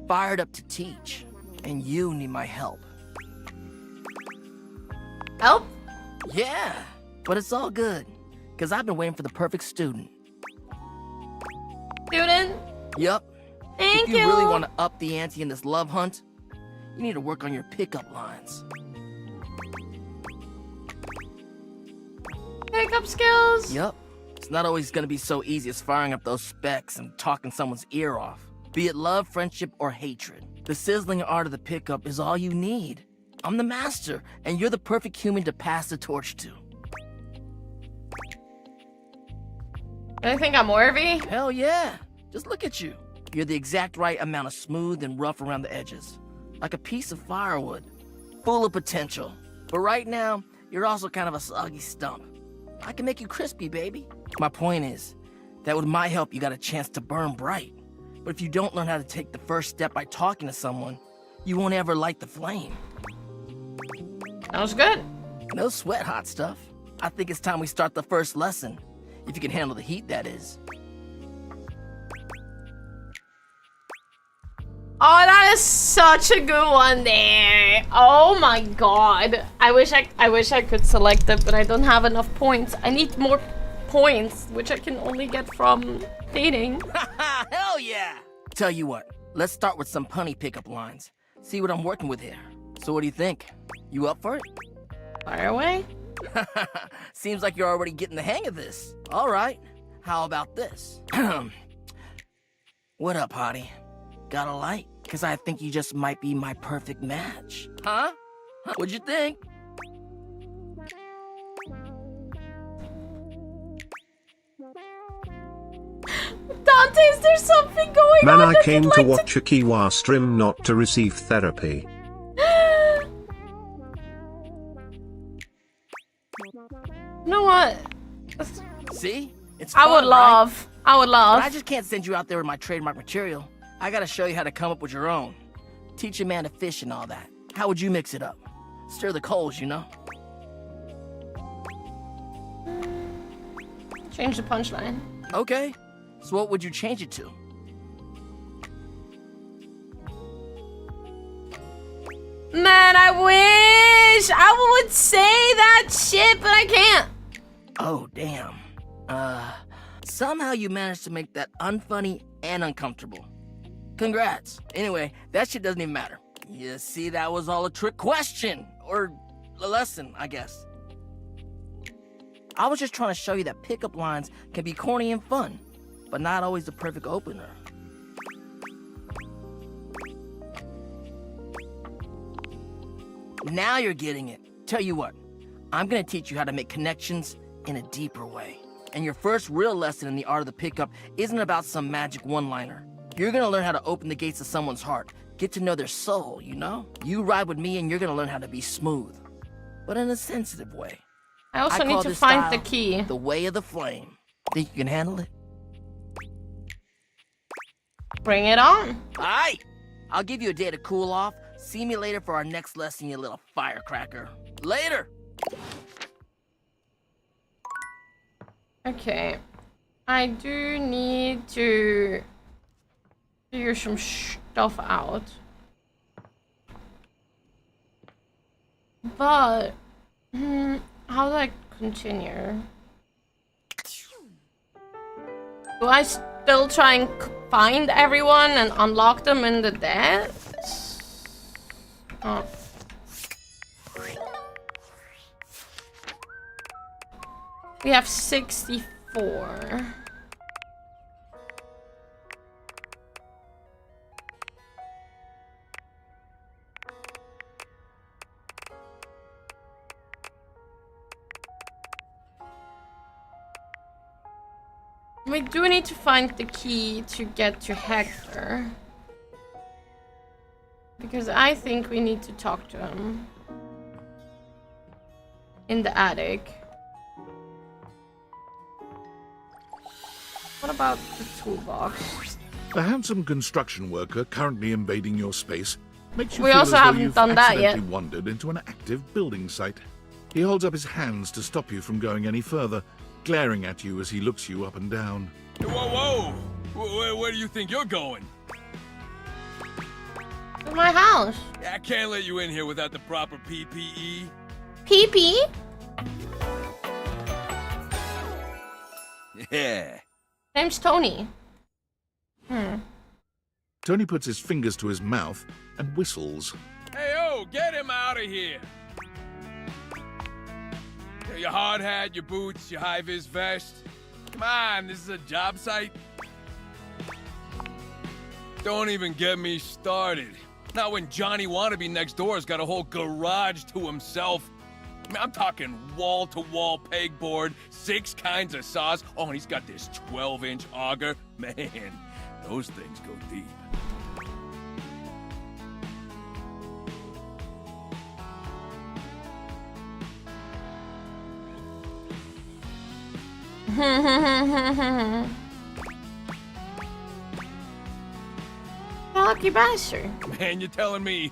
Fired up to teach, and you need my help. Help? Yeah, but it's all good, because I've been waiting for the perfect student. Student? Yup. Thank you. If you really want to up the ante in this love hunt, you need to work on your pickup lines. Pickup skills? Yup. It's not always going to be so easy as firing up those specs and talking someone's ear off. Be it love, friendship, or hatred. The sizzling art of the pickup is all you need. I'm the master, and you're the perfect human to pass the torch to. I think I'm worthy? Hell yeah. Just look at you. You're the exact right amount of smooth and rough around the edges. Like a piece of firewood. Full of potential. But right now, you're also kind of a soggy stump. I can make you crispy, baby. My point is that with my help, you got a chance to burn bright. But if you don't learn how to take the first step by talking to someone, you won't ever light the flame. That was good. No sweat, hot stuff. I think it's time we start the first lesson. If you can handle the heat, that is. Oh, that is such a good one there. Oh my god. I wish I could select it, but I don't have enough points. I need more points, which I can only get from dating. Hell yeah! Tell you what, let's start with some punny pickup lines. See what I'm working with here. So what do you think? You up for it? Fire away. Seems like you're already getting the hang of this. All right, how about this? What up, hottie? Got a light? Because I think you just might be my perfect match. Huh? What'd you think? Dante, is there something going Man, on? I came to watch a Kiwa stream, not to receive therapy. You know what? See? It's I fun, would love. right? I would love. But I just can't send you out there with my trademark material. I gotta show you how to come up with your own. Teach a man to fish and all that. How would you mix it up? Stir the coals, you know? Change the punchline. Okay. So what would you change it to? Man, I wish I would say that shit, but I can't. Oh, damn. Somehow you managed to make that unfunny and uncomfortable. Congrats. Anyway, that shit doesn't even matter. You see, that was all a trick question. Or a lesson, I guess. I was just trying to show you that pickup lines can be corny and fun, but not always the perfect opener. Now you're getting it. Tell you what, I'm gonna teach you how to make connections in a deeper way. And your first real lesson in the art of the pickup isn't about some magic one-liner. You're gonna learn how to open the gates of someone's heart, get to know their soul, you know? You ride with me and you're gonna learn how to be smooth, but in a sensitive way. I also call need to this find style the key. The way of the flame. Think you can handle it? Bring it on. All right. I'll give you a day to cool off. See me later for our next lesson, you little firecracker. Later. Okay. I do need to figure some stuff out. But, how do I continue? Do I still try and find everyone and unlock them in the dead? Oh. We have 64. We do need to find the key to get to Hector. Because I think we need to talk to him. In the attic. What about the toolbox? A handsome construction worker currently invading your space makes you We feel also as though haven't you've done that yet. accidentally wandered into an active building site. He holds up his hands to stop you from going any further, glaring at you as he looks you up and down. Whoa, whoa! Where do you think you're going? To my house. I can't let you in here without the proper PPE. PP? Yeah. Name's Tony. Tony puts his fingers to his mouth and whistles. Hey, oh, get him out of here! Your hard hat, your boots, your high-vis vest. Come on, this is a job site. Don't even get me started. Not when Johnny Wannabe next door has got a whole garage to himself. I mean, I'm talking wall-to-wall pegboard, 6 kinds of saws. Oh, and he's got this 12-inch auger. Man, those things go deep. Lucky bastard. Man, you're telling me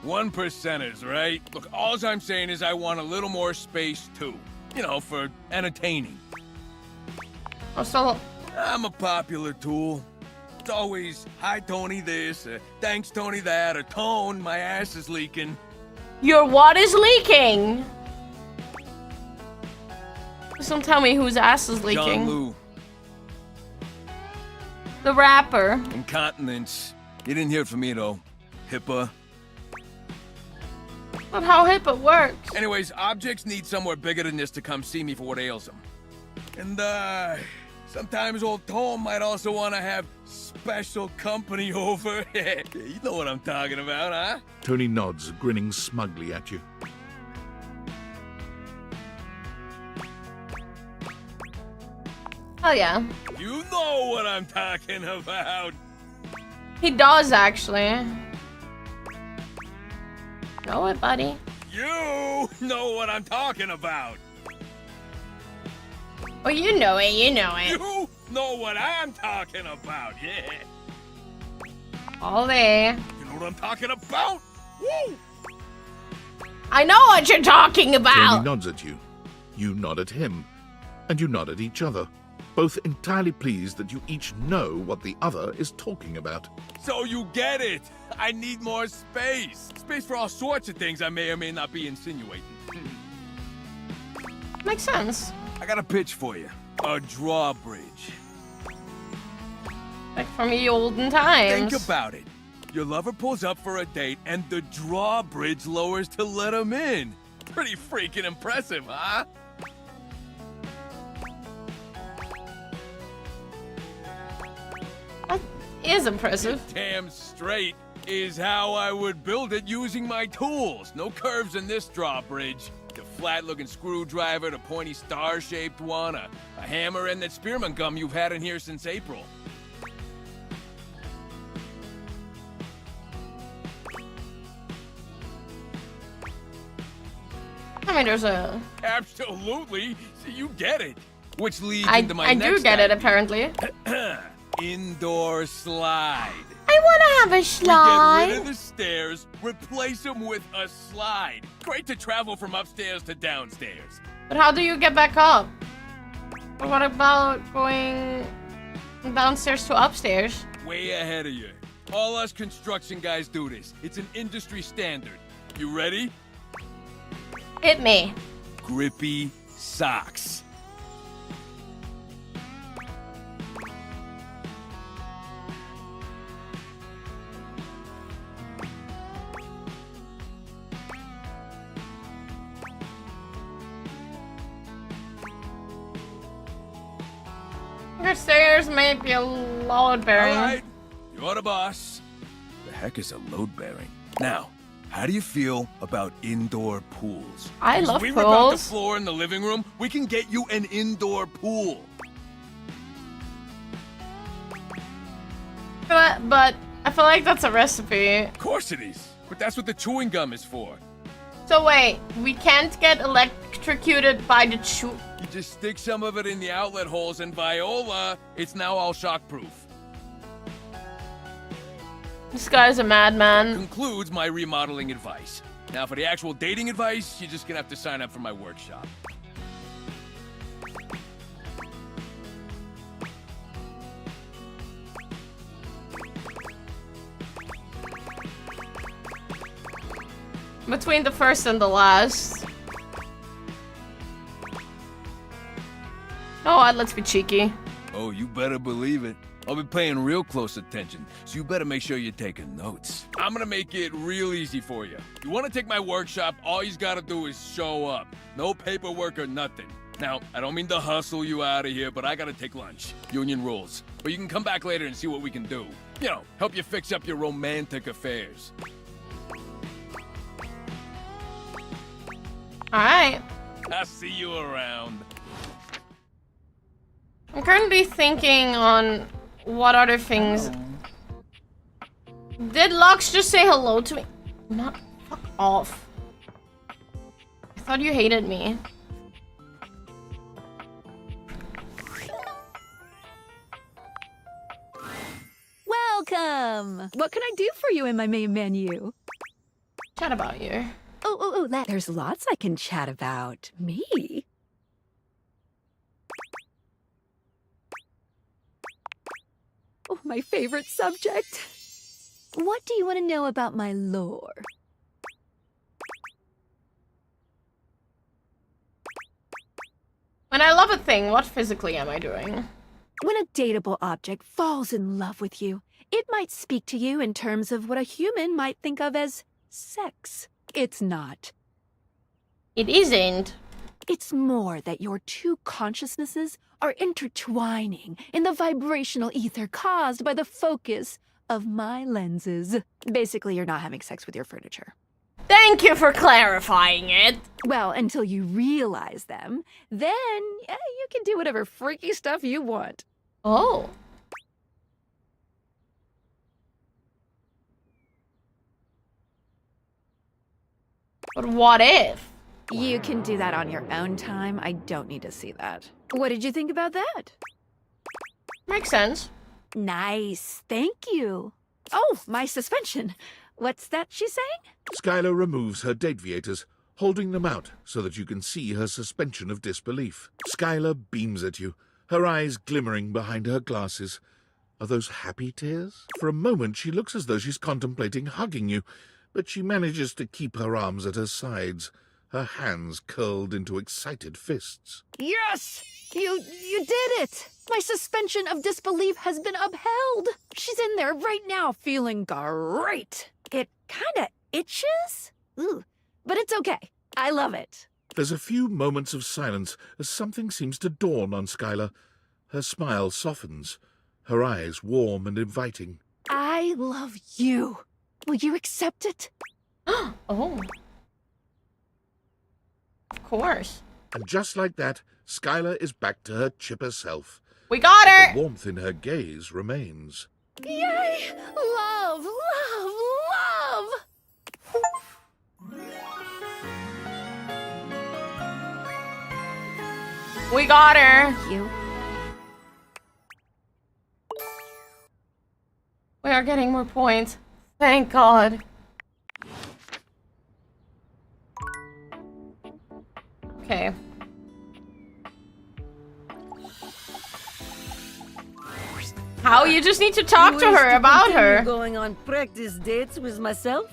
1%ers, right? Look, all I'm saying is I want a little more space too. You know, for entertaining. Oh, so I'm a popular tool. It's always, hi Tony this, thanks Tony that, or Tone, my ass is leaking. your what is leaking? Just don't tell me whose ass is leaking. John Lou. The rapper. Incontinence. You didn't hear it from me though. HIPAA. Not how HIPAA works. Anyways, objects need somewhere bigger than this to come see me for what ails them. And sometimes old Tom might also want to have special company over. You know what I'm talking about, huh? Tony nods, grinning smugly at you. Oh yeah. You know what I'm talking about. He does actually. Know it, buddy. You know what I'm talking about. Oh, you know it, you know it. You know what I'm talking about, yeah. All there. You know what I'm talking about? Woo! I know what you're talking Tony about. nods at you. You nod at him. And you nod at each other, both entirely pleased that you each know what the other is talking about. So you get it. I need more space. Space for all sorts of things I may or may not be insinuating. Makes sense. I got a pitch for you. A drawbridge. Like from the olden times. Think about it. Your lover pulls up for a date and the drawbridge lowers to let him in. Pretty freaking impressive, huh? That is impressive. Damn straight is how I would build it using my tools. No curves in this drawbridge. The flat-looking screwdriver, the pointy star-shaped one, a hammer, and that spearmint gum you've had in here since April. I mean, there's a... Absolutely. See, you get it. Which leads I into my next do get it, idea. apparently. Indoor slide. I want to have a We slide. get rid of the stairs, replace them with a slide. Great to travel from upstairs to downstairs. But how do you get back up? What about going downstairs to upstairs? Way ahead of you. All us construction guys do this. It's an industry standard. You ready? Hit me. Grippy socks. Your stairs may be a load bearing. All right, you're the boss. The heck is a load bearing? Now, how do you feel about indoor pools? I If love we rip out the pools. floor in the living room, we can get you an indoor pool. But I feel like that's a recipe. Of course it is, but that's what the chewing gum is for. So wait, we can't get electrocuted by the chew. You just stick some of it in the outlet holes, and Viola, it's now all shockproof. This guy's a madman. Concludes my remodeling advice. Now, for the actual dating advice, you're just gonna have to sign up for my workshop. Between the first and the last. Oh, let's be cheeky. Oh, you better believe it. I'll be paying real close attention, so you better make sure you're taking notes. I'm gonna make it real easy for you. You wanna take my workshop, all you gotta do is show up. No paperwork or nothing. Now, I don't mean to hustle you out of here, but I gotta take lunch. Union rules. But you can come back later and see what we can do. You know, help you fix up your romantic affairs. Alright. I'll see you around. I'm currently thinking on what other things. Did Lux just say hello to me? Not fuck off. I thought you hated me. welcome. What can I do for you in my main menu? Chat about you. Oh, there's lots I can chat about. Me? Oh, my favorite subject. What do you want to know about my lore? When I love a thing, what physically am I doing? When a dateable object falls in love with you, it might speak to you in terms of what a human might think of as sex. It's not. It isn't. It's more that your two consciousnesses are intertwining in the vibrational ether caused by the focus of my lenses. Basically, you're not having sex with your furniture. Thank you for clarifying it. Well, until you realize them, then you can do whatever freaky stuff you want. Oh. But what if? You can do that on your own time. I don't need to see that. What did you think about that? Makes sense. Nice. Thank you. Oh, my suspension. What's that she's saying? Skylar removes her dateviators, holding them out so that you can see her suspension of disbelief. Skylar beams at you, her eyes glimmering behind her glasses. Are those happy tears? For a moment, she looks as though she's contemplating hugging you, but she manages to keep her arms at her sides, her hands curled into excited fists. Yes! You did it! My suspension of disbelief has been upheld! She's in there right now feeling great! It kinda itches? Ooh, but it's okay. I love it. There's a few moments of silence as something seems to dawn on Skylar. Her smile softens, her eyes warm and inviting. I love you. Will you accept it? Oh. Of course. And just like that, Skylar is back to her chipper self. We got her! The warmth in her gaze remains. Yay! Love, love, love! We got her! You. We are getting more points. Thank God. Okay. How? You just need to talk to her about her. Going on practice dates with myself?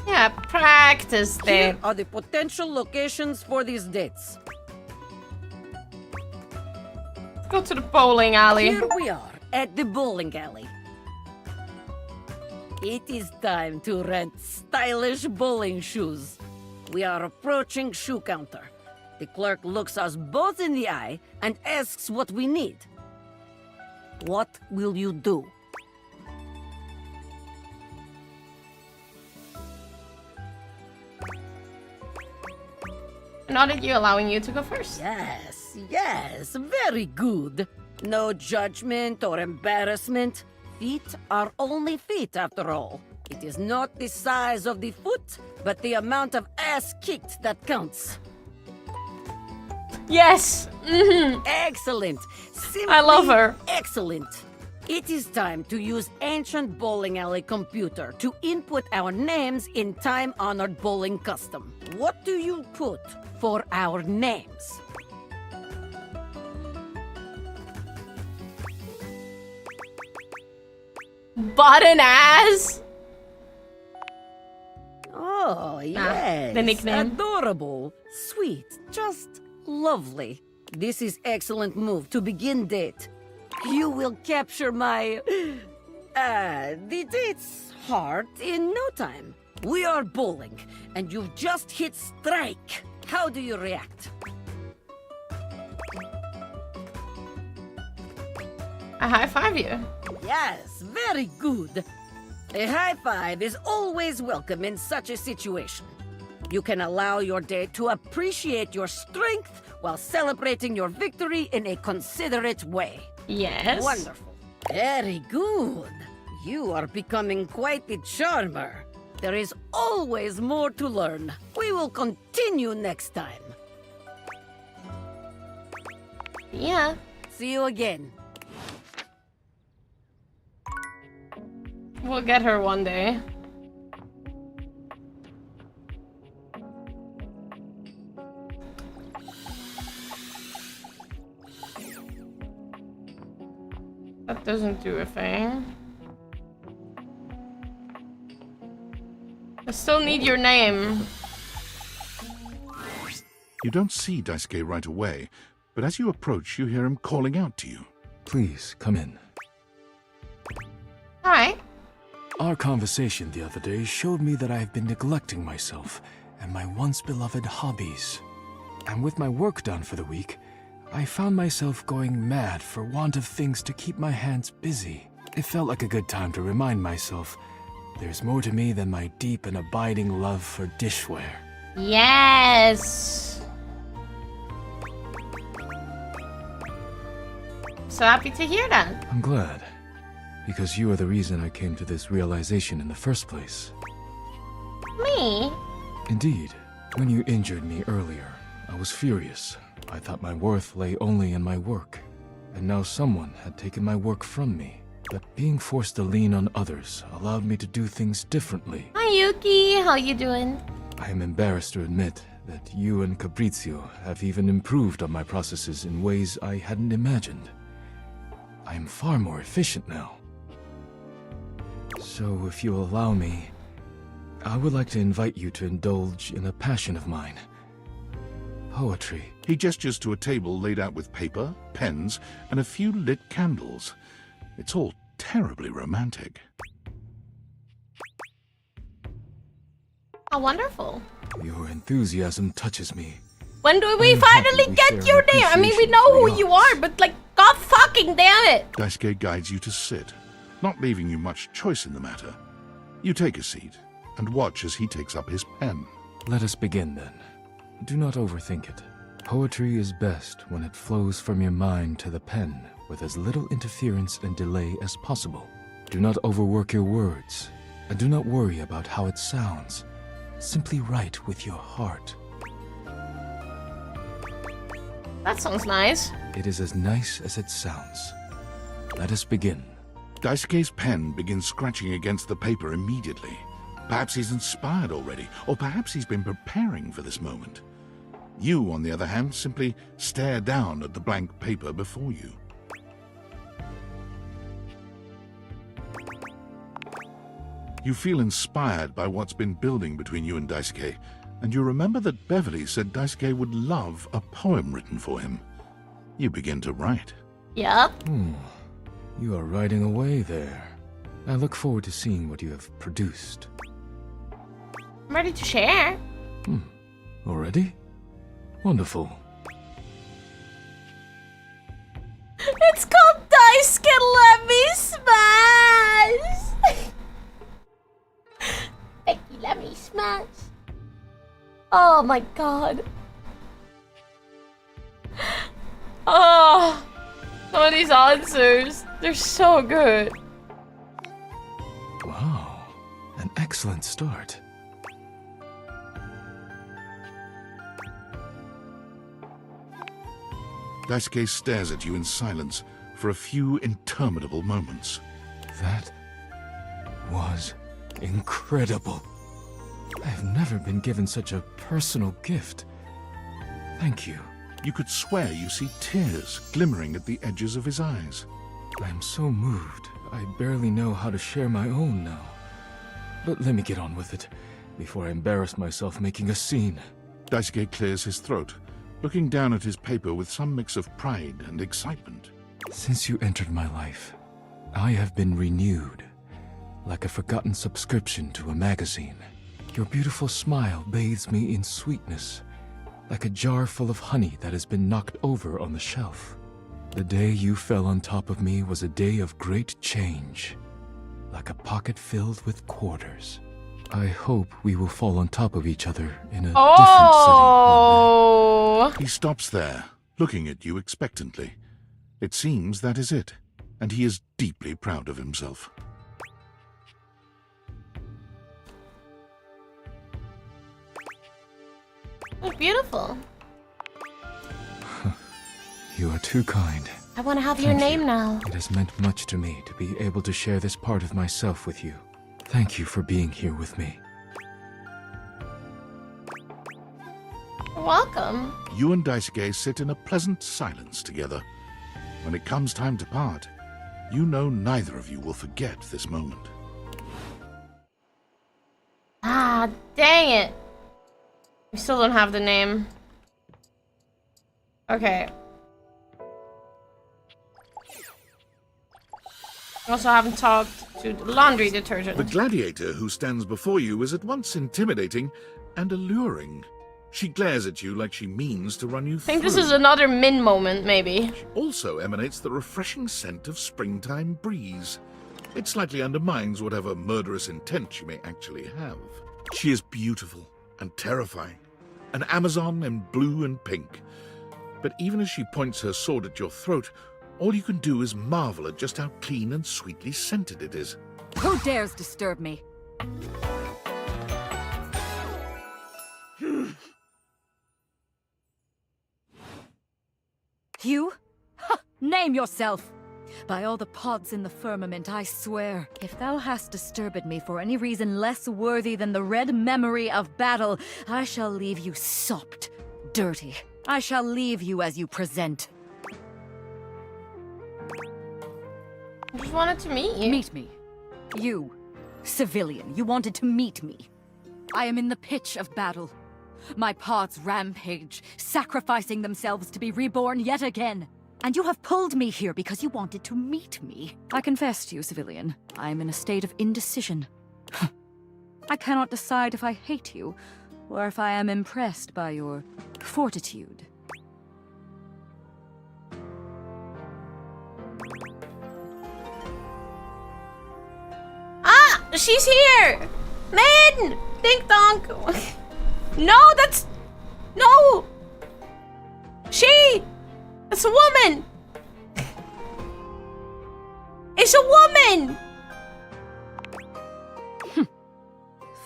Yeah, practice Here date. are the potential locations for these dates. Go to the bowling alley. Here we are at the bowling alley. It is time to rent stylish bowling shoes. We are approaching shoe counter. The clerk looks us both in the eye and asks what we need. What will you do? Not at you allowing you to go first. Yes, very good. No judgment or embarrassment. Feet are only feet after all. It is not the size of the foot, but the amount of ass kicked that counts. Yes! Excellent! Simply I love her. Excellent! It is time to use ancient bowling alley computer to input our names in time-honored bowling custom. What do you put for our names? Button ass? Oh, yes. the nickname. Adorable. Sweet. Just lovely. This is excellent move to begin date. You will capture my... the date's heart in no time. We are bowling, and you've just hit strike. How do you react? I high five you. Yes, very good. A high five is always welcome in such a situation. You can allow your date to appreciate your strength while celebrating your victory in a considerate way. Yes. Wonderful. Very good. You are becoming quite the charmer. There is always more to learn. We will continue next time. Yeah. See you again. We'll get her one day. That doesn't do a thing. I still need your name. You don't see Daisuke right away, but as you approach, you hear him calling out to you. Please, come in. Alright. Our conversation the other day showed me that I have been neglecting myself and my once beloved hobbies. And with my work done for the week, I found myself going mad for want of things to keep my hands busy. It felt like a good time to remind myself there's more to me than my deep and abiding love for dishware. Yes! So happy to hear that. I'm glad, because you are the reason I came to this realization in the first place. Me? Indeed. When you injured me earlier, I was furious. I thought my worth lay only in my work, and now someone had taken my work from me. But being forced to lean on others allowed me to do things differently. Hi Yuki, how you doing? I am embarrassed to admit that you and Fabrizio have even improved on my processes in ways I hadn't imagined. I am far more efficient now. So if you allow me, I would like to invite you to indulge in a passion of mine. Poetry. He gestures to a table laid out with paper, pens, and a few lit candles. It's all terribly romantic. How wonderful. Your enthusiasm touches me. When do we finally get your name? I mean, we know who you are, but like, god fucking damn it! Daisuke guides you to sit, not leaving you much choice in the matter. You take a seat and watch as he takes up his pen. Let us begin then. Do not overthink it. Poetry is best when it flows from your mind to the pen with as little interference and delay as possible. Do not overwork your words, and do not worry about how it sounds. Simply write with your heart. That sounds nice. It is as nice as it sounds. Let us begin. Daisuke's pen begins scratching against the paper immediately. Perhaps he's inspired already, or perhaps he's been preparing for this moment. You, on the other hand, simply stare down at the blank paper before you. You feel inspired by what's been building between you and Daisuke, and you remember that Beverly said Daisuke would love a poem written for him. You begin to write. Yep. You are writing away there. I look forward to seeing what you have produced. I'm ready to share. Already? Wonderful. It's called Daisuke Let Me Smash! Becky, let me smash. Oh my god. Oh, some of these answers, they're so good. Wow, an excellent start. Daisuke stares at you in silence for a few interminable moments. That was incredible. I have never been given such a personal gift. Thank you. You could swear you see tears glimmering at the edges of his eyes. I am so moved, I barely know how to share my own now. But let me get on with it, before I embarrass myself making a scene. Daisuke clears his throat, looking down at his paper with some mix of pride and excitement. Since you entered my life, I have been renewed, like a forgotten subscription to a magazine. Your beautiful smile bathes me in sweetness, like a jar full of honey that has been knocked over on the shelf. The day you fell on top of me was a day of great change, like a pocket filled with quarters. I hope we will fall on top of each other in a different setting. He stops there, looking at you expectantly. It seems that is it, and he is deeply proud of himself. It's beautiful. You are too kind. I want to have your Thank name you. now. It has meant much to me to be able to share this part of myself with you. Thank you for being here with me. Welcome. You and Daisuke sit in a pleasant silence together. When it comes time to part, you know neither of you will forget this moment. Ah, dang it. We still don't have the name. Okay. We also haven't talked to the laundry detergent. The gladiator who stands before you is at once intimidating and alluring. She glares at you like she means to run you through. I think this is another Min moment, maybe. She also emanates the refreshing scent of springtime breeze. It slightly undermines whatever murderous intent she may actually have. She is beautiful and terrifying, an Amazon in blue and pink. But even as she points her sword at your throat, all you can do is marvel at just how clean and sweetly scented it is. Who dares disturb me? You? Ha! Name yourself! By all the pods in the firmament, I swear, if thou hast disturbed me for any reason less worthy than the red memory of battle, I shall leave you sopped, dirty. I shall leave you as you present. I just wanted to meet you. Meet me. You, civilian, you wanted to meet me. I am in the pitch of battle. My pods rampage, sacrificing themselves to be reborn yet again. And you have pulled me here because you wanted to meet me. I confess to you, civilian, I am in a state of indecision. I cannot decide if I hate you, or if I am impressed by your fortitude. Ah! She's here! Min! Dink donk! No, that's... No! She! It's a woman! It's a woman!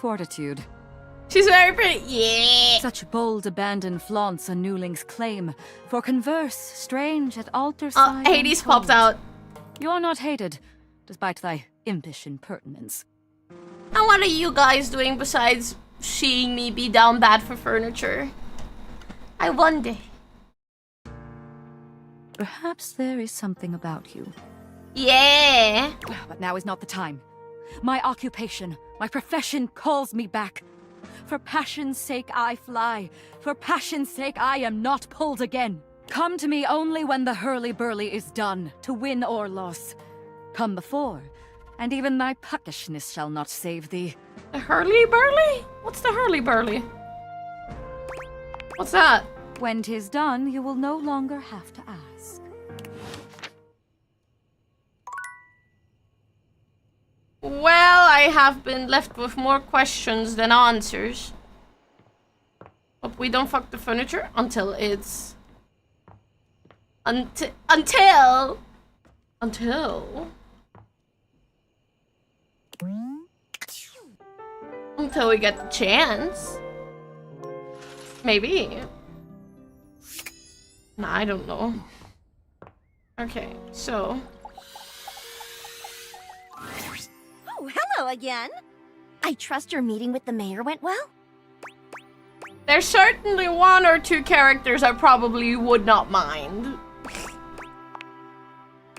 Fortitude. She's very pretty. Yeah! Such bold abandon flaunts a newling's claim. For converse, strange at altar side. Hades popped out. You are not hated, despite thy impish impertinence. And what are you guys doing besides seeing me be down bad for furniture? I wonder. Perhaps there is something about you. Yeah. But now is not the time. My occupation, my profession calls me back. For passion's sake I fly. For passion's sake I am not pulled again. Come to me only when the hurly-burly is done, to win or loss. Come before, and even thy puckishness shall not save thee. The hurly-burly? What's the hurly-burly? What's that? When 'tis done, you will no longer have to ask. Well, I have been left with more questions than answers. Hope we don't fuck the furniture until it's... Until we get the chance. Maybe. Nah, I don't know. Okay, so... Oh, hello again. I trust your meeting with the mayor went well? There's certainly one or two characters I probably would not mind.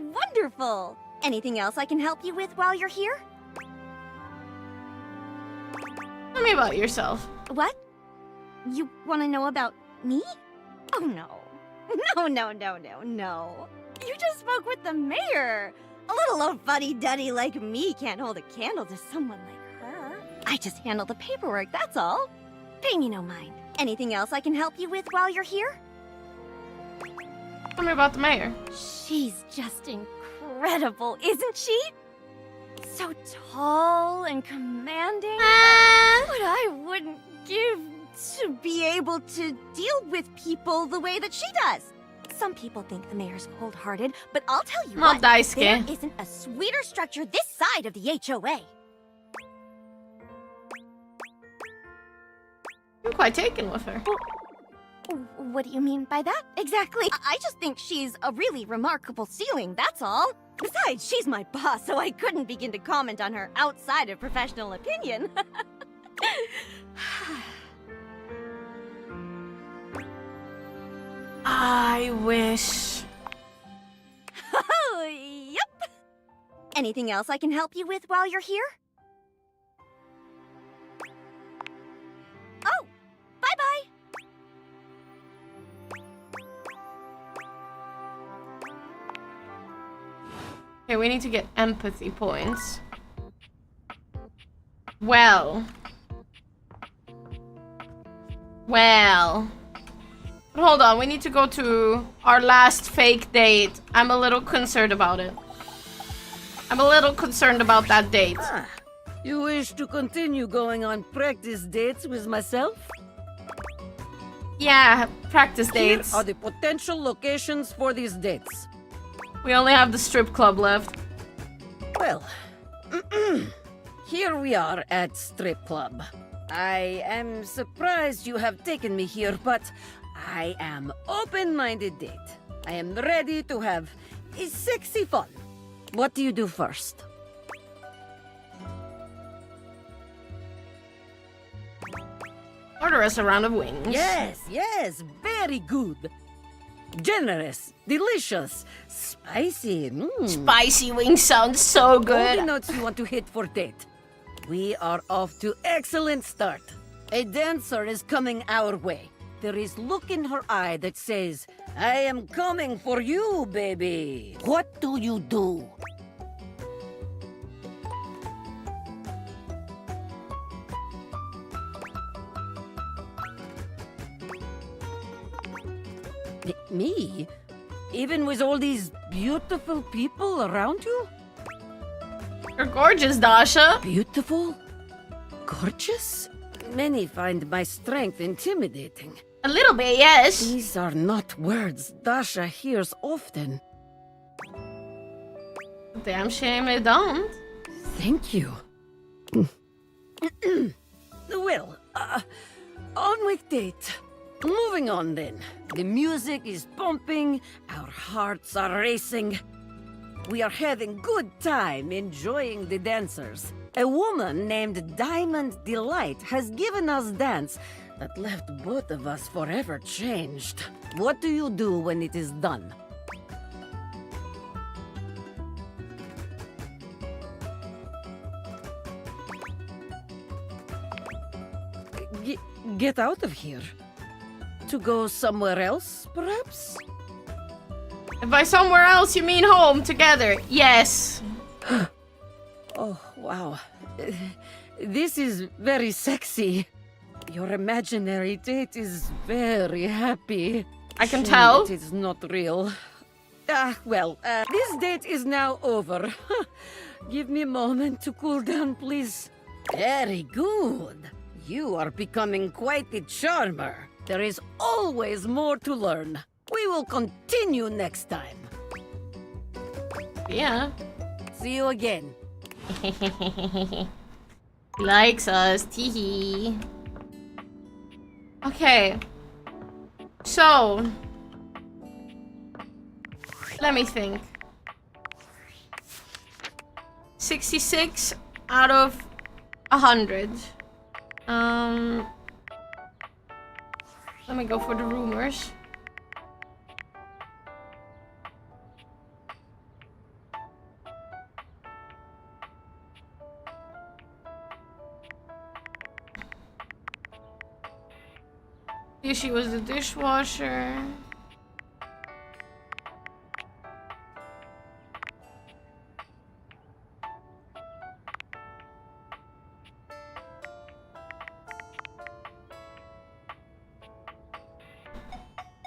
Wonderful. Anything else I can help you with while you're here? Tell me about yourself. What? You want to know about me? Oh, no. No. You just spoke with the mayor. A little old fuddy-duddy like me can't hold a candle to someone like her. I just handle the paperwork, that's all. Pay me no mind. Anything else I can help you with while you're here? Tell me about the mayor. She's just incredible, isn't she? So tall and commanding. What I wouldn't give to be able to deal with people the way that she does. Some people think the mayor's cold-hearted, but I'll tell you Not what, Daisuke. there isn't a sweeter structure this side of the HOA. I'm quite taken with her. What do you mean by that, exactly? I just think she's a really remarkable ceiling, that's all. Besides, she's my boss, so I couldn't begin to comment on her outside of professional opinion. I wish. Oh, yep. Anything else I can help you with while you're here? Oh, bye-bye. Okay, we need to get empathy points. Well. But hold on, we need to go to our last fake date. I'm a little concerned about it. I'm a little concerned about that date. You wish to continue going on practice dates with myself? Yeah, practice dates. Here are the potential locations for these dates. We only have the strip club left. Well, here we are at Strip Club. I am surprised you have taken me here, but I am open-minded date. I am ready to have a sexy fun. What do you do first? Order us a round of wings. Yes, very good. Generous, delicious, spicy. Spicy wings sound so good. All the notes you want to hit for date. We are off to excellent start. A dancer is coming our way. There is look in her eye that says, I am coming for you, baby. What do you do? Me? Even with all these beautiful people around you? You're gorgeous, Dasha. Beautiful? Gorgeous? Many find my strength intimidating. A little bit, yes. These are not words Dasha hears often. Damn shame they don't. Thank you. Well, on with date. Moving on then. The music is pumping, our hearts are racing. We are having good time enjoying the dancers. A woman named Diamond Delight has given us dance that left both of us forever changed. What do you do when it is done? Get out of here. To go somewhere else, perhaps? If by somewhere else you mean home together, yes. Oh, wow. This is very sexy. Your imaginary date is very happy. I can tell. It is not real. This date is now over. Give me a moment to cool down, please. Very good. You are becoming quite the charmer. There is always more to learn. We will continue next time. Yeah. See you again. He likes us, teehee. Okay. So. Let me think. 66 out of 100. Let me go for the rumors. Here she was the dishwasher.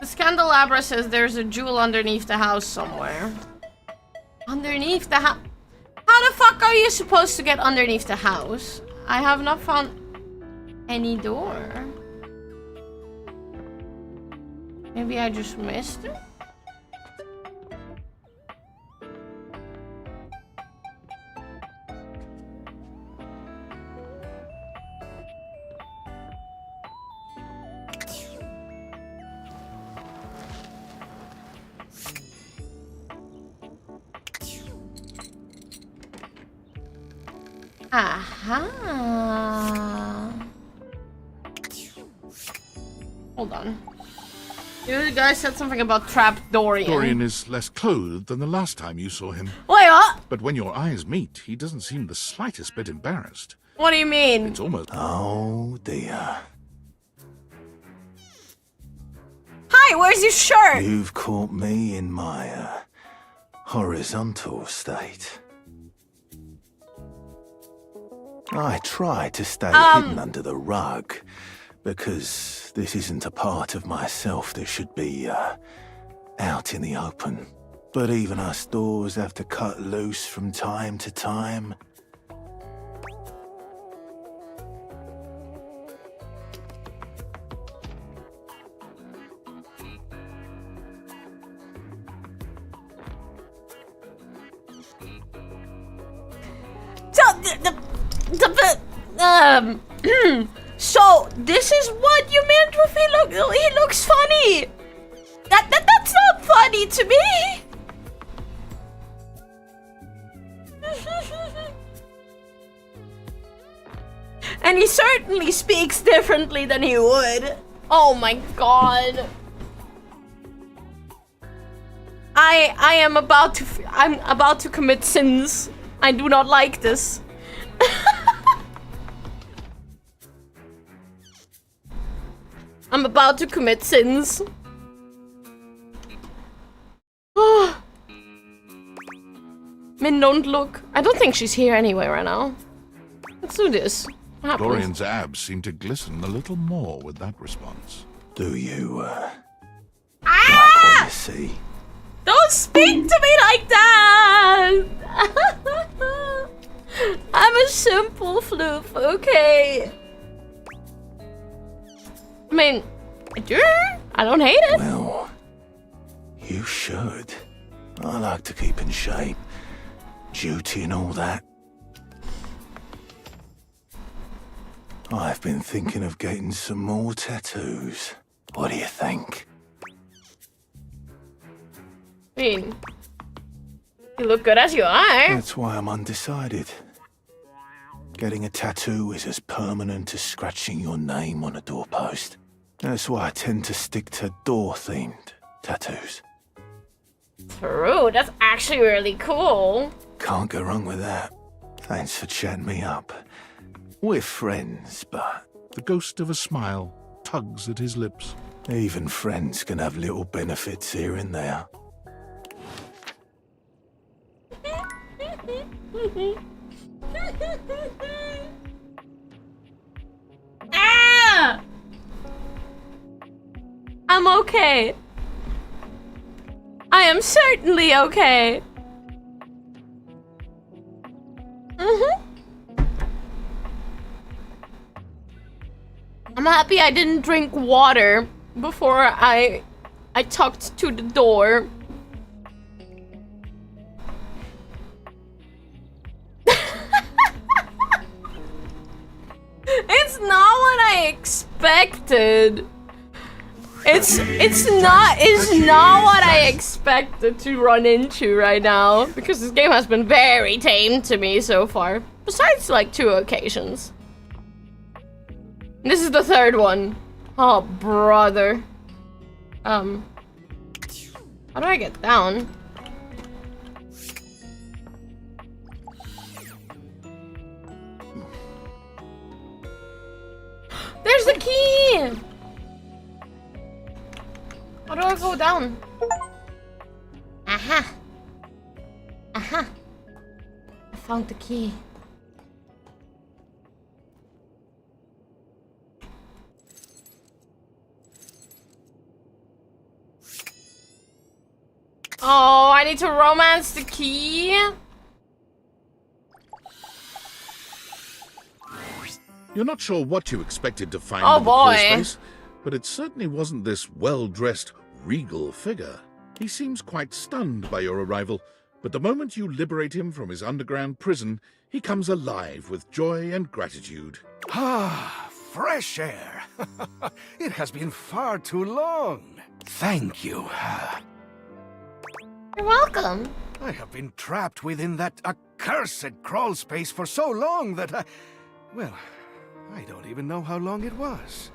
The candelabra says there's a jewel underneath the house somewhere. Underneath the house? How the fuck are you supposed to get underneath the house? I have not found any door. Maybe I just missed it? Aha. Hold on. You guys said something about trapped Dorian. Dorian is less clothed than the last time you saw him. Wait, what? But when your eyes meet, he doesn't seem the slightest bit embarrassed. What do you mean? It's almost... Oh, dear. Hi, where's your shirt? You've caught me in my, horizontal state. I try to stay hidden under the rug, because this isn't a part of myself that should be, out in the open. But even us doors have to cut loose from time to time. So this is what you meant with he looks funny. That's not funny to me. And he certainly speaks differently than he would. Oh my god. I'm about to commit sins. I do not like this. I'm about to commit sins. Min, don't look. I don't think she's here anyway right now. Let's do this. What happens? Dorian's abs seem to glisten a little more with that response. Do you, like what you see? Don't speak to me like that! I'm a simple floof, okay? I mean, I don't hate it. Well, you should. I like to keep in shape. Duty and all that. I've been thinking of getting some more tattoos. What do you think? I mean, you look good as you are. That's why I'm undecided. Getting a tattoo is as permanent as scratching your name on a doorpost. That's why I tend to stick to door-themed tattoos. True, that's actually really cool. Can't go wrong with that. Thanks for chatting me up. We're friends, but... The ghost of a smile tugs at his lips. Even friends can have little benefits here and there. Ah! I'm okay. I am certainly okay. I'm happy I didn't drink water before I talked to the door. It's not what I expected. It's not what I expected to run into right now, because this game has been very tame to me so far. Besides like 2 occasions. This is the 3rd one. Oh brother. How do I get down? There's the key! How do I go down? Aha! Aha! I found the key. Oh, I need to romance the key? You're not sure what you expected to find Oh, in the crawl boy. space, but it certainly wasn't this well-dressed, regal figure. He seems quite stunned by your arrival, but the moment you liberate him from his underground prison, he comes alive with joy and gratitude. Ah, fresh air. It has been far too long. Thank you. You're welcome. I have been trapped within that cursed crawl space for so long that well, I don't even know how long it was.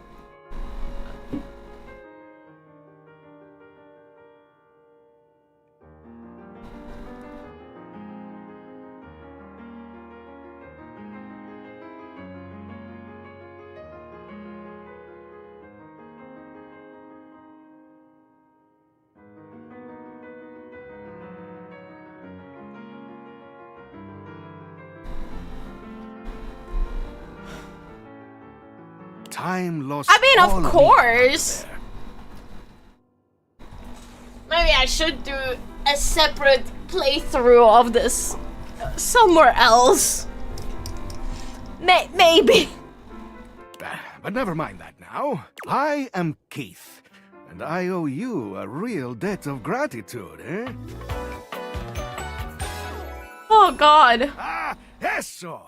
Time lost. I mean, of course. Maybe I should do a separate playthrough of this somewhere else. Maybe. But never mind that now. I am Keith, and I owe you a real debt of gratitude, eh? Oh, God. Ah, eso!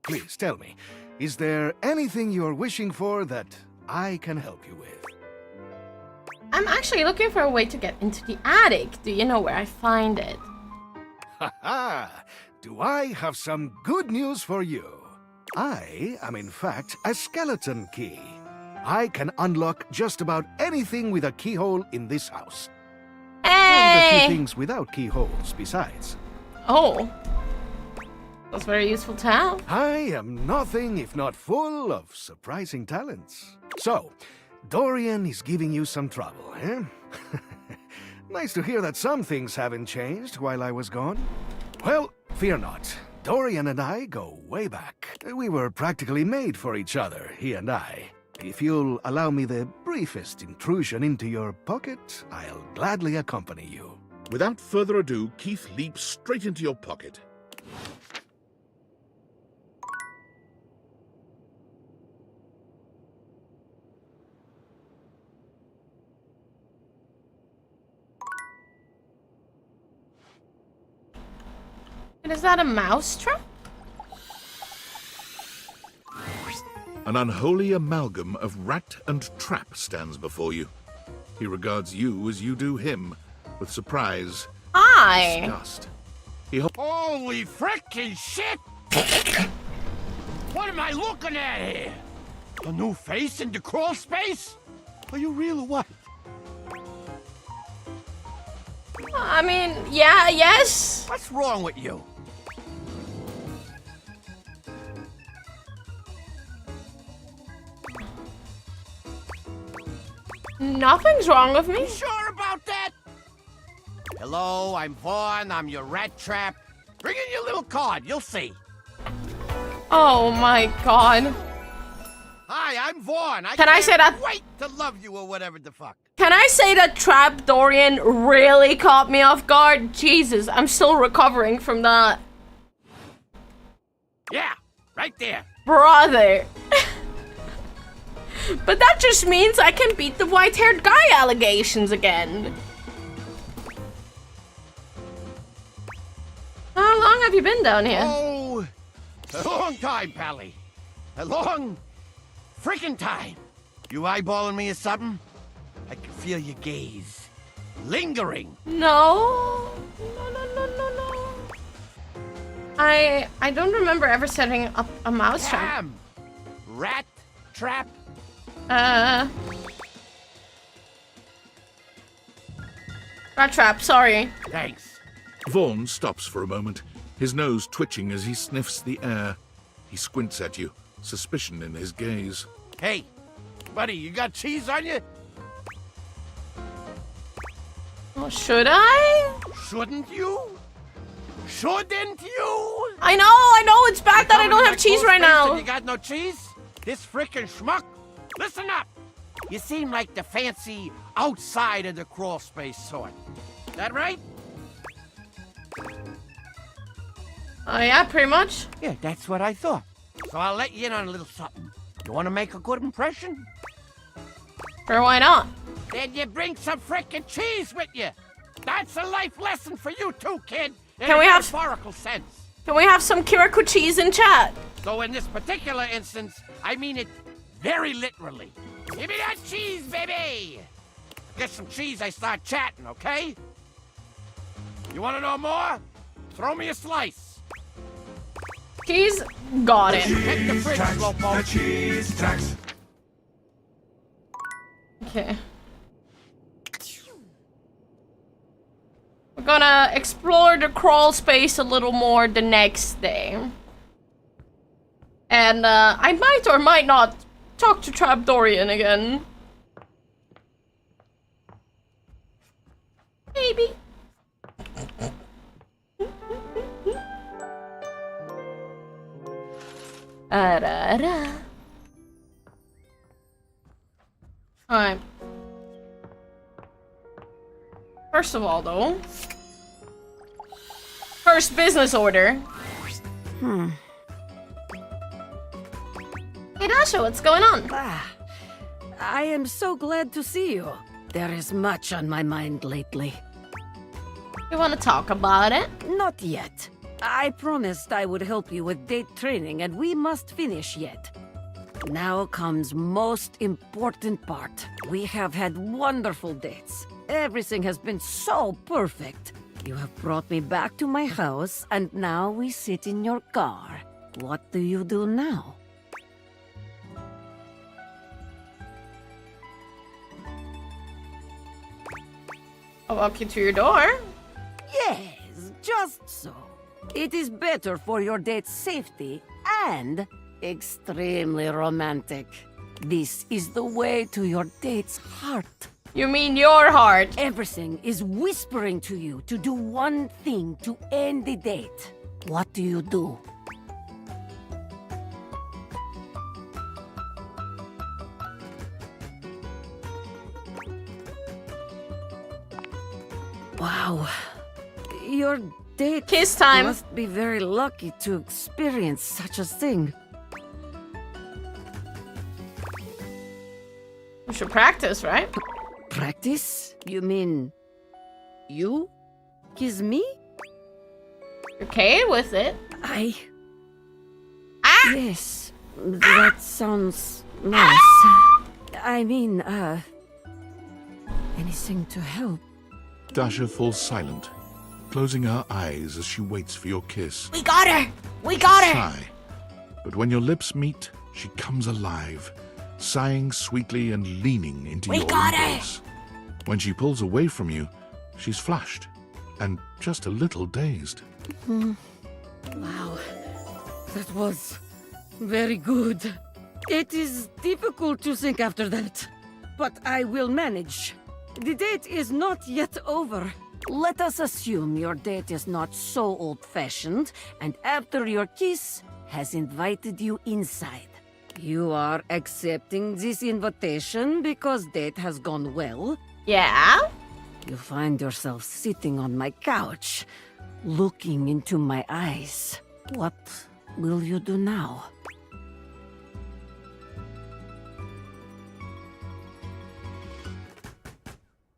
Please tell me, is there anything you're wishing for that I can help you with? I'm actually looking for a way to get into the attic. Do you know where I find it? Haha! Do I have some good news for you? I am in fact a skeleton key. I can unlock just about anything with a keyhole in this house. And a few things without keyholes besides. Oh. That's very useful to have. I am nothing if not full of surprising talents. So, Dorian is giving you some trouble, eh? Nice to hear that some things haven't changed while I was gone. Well, fear not. Dorian and I go way back. We were practically made for each other, he and I. If you'll allow me the briefest intrusion into your pocket, I'll gladly accompany you. Without further ado, Keith leaps straight into your pocket. And is that a mouse trap? An unholy amalgam of rat and trap stands before you. He regards you as you do him, with surprise, disgust. Holy frickin' shit! What am I looking at here? A new face in the crawl space? Are you real or what? I mean, yeah, yes. What's wrong with you? Nothing's wrong with me. You sure about that? Hello, I'm Vaughn. I'm your rat trap. Bring in your little card. You'll see. Oh my God. Hi, I'm Vaughn. Can I say that? Wait to love you or whatever the fuck. Can I say that Trap Dorian really caught me off guard? Jesus, I'm still recovering from that. Yeah, right there. Brother. But that just means I can beat the white-haired guy allegations again. How long have you been down here? Oh, a long time, Pally. A long freaking time. You eyeballing me or something? I can feel your gaze. Lingering. No. I don't remember ever setting up a mouse trap. Rat trap. Rat trap, sorry. Thanks. Vaughn stops for a moment, his nose twitching as he sniffs the air. He squints at you, suspicion in his gaze. Hey, buddy, you got cheese on you? Oh, should I? Shouldn't you? Shouldn't you? I know, it's bad that I don't have cheese right now. You got no cheese? This frickin' schmuck? Listen up! You seem like the fancy outside of the crawl space sort. That right? Oh, yeah, pretty much. Yeah, that's what I thought. So I'll let you in on a little something. You want to make a good impression? Sure, why not? Then you bring some frickin' cheese with you. That's a life lesson for you too, kid. In Can a we have- metaphorical sense. Can we have some Kiraku cheese in chat? So in this particular instance, I mean it very literally. Give me that cheese, baby! Get some cheese, I start chatting, okay? You wanna know more? Throw me a slice. Cheese, got it. Check the fridge, Slowpoke. The cheese tax. Okay. We're gonna explore the crawl space a little more the next day. And I might or might not talk to Trapdorian again. Maybe. Alright. First of all, though. First business order. Hey, Dasha, what's going on? I am so glad to see you. There is much on my mind lately. You want to talk about it? Not yet. I promised I would help you with date training, and we must finish yet. Now comes most important part. We have had wonderful dates. Everything has been so perfect. You have brought me back to my house, and now we sit in your car. What do you do now? I'll walk you to your door. Yes, just so. It is better for your date's safety and extremely romantic. This is the way to your date's heart. You mean your heart? Everything is whispering to you to do one thing to end the date. What do you do? Wow. Your date kiss time must be very lucky to experience such a thing. We should practice, right? Practice? You mean you kiss me? Okay with it? Yes, that sounds nice. I mean, anything to help. Dasha falls silent, closing her eyes as she waits for your kiss. We got her! We got her! Sigh. But when your lips meet, she comes alive, sighing sweetly and leaning into We your got her! embrace. When she pulls away from you, she's flushed and just a little dazed. Wow, that was very good. It is difficult to think after that, but I will manage. The date is not yet over. Let us assume your date is not so old-fashioned, and after your kiss, has invited you inside. You are accepting this invitation because date has gone well? Yeah? You find yourself sitting on my couch, looking into my eyes. What will you do now?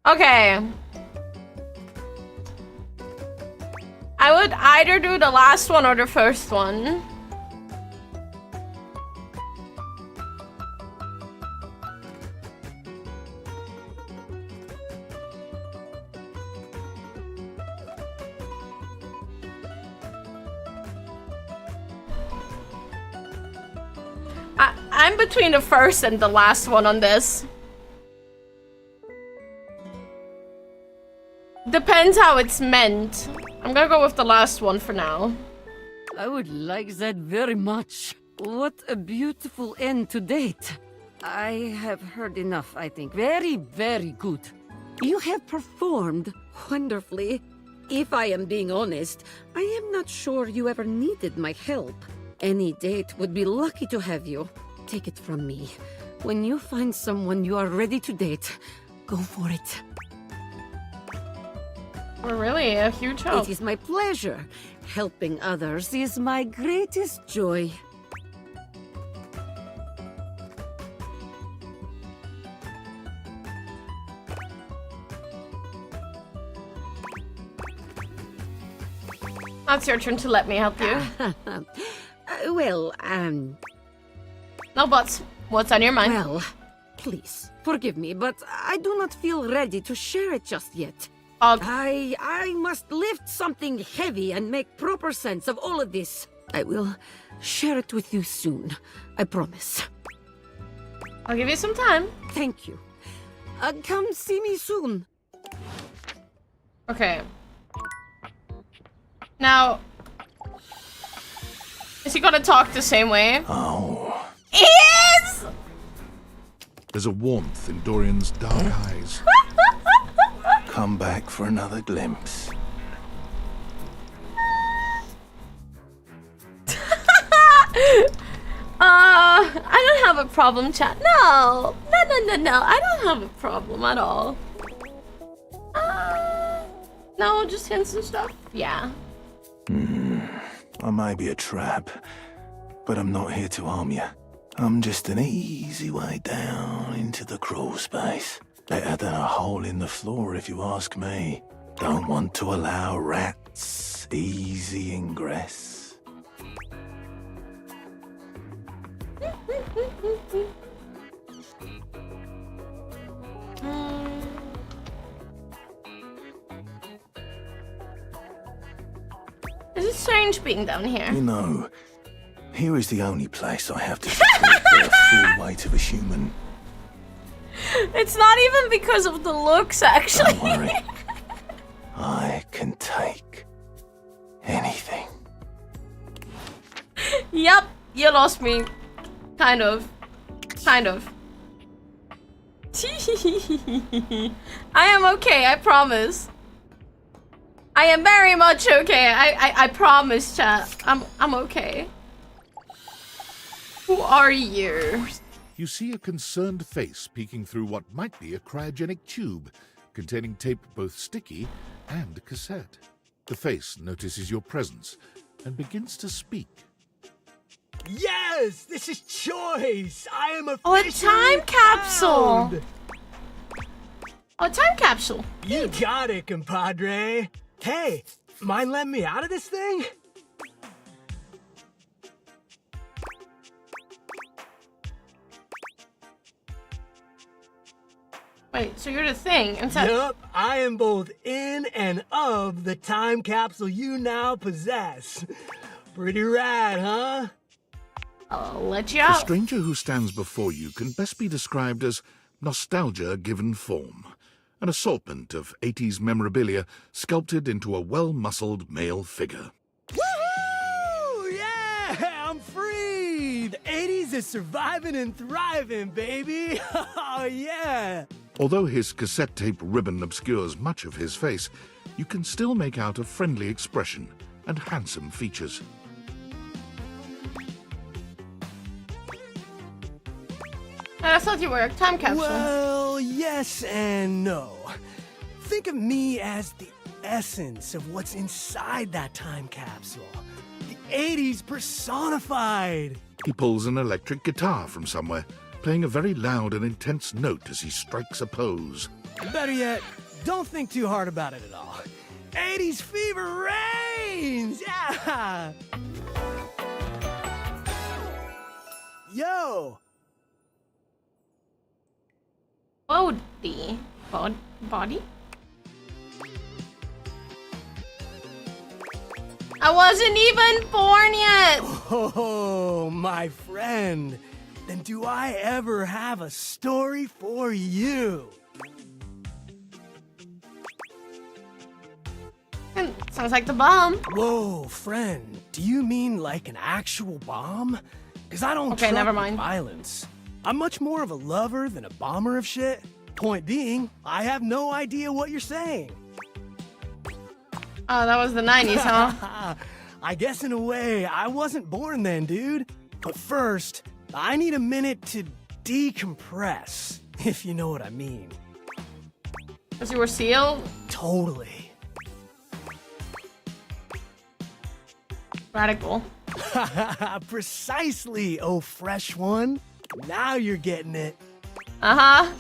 Okay. I would either do the last one or the first one. I'm between the first and the last one on this. Depends how it's meant. I'm gonna go with the last one for now. I would like that very much. What a beautiful end to date. I have heard enough, I think. Very, very good. You have performed wonderfully. If I am being honest, I am not sure you ever needed my help. Any date would be lucky to have you. Take it from me. When you find someone you are ready to date, go for it. We're really a huge help. It is my pleasure. Helping others is my greatest joy. Now it's your turn to let me help you. No buts. What's on your mind? Well, please, forgive me, but I do not feel ready to share it just yet. I must lift something heavy and make proper sense of all of this. I will share it with you soon. I promise. I'll give you some time. Thank you. Come see me soon. Okay. Now, is he gonna talk the same way? Oh. He is! There's a warmth in Dorian's dark eyes. Come back for another glimpse. I don't have a problem, chat. No. No. I don't have a problem at all. No, just hints and stuff. Yeah. I may be a trap, but I'm not here to harm you. I'm just an easy way down into the crawl space. Better than a hole in the floor, if you ask me. Don't want to allow rats easy ingress. It's strange being down here. You know, here is the only place I have to support the full weight of a human. It's not even because of the looks, actually. Don't worry. I can take anything. Yep, you lost me. Kind of. I am okay, I promise. I am very much okay. I promise, chat. I'm okay. Who are you? You see a concerned face peeking through what might be a cryogenic tube containing tape both sticky and cassette. The face notices your presence and begins to speak. Yes, this is Choice. I am a time capsule. A time capsule. You got it, compadre. Hey, mind letting me out of this thing? Wait, so you're the thing inside? Yup, I am both in and of the time capsule you now possess. Pretty rad, huh? I'll let you The out. stranger who stands before you can best be described as nostalgia given form, an assortment of 80s memorabilia sculpted into a well-muscled male figure. Woohoo! Yeah, I'm free! The 80s is surviving and thriving, baby! Oh, yeah! Although his cassette tape ribbon obscures much of his face, you can still make out a friendly expression and handsome features. I thought you were a time capsule. Well, yes and no. Think of me as the essence of what's inside that time capsule. The 80s personified. He pulls an electric guitar from somewhere, playing a very loud and intense note as he strikes a pose. Better yet, don't think too hard about it at all. 80s fever reigns! Yeah! Yo! Body? I wasn't even born yet! Oh, my friend. Then do I ever have a story for you? Sounds like the bomb. Whoa, friend. Do you mean like an actual bomb? Because I don't Okay, never mind. violence. I'm much more of a lover than a bomber of shit. Point being, I have no idea what you're saying. Oh, that was the 90s, huh? I guess in a way, I wasn't born then, dude. But first, I need a minute to decompress, if you know what I mean. Because you were sealed? Totally. Radical. Precisely, oh fresh one. Now you're getting it. Uh-huh.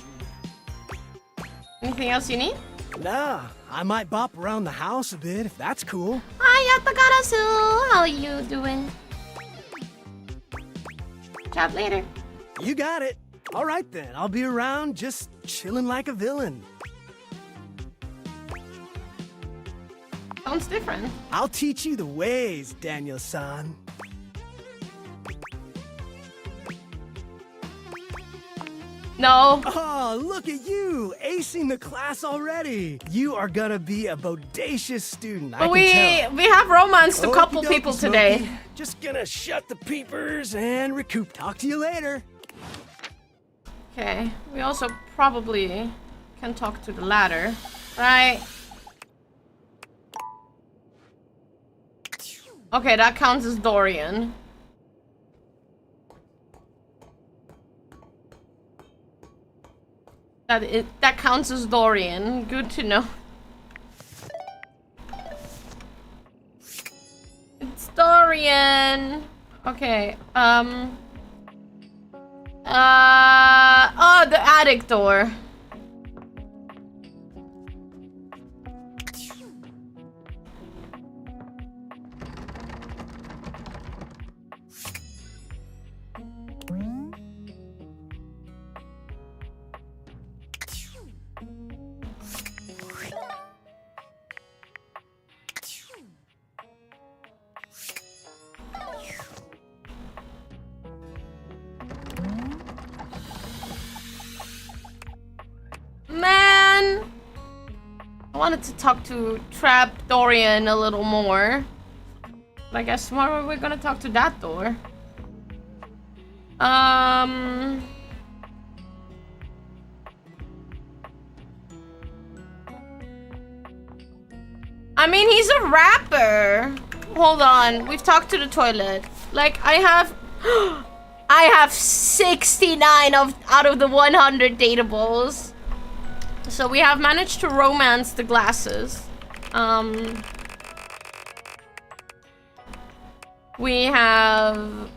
Anything else you need? Nah, I might bop around the house a bit if that's cool. Hi, Yatagarasu. How are you doing? Chat later. You got it. All right then, I'll be around just chilling like a villain. Sounds different. I'll teach you the ways, Daniel-san. No. Oh, look at you, acing the class already. You are gonna be a bodacious student, I But can tell. we have romanced a couple Okie people dokie, today. Smokey. Just gonna shut the peepers and recoup. Talk to you later. Okay, we also probably can talk to the ladder, right? Okay, that counts as Dorian. That counts as Dorian. Good to know. It's Dorian. Okay. Oh, the attic door. Man, I wanted to talk to Trap Dorian a little more. But I guess tomorrow we're gonna talk to that door. I mean, he's a rapper. Hold on, we've talked to the toilet. Like, I have... I have 69 out of the 100 dateables. So we have managed to romance the glasses. We have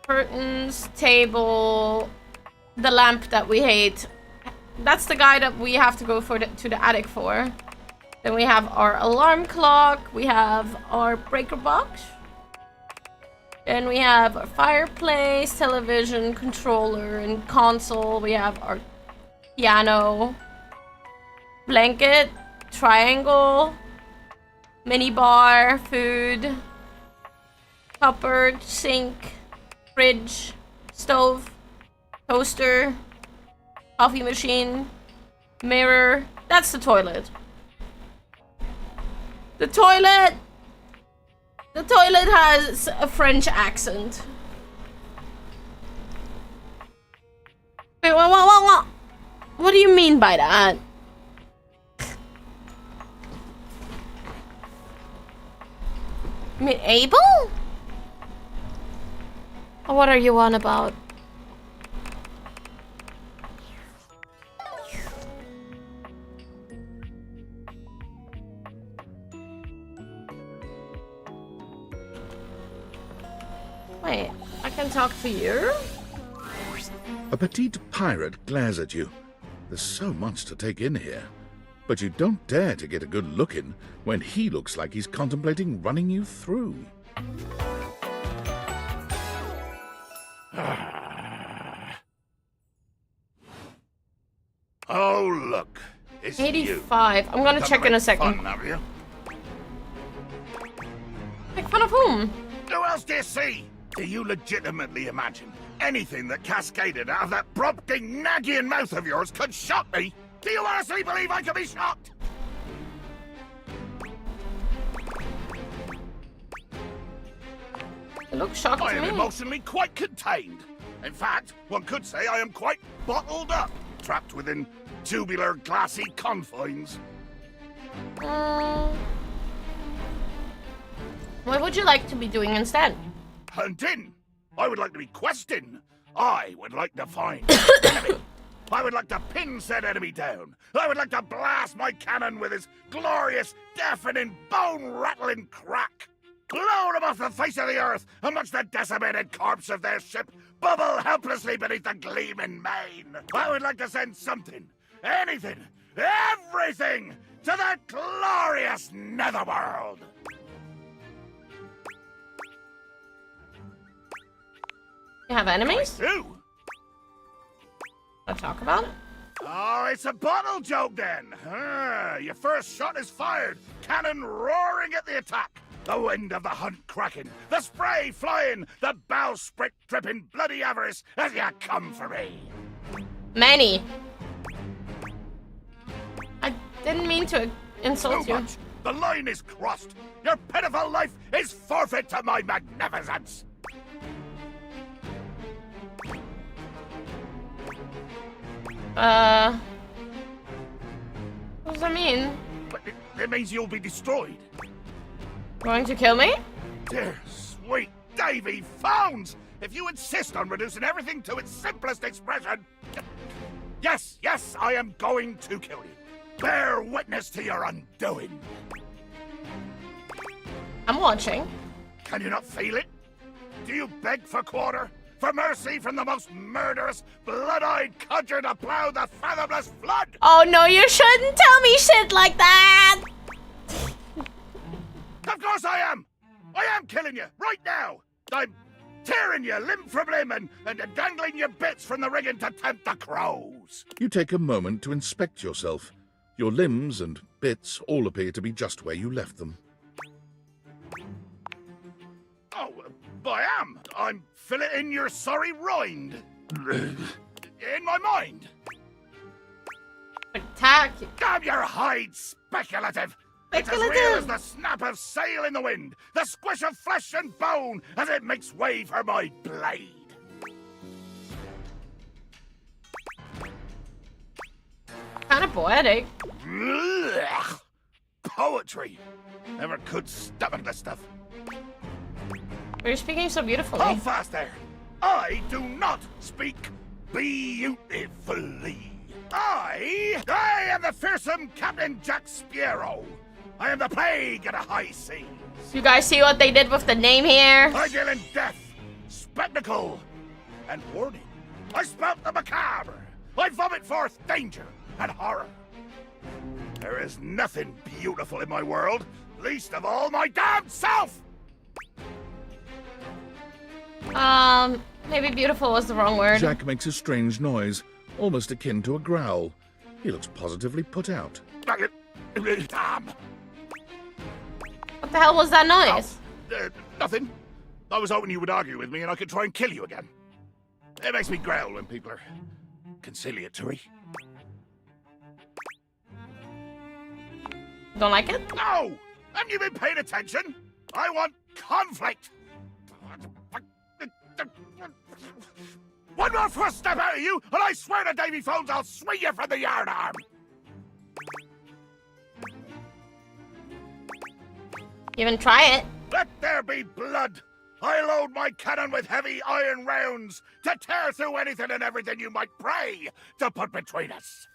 curtains, table, the lamp that we hate. That's the guy that we have to go for to the attic for. Then we have our alarm clock. We have our breaker box. Then we have our fireplace, television, controller, and console. We have our piano, blanket, triangle, mini bar, food, cupboard, sink, fridge, stove, toaster, coffee machine, mirror. That's the toilet. The toilet has a French accent. Wait, what? What do you mean by that? You mean Abel? Or what are you on about? Wait, I can talk to you? A petite pirate glares at you. There's so much to take in here. But you don't dare to get a good look in when he looks like he's contemplating running you through. Oh, look. It's 85. You. I'm gonna check in a second. Fun, have you? Make fun of whom? Who else do you see? Do you legitimately imagine anything that cascaded out of that prompting, nagging mouth of yours could shock me? Do you honestly believe I could be shocked? It looks shocked I to am me. emotionally quite contained. In fact, one could say I am quite bottled up, trapped within tubular, glassy confines. What would you like to be doing instead? Hunting. I would like to be questing. I would like to find enemy. I would like to pin said enemy down. I would like to blast my cannon with his glorious, deafening, bone-rattling crack. Blow off the face of the earth amongst the decimated corpse of their ship bubble helplessly beneath the gleaming main. I would like to send something, anything, everything to that glorious netherworld. You have enemies? I do. Wanna talk about it? Oh, it's a bottle joke then. Your first shot is fired, cannon roaring at the attack. The wind of the hunt cracking, the spray flying, the bowsprit dripping bloody avarice as you come for me. Many. I didn't mean to insult Too you. much. The line is crossed. Your pitiful life is forfeit to my magnificence. What does that mean? But it means you'll be destroyed. Going to kill me? Dear sweet Davy Phones! If you insist on reducing everything to its simplest expression... Yes, yes, I am going to kill you. Bear witness to your undoing. I'm watching. Can you not feel it? Do you beg for quarter? For mercy from the most murderous, blood-eyed cudger to plow the fathomless flood? Oh no, you shouldn't tell me shit like that! Of course I am! I am killing you, right now! I'm tearing you limb from limb and dangling your bits from the rigging to tempt the crows. You take a moment to inspect yourself. Your limbs and bits all appear to be just where you left them. Oh, I am. I'm filleting your sorry rind. In my mind. Attack. Damn your hide, speculative! It's as real as the snap of sail in the wind, the squish of flesh and bone as it makes way for my blade. Kind of poetic. Ugh. Poetry. Never could stomach this stuff. You're speaking so beautifully. Hold fast there. I do not speak beautifully. I am the fearsome Captain Jack Sparrow. I am the plague of the high seas. You guys see what they did with the name here? I deal in death, spectacle, and warning. I spout the macabre. I vomit forth danger and horror. There is nothing beautiful in my world, least of all my damn self! Maybe beautiful was the wrong word. Jack makes a strange noise, almost akin to a growl. He looks positively put out. Damn. What the hell was that noise? Nothing. I was hoping you would argue with me and I could try and kill you again. It makes me growl when people are conciliatory. Don't like it? No! Haven't you been paying attention? I want conflict! One more first step out of you, and I swear to Davy Phones I'll swing you from the yardarm! Even try it. Let there be blood! I load my cannon with heavy iron rounds to tear through anything and everything you might pray to put between us!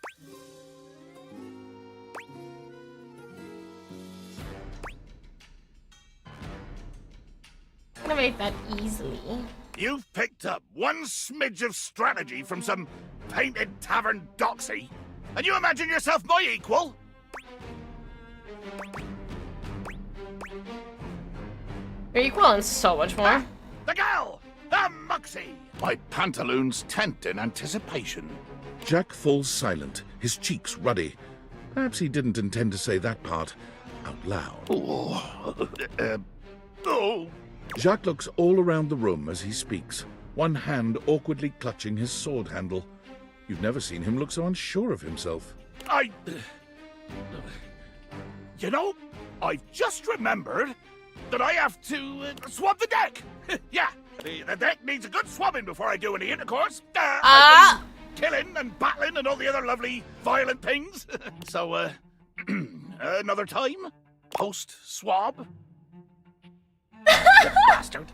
I'm gonna make that easily. You've picked up one smidge of strategy from some painted tavern doxy, and you imagine yourself my equal? You're equal and so much more. The gal! The muxie! My pantaloons tent in anticipation. Jack falls silent, his cheeks ruddy. Perhaps he didn't intend to say that part out loud. Oh. Jacques looks all around the room as he speaks, one hand awkwardly clutching his sword handle. You've never seen him look so unsure of himself. You know, I've just remembered that I have to swab the deck. Yeah, the deck needs a good swabbing before I do any intercourse. I've been killing and battling and all the other lovely violent things. So, another time, post-swab. Bastard.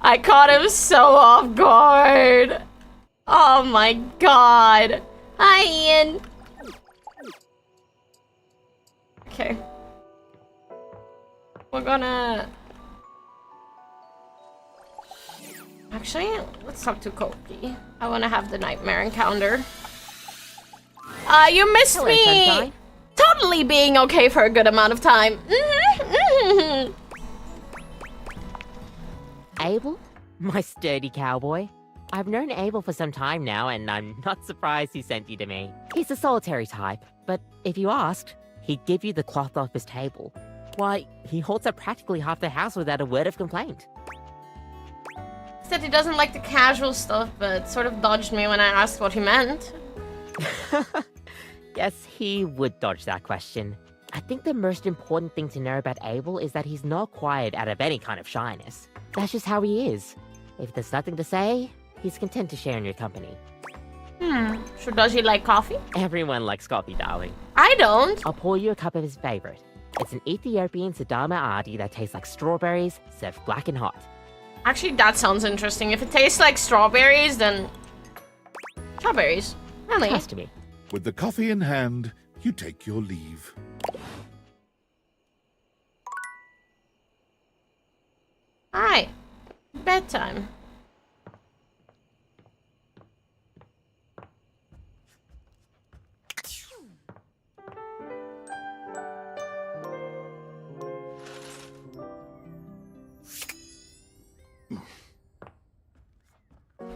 I caught him so off guard. Oh my god. Hi, Ian. Okay. We're gonna... Actually, let's talk to Koki. I wanna have the nightmare encounter. You missed Hello, me! sunshine. Totally being okay for a good amount of time. Abel? My sturdy cowboy. I've known Abel for some time now, and I'm not surprised he sent you to me. He's a solitary type, but if you asked, he'd give you the cloth off his table. Why, he holds up practically half the house without a word of complaint. Said he doesn't like the casual stuff, but sort of dodged me when I asked what he meant. Yes, he would dodge that question. I think the most important thing to know about Abel is that he's not quiet out of any kind of shyness. That's just how he is. If there's nothing to say, he's content to share in your company. So does he like coffee? Everyone likes coffee, darling. I don't. I'll pour you a cup of his favorite. It's an Ethiopian Sidama Adi that tastes like strawberries, served black and hot. Actually, that sounds interesting. If it tastes like strawberries, then... Strawberries. Really? Trust me. With the coffee in hand, you take your leave. Alright. Bedtime.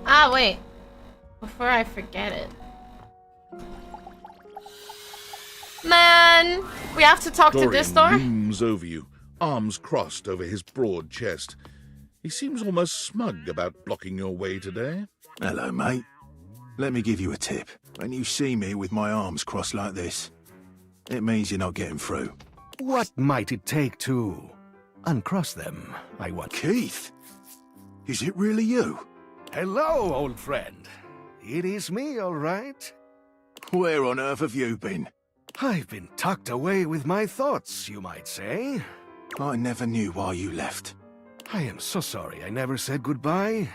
Ah, wait. Before I forget it. Man, we have to talk to this door? Dorian looms over you, arms crossed over his broad chest. He seems almost smug about blocking your way today. Hello, mate. Let me give you a tip. When you see me with my arms crossed like this, it means you're not getting through. What might it take to uncross them, I wonder? Keith? Is it really you? Hello, old friend. It is me, all right. Where on earth have you been? I've been tucked away with my thoughts, you might say. I never knew why you left. I am so sorry I never said goodbye.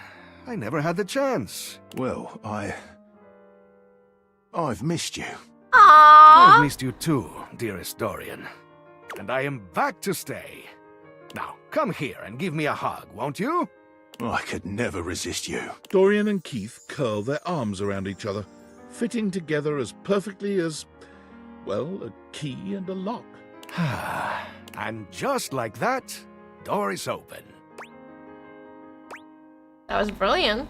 I never had the chance. Well, I've missed you. Aww. I've missed you too, dearest Dorian. And I am back to stay. Now, come here and give me a hug, won't you? I could never resist you. Dorian and Keith curl their arms around each other, fitting together as perfectly as, well, a key and a lock. And just like that, door is open. That was brilliant.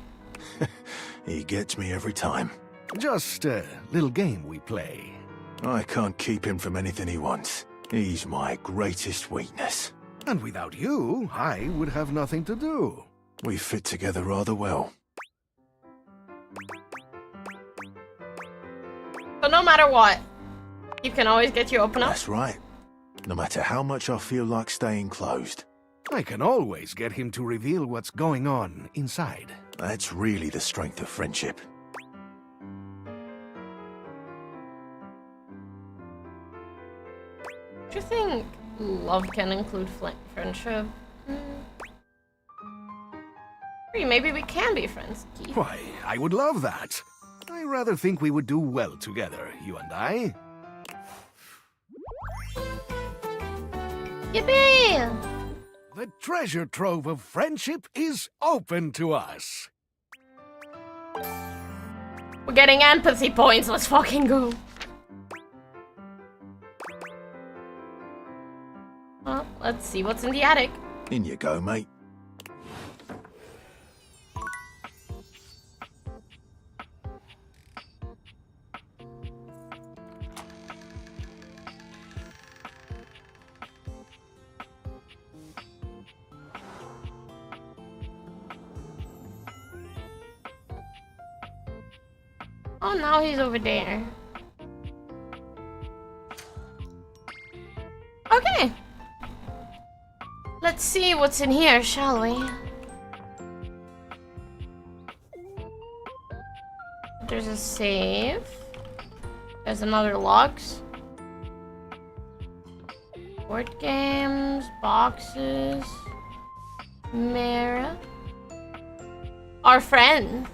He gets me every time. Just a little game we play. I can't keep him from anything he wants. He's my greatest weakness. And without you, I would have nothing to do. We fit together rather well. But no matter what, you can always get you open up. That's right. No matter how much I feel like staying closed. I can always get him to reveal what's going on inside. That's really the strength of friendship. Do you think love can include friendship? Maybe we can be friends, Keith. Why, I would love that. I rather think we would do well together, you and I. Yippee! The treasure trove of friendship is open to us. We're getting empathy points, let's fucking go. Well, let's see what's in the attic. In you go, mate. Oh, now he's over there. Okay. Let's see what's in here, shall we? There's a save. There's another logs. Board games, boxes, mirror. Our friend.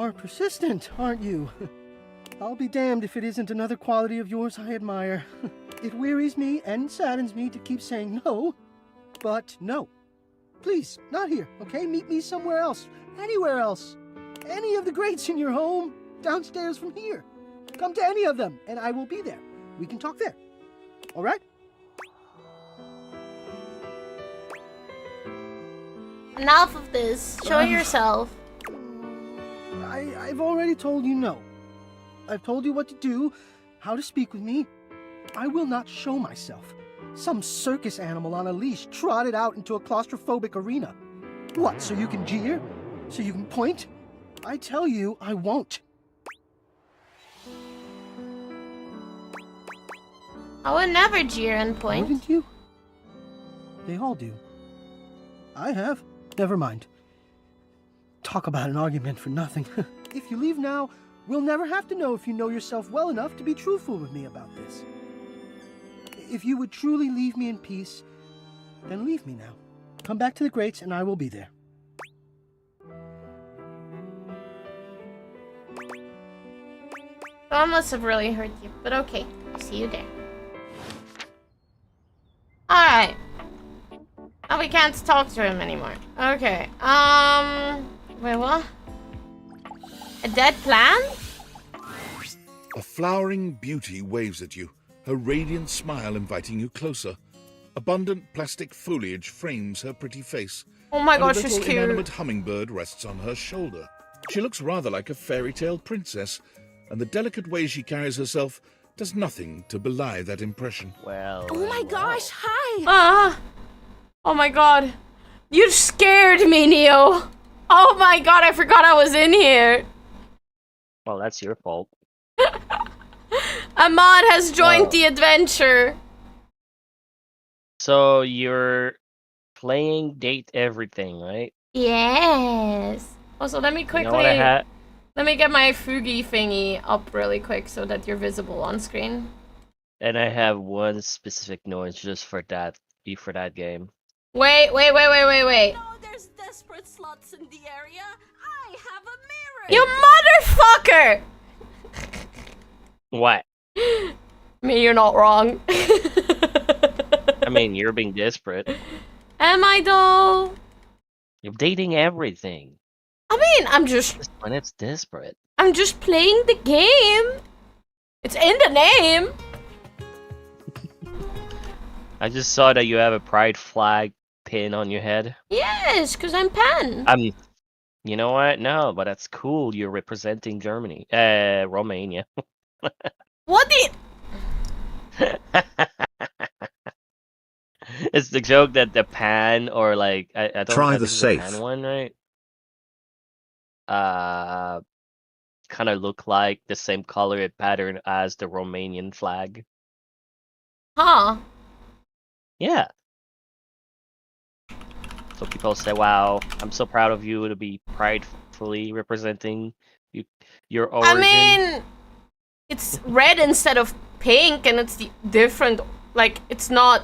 are persistent, aren't you? I'll be damned if it isn't another quality of yours I admire. It wearies me and saddens me to keep saying no, but no. Please, not here, okay? Meet me somewhere else. Anywhere else. Any of the greats in your home. Downstairs from here. Come to any of them, and I will be there. We can talk there. All right? Enough of this. Show yourself. I've already told you no. I've told you what to do, how to speak with me. I will not show myself. Some circus animal on a leash trotted out into a claustrophobic arena. What, so you can jeer? So you can point? I tell you, I won't. I would never jeer and point. Wouldn't you? They all do. I have. Never mind. Talk about an argument for nothing. If you leave now, we'll never have to know if you know yourself well enough to be truthful with me about this. If you would truly leave me in peace, then leave me now. Come back to the Greats and I will be there. That must have really hurt you, but okay. See you there. Alright. Oh, we can't talk to him anymore. Okay. Wait, what? A dead plant? A flowering beauty waves at you, her radiant smile inviting you closer. Abundant plastic foliage frames her pretty face. Oh my and gosh, a she's little cute. inanimate hummingbird rests on her shoulder. She looks rather like a fairy tale princess, and the delicate way she carries herself does nothing to belie that impression. Well. Oh my gosh, hi! Ah! Oh my god. You scared me, Neo. Oh my god, I forgot I was in here. Well, that's your fault. Ahmad has joined the adventure. So you're playing Date Everything, right? Yes. Also, let me You know quickly... what I had? Let me get my Fugi thingy up really quick so that you're visible on screen. And I have one specific noise just for that game. Wait. There's desperate sluts in the area. I have a mirror. You motherfucker! What? I mean, you're not wrong. I mean, you're being desperate. Am I though? You're dating everything. I mean, I'm just When it's desperate. I'm just playing the game. It's in the name. I just saw that you have a pride flag pin on your head. Yes, because I'm Pan. You know what? No, but that's cool. You're representing Germany. Romania. What the... It's the joke that the pan, or like I don't Try know, the this is safe. pan one, right? Kind of look like the same color and pattern as the Romanian flag. Huh. Yeah. So people say, "Wow, I'm so proud of you to be pridefully representing your origin." I mean, it's red instead of pink, and it's the different. Like, it's not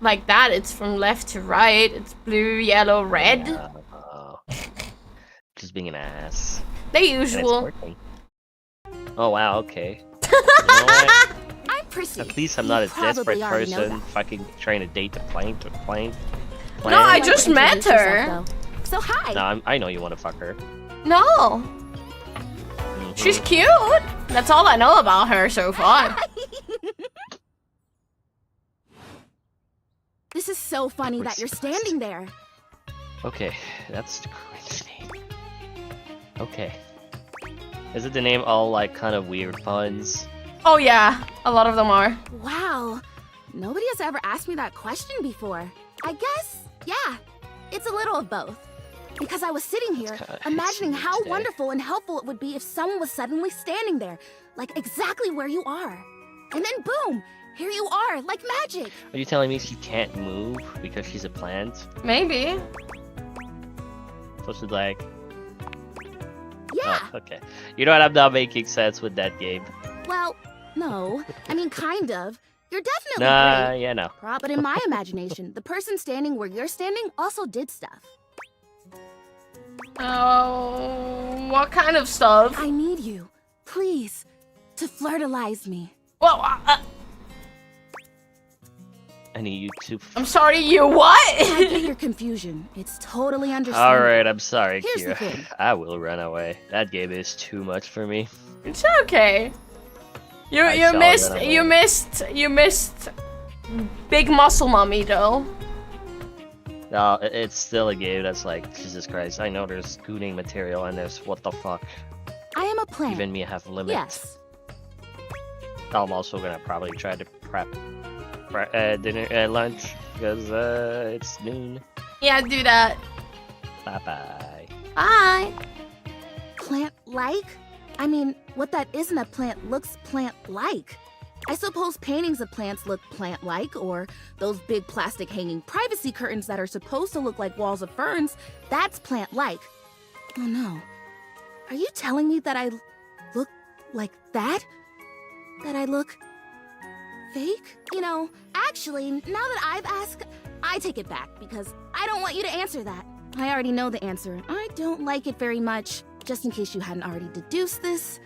like that. It's from left to right. It's blue, yellow, red. Just being an ass. The And it's usual. working. Oh wow, okay. You know what? I'm Prissy. At least I'm not a probably desperate already know person fucking trying to date the plane. No, I just met her. So hi. No, I know you want to fuck her. No. She's cute. That's all I know about her so far. This is so funny that you're standing there. Okay, that's the cringe name. Okay. Is it the name all like kind of weird puns? Oh yeah, a lot of them are. Wow. Nobody has ever asked me that question before. I guess, yeah, it's a little of both. Because I was sitting here, imagining how today. wonderful and helpful it would be if someone was suddenly standing there, like exactly where you are. And then boom, here you are, like magic. Are you telling me she can't move because she's a plant? Maybe. So she's like... Yeah. Oh, okay. You know what? I'm not making sense with that game. Well, no, I mean kind of. You're definitely Nah, great. yeah, no. But in my imagination, the person standing where you're standing also did stuff. Oh, What kind of stuff? I need you, please, to fertilize me. Well, Any YouTube. I'm sorry, you what? I get your confusion. It's totally understandable. Alright, I'm sorry, Here's the Kira. thing. I will run away. That game is too much for me. It's okay. You I shall missed Big Muscle Mommy though. No, it's still a game that's like, Jesus Christ, I know there's gooning material and there's what the fuck. I am a plant. Even me have limits. Yes. I'm also gonna probably try to prep dinner lunch because it's noon. Yeah, do that. Bye bye. Bye. Plant-like? I mean, what that isn't a plant looks plant-like. I suppose paintings of plants look plant-like, or those big plastic hanging privacy curtains that are supposed to look like walls of ferns, that's plant-like. Oh no. Are you telling me that I look like that? That I look fake? You know, actually, now that I've asked, I take it back because I don't want you to answer that. I already know the answer. I don't like it very much. Just in case you hadn't already deduced this,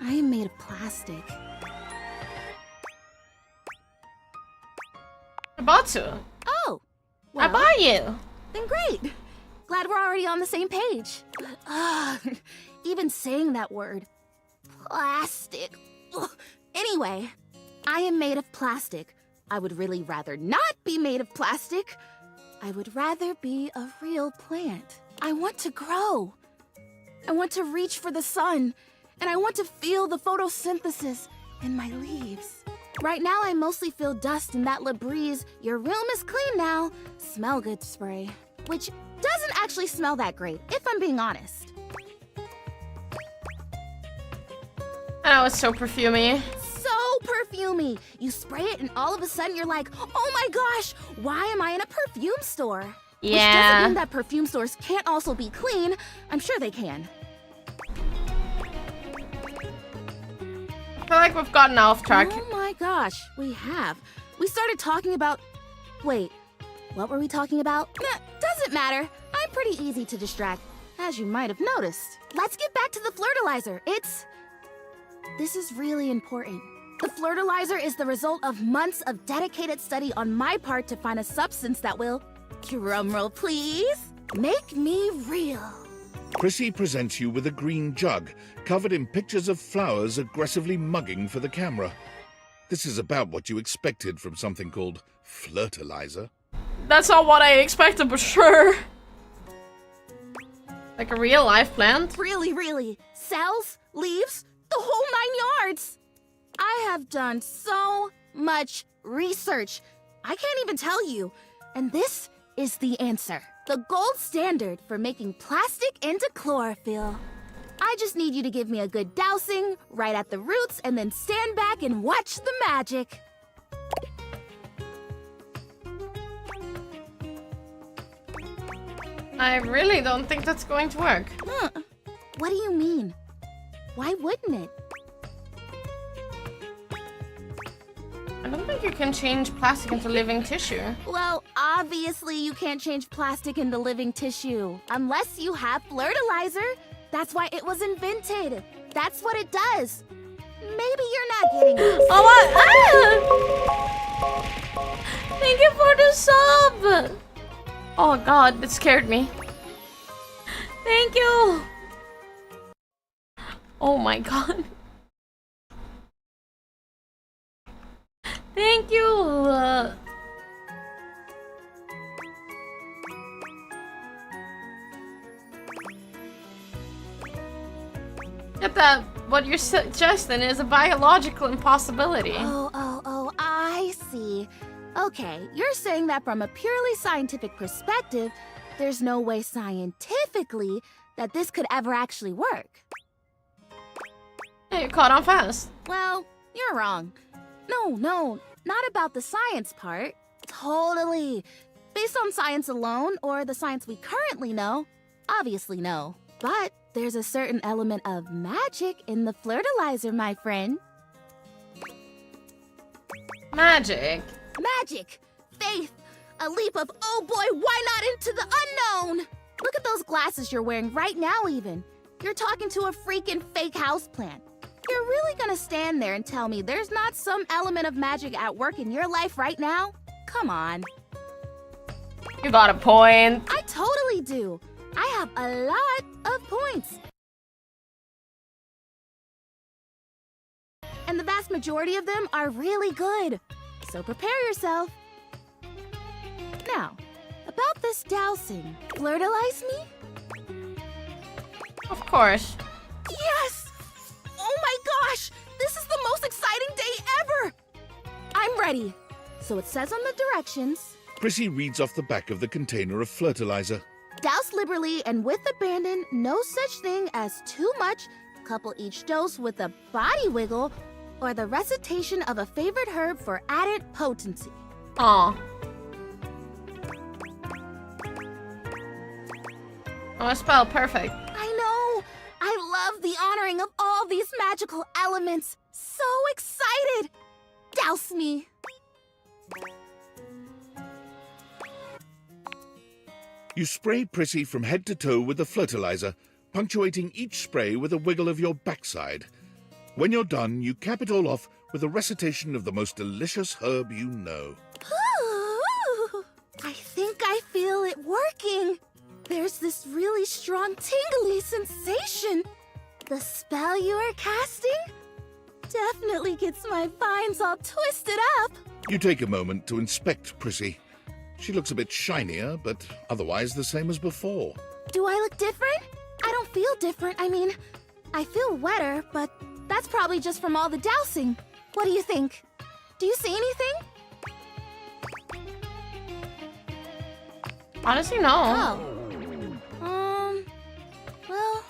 I am made of plastic. I bought you. Oh, I bought you. Then great. Glad we're already on the same page. Even saying that word, plastic. Ugh. Anyway, I am made of plastic. I would really rather not be made of plastic. I would rather be a real plant. I want to grow. I want to reach for the sun, and I want to feel the photosynthesis in my leaves. Right now, I mostly feel dust in that Labreeze, your room is clean now, smell good spray, which doesn't actually smell that great, if I'm being honest. I know, it's so perfumey. So perfumey. You spray it and all of a sudden you're like, oh my gosh, why am I in a perfume store? Which doesn't mean that perfume stores can't also be clean. I'm sure they can. I feel like we've gotten off track. Oh my gosh, we have. We started talking about... Wait, what were we talking about? Nah, doesn't matter. I'm pretty easy to distract, as you might have noticed. Let's get back to the flirtilizer. This is really important. The flirtilizer is the result of months of dedicated study on my part to find a substance that will, drumroll please, make me real. Chrissy presents you with a green jug, covered in pictures of flowers aggressively mugging for the camera. This is about what you expected from something called flirtilizer. That's not what I expected, but sure. Like a real life plant? Really. Cells, leaves, the whole 9 yards. I have done so much research. I can't even tell you. And this is the answer. The gold standard for making plastic into chlorophyll. I just need you to give me a good dousing right at the roots and then stand back and watch the magic. I really don't think that's going to work. Huh. What do you mean? Why wouldn't it? I don't think you can change plastic into living tissue. Well, obviously you can't change plastic into living tissue unless you have flirtilizer. That's why it was invented. That's what it does. Maybe you're not getting this. Oh my! Ah! Thank you for the sub. Oh god, that scared me. Thank you. Oh my god. Thank you. Get that? What you're suggesting is a biological impossibility. Oh, I see. Okay, you're saying that from a purely scientific perspective, there's no way scientifically that this could ever actually work. Hey, you caught on fast. Well, you're wrong. No, not about the science part. Totally. Based on science alone, or the science we currently know, obviously no. But there's a certain element of magic in the flirtilizer, my friend. Magic? Magic! Faith! A leap of, oh boy, why not into the unknown? Look at those glasses you're wearing right now even. You're talking to a freaking fake houseplant. You're really gonna stand there and tell me there's not some element of magic at work in your life right now? Come on. You got a point. I totally do. I have a lot of points. And the vast majority of them are really good. So prepare yourself. Now, about this dousing. Flirtalize me? Of course. Yes! Oh my gosh! This is the most exciting day ever! I'm ready. So it says on the directions... Prissy reads off the back of the container of fertilizer. Douse liberally and with abandon, no such thing as too much. Couple each dose with a body wiggle or the recitation of a favorite herb for added potency. Aw. Oh, spell perfect. I know! I love the honoring of all these magical elements. So excited! Douse me! You spray Prissy from head to toe with the fertilizer, punctuating each spray with a wiggle of your backside. When you're done, you cap it all off with a recitation of the most delicious herb you know. Ooh, I think I feel it working. There's this really strong tingly sensation. The spell you are casting definitely gets my vines all twisted up. You take a moment to inspect Prissy. She looks a bit shinier, but otherwise the same as before. Do I look different? I don't feel different. I mean, I feel wetter, but that's probably just from all the dousing. What do you think? Do you see anything? Honestly, no. Well,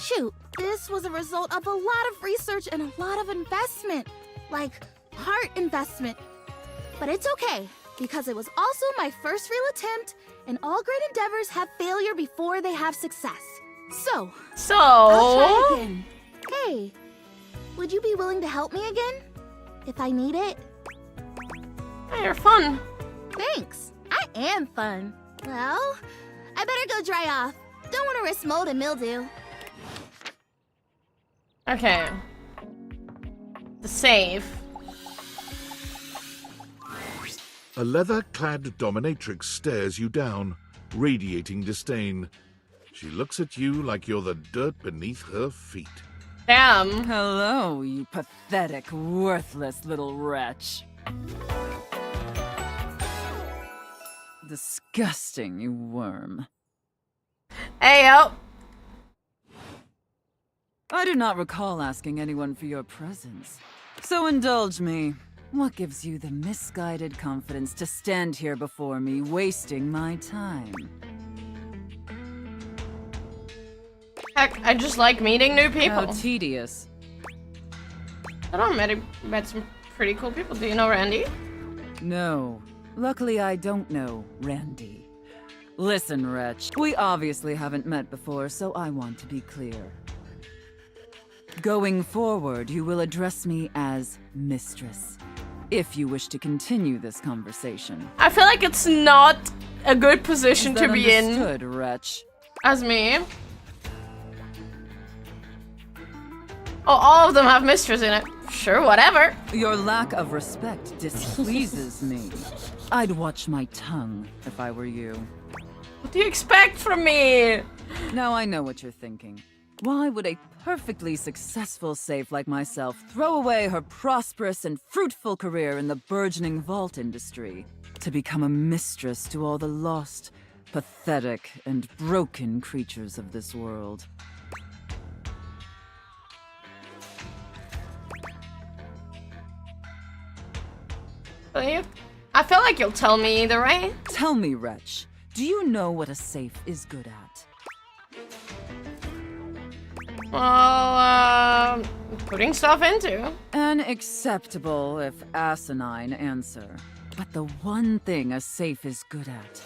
shoot. This was a result of a lot of research and a lot of investment. Like, heart investment. But it's okay, because it was also my first real attempt, and all great endeavors have failure before they have success. So, I'll try again. Hey, would you be willing to help me again? If I need it? Hey, you're fun. Thanks. I am fun. Well, I better go dry off. Don't want to risk mold and mildew. Okay. The save. A leather-clad dominatrix stares you down, radiating disdain. She looks at you like you're the dirt beneath her feet. Damn. Hello, you pathetic, worthless little wretch. Disgusting, you worm. Ayo. I do not recall asking anyone for your presence. So indulge me. What gives you the misguided confidence to stand here before me, wasting my time? Heck, I just like meeting new people. How tedious. I don't know, met some pretty cool people. Do you know Randy? No. Luckily, I don't know Randy. Listen, wretch. We obviously haven't met before, so I want to be clear. Going forward, you will address me as Mistress, if you wish to continue this conversation. I feel like it's not a good position to be in. Understood, wretch. As me. Oh, all of them have mistress in it. Sure, whatever. Your lack of respect displeases me. I'd watch my tongue if I were you. What do you expect from me? Now I know what you're thinking. Why would a perfectly successful safe like myself throw away her prosperous and fruitful career in the burgeoning vault industry to become a mistress to all the lost, pathetic, and broken creatures of this world? I feel like you'll tell me either way. Tell me, wretch, do you know what a safe is good at? Well, putting stuff into. An acceptable, if asinine, answer. But the one thing a safe is good at,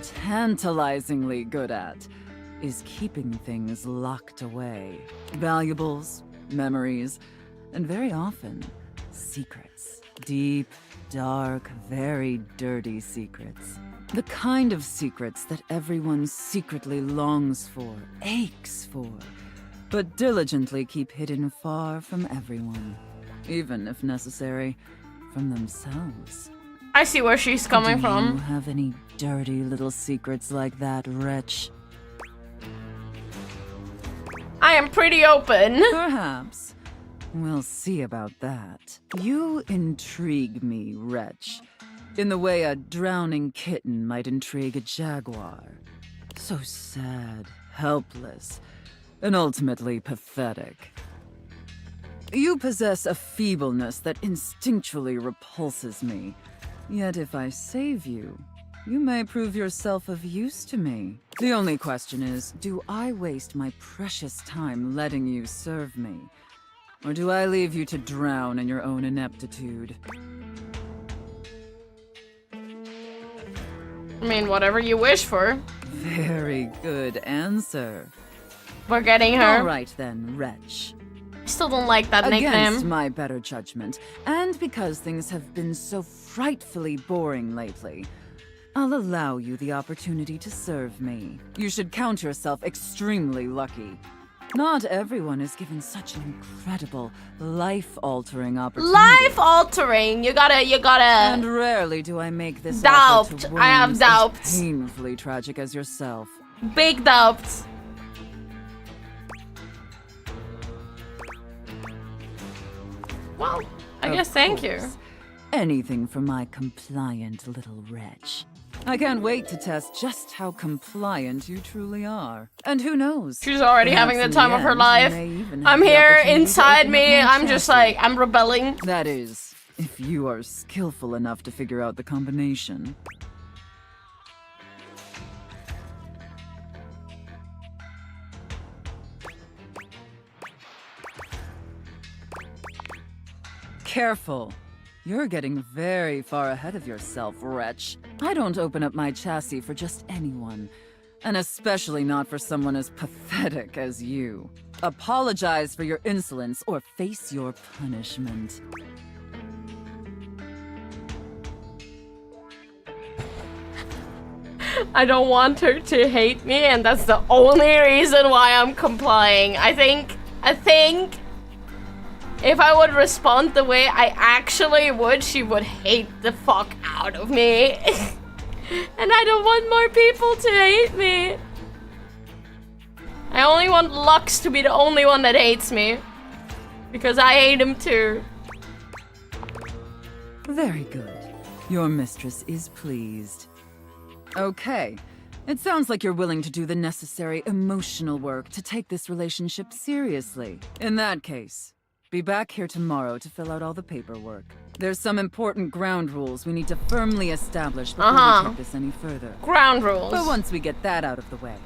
tantalizingly good at, is keeping things locked away. Valuables, memories, and very often, secrets. Deep, dark, very dirty secrets. The kind of secrets that everyone secretly longs for, aches for, but diligently keep hidden far from everyone, even if necessary, from themselves. I see where she's coming Do from. you have any dirty little secrets like that, wretch? I am pretty open. Perhaps. We'll see about that. You intrigue me, wretch, in the way a drowning kitten might intrigue a jaguar. So sad, helpless, and ultimately pathetic. You possess a feebleness that instinctually repulses me. Yet if I save you, you may prove yourself of use to me. The only question is, do I waste my precious time letting you serve me? Or do I leave you to drown in your own ineptitude? I mean, whatever you wish for. Very good answer. We're getting her. All right then, wretch. I still don't like that Against nickname. my better judgment, and because things have been so frightfully boring lately, I'll allow you the opportunity to serve me. You should count yourself extremely lucky. Not everyone is given such an incredible, life-altering opportunity. Life-altering. You gotta. And rarely do I make this offer to Doubt. I have worms doubts. as painfully tragic as yourself. Big doubts. Well, I Of guess thank you. course. Anything for my compliant little wretch. I can't wait to test just how compliant you truly are. And who knows? She's already perhaps having the in time of her end, life. you may even have I'm the here opportunity to inside open me. up my I'm just chassis. like, I'm rebelling. That is, if you are skillful enough to figure out the combination. Careful. You're getting very far ahead of yourself, wretch. I don't open up my chassis for just anyone, and especially not for someone as pathetic as you. Apologize for your insolence or face your punishment. I don't want her to hate me, and that's the only reason why I'm complying. I think if I would respond the way I actually would, she would hate the fuck out of me. And I don't want more people to hate me. I only want Lux to be the only one that hates me. Because I hate him too. Very good. Your mistress is pleased. Okay. It sounds like you're willing to do the necessary emotional work to take this relationship seriously. In that case, be back here tomorrow to fill out all the paperwork. There's some important ground rules we need to firmly establish before we take this any further. Ground rules. But once we get that out of the way,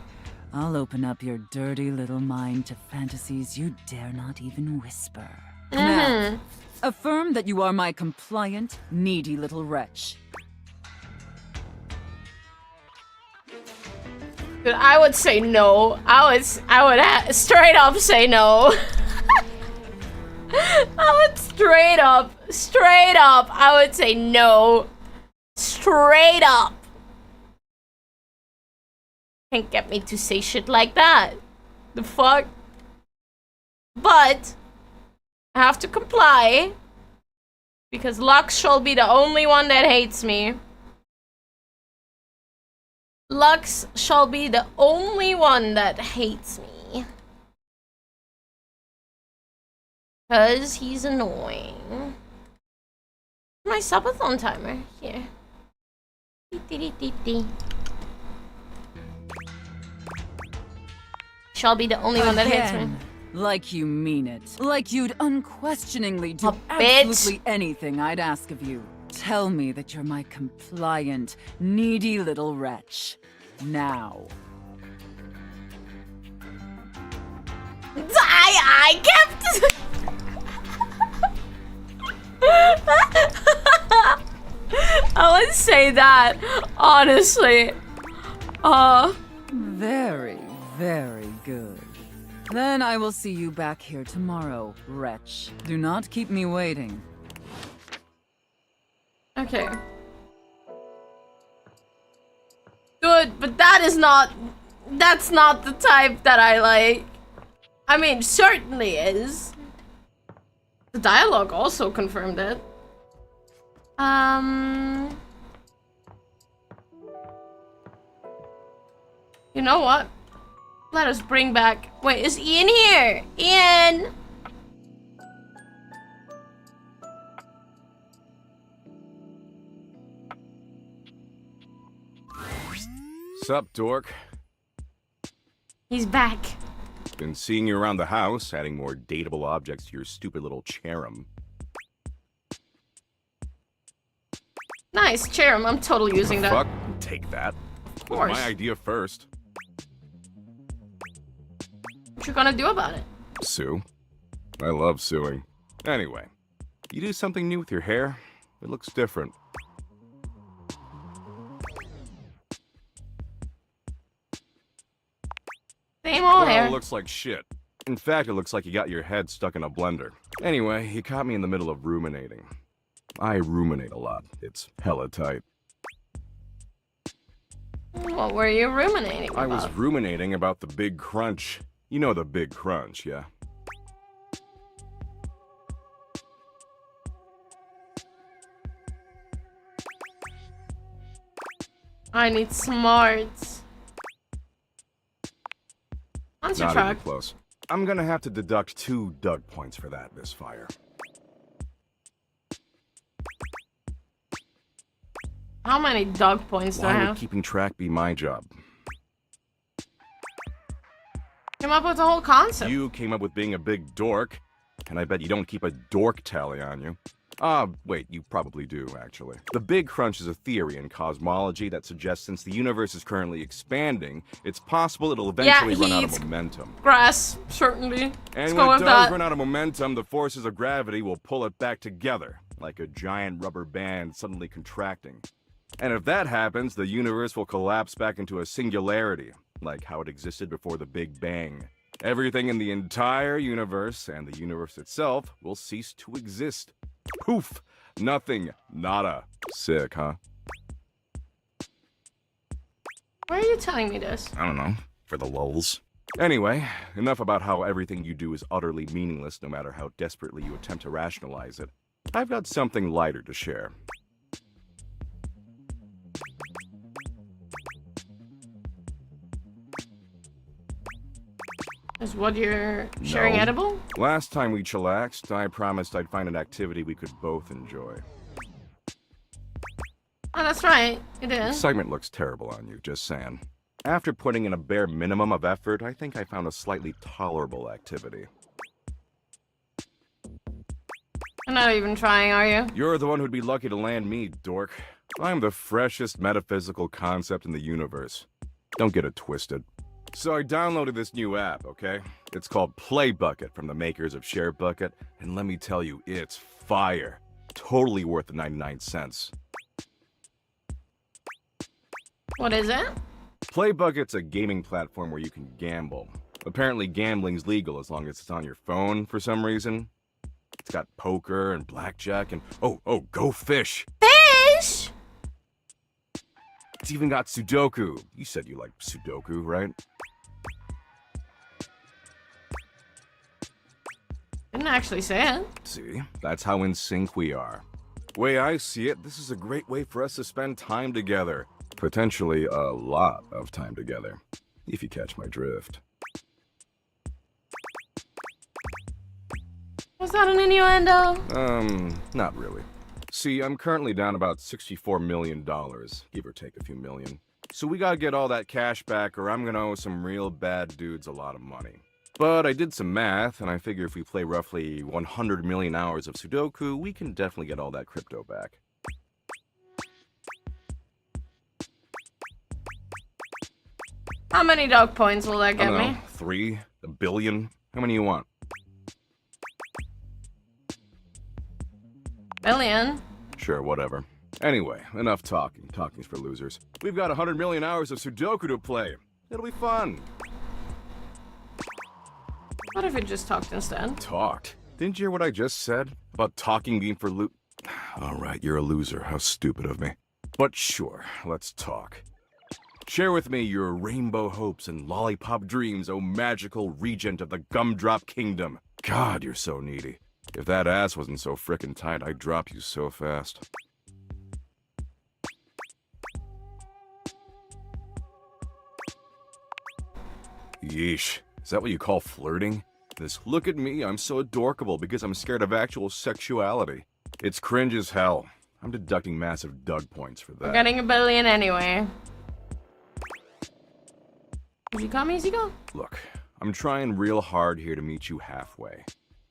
I'll open up your dirty little mind to fantasies you dare not even whisper. Now, affirm that you are my compliant, needy little wretch. Dude, I would say no. I would straight up say no. I would straight up, I would say no. Straight up. Can't get me to say shit like that. The fuck? But I have to comply. Because Lux shall be the only one that hates me. Lux shall be the only one that hates me. Because he's annoying. My subathon timer. Here. Shall be the only one that hates me. Again, like you mean it. Like you'd unquestioningly do bitch. absolutely anything I'd ask of you. Tell me that you're my compliant, needy little wretch. Now. I kept... I would say that, honestly. Very, very good. Then I will see you back here tomorrow, wretch. Do not keep me waiting. Okay. Good, but that is not... That's not the type that I like. I mean, certainly is. The dialogue also confirmed it. You know what? Let us bring back... Wait, is Ian here? Ian! Sup, dork? He's back. Been seeing you around the house, adding more dateable objects to your stupid little cherub. Nice, Cherub. I'm totally using that. Fuck, take that. Of course. Was my idea first. What you gonna do about it? Sue. I love suing. Anyway, you do something new with your hair, it looks different. Same old hair. It looks like shit. In fact, it looks like you got your head stuck in a blender. Anyway, you caught me in the middle of ruminating. I ruminate a lot. It's hella tight. What were you ruminating about? I was ruminating about the big crunch. You know the big crunch, yeah? I need smarts. On your Not track. even close. I'm gonna have to deduct 2 Doug points for that misfire. How many dog points do I Why have? would keeping track be my job? Came up with the whole concept. You came up with being a big dork, and I bet you don't keep a dork tally on you. Wait, you probably do, actually. The Big Crunch is a theory in cosmology that suggests since the universe is currently expanding, it's possible it'll eventually run out of momentum. Grass, certainly. Let's And go when it with does that. run out of momentum, the forces of gravity will pull it back together, like a giant rubber band suddenly contracting. And if that happens, the universe will collapse back into a singularity, like how it existed before the Big Bang. Everything in the entire universe, and the universe itself, will cease to exist. Poof! Nothing. Nada. Sick, huh? Why are you telling me this? I don't know. For the lulz. Anyway, enough about how everything you do is utterly meaningless no matter how desperately you attempt to rationalize it. I've got something lighter to share. Is what you're sharing No. edible? Last time we chillaxed, I promised I'd find an activity we could both enjoy. Oh, that's right. It is. Excitement looks terrible on you, just saying. After putting in a bare minimum of effort, I think I found a slightly tolerable activity. You're not even trying, are you? You're the one who'd be lucky to land me, dork. I'm the freshest metaphysical concept in the universe. Don't get it twisted. So I downloaded this new app, okay? It's called Play Bucket from the makers of ShareBucket, and let me tell you, it's fire. Totally worth the 99 cents. What is it? Play Bucket's a gaming platform where you can gamble. Apparently gambling's legal as long as it's on your phone for some reason. It's got poker and blackjack and oh, go fish! Fish! It's even got Sudoku. You said you liked Sudoku, right? Didn't actually say it. See, that's how in sync we are. Way I see it, this is a great way for us to spend time together. Potentially a lot of time together, if you catch my drift. Was that an innuendo? Not really. See, I'm currently down about $64 million, give or take a few million. So we gotta get all that cash back or I'm gonna owe some real bad dudes a lot of money. But I did some math, and I figure if we play roughly 100 million hours of Sudoku, we can definitely get all that crypto back. How many dog points will that I get don't know, me? 3? A billion? How many you want? Billion. Sure, whatever. Anyway, enough talking. Talking's for losers. We've got 100 million hours of Sudoku to play. It'll be fun. What if we just talked instead? Talked? Didn't you hear what I just said? About talking being for Alright, you're a loser. How stupid of me. But sure, let's talk. Share with me your rainbow hopes and lollipop dreams, oh magical regent of the Gumdrop Kingdom. God, you're so needy. If that ass wasn't so frickin' tight, I'd drop you so fast. Yeesh. Is that what you call flirting? This look at me, I'm so adorkable because I'm scared of actual sexuality. It's cringe as hell. I'm deducting massive Doug points for that. We're getting 1 billion anyway. Easy come, easy go. Look, I'm trying real hard here to meet you halfway.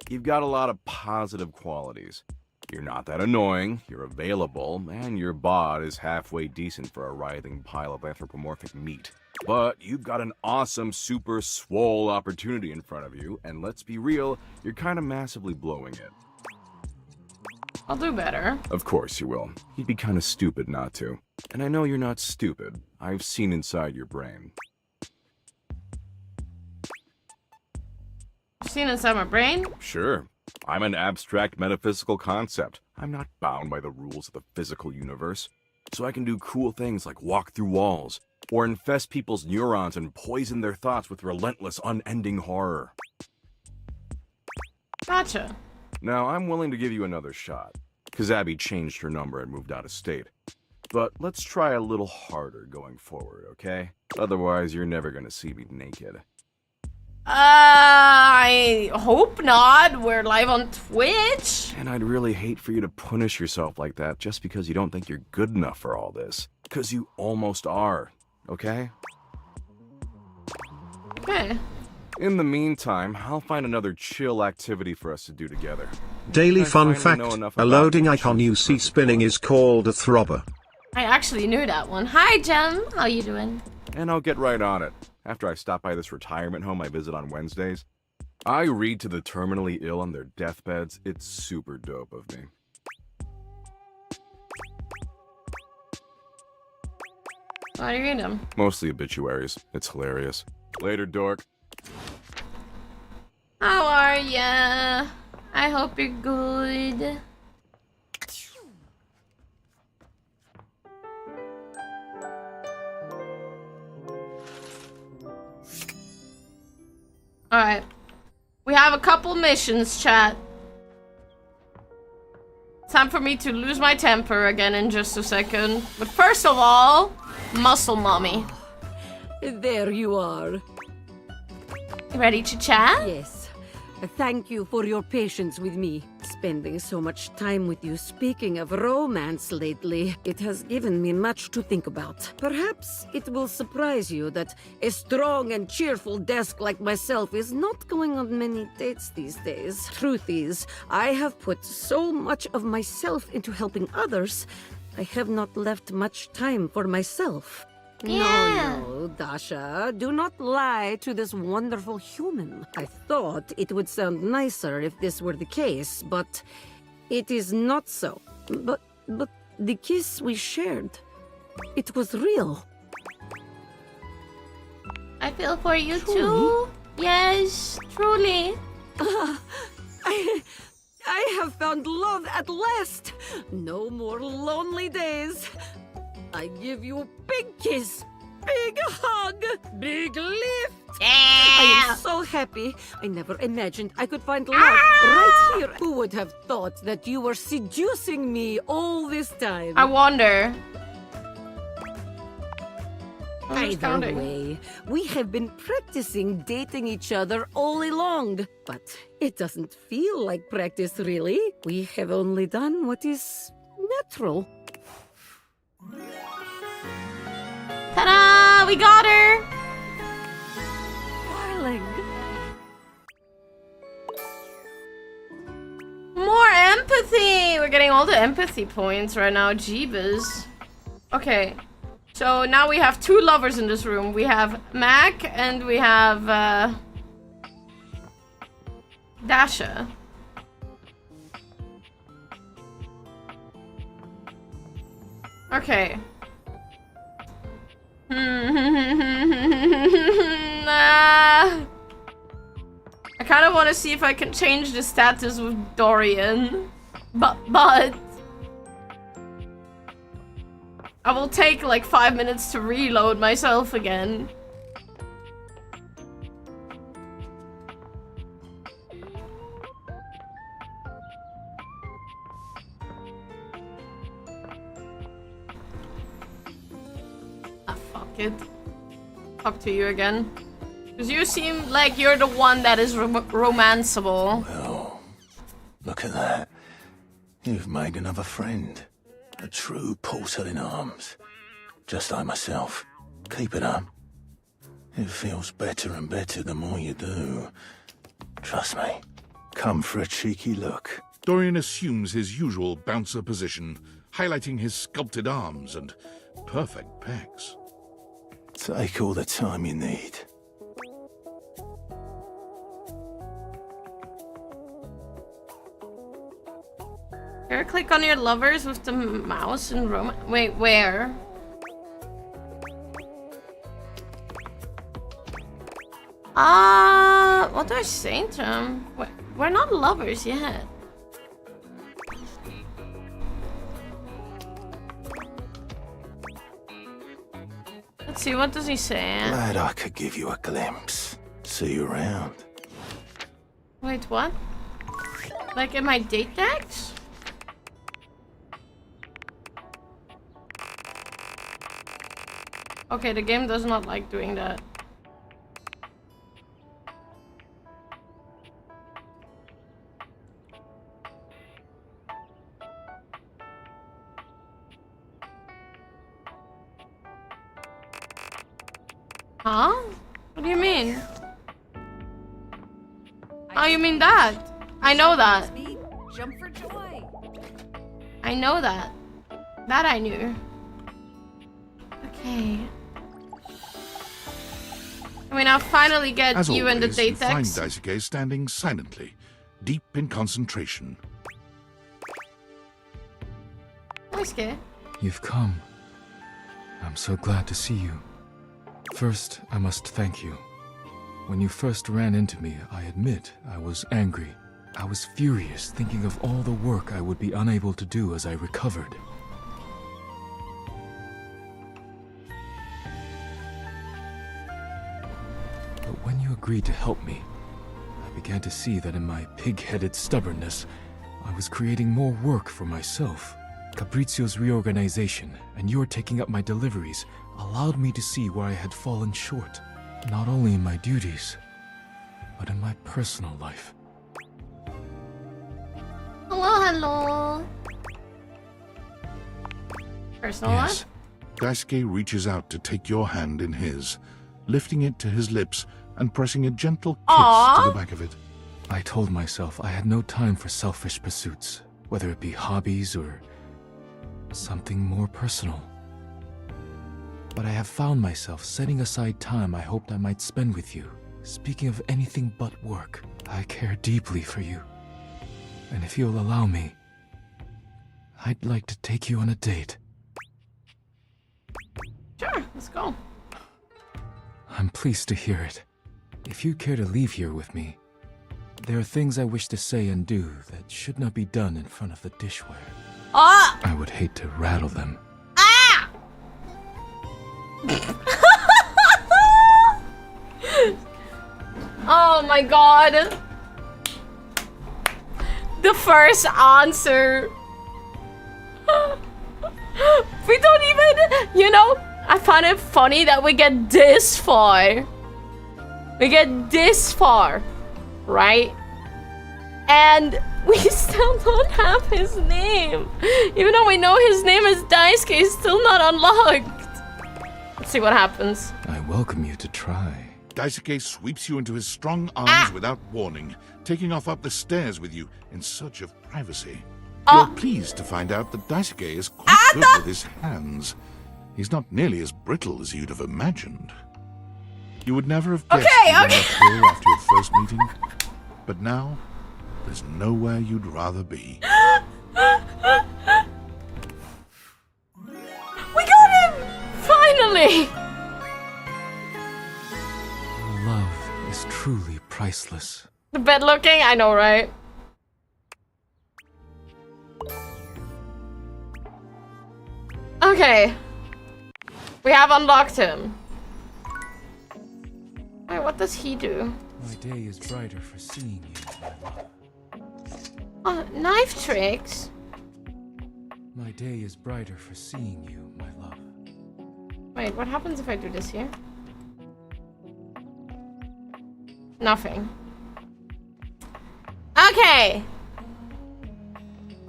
You've got a lot of positive qualities. You're not that annoying, you're available, and your bod is halfway decent for a writhing pile of anthropomorphic meat. But you've got an awesome, super swole opportunity in front of you, and let's be real, you're kind of massively blowing it. I'll do better. Of course you will. You'd be kind of stupid not to. And I know you're not stupid. I've seen inside your brain. Seen inside my brain? Sure. I'm an abstract metaphysical concept. I'm not bound by the rules of the physical universe. So I can do cool things like walk through walls, or infest people's neurons and poison their thoughts with relentless, unending horror. Gotcha. Now, I'm willing to give you another shot, because Abby changed her number and moved out of state. But let's try a little harder going forward, okay? Otherwise, you're never gonna see me naked. I hope not. We're live on Twitch. And I'd really hate for you to punish yourself like that just because you don't think you're good enough for all this. Because you almost are, okay? Okay. In the meantime, I'll find another chill activity for us to do together. Daily I fun finally know fact, enough a about loading you. icon you see spinning is called a throbber. I actually knew that one. Hi, Jem. How you doing? And I'll get right on it. After I stop by this retirement home I visit on Wednesdays, I read to the terminally ill on their deathbeds. It's super dope of me. Why do you read them? Mostly obituaries. It's hilarious. Later, dork. How are ya? I hope you're good. Alright. We have a couple missions, chat. Time for me to lose my temper again in just a second. But first of all, Muscle Mommy. There you are. Ready to chat? Yes. Thank you for your patience with me. Spending so much time with you speaking of romance lately, it has given me much to think about. Perhaps it will surprise you that a strong and cheerful desk like myself is not going on many dates these days. Truth is, I have put so much of myself into helping others, I have not left much time for myself. Yeah. No, Dasha, do not lie to this wonderful human. I thought it would sound nicer if this were the case, but it is not so. But the kiss we shared, it was real. I feel for you too. Yes, truly. I have found love at last. No more lonely days. I give you a big kiss, big hug, big lift. I am so happy. I never imagined I could find love right here. Who would have thought that you were seducing me all this time? I wonder. Either way, we have been practicing dating each other all along. But it doesn't feel like practice, really. We have only done what is natural. Ta-da! We got her! Darling. More empathy! We're getting all the empathy points right now. Jeebus. Okay. So now we have two lovers in this room. We have Mac and we have Dasha. Okay. I kind of want to see if I can change the status with Dorian. But I will take like 5 minutes to reload myself again. Ah, fuck it. Talk to you again. Because you seem like you're the one that is romanceable. Well, look at that. You've made another friend. A true portal in arms. Just like myself. Keep it up. It feels better and better the more you do. Trust me. Come for a cheeky look. Dorian assumes his usual bouncer position, highlighting his sculpted arms and perfect pecs. Take all the time you need. Here, click on your lovers with the mouse and wait, where? What do I say to him? We're not lovers yet. Let's see, what does he say? Glad I could give you a glimpse. See you around. Wait, what? Like in my date decks? Okay, the game does not like doing that. Huh? What do you mean? Oh, you mean that? I know that. Jump for joy. I know that. That I knew. Okay. I mean, I'll finally get As you always, in the date you find text. Daisuke standing silently, deep in concentration. Daisuke. You've come. I'm so glad to see you. First, I must thank you. When you first ran into me, I admit I was angry. I was furious, thinking of all the work I would be unable to do as I recovered. But when you agreed to help me, I began to see that in my pig-headed stubbornness, I was creating more work for myself. Capriccio's reorganization and your taking up my deliveries allowed me to see where I had fallen short, not only in my duties, but in my personal life. Hello, hello. Personal Yes. Daisuke reaches out to take your hand in his, lifting it to his lips and pressing a gentle kiss to the back of it. I told myself I had no time for selfish pursuits, whether it be hobbies or something more personal. But I have found myself setting aside time I hoped I might spend with you. Speaking of anything but work, I care deeply for you. And if you'll allow me, I'd like to take you on a date. Sure, let's go. I'm pleased to hear it. If you care to leave here with me, there are things I wish to say and do that should not be done in front of the dishware. Ah! I would hate to rattle them. Ah! Oh my god. The first answer. We don't even, you know, I find it funny that we get this far. We get this far, right? And we still don't have his name. Even though we know his name is Daisuke, it's still not unlocked. Let's see what happens. I welcome you to try. Daisuke sweeps you into his strong arms without warning, taking off up the stairs with you in search of privacy. You're pleased to find out that Daisuke is quite good with his hands. He's not nearly as brittle as you'd have imagined. You would never have guessed you'd end up here after your first meeting, but now there's nowhere you'd rather be. We got him! Finally! Love is truly priceless. The bed looking? I know, right? Okay. We have unlocked him. Wait, what does he do? My day is brighter for seeing you, my love. Oh, knife tricks. My day is brighter for seeing you, my love. Wait, what happens if I do this here? Nothing. Okay.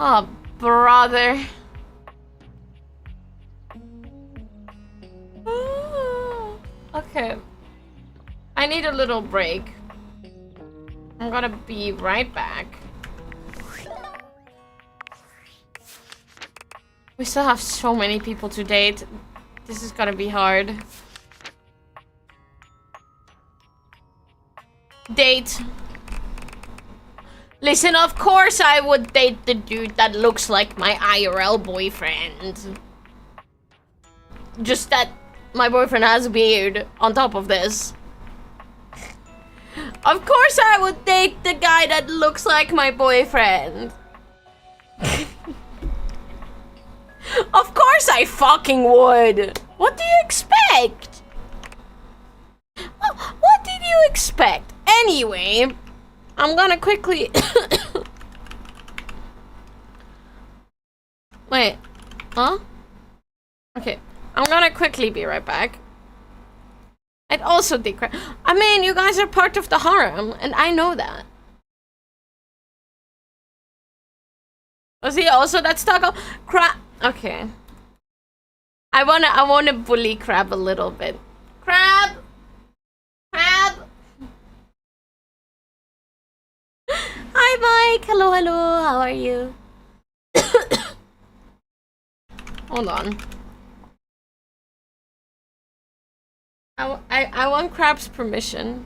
Oh, brother. Okay. I need a little break. I'm gonna be right back. We still have so many people to date. This is gonna be hard. Date. Listen, of course I would date the dude that looks like my IRL boyfriend. Just that my boyfriend has a beard on top of this. Of course I would date the guy that looks like my boyfriend. Of course I fucking would. What do you expect? What did you expect? Anyway, I'm gonna quickly... Wait. Huh? Okay. I'm gonna quickly be right back. I'd also decry. I mean, you guys are part of the harem, and I know that. Was he also that stuck? Crab. Okay. I wanna bully Crab a little bit. Crab. Crab. Hi, Mike. Hello, hello. How are you? Hold on. I want Crab's permission.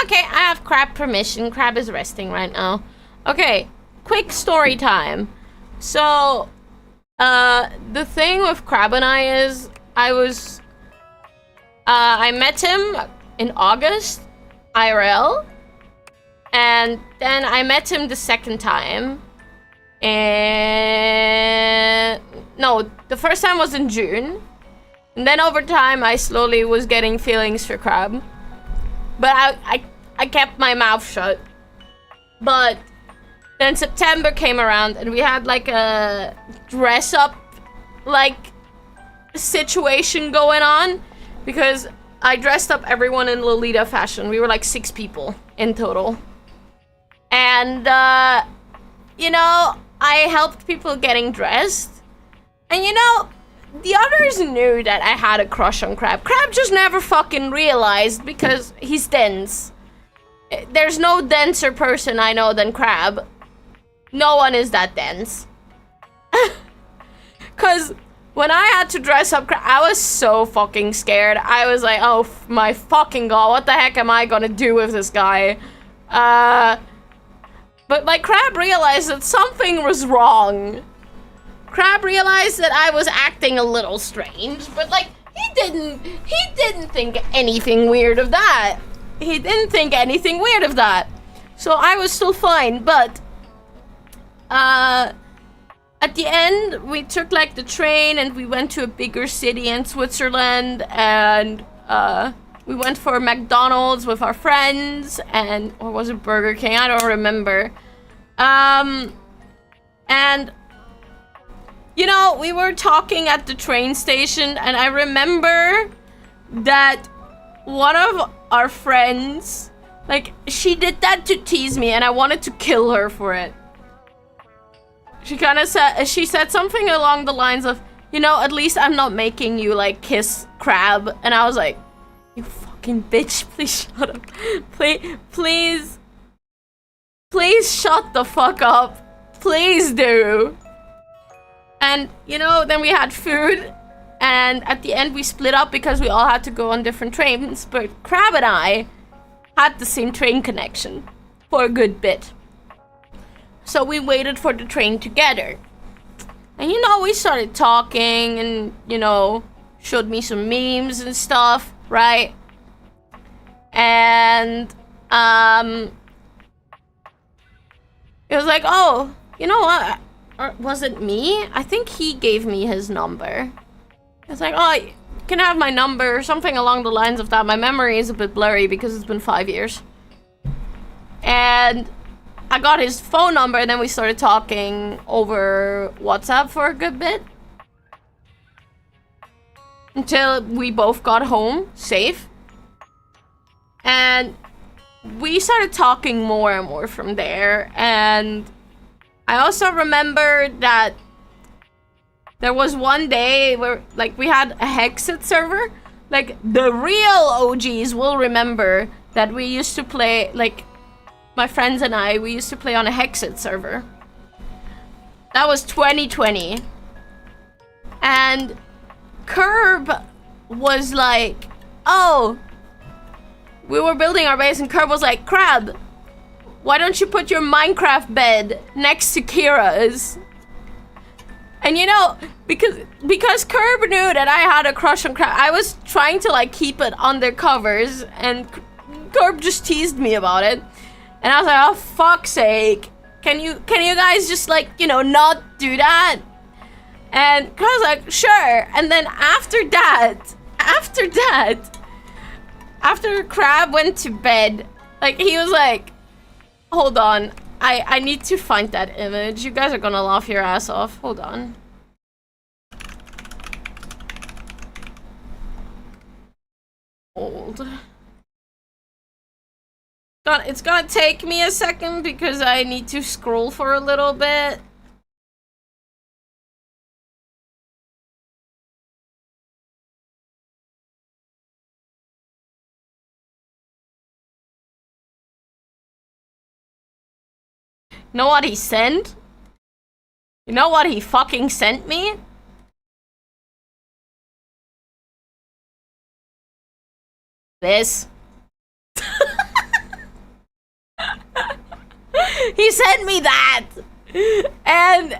Okay, I have Crab permission. Crab is resting right now. Okay, quick story time. So, the thing with Crab and I is, I met him in August, IRL, and then I met him the second time, and no, the first time was in June, and then over time I slowly was getting feelings for Crab. But I kept my mouth shut. But then September came around and we had like a dress up like situation going on. Because I dressed up everyone in Lolita fashion. We were like 6 people in total. And you know, I helped people getting dressed. And you know, the others knew that I had a crush on Crab. Crab just never fucking realized because he's dense. There's no denser person I know than Crab. No one is that dense. Cause when I had to dress up Crab, I was so fucking scared. I was like, oh my fucking god, what the heck am I gonna do with this guy? But like Crab realized that something was wrong. Crab realized that I was acting a little strange, but like he didn't think anything weird of that. He didn't think anything weird of that. So I was still fine, but at the end we took like the train and we went to a bigger city in Switzerland, and we went for McDonald's with our friends, and or was it Burger King? I don't remember. And you know, we were talking at the train station, and I remember that one of our friends, like, she did that to tease me, and I wanted to kill her for it. She said something along the lines of, you know, at least I'm not making you, like, kiss Crab. And I was like, you fucking bitch, please shut up. Please. Please shut the fuck up. Please do. And, you know, then we had food. And at the end, we split up because we all had to go on different trains. But Crab and I had the same train connection for a good bit. So we waited for the train together. And, you know, we started talking and, you know, showed me some memes and stuff, right? And, it was like, oh, you know what? Or was it me? I think he gave me his number. It's like, oh, you can have my number or something along the lines of that. My memory is a bit blurry because it's been 5 years. And I got his phone number and then we started talking over WhatsApp for a good bit. Until we both got home, safe. And we started talking more and more from there. And I also remember that there was one day where, like, we had a Hexit server. Like, the real OGs will remember that we used to play, like, my friends and I, we used to play on a Hexit server. That was 2020. And Curb was like, oh, we were building our base and Curb was like, Crab, why don't you put your Minecraft bed next to Kira's? And you know, because Curb knew that I had a crush on Crab, I was trying to like keep it under covers and Curb just teased me about it. And I was like, oh fuck's sake, can you guys just like, you know, not do that? And I was like, sure. And then after Crab went to bed, like he was like, hold on, I need to find that image. You guys are gonna laugh your ass off. Hold on. Old. It's gonna take me a second because I need to scroll for a little bit. You know what he sent? You know what he fucking sent me? This. He sent me that! And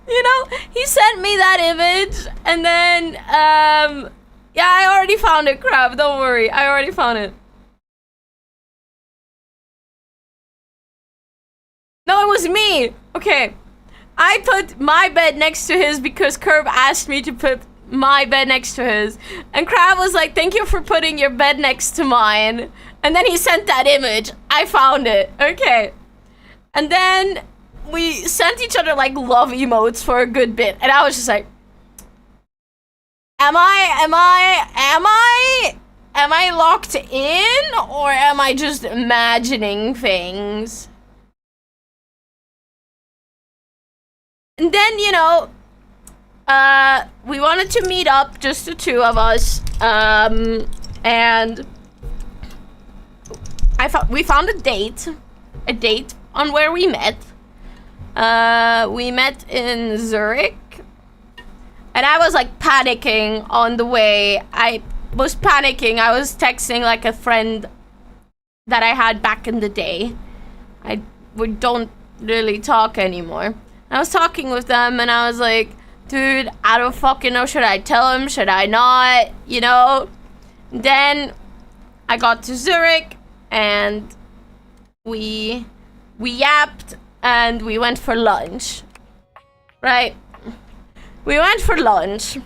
you know, he sent me that image, and then, yeah, I already found it, Crab, don't worry, I already found it. No, it was me! Okay, I put my bed next to his because Curb asked me to put my bed next to his, and Crab was like, thank you for putting your bed next to mine, and then he sent that image. I found it, okay. And then we sent each other like love emotes for a good bit, and I was just like, am I locked in, or am I just imagining things? And then, you know, we wanted to meet up, just the two of us, and we found a date on where we met. We met in Zurich, and I was like panicking on the way. I was texting like a friend that I had back in the day. We don't really talk anymore. I was talking with them and I was like, dude, I don't fucking know, should I tell him, should I not, you know? Then I got to Zurich and we yapped and we went for lunch, right? We went for lunch.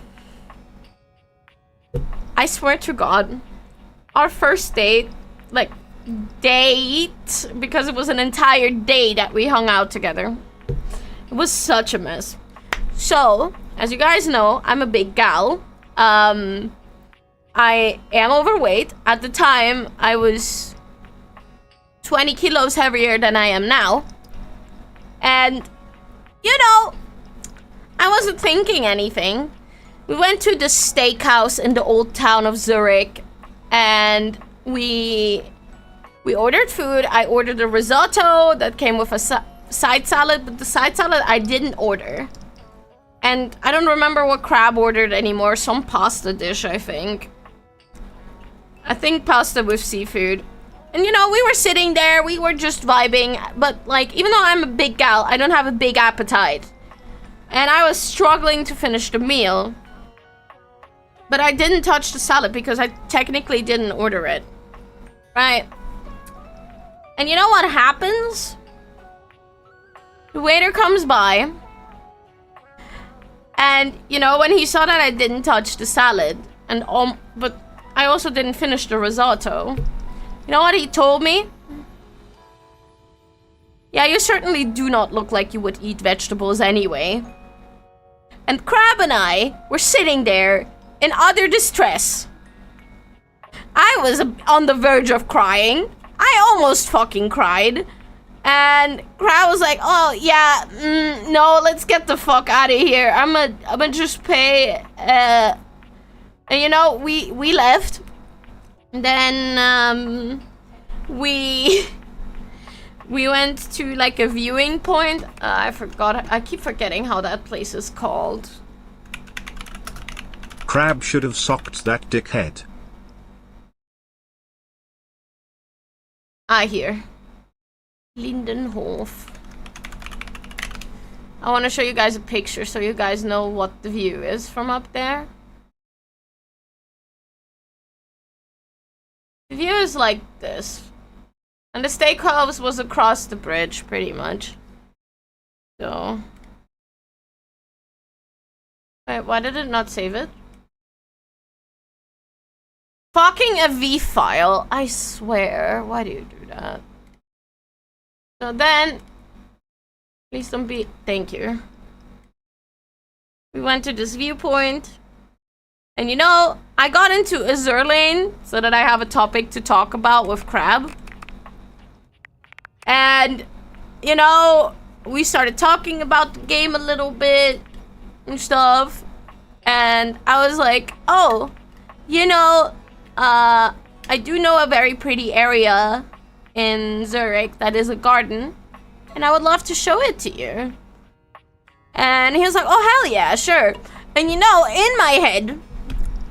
I swear to God, our first date, because it was an entire day that we hung out together. It was such a mess. So, as you guys know, I'm a big gal. I am overweight. At the time, I was 20 kilos heavier than I am now. And, you know, I wasn't thinking anything. We went to the steakhouse in the old town of Zurich, and we ordered food. I ordered a risotto that came with a side salad, but the side salad I didn't order. And I don't remember what Crab ordered anymore. Some pasta dish, I think. I think pasta with seafood. And you know, we were sitting there, we were just vibing, but like, even though I'm a big gal, I don't have a big appetite. And I was struggling to finish the meal. But I didn't touch the salad because I technically didn't order it. Right? And you know what happens? The waiter comes by. And, you know, when he saw that I didn't touch the salad, and but I also didn't finish the risotto. You know what he told me? Yeah, you certainly do not look like you would eat vegetables anyway. And Crab and I were sitting there in utter distress. I was on the verge of crying. I almost fucking cried. And Crab was like, oh, yeah, no, let's get the fuck out of here. I'ma just pay. And you know, we left. Then, we went to, like, a viewing point. I forgot. I keep forgetting how that place is called. Crab should have socked that dickhead. Here. Lindenhof. I want to show you guys a picture so you guys know what the view is from up there. The view is like this. And the steakhouse was across the bridge, pretty much. So... Wait, why did it not save it? Fucking a V file, I swear. Why do you do that? So then... Please don't be... Thank you. We went to this viewpoint. And you know, I got into Azur Lane so that I have a topic to talk about with Crab. And, you know, we started talking about the game a little bit and stuff. And I was like, oh, you know, I do know a very pretty area in Zurich that is a garden. And I would love to show it to you. And he was like, oh, hell yeah, sure. And you know, in my head,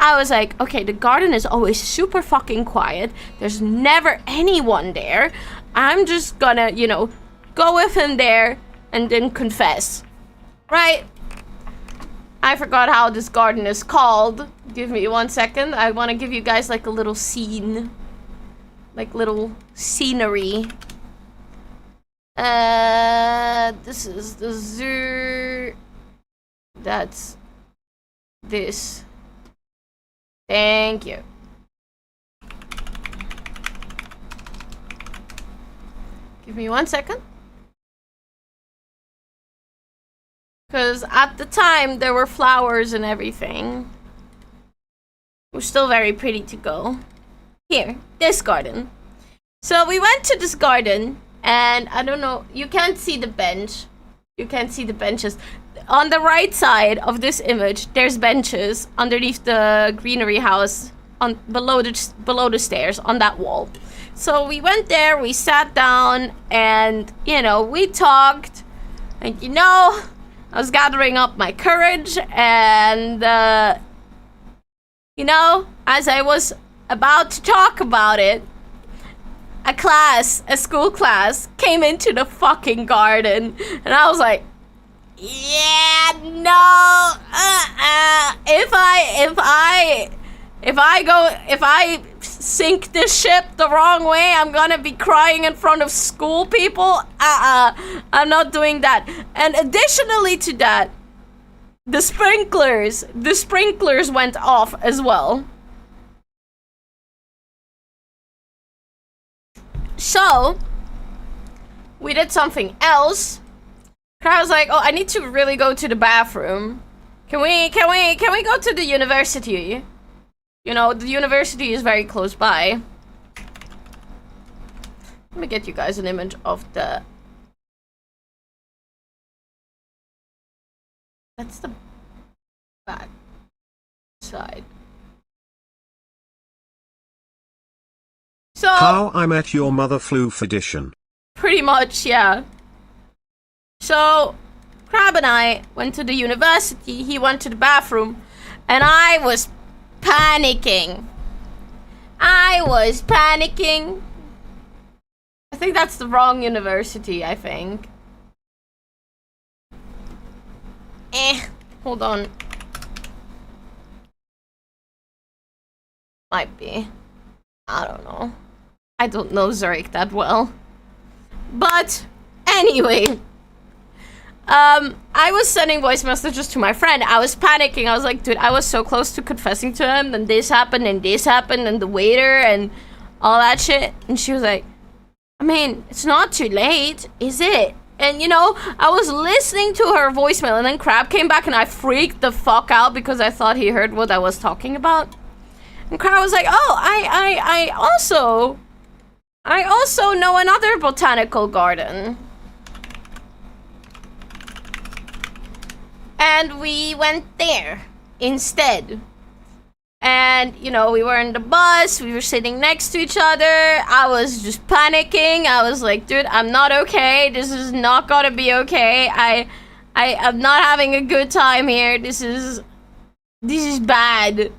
I was like, okay, the garden is always super fucking quiet. There's never anyone there. I'm just gonna, you know, go with him there and then confess. Right? I forgot how this garden is called. Give me 1 second. I want to give you guys like a little scene. Like little scenery. This is the zoo. That's this. Thank you. Give me 1 second. Because at the time, there were flowers and everything. It was still very pretty to go. Here, this garden. So we went to this garden, and I don't know, you can't see the bench. You can't see the benches. On the right side of this image, there's benches underneath the greenery house, on below the stairs on that wall. So we went there, we sat down, and you know, we talked. And you know, I was gathering up my courage, and you know, as I was about to talk about it, a school class came into the fucking garden, and I was like, yeah, no, if I sink this ship the wrong way, I'm gonna be crying in front of school people. I'm not doing that. And additionally to that, the sprinklers went off as well. So we did something else. I was like, oh, I need to really go to the bathroom. Can we go to the university? You know, the university is very close by. Let me get you guys an image of the That's the back side. So How I Met Your Mother Floof edition. pretty much, yeah. So Crab and I went to the university. He went to the bathroom, and I was panicking. I think that's the wrong university, I think. Hold on. Might be. I don't know. I don't know Zurich that well. But, anyway. I was sending voice messages to my friend. I was panicking. I was like, dude, I was so close to confessing to him. Then this happened, and the waiter, and all that shit. And she was like, I mean, it's not too late, is it? And, you know, I was listening to her voicemail, and then Crab came back, and I freaked the fuck out because I thought he heard what I was talking about. And Crab was like, oh, I also know another botanical garden. And we went there instead. And, you know, we were in the bus, we were sitting next to each other. I was just panicking. I was like, dude, I'm not okay. This is not gonna be okay. I'm not having a good time here. This is bad,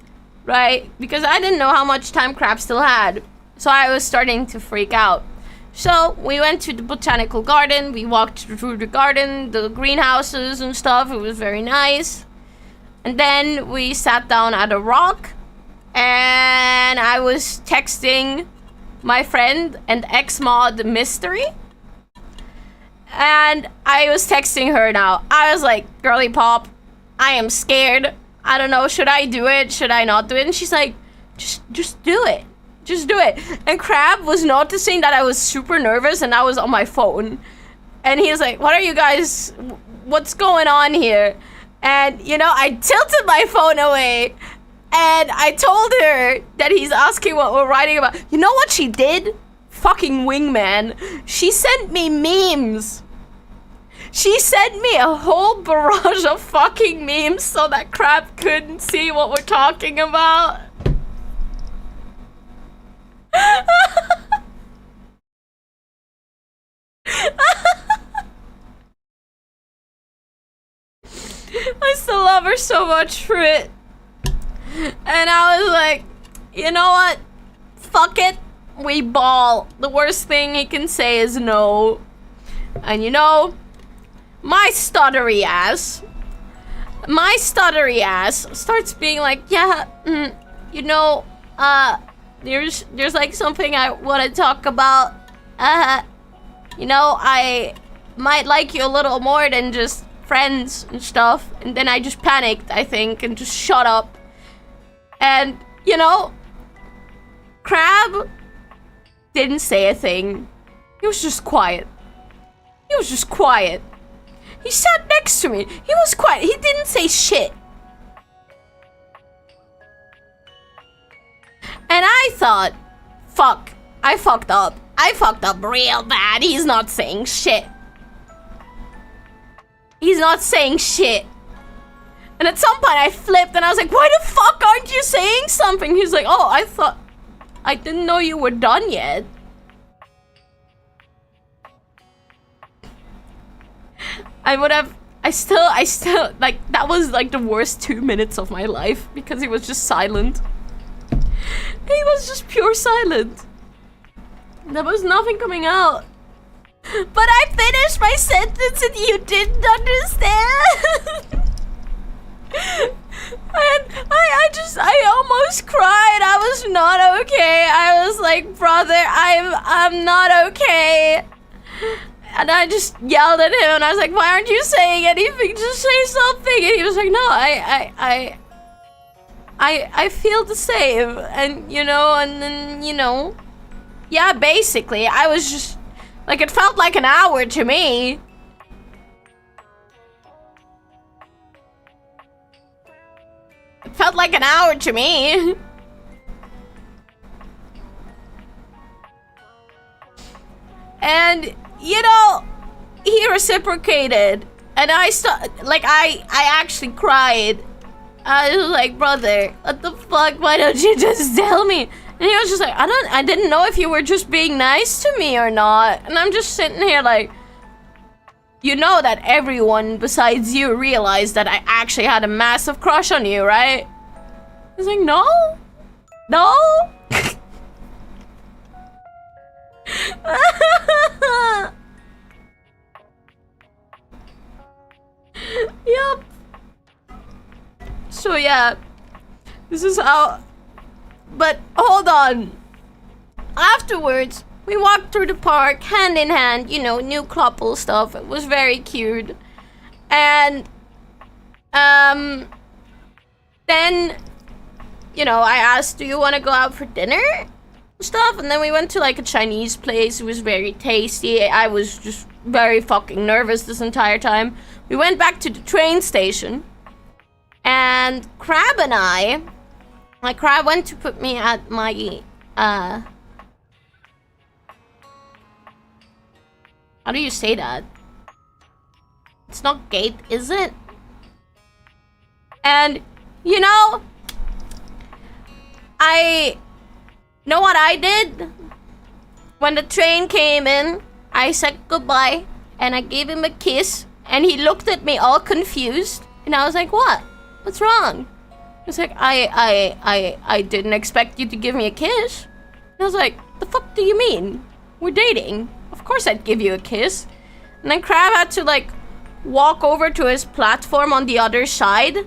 right? Because I didn't know how much time Crab still had. So I was starting to freak out. So we went to the botanical garden. We walked through the garden, the greenhouses and stuff. It was very nice. And then we sat down at a rock, and I was texting my friend and ex-mod Mystery. And I was texting her now. I was like, girly pop, I am scared. I don't know, should I do it? Should I not do it? And she's like, just do it. Just do it. And Crab was noticing that I was super nervous and I was on my phone. And he was like, what are you guys, what's going on here? And, you know, I tilted my phone away, and I told her that he's asking what we're writing about. You know what she did? Fucking wingman. She sent me memes. She sent me a whole barrage of fucking memes so that Crab couldn't see what we're talking about. I still love her so much for it. And I was like, you know what? Fuck it. We ball. The worst thing he can say is no. And you know, my stuttery ass starts being like, yeah, you know, there's like something I want to talk about. You know, I might like you a little more than just friends and stuff. And then I just panicked, I think, and just shut up. And, you know, Crab didn't say a thing. He was just quiet. He sat next to me. He was quiet. He didn't say shit. And I thought, fuck, I fucked up. I fucked up real bad. He's not saying shit. And at some point I flipped and I was like, why the fuck aren't you saying something? He's like, oh, I didn't know you were done yet. I still, like, that was like the worst 2 minutes of my life because he was just silent. He was just pure silent. There was nothing coming out. But I finished my sentence and you didn't understand. And I almost cried. I was not okay. I was like, brother, I'm not okay. And I just yelled at him and I was like, why aren't you saying anything? Just say something. And he was like, no, I feel the same. And, you know, and then, you know, yeah, basically, I was just, like, it felt like an hour to me. It felt like an hour to me. And, you know, he reciprocated. And I actually cried. I was like, brother, what the fuck? Why don't you just tell me? And he was just like, I didn't know if you were just being nice to me or not. And I'm just sitting here like, you know that everyone besides you realized that I actually had a massive crush on you, right? He's like, no. No? Yup. So yeah, this is how. But hold on. Afterwards, we walked through the park hand in hand, you know, new couple stuff. It was very cute. And then, you know, I asked, do you want to go out for dinner? Stuff. And then we went to like a Chinese place. It was very tasty. I was just very fucking nervous this entire time. We went back to the train station. And Crab and I, my Crab went to put me at my, how do you say that? It's not gate, is it? And, you know what I did? When the train came in, I said goodbye, and I gave him a kiss, and he looked at me all confused, and I was like, what? What's wrong? He was like, I didn't expect you to give me a kiss. And I was like, the fuck do you mean? We're dating. Of course I'd give you a kiss. And then Crab had to like walk over to his platform on the other side.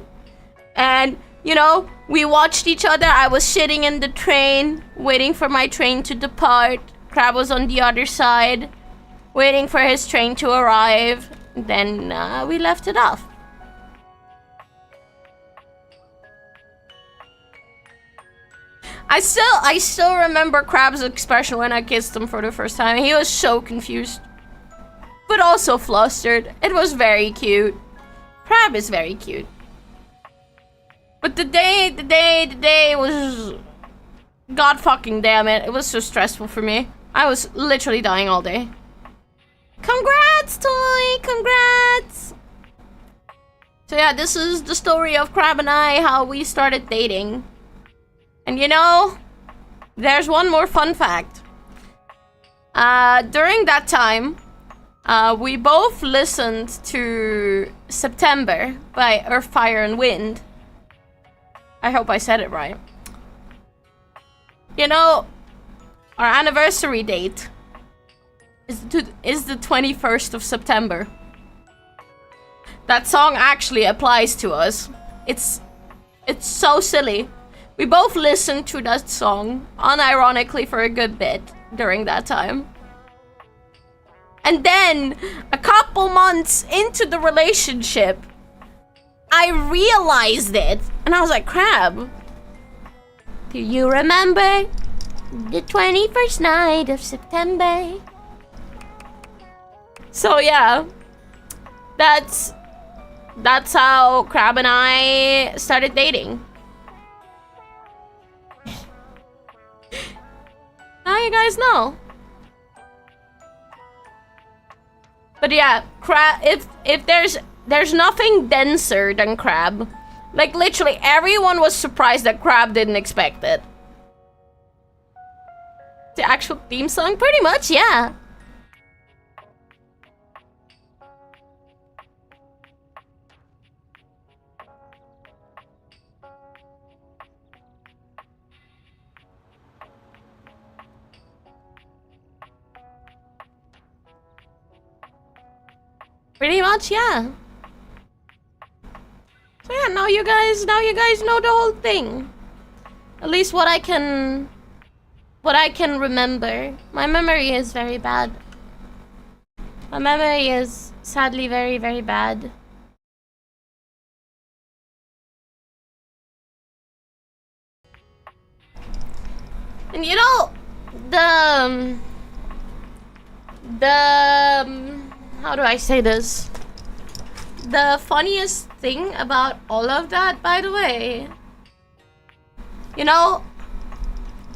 And, you know, we watched each other. I was sitting in the train, waiting for my train to depart. Crab was on the other side, waiting for his train to arrive. Then we left it off. I still remember Crab's expression when I kissed him for the first time. He was so confused, but also flustered. It was very cute. Crab is very cute. But the day was... God fucking damn it. It was so stressful for me. I was literally dying all day. Congrats, Toy! Congrats! So yeah, this is the story of Crab and I, how we started dating. And you know, there's one more fun fact. During that time, we both listened to September by Earth, Fire, and Wind. I hope I said it right. You know, our anniversary date is the 21st of September. That song actually applies to us. It's so silly. We both listened to that song, unironically, for a good bit during that time. And then, a couple months into the relationship, I realized it. And I was like, Crab, do you remember the 21st night of September? So yeah, that's how Crab and I started dating. Now you guys know. But yeah, Crab, if there's nothing denser than Crab. Like literally everyone was surprised that Crab didn't expect it. The actual theme song? Pretty much, yeah. Pretty much, yeah. So yeah, now you guys know the whole thing. At least what I can remember. My memory is very bad. My memory is sadly very, very bad. And you know, how do I say this? The funniest thing about all of that, by the way, you know,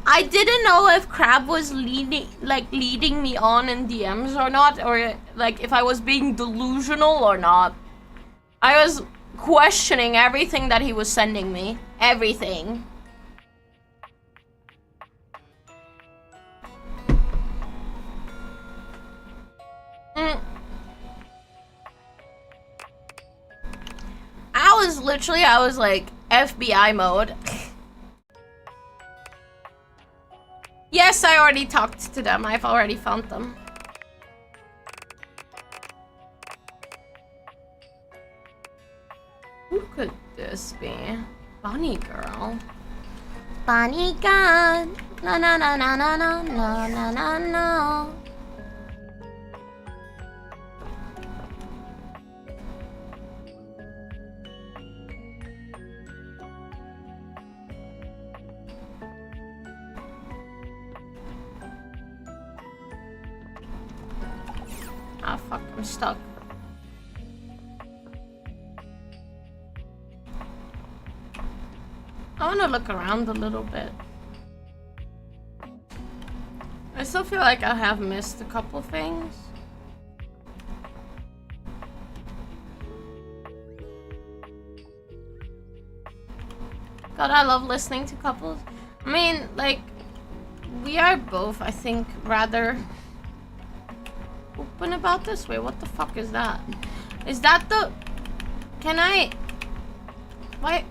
I didn't know if Crab was leading me on in DMs or not, or like if I was being delusional or not. I was questioning everything that he was sending me. Everything. I was like FBI mode. Yes, I already talked to them. I've already found them. Who could this be? Bunny girl. Bunny god. No, no, no, no, no, no, no, no, no, no. Ah, fuck, I'm stuck. I want to look around a little bit. I still feel like I have missed a couple things. God, I love listening to couples. I mean, like, we are both, I think, rather open about this. Wait, what the fuck is that? Is that the... Can I... Why...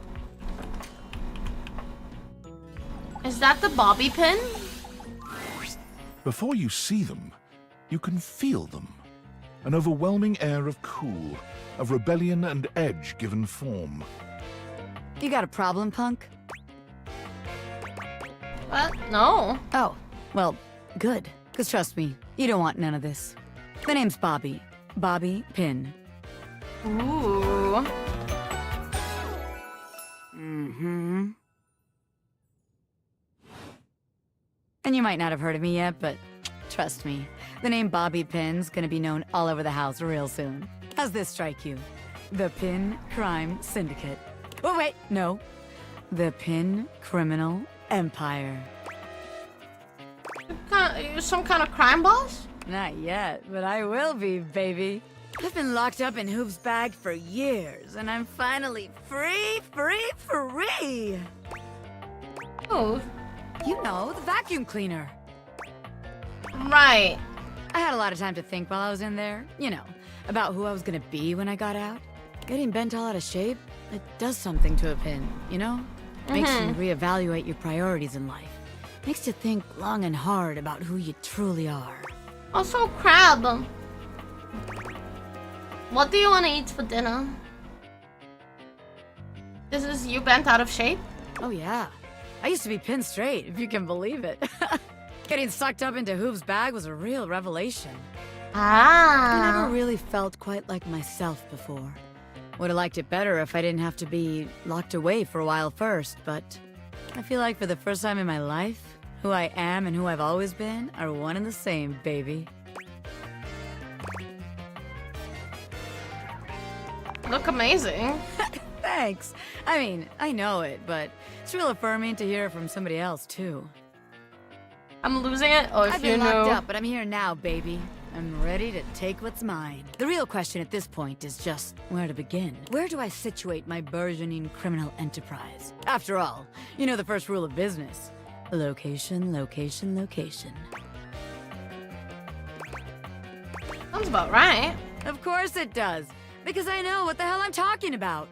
Is that the bobby pin? Before you see them, you can feel them. An overwhelming air of cool, of rebellion and edge given form. You got a problem, punk? What? No. Oh, well, good. Because trust me, you don't want none of this. The name's Bobby. Bobby Pin. Ooh. Mm-hmm. And you might not have heard of me yet, but trust me, the name Bobby Pin's gonna be known all over the house real soon. How's this strike you? The Pin Crime Syndicate. Oh, wait, no. The Pin Criminal Empire. You're some kind of crime boss? Not yet, but I will be, baby. I've been locked up in Hoop's bag for years, and I'm finally free! Oh. You know, the vacuum cleaner. Right. I had a lot of time to think while I was in there. You know, about who I was gonna be when I got out. Getting bent all out of shape, it does something to a pin, you know? Makes you reevaluate your priorities in life. Makes you think long and hard about who you truly are. Also, crab. What do you want to eat for dinner? This is you bent out of shape? Oh yeah. I used to be pin straight, if you can believe it. Getting sucked up into Hoop's bag was a real revelation. I never really felt quite like myself before. Would have liked it better if I didn't have to be locked away for a while first, but I feel like for the first time in my life, who I am and who I've always been are one and the same, baby. Look amazing. Thanks. I mean, I know it, but it's real affirming to hear it from somebody else, too. I'm losing it? Oh, if I've you been know. locked up, but I'm here now, baby. I'm ready to take what's mine. The real question at this point is just where to begin. Where do I situate my burgeoning criminal enterprise? After all, you know the first rule of business. Location, location, location. Sounds about right. Of course it does. Because I know what the hell I'm talking about.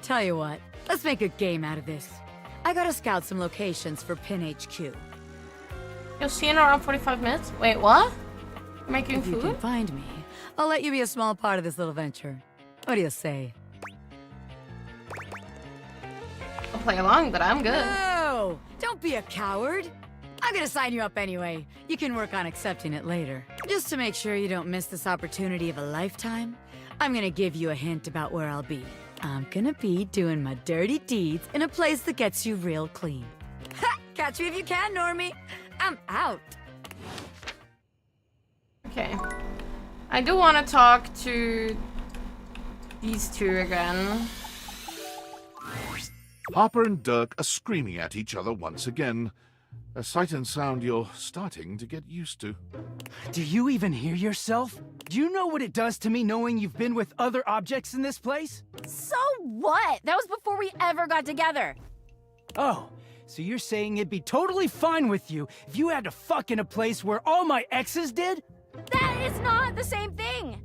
Tell you what. Let's make a game out of this. I gotta scout some locations for Pin HQ. You'll see in around 45 minutes? Wait, what? You're making If food? you can find me, I'll let you be a small part of this little venture. What do you say? I'll play along, but I'm good. No! Don't be a coward! I'm gonna sign you up anyway. You can work on accepting it later. Just to make sure you don't miss this opportunity of a lifetime, I'm gonna give you a hint about where I'll be. I'm gonna be doing my dirty deeds in a place that gets you real clean. Ha! Catch me if you can, Normie! I'm out! Okay. I do want to talk to these two again. Harper and Dirk are screaming at each other once again. A sight and sound you're starting to get used to. Do you even hear yourself? Do you know what it does to me knowing you've been with other objects in this place? So what? That was before we ever got together. Oh, so you're saying it'd be totally fine with you if you had to fuck in a place where all my exes did? That is not the same thing!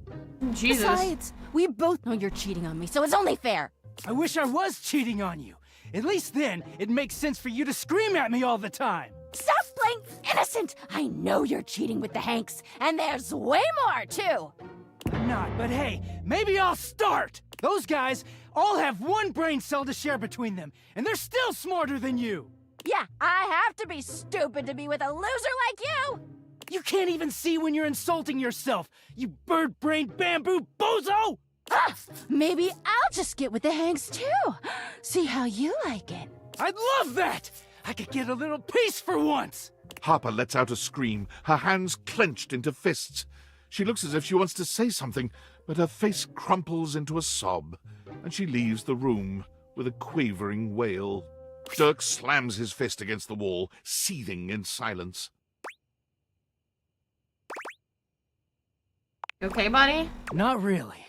Jesus. Besides, we both know you're cheating on me, so it's only fair. I wish I was cheating on you. At least then, it makes sense for you to scream at me all the time. Stop playing innocent! I know you're cheating with the Hanks, and there's way more, too! I'm not, but hey, maybe I'll start! Those guys all have one brain cell to share between them, and they're still smarter than you! Yeah, I have to be stupid to be with a loser like you! You can't even see when you're insulting yourself, you bird-brained bamboo bozo! Ah, maybe I'll just get with the Hanks, too. See how you like it. I'd love that! I could get a little peace for once! Harper lets out a scream, her hands clenched into fists. She looks as if she wants to say something, but her face crumples into a sob, and she leaves the room with a quavering wail. Dirk slams his fist against the wall, seething in silence. You okay, buddy? Not really.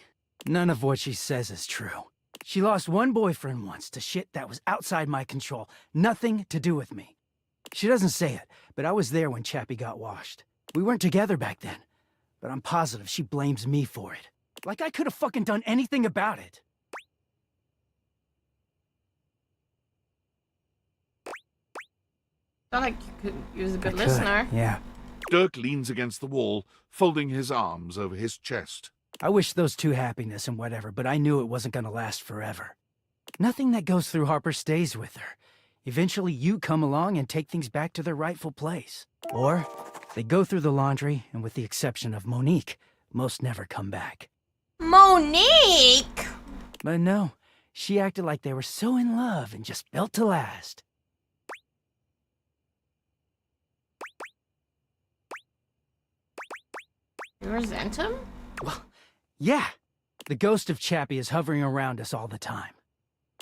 None of what she says is true. She lost one boyfriend once to shit that was outside my control. Nothing to do with me. She doesn't say it, but I was there when Chappie got washed. We weren't together back then, but I'm positive she blames me for it. Like I could have fucking done anything about it. Felt like you could use a good listener. Yeah. Dirk leans against the wall, folding his arms over his chest. I wish those two happiness and whatever, but I knew it wasn't gonna last forever. Nothing that goes through Harper stays with her. Eventually you come along and take things back to their rightful place. Or they go through the laundry, and with the exception of Monique, most never come back. Monique! But no, she acted like they were so in love and just built to last. You resent him? Well, yeah. The ghost of Chappie is hovering around us all the time.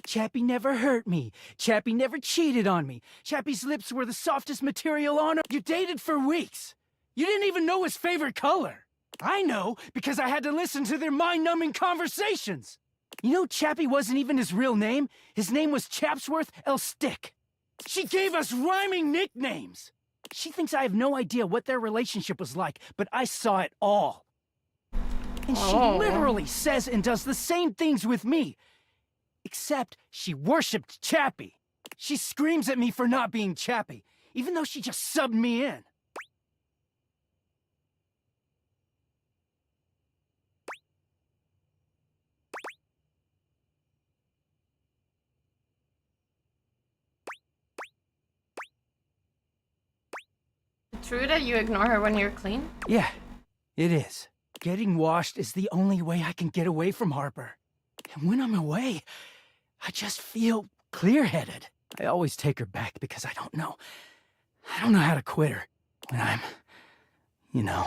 Chappie never hurt me. Chappie never cheated on me. Chappie's lips were the softest material on her. You dated for weeks. You didn't even know his favorite color. I know, because I had to listen to their mind-numbing conversations. You know, Chappie wasn't even his real name. His name was Chapsworth L. Stick. She gave us rhyming nicknames. She thinks I have no idea what their relationship was like, but I saw it all. And she literally says and does the same things with me. Except she worshipped Chappie. She screams at me for not being Chappie, even though she just subbed me in. True that you ignore her when you're clean? Yeah, it is. Getting washed is the only way I can get away from Harper. And when I'm away, I just feel clear-headed. I always take her back because I don't know how to quit her. When I'm, you know,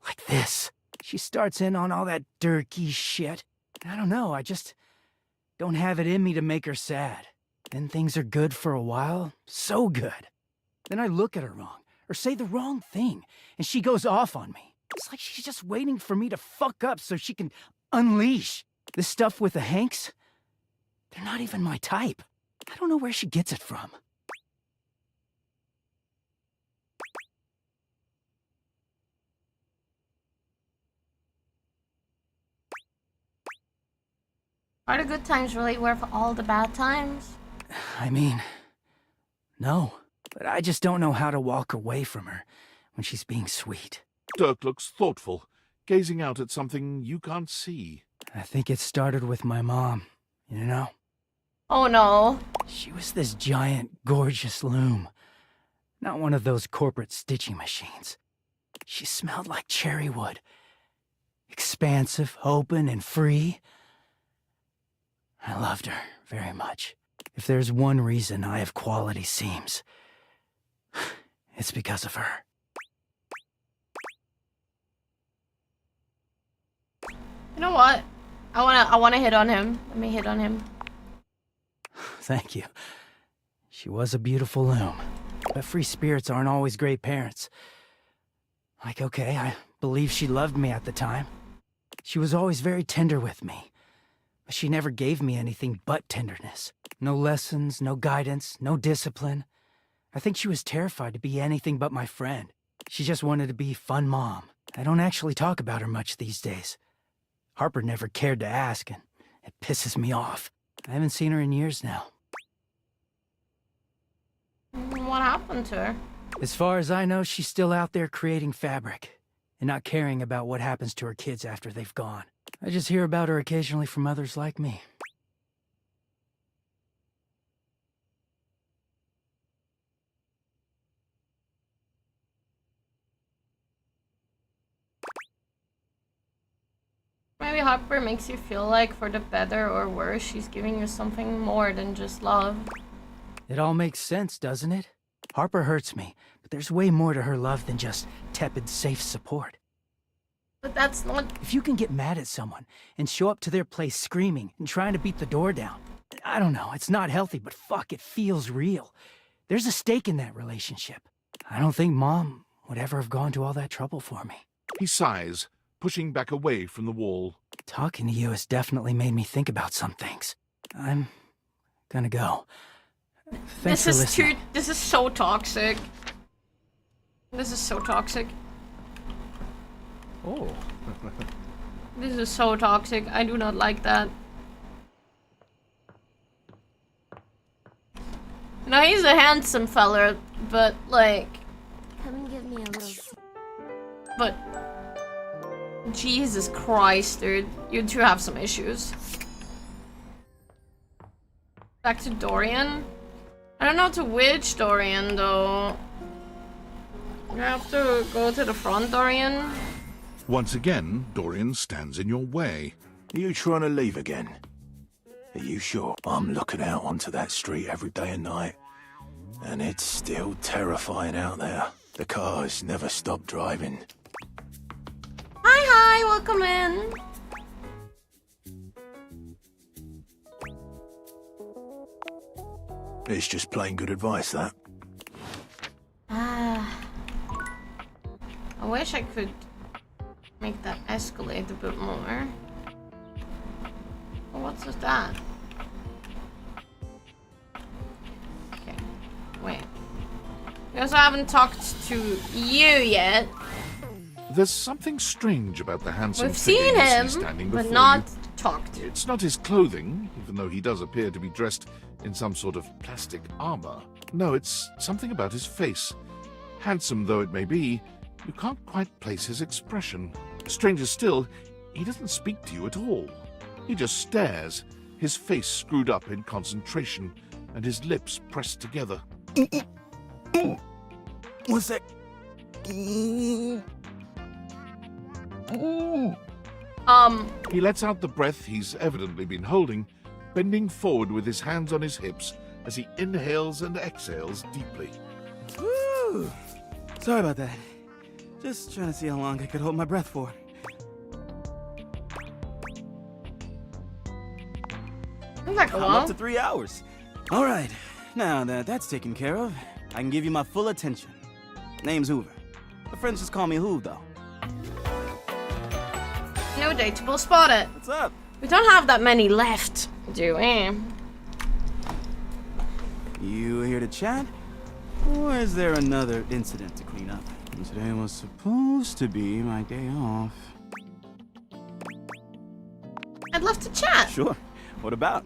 like this. She starts in on all that dirty shit. I don't know, I just don't have it in me to make her sad. Then things are good for a while, so good. Then I look at her wrong, or say the wrong thing, and she goes off on me. It's like she's just waiting for me to fuck up so she can unleash. This stuff with the Hanks, they're not even my type. I don't know where she gets it from. Are the good times really worth all the bad times? I mean, no. But I just don't know how to walk away from her when she's being sweet. Dirk looks thoughtful, gazing out at something you can't see. I think it started with my mom, you know? Oh no. She was this giant, gorgeous loom. Not one of those corporate stitching machines. She smelled like cherry wood. Expansive, open, and free. I loved her very much. If there's one reason I have quality seams, it's because of her. You know what? I wanna hit on him. Let me hit on him. Thank you. She was a beautiful loom. but free spirits aren't always great parents. Like, okay, I believe she loved me at the time. She was always very tender with me, but she never gave me anything but tenderness. No lessons, no guidance, no discipline. I think she was terrified to be anything but my friend. She just wanted to be fun mom. I don't actually talk about her much these days. Harper never cared to ask, and it pisses me off. I haven't seen her in years now. What happened to her? As far as I know, she's still out there creating fabric and not caring about what happens to her kids after they've gone. I just hear about her occasionally from others like me. Maybe Harper makes you feel like for the better or worse, she's giving you something more than just love. It all makes sense, doesn't it? Harper hurts me, but there's way more to her love than just tepid, safe support. But that's not... If you can get mad at someone and show up to their place screaming and trying to beat the door down, I don't know, it's not healthy, but fuck, it feels real. There's a stake in that relationship. I don't think Mom would ever have gone to all that trouble for me. He sighs, pushing back away from the wall. Talking to you has definitely made me think about some things. I'm gonna go. Thanks for listening. This is so toxic. This is so toxic. Oh. This is so toxic. I do not like that. No, he's a handsome fella, but like... Come and give me a little... But... Jesus Christ, dude. You two have some issues. Back to Dorian? I don't know to which Dorian, though. You have to go to the front, Dorian. Once again, Dorian stands in your way. Are you trying to leave again? Are you sure? I'm looking out onto that street every day and night, and it's still terrifying out there. The cars never stop driving. Hi, welcome in. It's just plain good advice, that. I wish I could make that escalate a bit more. What's with that? Okay, wait. We also haven't talked to you yet. There's something strange about the handsome We've figure seen you see him, standing but before not you. talked. It's not his clothing, even though he does appear to be dressed in some sort of plastic armor. No, it's something about his face. Handsome though it may be, you can't quite place his expression. Stranger still, he doesn't speak to you at all. He just stares, his face screwed up in concentration, and his lips pressed together. What's that? He lets out the breath he's evidently been holding, bending forward with his hands on his hips as he inhales and exhales deeply. Woo! Sorry about that. Just trying to see how long I could hold my breath for. I'm up to 3 hours. All right, now that that's taken care of, I can give you my full attention. Name's Hoover. My friends just call me Hoov, though. No dateable spotted. What's up? We don't have that many left, do we? You here to chat? Or is there another incident to clean up? Today was supposed to be my day off. I'd love to chat. Sure. What about?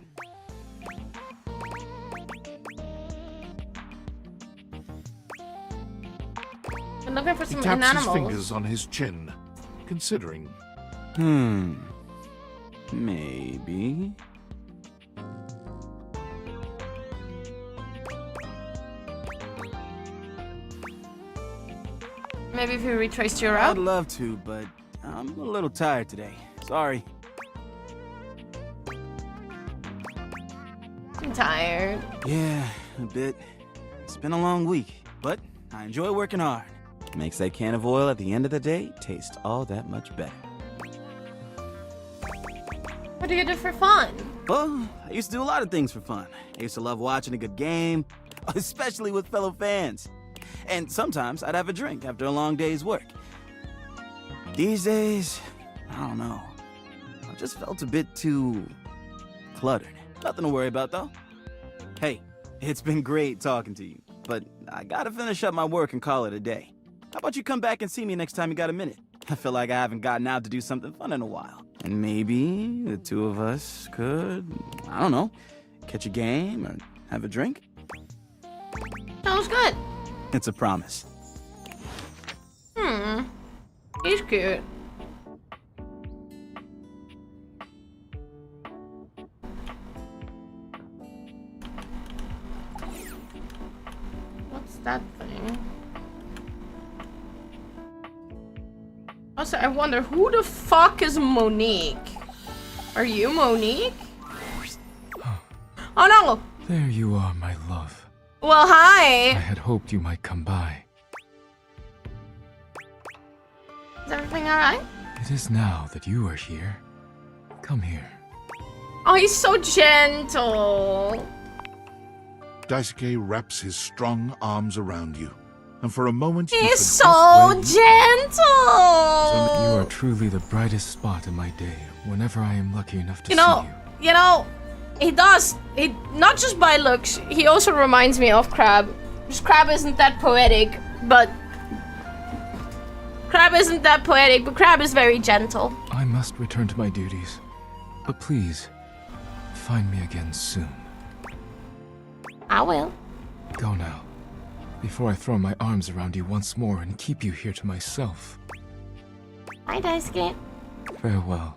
I'm looking for He some taps his animals. fingers on his chin, considering. Maybe. Maybe if we retraced your route? I'd love to, but I'm a little tired today. Sorry. I'm tired. Yeah, a bit. It's been a long week, but I enjoy working hard. Makes that can of oil at the end of the day taste all that much better. What do you do for fun? Well, I used to do a lot of things for fun. I used to love watching a good game, especially with fellow fans. And sometimes I'd have a drink after a long day's work. These days, I don't know. I just felt a bit too cluttered. Nothing to worry about, though. Hey, it's been great talking to you, but I gotta finish up my work and call it a day. How about you come back and see me next time you got a minute? I feel like I haven't gotten out to do something fun in a while. And maybe the two of us could, I don't know, catch a game or have a drink? Sounds good. It's a promise. He's cute. What's that thing? Also, I wonder who the fuck is Monique? Are you Monique? Oh no! There you are, my love. Well, hi! I had hoped you might come by. Is everything alright? It is now that you are here. Come here. Oh, he's so gentle. Daisuke wraps his strong arms around you, and for a moment you He's forget so where you- gentle. You are truly the brightest spot in my day whenever I am lucky enough to You know, see you know, he does. He not just by looks. He also reminds me of Crab. Just Crab isn't that poetic, but Crab is very gentle. you. I must return to my duties. But please, find me again soon. I will. Go now, before I throw my arms around you once more and keep you here to myself. Bye, Daisuke. Farewell.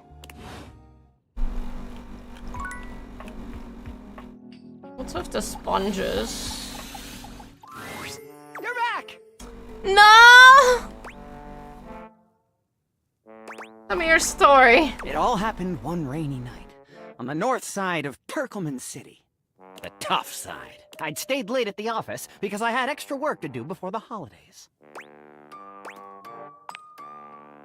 What's with the sponges? You're back! No! Tell me your story. It all happened one rainy night on the north side of Turkleman City. The tough side. I'd stayed late at the office because I had extra work to do before the holidays.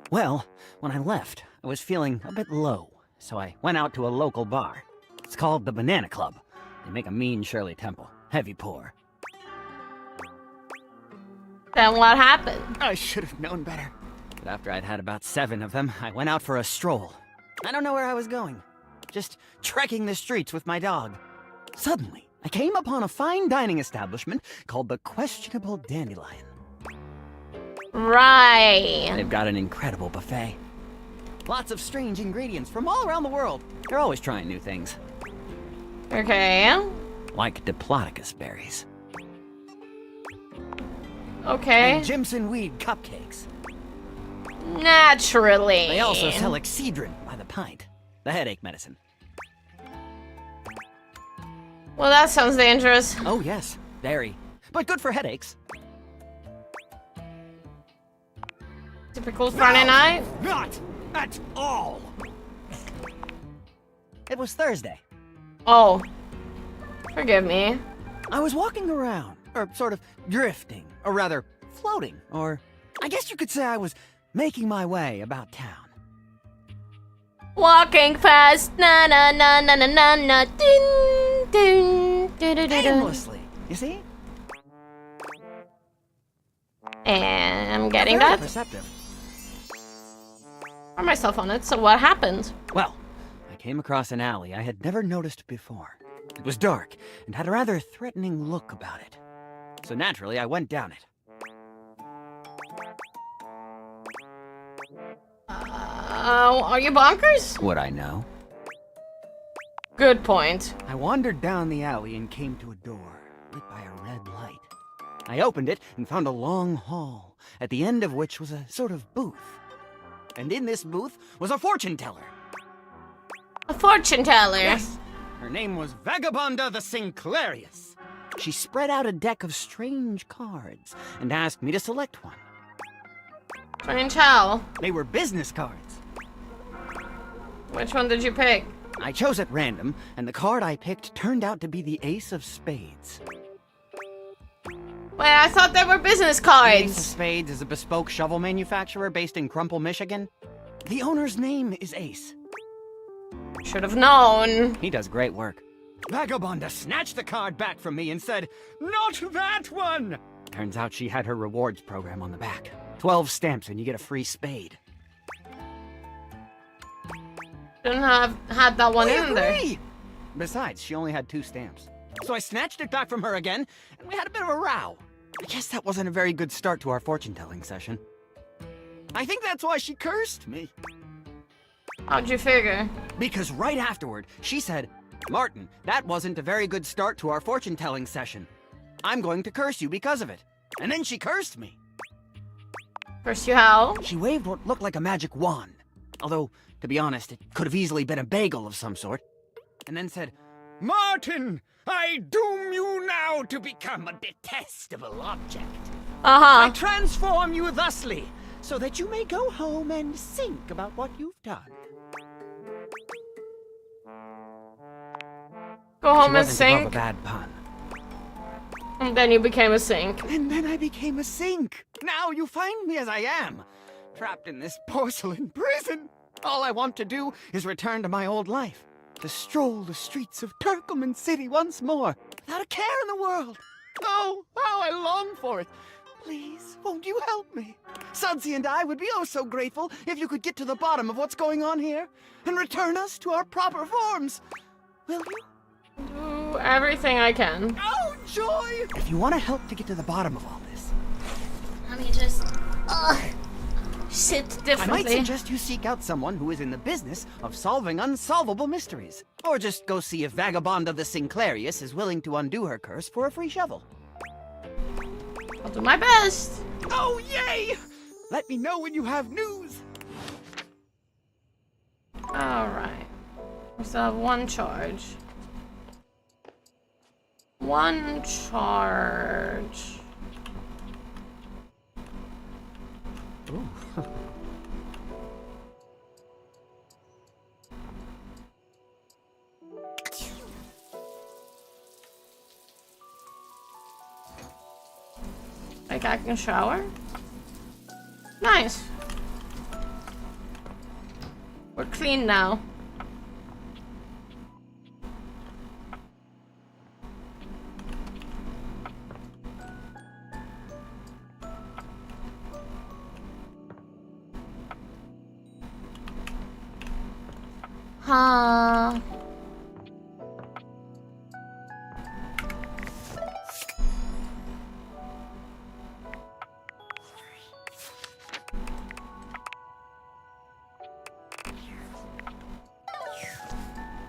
Well, when I left, I was feeling a bit low, so I went out to a local bar. It's called the Banana Club. They make a mean Shirley Temple. Heavy pour. Then what happened? I should have known better. But after I'd had about 7 of them, I went out for a stroll. I don't know where I was going. Just trekking the streets with my dog. Suddenly, I came upon a fine dining establishment called the Questionable Dandelion. Right. They've got an incredible buffet. Lots of strange ingredients from all around the world. They're always trying new things. Okay. Like Diplodocus berries. Okay. And Jimson weed cupcakes. Naturally. They also sell Excedrin by the pint. The headache medicine. Well, that sounds dangerous. Oh, yes. Very. But good for headaches. Typical Friday night? Not at all! It was Thursday. Oh. Forgive me. I was walking around, or sort of drifting, or rather, floating, or I guess you could say I was making my way about town. Walking fast, na na na na na na na, ding, ding, ding, ding, ding. Aimlessly, you see? And I'm getting Very that. perceptive. For myself on it, so what happened? Well, I came across an alley I had never noticed before. It was dark, and had a rather threatening look about it. So naturally, I went down it. Are you bonkers? Would I know? Good point. I wandered down the alley and came to a door, lit by a red light. I opened it and found a long hall, at the end of which was a sort of booth. And in this booth was a fortune teller. A fortune teller? Yes. Her name was Vagabonda the Sinclairius. She spread out a deck of strange cards and asked me to select one. Strange how? They were business cards. Which one did you pick? I chose at random, and the card I picked turned out to be the Ace of Spades. Wait, I thought they were business Ace of cards. Spades is a bespoke shovel manufacturer based in Crumple, Michigan. The owner's name is Ace. Should have known. He does great work. Vagabonda snatched the card back from me and said, "Not that one!" Turns out she had her rewards program on the back. 12 stamps and you get a free spade. Shouldn't have had that one in there. Besides, she only had 2 stamps. So I snatched it back from her again, and we had a bit of a row. I guess that wasn't a very good start to our fortune-telling session. I think that's why she cursed me. How'd you figure? Because right afterward, she said, "Martin, that wasn't a very good start to our fortune-telling session. I'm going to curse you because of it." And then she cursed me. Curse you how? She waved what looked like a magic wand. Although, to be honest, it could have easily been a bagel of some sort. And then said, "Martin, I doom you now to become a detestable object. I transform you thusly, so that you may go home and think about what you've done." Go home and She wasn't sink. above a bad pun. And then you became a sink. And then I became a sink. Now you find me as I am, trapped in this porcelain prison. All I want to do is return to my old life, to stroll the streets of Turkleman City once more, without a care in the world. Oh, how I long for it. Please, won't you help me? Sudsy and I would be oh so grateful if you could get to the bottom of what's going on here, and return us to our proper forms. Will you? Do everything I can. Oh, joy! If you want to help to get to the bottom of all this, Let me just sit differently. I might suggest you seek out someone who is in the business of solving unsolvable mysteries. Or just go see if Vagabond of the Sinclairius is willing to undo her curse for a free shovel. I'll do my best. Oh, yay! Let me know when you have news. Alright. We still have 1 charge. 1 charge. Ooh. Like I can shower? Nice. We're clean now. Huh.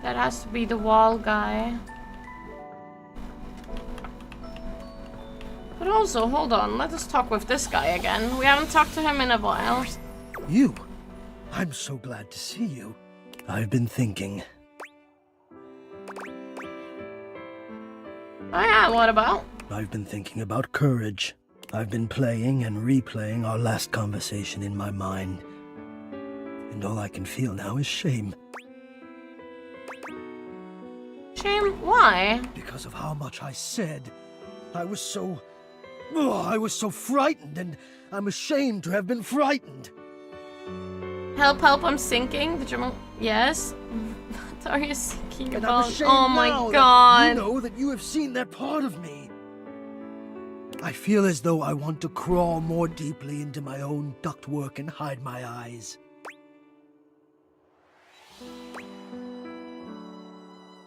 That has to be the wall guy. But also, hold on, let us talk with this guy again. We haven't talked to him in a while. You? I'm so glad to see you. I've been thinking. Oh yeah, what about? I've been thinking about courage. I've been playing and replaying our last conversation in my mind. And all I can feel now is shame. Shame? Why? Because of how much I said. I was so frightened, and I'm ashamed to have been frightened. Help, help, I'm sinking. Did you... Yes? What are you thinking And about? I'm ashamed Oh my now god. That you know that you have seen that part of me. I feel as though I want to crawl more deeply into my own ductwork and hide my eyes.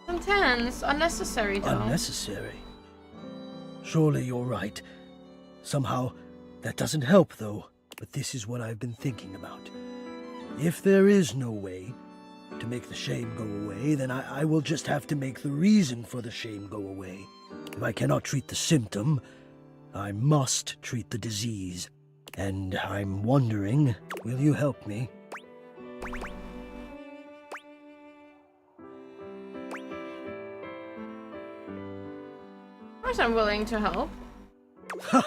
Intense. Unnecessary, though. Unnecessary? Surely you're right. Somehow, that doesn't help, though. But this is what I've been thinking about. If there is no way to make the shame go away, then I will just have to make the reason for the shame go away. If I cannot treat the symptom, I must treat the disease. And I'm wondering, will you help me? Of course I'm willing to help. I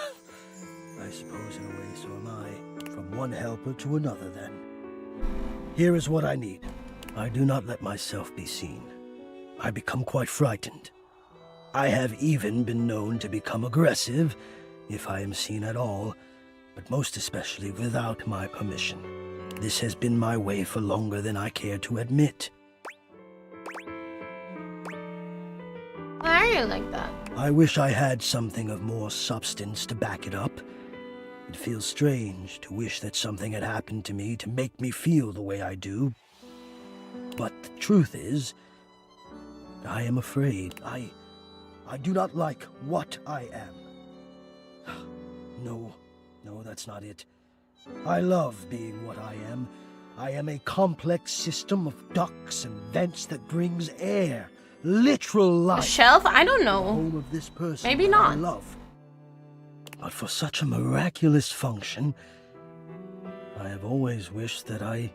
suppose in a way so am I. From one helper to another, then. Here is what I need. I do not let myself be seen. I become quite frightened. I have even been known to become aggressive, if I am seen at all, but most especially without my permission. This has been my way for longer than I care to admit. Why are are you like that? I wish I had something of more substance to back it up. It feels strange to wish that something had happened to me to make me feel the way I do. But the truth is, I am afraid. I do not like what I am. No, that's not it. I love being what I am. I am a complex system of ducts and vents that brings air, literal life. A shelf? I don't know. The home of this person Maybe that not. I love. But for such a miraculous function, I have always wished that I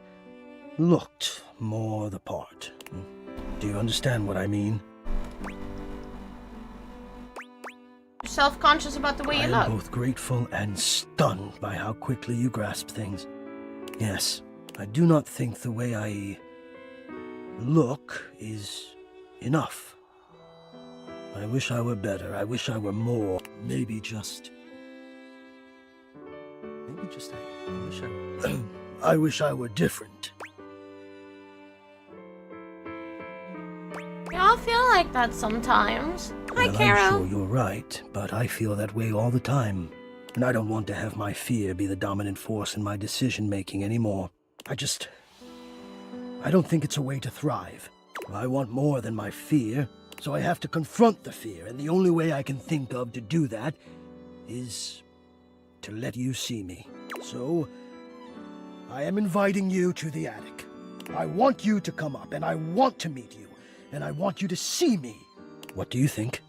looked more the part. Do you understand what I mean? You're self-conscious about the way you I look. am both grateful and stunned by how quickly you grasp things. Yes, I do not think the way I look is enough. I wish I were better. I wish I were more. Maybe just I wish I were different. We all feel like that sometimes. Hi, Well, Carol. I'm sure you're right, but I feel that way all the time. And I don't want to have my fear be the dominant force in my decision-making anymore. I don't think it's a way to thrive. I want more than my fear, so I have to confront the fear, and the only way I can think of to do that is to let you see me. So, I am inviting you to the attic. I want you to come up, and I want to meet you, and I want you to see me. What do you think?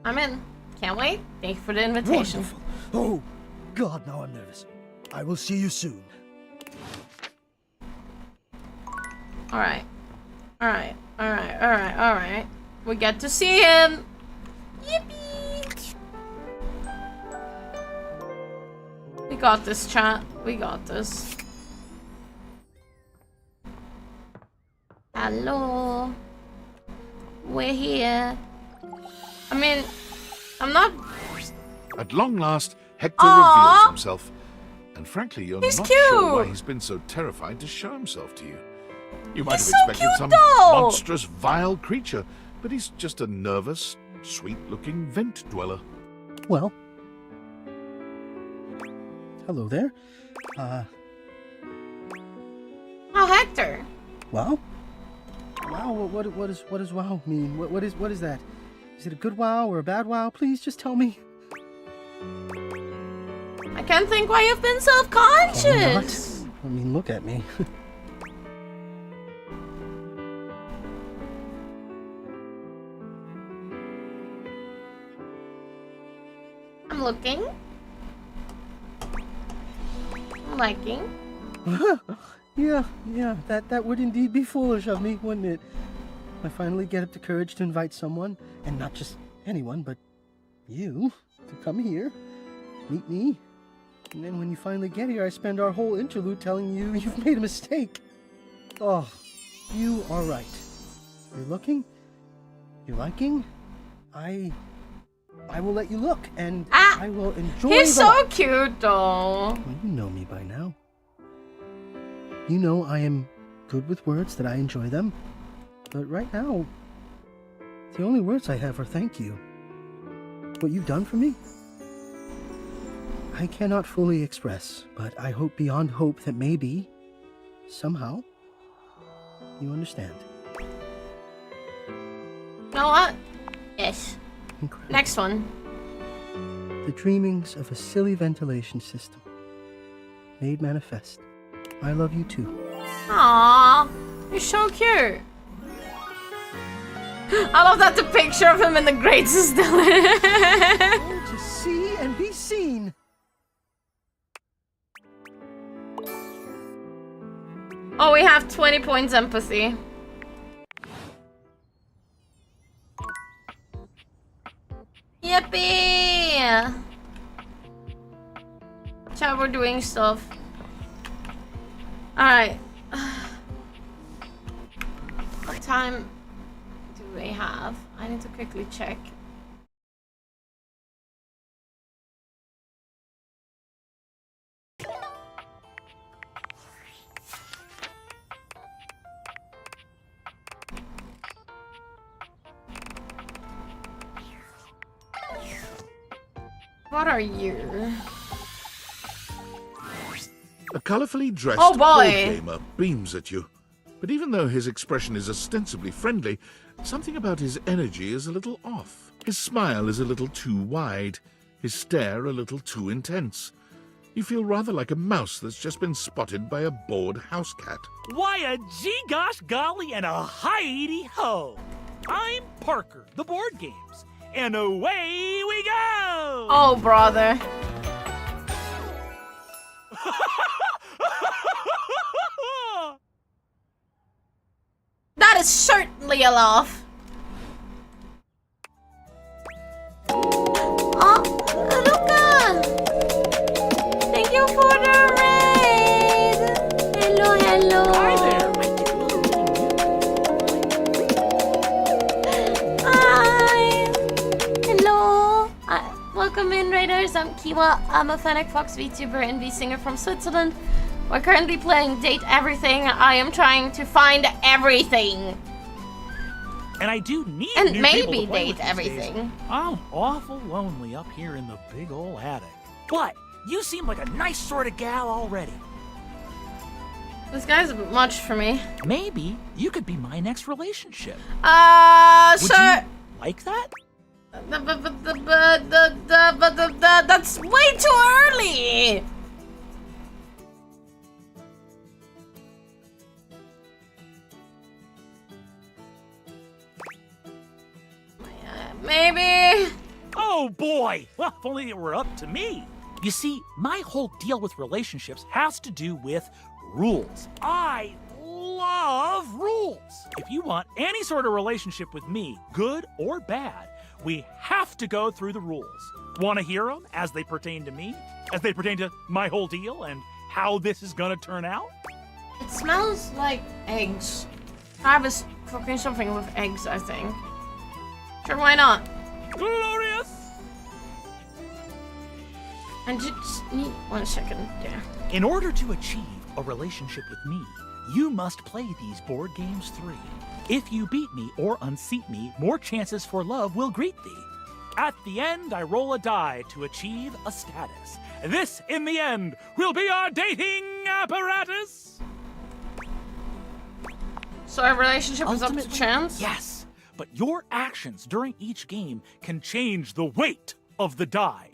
I'm in. Can't wait. Thank you for the invitation. Wonderful. Oh, God, now I'm nervous. I will see you soon. Alright. We get to see him. Yippee! We got this, chat. We got this. Hello. We're here. I mean, I'm not... At long last, Hector Aww. reveals himself. And frankly, you're He's not sure why cute. he's been so terrified to show himself to you. You might He's have so expected cute, some though. monstrous, vile creature, but he's just a nervous, sweet-looking vent dweller. Well. Hello there. Oh, Hector. Wow? Wow, what does wow mean? What is that? Is it a good wow or a bad wow? Please just tell me. I can't think why you've been self-conscious. I mean, look at me. I'm looking. I'm liking. Yeah, that would indeed be foolish of me, wouldn't it? I finally get up the courage to invite someone, and not just anyone, but you, to come here, meet me. And then when you finally get here, I spend our whole interlude telling you you've made a mistake. Oh, you are right. You're looking, you're liking, I will let you look, and I will enjoy He's the... so cute, though. Well, you know me by now. You know I am good with words, that I enjoy them. But right now, the only words I have are thank you. What you've done for me, I cannot fully express, but I hope beyond hope that maybe, somehow, you understand. You know what? Yes. Incredible. Next one. The dreamings of a silly ventilation system, made manifest. I love you too. Aww, you're so cute. I love that the picture of him in the grates is still To see and be seen. Oh, we have 20 points empathy. Yippee! Chat, we're doing stuff. Alright. What time do we have? I need to quickly check. What are you? A colourfully dressed Oh, boy. board gamer beams at you. But even though his expression is ostensibly friendly, something about his energy is a little off. His smile is a little too wide, his stare a little too intense. You feel rather like a mouse that's just been spotted by a bored house cat. Why a gee-gosh golly and a hi-de-ho! I'm Parker, the board games, and away we go! Oh, brother. That is certainly a laugh. Oh, Luca! Thank you for the raid! Hello, hello! Hi there! Hi! Hello! Welcome in, Raiders. I'm Kiwa. I'm a Fennec Fox VTuber and V-singer from Switzerland. We're currently playing Date Everything. I am trying to find everything. And I do need And new maybe people to play with date these everything. days. I'm awful lonely up here in the big ol' attic. But you seem like a nice sort of gal already. This guy's a bit much for me. Maybe you could be my next relationship. Would you like that? That's way too early! Maybe. Oh boy! Well, if only it were up to me. You see, my whole deal with relationships has to do with rules. I love rules. If you want any sort of relationship with me, good or bad, we have to go through the rules. Want to hear them as they pertain to me? As they pertain to my whole deal and how this is gonna turn out? It smells like eggs. Travis cooking something with eggs, I think. Sure, why not? Glorious! And just need 1 second there. In order to achieve a relationship with me, you must play these board games 3. If you beat me or unseat me, more chances for love will greet thee. At the end, I roll a die to achieve a status. This, in the end, will be our dating apparatus. So our relationship is up to Ultimately, chance? Yes, but your actions during each game can change the weight of the die.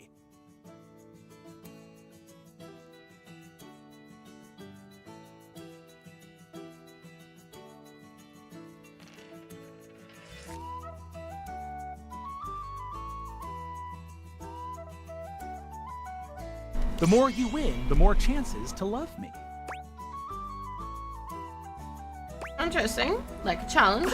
The more you win, the more chances to love me. Interesting. Like a challenge.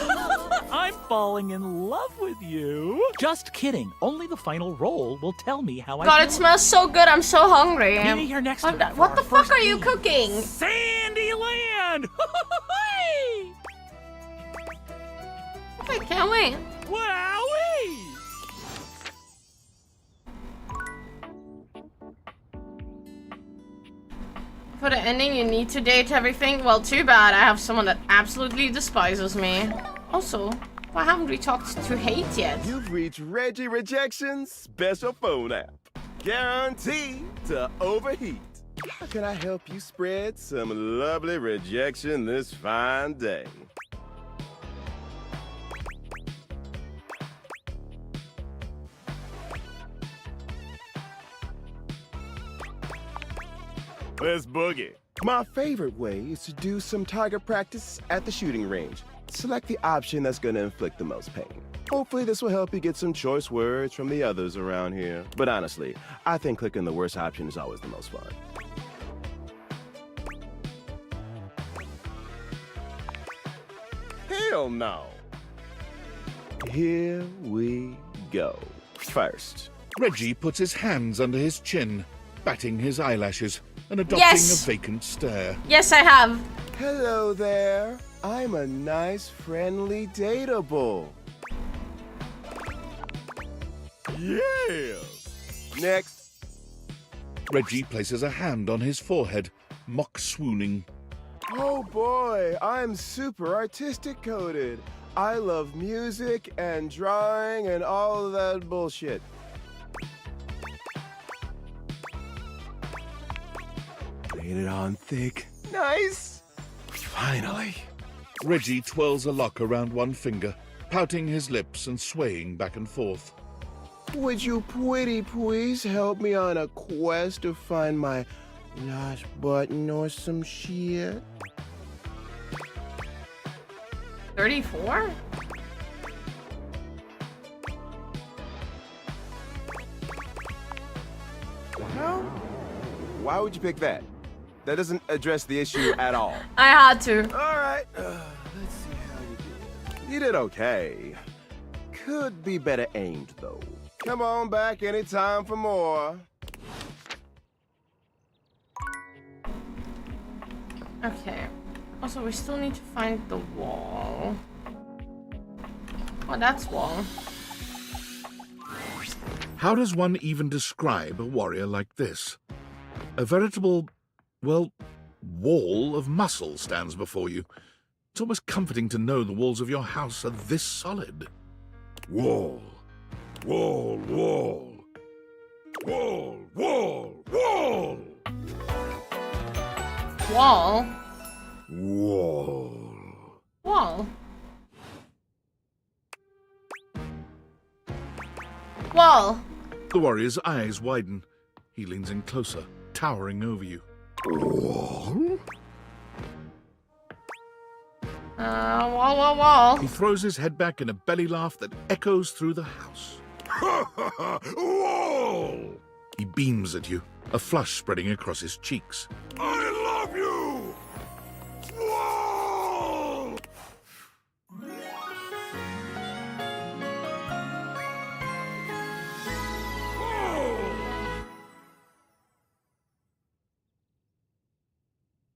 I'm falling in love with you. Just kidding. Only the final roll will tell me how I God, feel. it smells so good. I'm so hungry. Meet me here next What time the, for what our the fuck first are you date. cooking? Sandyland! Okay, can't wait. Wowee! For the ending, you need to date everything. Well, too bad. I have someone that absolutely despises me. Also, why haven't we talked to Hate yet? You've reached Reggie Rejection's special phone app. Guaranteed to overheat. How can I help you spread some lovely rejection this fine day? Let's boogie. My favorite way is to do some target practice at the shooting range. Select the option that's going to inflict the most pain. Hopefully this will help you get some choice words from the others around here. But honestly, I think clicking the worst option is always the most fun. Hell no. Here we go. First, Reggie puts his hands under his chin, batting his eyelashes and adopting Yes. a vacant stare. Yes, I have. hello there. I'm a nice, friendly dateable. Yeah. Next. Reggie places a hand on his forehead, mock swooning. Oh boy, I'm super artistic coded. I love music and drawing and all of that bullshit. Laid it on thick. Nice. Finally. Reggie twirls a lock around one finger, pouting his lips and swaying back and forth. Would you pretty please help me on a quest to find my lost button or some shit? 34? Well, why would you pick that? That doesn't address the issue at all. I had to. All right, let's see how you did. You did okay. Could be better aimed, though. Come on back anytime for more. Okay. Also, we still need to find the wall. Oh, that's wall. How does one even describe a warrior like this? A veritable, well, wall of muscle stands before you. It's almost comforting to know the walls of your house are this solid. Wall. Wall, wall. Wall, wall, wall. Wall? Wall. Wall. Wall. The warrior's eyes widen. He leans in closer, towering over you. Wall? Wall. He throws his head back in a belly laugh that echoes through the house. Wall! He beams at you, a flush spreading across his cheeks. I love you! Wall!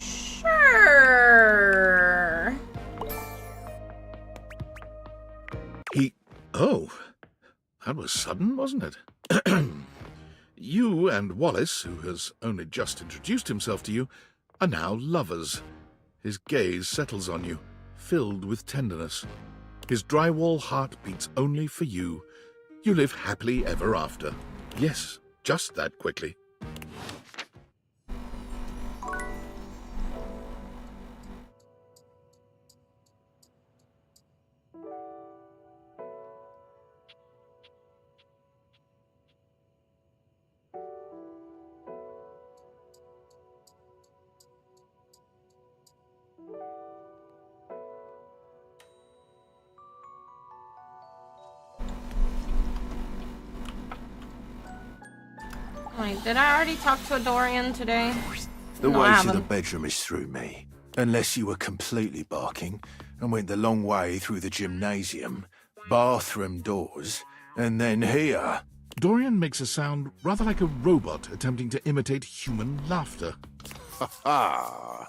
Sure. Oh, that was sudden, wasn't it? You and Wallace, who has only just introduced himself to you, are now lovers. His gaze settles on you, filled with tenderness. His drywall heart beats only for you. You live happily ever after. Yes, just that quickly. Wait, did I already talk to a Dorian today? The No, way I to the haven't. bedroom is through me. Unless you were completely barking and went the long way through the gymnasium, bathroom doors, and then here. Dorian makes a sound rather like a robot attempting to imitate human laughter. Ha ha!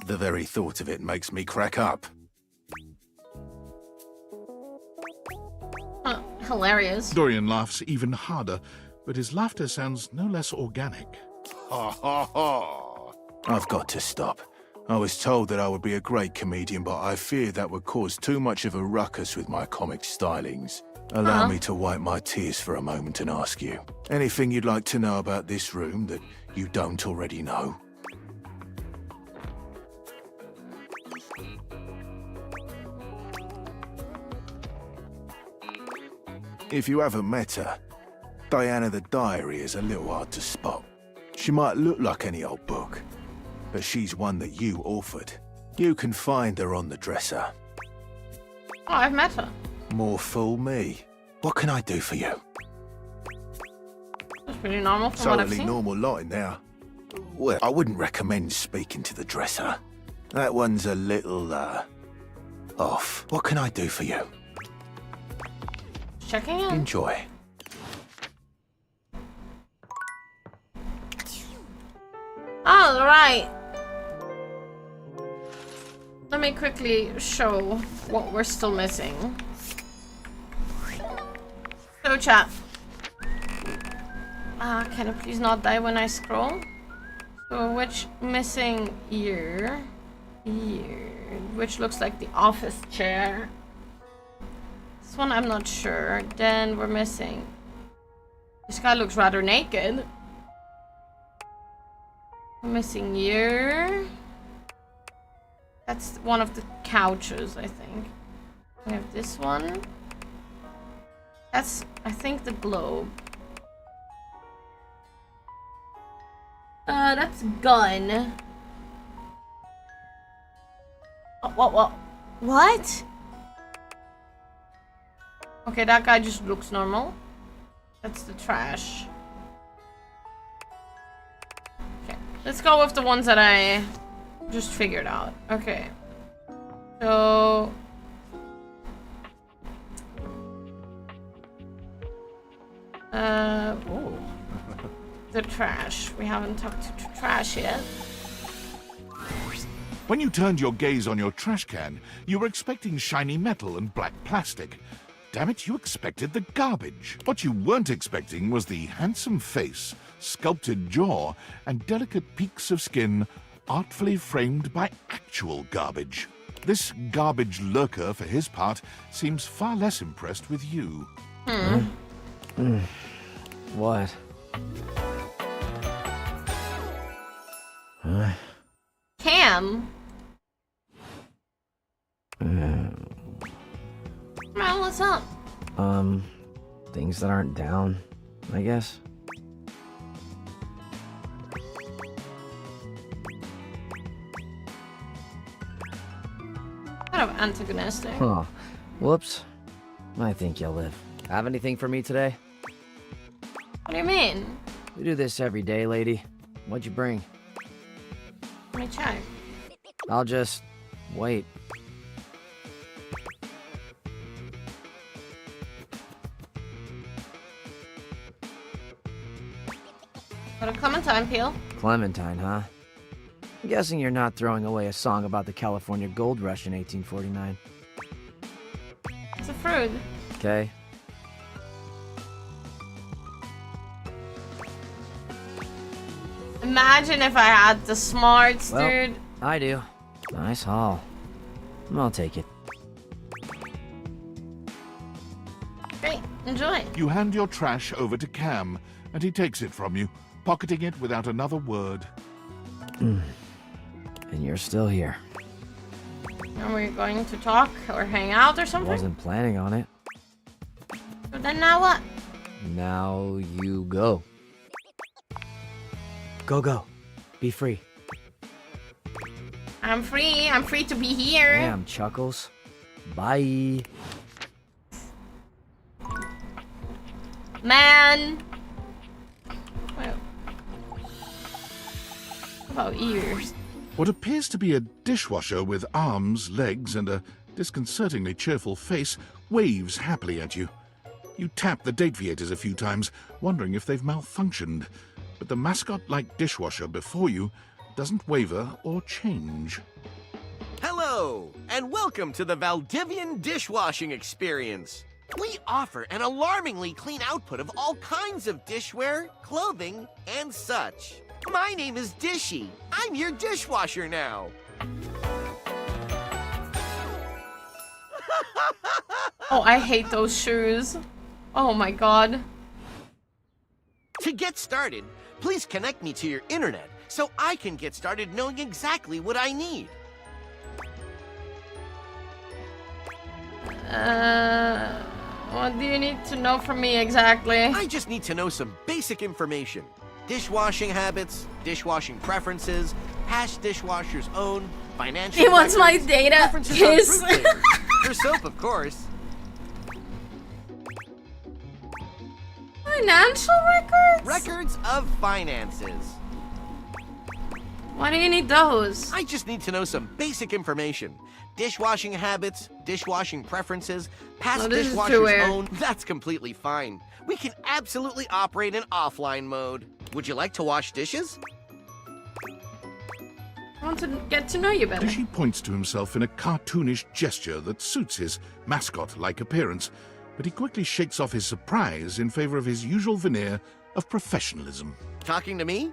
The very thought of it makes me crack up. Hilarious. Dorian laughs even harder, but his laughter sounds no less organic. Ha ha ha! I've got to stop. I was told that I would be a great comedian, but I fear that would cause too much of a ruckus with my comic stylings. Allow me to wipe my tears for a moment and ask you, anything you'd like to know about this room that you don't already know? If you haven't met her, Diana the Diary is a little hard to spot. She might look like any old book, but she's one that you authored. You can find her on the dresser. Oh, I've met her. More fool me. What can I do for you? That's pretty normal from what I've Totally seen. normal lot in there. Well, I wouldn't recommend speaking to the dresser. That one's a little, off. What can I do for you? Checking in. Enjoy. All right. Let me quickly show what we're still missing. So chat. Can it please not die when I scroll? So which missing ear? Which looks like the office chair. This one I'm not sure. Then we're missing. This guy looks rather naked. I'm missing you. That's one of the couches, I think. We have this one. That's, I think, the globe. That's gun. Oh, what? Okay, that guy just looks normal. That's the trash. Okay, let's go with the ones that I just figured out. Okay. So... oh. The trash. We haven't talked to trash yet. When you turned your gaze on your trash can, you were expecting shiny metal and black plastic. Damn it, you expected the garbage. What you weren't expecting was the handsome face, sculpted jaw, and delicate peaks of skin artfully framed by actual garbage. This garbage lurker, for his part, seems far less impressed with you. What? Cam? Man, what's up? Things that aren't down, I guess. Kind of antagonistic. Oh, whoops. I think you'll live. Have anything for me today? What do you mean? We do this every day, lady. What'd you bring? Let me check. I'll just wait. Got a clementine peel. Clementine, huh? I'm guessing you're not throwing away a song about the California Gold Rush in 1849. It's a fruit. Okay. Imagine if I had the smarts, Well, dude. I do. Nice haul. I'll take it. Great, enjoy. You hand your trash over to Cam, and he takes it from you, pocketing it without another word. And you're still here. Are we going to talk or hang out or something? Wasn't planning on it. So then now what? Now you go. Go. Be free. I'm free. I'm free to be here. Damn, Chuckles. Bye. Man. What about ears? What appears to be a dishwasher with arms, legs, and a disconcertingly cheerful face waves happily at you. You tap the Dateables a few times, wondering if they've malfunctioned, but the mascot-like dishwasher before you doesn't waver or change. Hello, and welcome to the Valdivian dishwashing experience. We offer an alarmingly clean output of all kinds of dishware, clothing, and such. My name is Dishy. I'm your dishwasher now. Oh, I hate those shoes. Oh my god. To get started, please connect me to your internet so I can get started knowing exactly what I need. What do you need to know from me exactly? I just need to know some basic information. Dishwashing habits, dishwashing preferences, past dishwashers own, financial He wants my records, data. preferences on His. fruit flavors. For soap, of course. Financial records? Records of finances. Why do you need those? I just need to know some basic information. Dishwashing habits, dishwashing preferences, past No, this is too dishwashers weird. own. That's completely fine. We can absolutely operate in offline mode. Would you like to wash dishes? I want to get to know you better. Dishy points to himself in a cartoonish gesture that suits his mascot-like appearance, but he quickly shakes off his surprise in favor of his usual veneer of professionalism. Talking to me?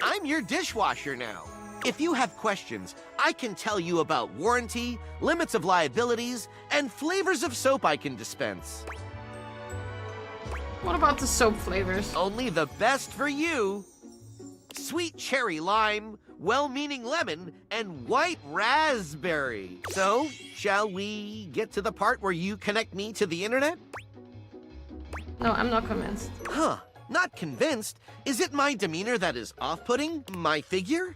I'm your dishwasher now. If you have questions, I can tell you about warranty, limits of liabilities, and flavors of soap I can dispense. What about the soap flavors? Only the best for you. sweet cherry lime, well-meaning lemon, and white raspberry. So, shall we get to the part where you connect me to the internet? No, I'm not convinced. Huh, not convinced? Is it my demeanor that is off-putting? My figure?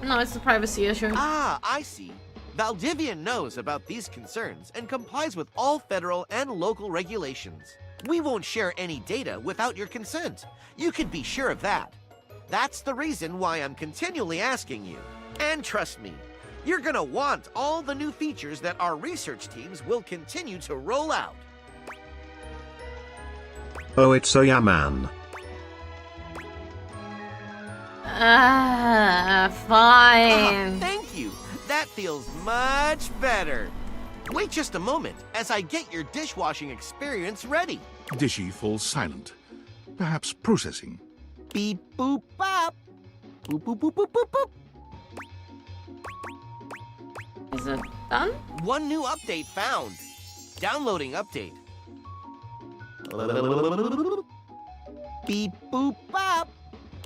No, it's the privacy issue. Ah, I see. Valdivian knows about these concerns and complies with all federal and local regulations. We won't share any data without your consent. You can be sure of that. That's the reason why I'm continually asking you. And trust me, you're gonna want all the new features that our research teams will continue to roll out. Oh, it's a yeah, man. Fine. Thank you. That feels much better. Wait just a moment as I get your dishwashing experience ready. Dishy falls silent, perhaps processing. Beep boop bop. Boop boop boop boop boop boop. Is it done? One new update found. Downloading update. Beep boop bop.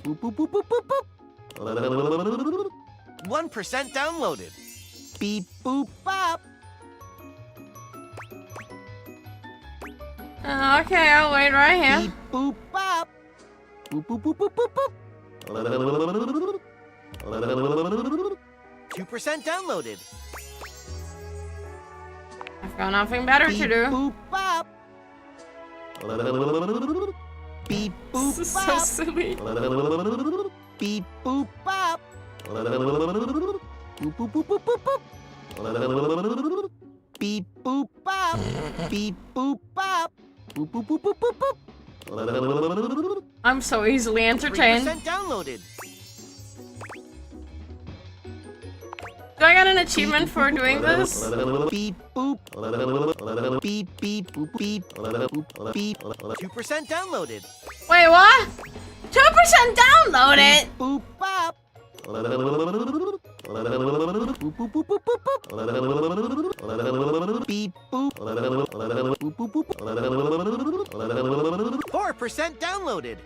Boop boop boop boop boop boop. 1% downloaded. Beep boop bop. Okay, I'll wait right here. Beep boop bop. Boop boop boop boop boop boop. 2% downloaded. I've got nothing better to do. Boop bop. Beep boop This is bop. so silly. Beep boop bop. Boop boop boop boop boop boop. Beep boop bop. Beep boop bop. Boop boop boop boop boop boop. I'm so easily entertained. 3% downloaded. Do I get an achievement for doing this? Beep boop. Beep beep boop beep. Beep. 2% downloaded. Wait, what? 2% downloaded? Boop bop. Boop boop boop boop boop boop. Beep boop. Boop boop boop. 4% downloaded.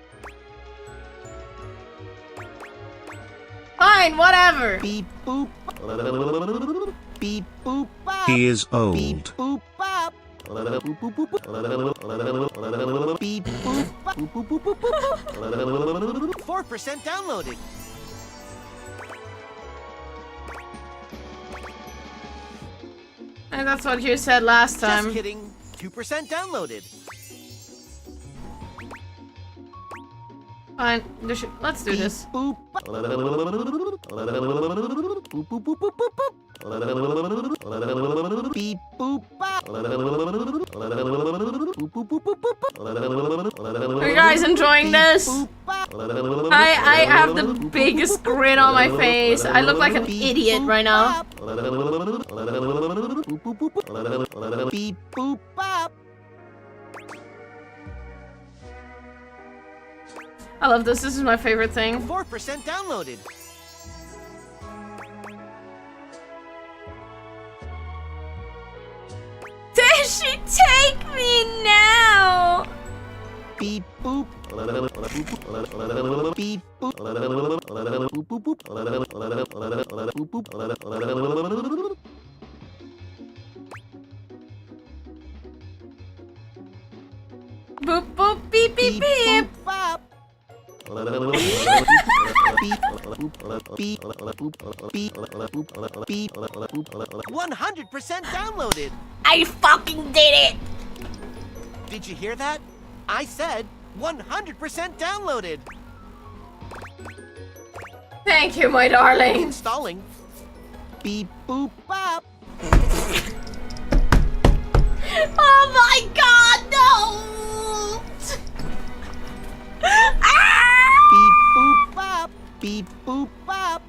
Fine, whatever. Beep boop. Beep boop bop. He is old. Boop bop. Boop boop boop boop. Beep boop. Boop boop boop boop boop. 4% downloaded. And that's what you said last time. Just kidding. 2% downloaded. Fine, let's do this. Boop. Boop boop boop boop boop boop. Beep boop bop. Boop boop boop boop boop. Are you guys enjoying this? I have the biggest grin on my face. I look like an idiot right now. Beep boop bop. I love this. This is my favorite thing. 4% downloaded. Did she take me now? Beep boop. Beep boop. Boop boop beep beep beep. Bop. 100% downloaded. I fucking did it. Did you hear that? I said 100% downloaded. Thank you, my darling. Installing. Beep boop bop. Oh my god, no! Beep boop bop. Beep boop bop.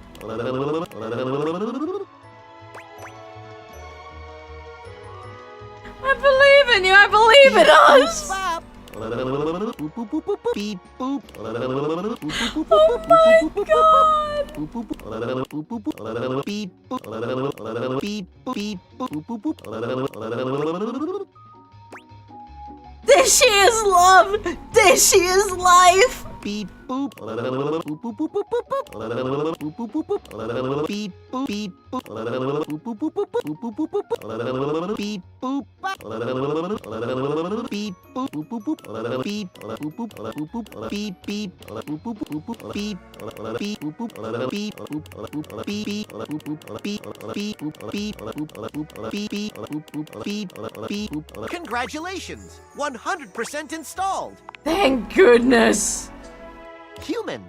I believe in you. I believe in us. Beep boop. Oh my god. Beep boop. Beep beep boop. Did Dishy is love! Dishy is life! Beep boop. Boop boop boop boop boop boop. Boop boop boop boop. Beep boop beep boop. Boop boop boop boop boop boop boop boop. Beep boop. Beep boop boop boop boop. Beep boop boop boop boop. Beep beep. Boop boop boop boop. Beep. Beep boop boop. Beep. Boop beep beep. Boop beep beep. Boop beep beep. Congratulations! 100% installed. Thank goodness. Human,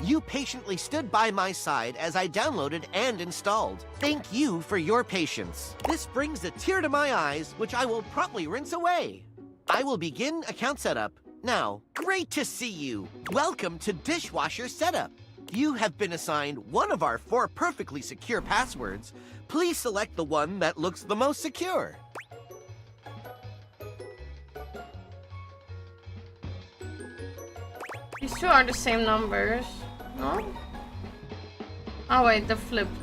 you patiently stood by my side as I downloaded and installed. Thank you for your patience. This brings a tear to my eyes, which I will promptly rinse away. I will begin account setup. Now, great to see you. Welcome to Dishwasher Setup. You have been assigned one of our 4 perfectly secure passwords. Please select the one that looks the most secure. These two are the same numbers. No? Oh wait, they're flipped.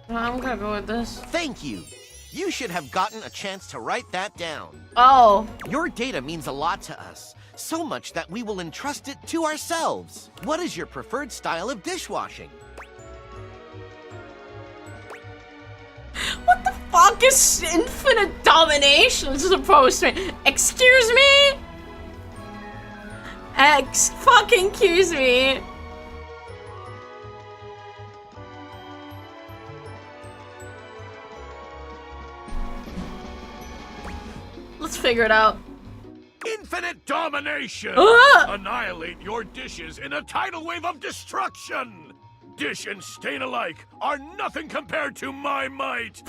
No, I'm gonna go with this. Thank you. You should have gotten a chance to write that down. Oh. Your data means a lot to us. So much that we will entrust it to ourselves. What is your preferred style of dishwashing? What the fuck is infinite domination supposed to mean? Excuse me? Fucking excuse me. Let's figure it out. Infinite domination! Annihilate your dishes in a tidal wave of destruction! Dish and stain alike are nothing compared to my might!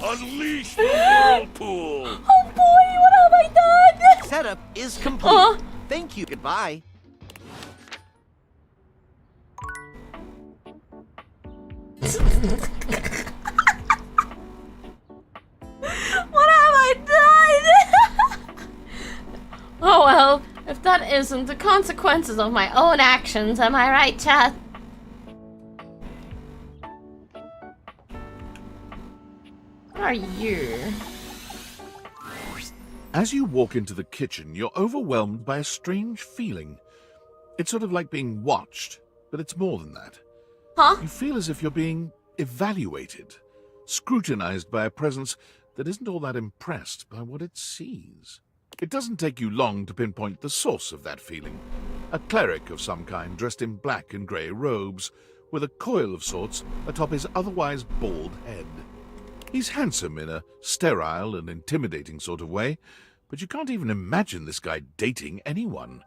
Unleash the whirlpool! Oh boy, what have I done? Setup is complete. Thank you. Goodbye. What have I done? Oh well, if that isn't the consequences of my own actions, am I right, chat? What are you? As you walk into the kitchen, you're overwhelmed by a strange feeling. It's sort of like being watched, but it's more than that. Huh? You feel as if you're being evaluated, scrutinized by a presence that isn't all that impressed by what it sees. It doesn't take you long to pinpoint the source of that feeling. A cleric of some kind dressed in black and grey robes, with a coil of sorts atop his otherwise bald head. He's handsome in a sterile and intimidating sort of way, but you can't even imagine this guy dating anyone.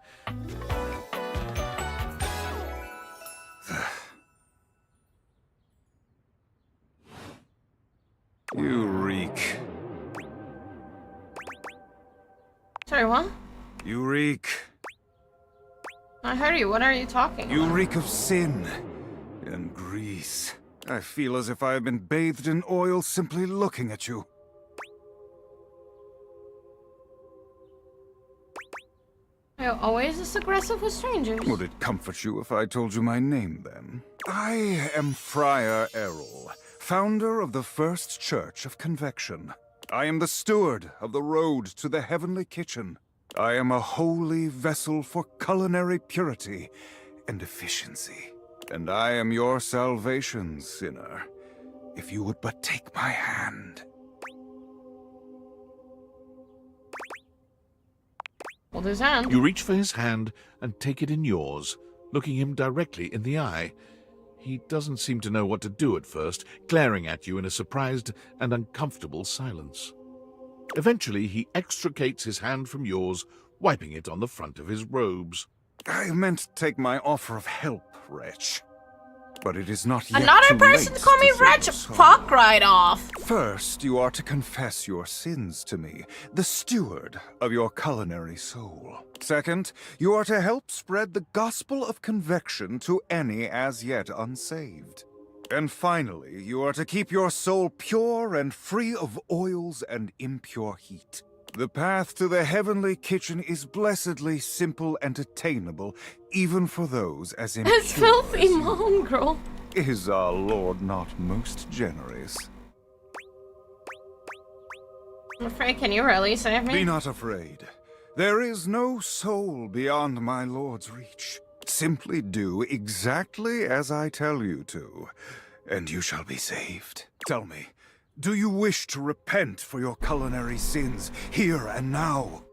You reek. Sorry, what? You reek. I heard you. What are you talking You about? reek of sin and grease. I feel as if I have been bathed in oil simply looking at you. You're always this aggressive with strangers. Would it comfort you if I told you my name, then? I am Friar Errol, founder of the First Church of Convection. I am the steward of the road to the heavenly kitchen. I am a holy vessel for culinary purity and efficiency. And I am your salvation, sinner, if you would but take my hand. Hold his hand. You reach for his hand and take it in yours, looking him directly in the eye. He doesn't seem to know what to do at first, glaring at you in a surprised and uncomfortable silence. Eventually, he extricates his hand from yours, wiping it on the front of his robes. I meant to take my offer of help, wretch. But it is not yet Another too person late call me to say wretch? you're sorry. Fuck right off. First, you are to confess your sins to me, the steward of your culinary soul. Second, you are to help spread the gospel of convection to any as yet unsaved. And finally, you are to keep your soul pure and free of oils and impure heat. The path to the heavenly kitchen is blessedly simple and attainable, even for those as impure It's filthy as you. mongrel. Is our Lord not most generous? I'm afraid, can you really save me? Be not afraid. There is no soul beyond my lord's reach. Simply do exactly as I tell you to, and you shall be saved. Tell me, do you wish to repent for your culinary sins here and now?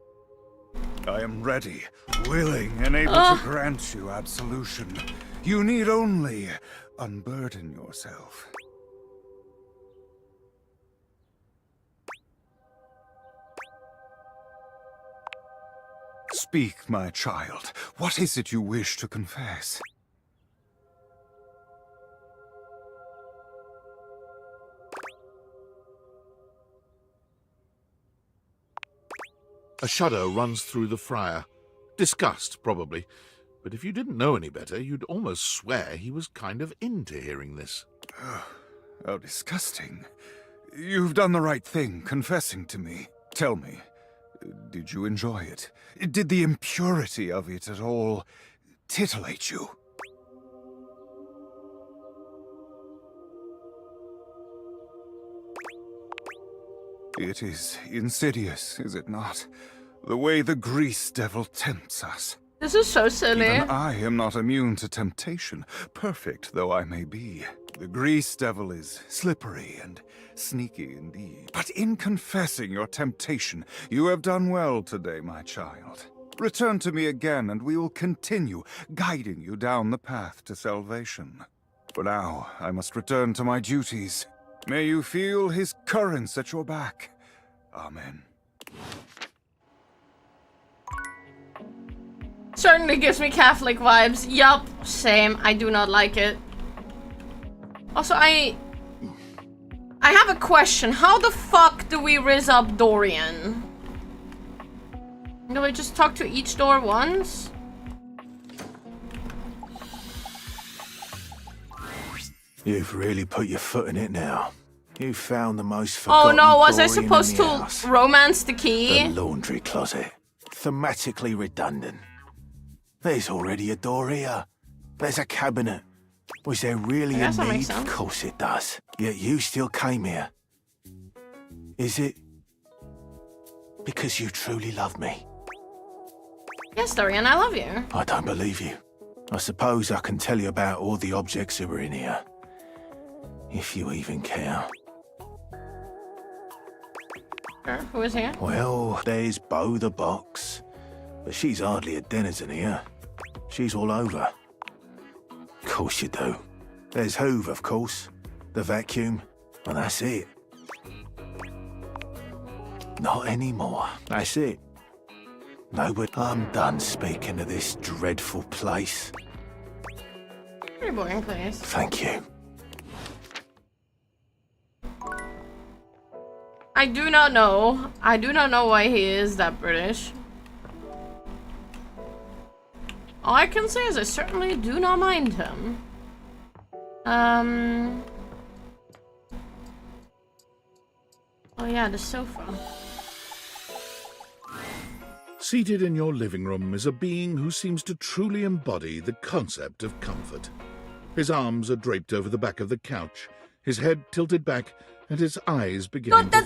I am ready, willing, and able to grant you absolution. You need only unburden yourself. Speak, my child. What is it you wish to confess? A shudder runs through the friar. Disgust, probably. But if you didn't know any better, you'd almost swear he was kind of into hearing this. How disgusting. You've done the right thing, confessing to me. Tell me, did you enjoy it? Did the impurity of it at all titillate you? It is insidious, is it not? The way the grease devil tempts us. This is so silly. Even I am not immune to temptation, perfect though I may be. The grease devil is slippery and sneaky indeed. But in confessing your temptation, you have done well today, my child. Return to me again, and we will continue guiding you down the path to salvation. For now, I must return to my duties. May you feel his currents at your back. Amen. Certainly gives me Catholic vibes. Yup, same. I do not like it. Also, I have a question. How the fuck do we rizz up Dorian? Do we just talk to each door once? You've really put your foot in it now. You found the most forgotten Oh no, was I Dorian supposed in the to house. romance the key? The laundry closet. Thematically redundant. There's already a door here. There's a cabinet. Was there really a guess that makes need? Of sense. course it does. Yet you still came here. Is it because you truly love me? Yes, Dorian, I love you. I don't believe you. I suppose I can tell you about all the objects that were in here. If you even care. Sure, who is here? Well, there's Bo the box. But she's hardly a denizen here. She's all over. Of course you do. There's Hoove, of course. The vacuum. And that's it. Not anymore. That's it. No, but I'm done speaking of this dreadful place. Pretty boring place. Thank you. I do not know. I do not know why he is that British. All I can say is I certainly do not mind him. Oh yeah, the sofa. Seated in your living room is a being who seems to truly embody the concept of comfort. His arms are draped over the back of the couch, his head tilted back, and his eyes beginning to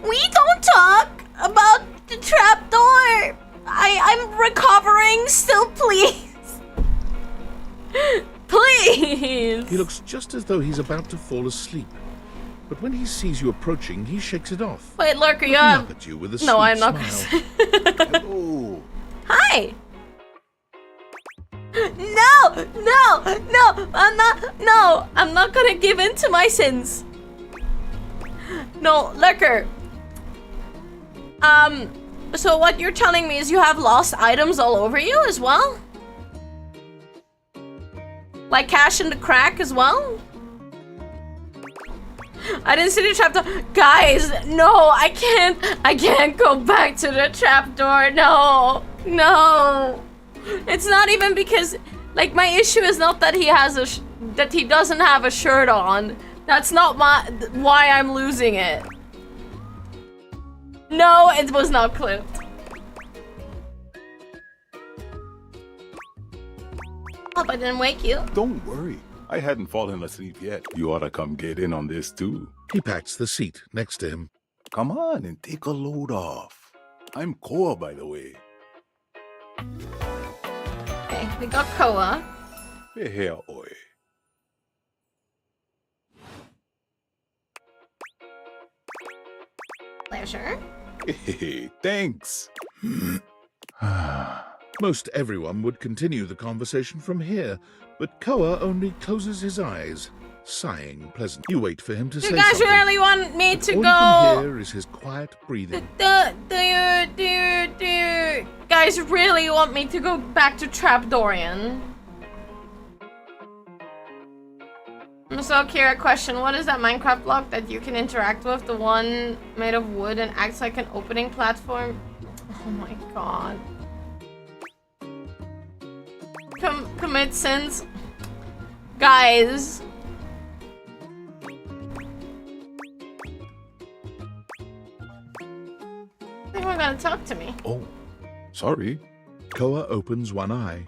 We don't talk about the trapdoor. I'm recovering still, please. Please. He looks just as though he's about to fall asleep. But when he sees you approaching, he shakes it off. Wait, Lurker, you looking have... up at you with a No, sweet I'm not smile. Hello. Hi. No, I'm not gonna give in to my sins. No, Lurker. So what you're telling me is you have lost items all over you as well? Like cash in the crack as well? I didn't see the trapdoor. Guys, no, I can't go back to the trapdoor. No. It's not even because, like, my issue is not that he has that he doesn't have a shirt on. That's not why I'm losing it. No, it was not clipped. Hope I didn't wake you. Don't worry. I hadn't fallen asleep yet. You ought to come get in on this too. He pats the seat next to him. Come on and take a load off. I'm Koa, by the way. Okay, we got Koa. Here, oi. Pleasure. Hey, thanks. Most everyone would continue the conversation from here, but Koa only closes his eyes, sighing pleasantly. You wait for him to say You guys something. really want me to All go? you can hear is his quiet breathing. Do you guys really want me to go back to Trapdorian? I'm so curious. Question: what is that Minecraft block that you can interact with? The one made of wood and acts like an opening platform? Oh my god. Commit sins. Guys. I think we're gonna talk to me. Oh, sorry. Koa opens one eye,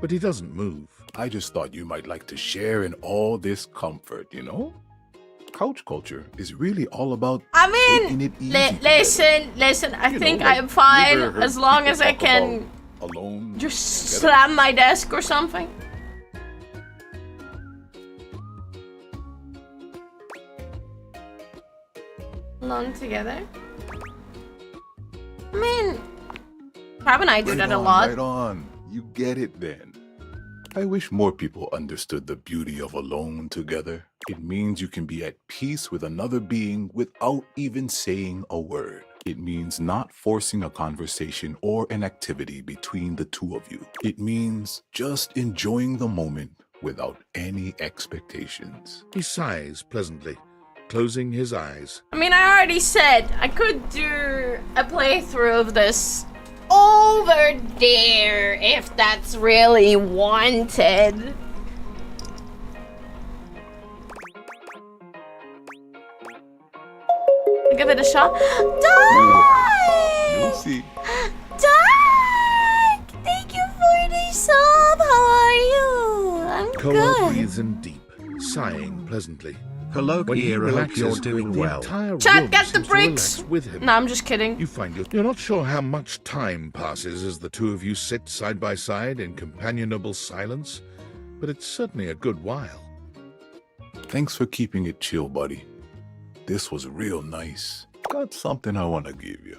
but he doesn't move. I just thought you might like to share in all this comfort, you know? Couch culture is really all about taking it easy. Listen, I You think know, like I'm fine never heard as long people as I talk can about alone just together. slam my desk or something. Alone together? I mean, Crab and I do that a lot. Right on. You get it then. I wish more people understood the beauty of alone together. It means you can be at peace with another being without even saying a word. It means not forcing a conversation or an activity between the two of you. It means just enjoying the moment without any expectations. He sighs pleasantly, closing his eyes. I mean, I already said I could do a playthrough of this over there if that's really wanted. Give it a shot. You'll see. Dark! Thank you for the sub. How are you? I'm Koa good. breathes in deep, sighing pleasantly. Hello, When he Kira. Hope relaxes, you're doing the well. entire Chat, room get the seems to bricks. relax with him. No, I'm just kidding. You find you're not sure how much time passes as the two of you sit side by side in companionable silence, but it's certainly a good while. Thanks for keeping it chill, buddy. This was real nice. Got something I want to give you.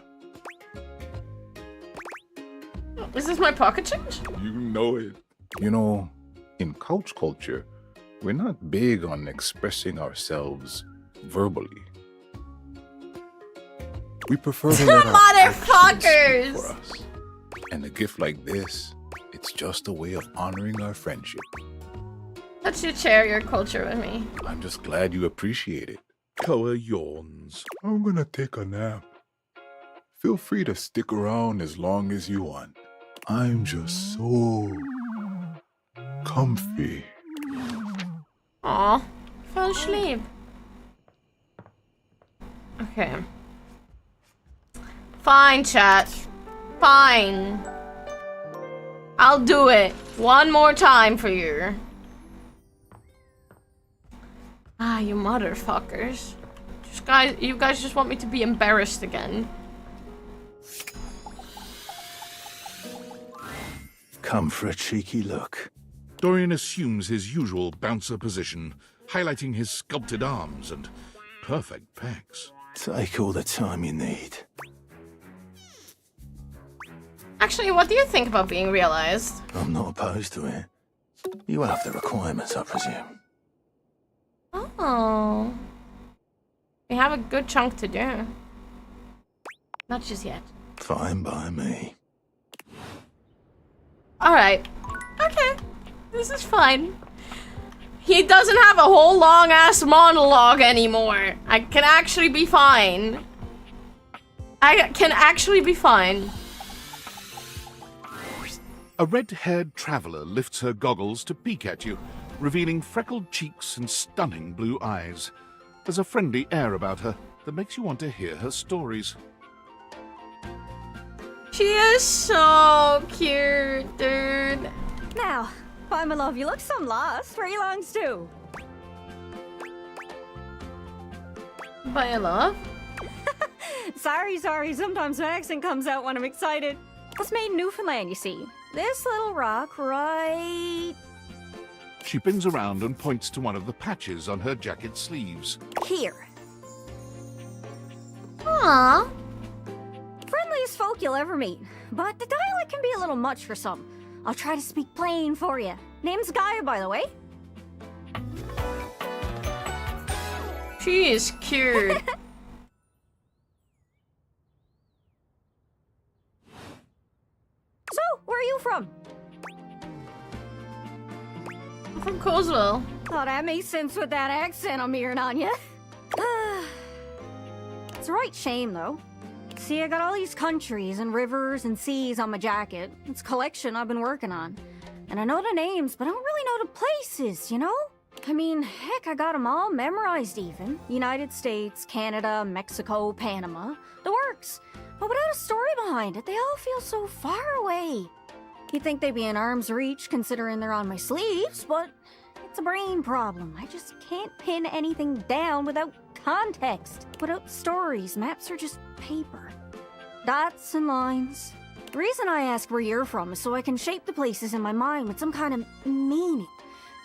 Is this my pocket change? You know it. You know, in couch culture, we're not big on expressing ourselves verbally. We prefer to let our actions speak for us. And a gift like this, it's just a way of honoring our friendship. That should share your culture with me. I'm just glad you appreciate it. Koa yawns. I'm gonna take a nap. Feel free to stick around as long as you want. I'm just so comfy. Aw, fell asleep. Okay. Fine, chat. Fine. I'll do it one more time for you. Ah, you motherfuckers. You guys just want me to be embarrassed again. Come for a cheeky look. Dorian assumes his usual bouncer position, highlighting his sculpted arms and perfect pecs. Take all the time you need. Actually, what do you think about being realized? I'm not opposed to it. You have the requirements, I presume. Oh. We have a good chunk to do. Not just yet. Fine by me. Alright. Okay. This is fine. He doesn't have a whole long-ass monologue anymore. I can actually be fine. I can actually be fine. A red-haired traveler lifts her goggles to peek at you, revealing freckled cheeks and stunning blue eyes. There's a friendly air about her that makes you want to hear her stories. She is so cute, dude. Now, Bye, my love. You look some lost. Where are you longs to? Bye, love. Sorry. Sometimes my accent comes out when I'm excited. It's made in Newfoundland, you see. This little rock right She bends around and points to one of the patches on her jacket sleeves. here. Aww. Friendliest folk you'll ever meet. But the dialect can be a little much for some. I'll try to speak plain for you. Name's Gaia, by the way. She is cute. So, where are you from? I'm from Coalsville. Oh, that makes sense with that accent I'm hearing on you. It's a right shame, though. See, I got all these countries and rivers and seas on my jacket. It's a collection I've been working on. And I know the names, but I don't really know the places, you know? I mean, heck, I got them all memorized even. United States, Canada, Mexico, Panama. The works. But without a story behind it, they all feel so far away. You'd think they'd be in arm's reach, considering they're on my sleeves, but it's a brain problem. I just can't pin anything down without context. Without stories, maps are just paper. Dots and lines. The reason I ask where you're from is so I can shape the places in my mind with some kind of meaning.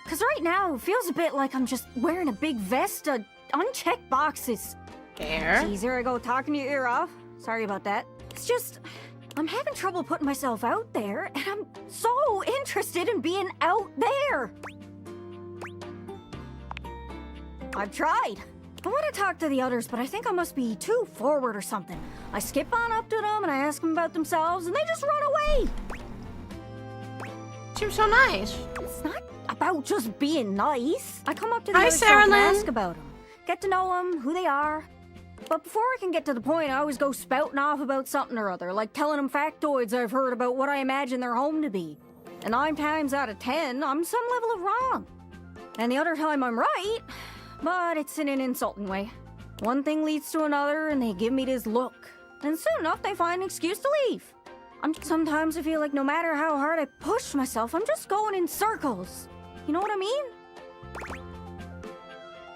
Because right now, it feels a bit like I'm just wearing a big vest of unchecked boxes. Fair. It's easier I go talking your ear off. Sorry about that. It's just, I'm having trouble putting myself out there, and I'm so interested in being out there. I've tried. I want to talk to the others, but I think I must be too forward or something. I skip on up to them and I ask them about themselves, and they just run away. Seems so nice. It's not about just being nice. I come up to the Hi, others so I can Sarah Lynn. ask about them, get to know them, who they are. But before I can get to the point, I always go spouting off about something or other, like telling them factoids I've heard about what I imagine their home to be. And 9 times out of 10, I'm some level of wrong. And the other time I'm right, but it's in an insulting way. One thing leads to another, and they give me this look. And soon enough, they find an excuse to leave. Sometimes I feel like no matter how hard I push myself, I'm just going in circles. You know what I mean?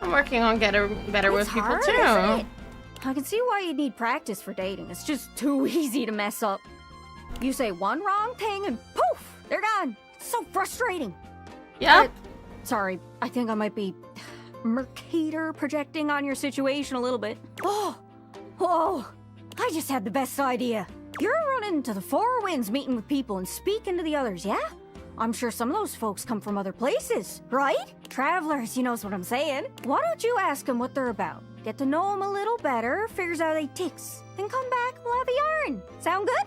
I'm working on getting better with It's people hard, too. isn't it? I can see why you'd need practice for dating. It's just too easy to mess up. You say one wrong thing and poof, they're gone. It's so frustrating. Yeah. Sorry, I think I might be Mercator projecting on your situation a little bit. Oh, I just had the best idea. You're running into the Four Winds meeting with people and speaking to the others, yeah? I'm sure some of those folks come from other places, right? Travelers, you knows what I'm saying. Why don't you ask them what they're about? Get to know them a little better, figures out they ticks. Then come back, we'll have a yarn. Sound good?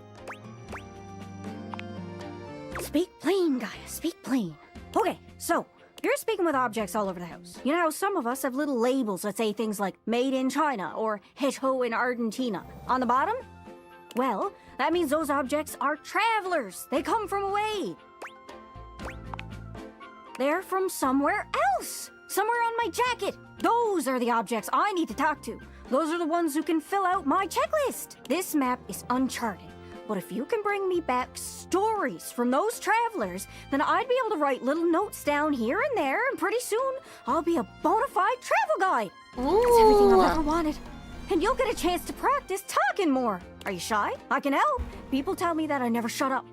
Speak plain, Gaia, speak plain. Okay, so, you're speaking with objects all over the house. You know how some of us have little labels that say things like made in China or Hecho in Argentina on the bottom? Well, that means those objects are travelers. They come from away. They're from somewhere else. Somewhere on my jacket. Those are the objects I need to talk to. Those are the ones who can fill out my checklist. This map is uncharted. But if you can bring me back stories from those travelers, then I'd be able to write little notes down here and there, and pretty soon I'll be a bona fide travel guide. That's everything I've ever wanted. And you'll get a chance to practice talking more. Are you shy? I can help. People tell me that I never shut up.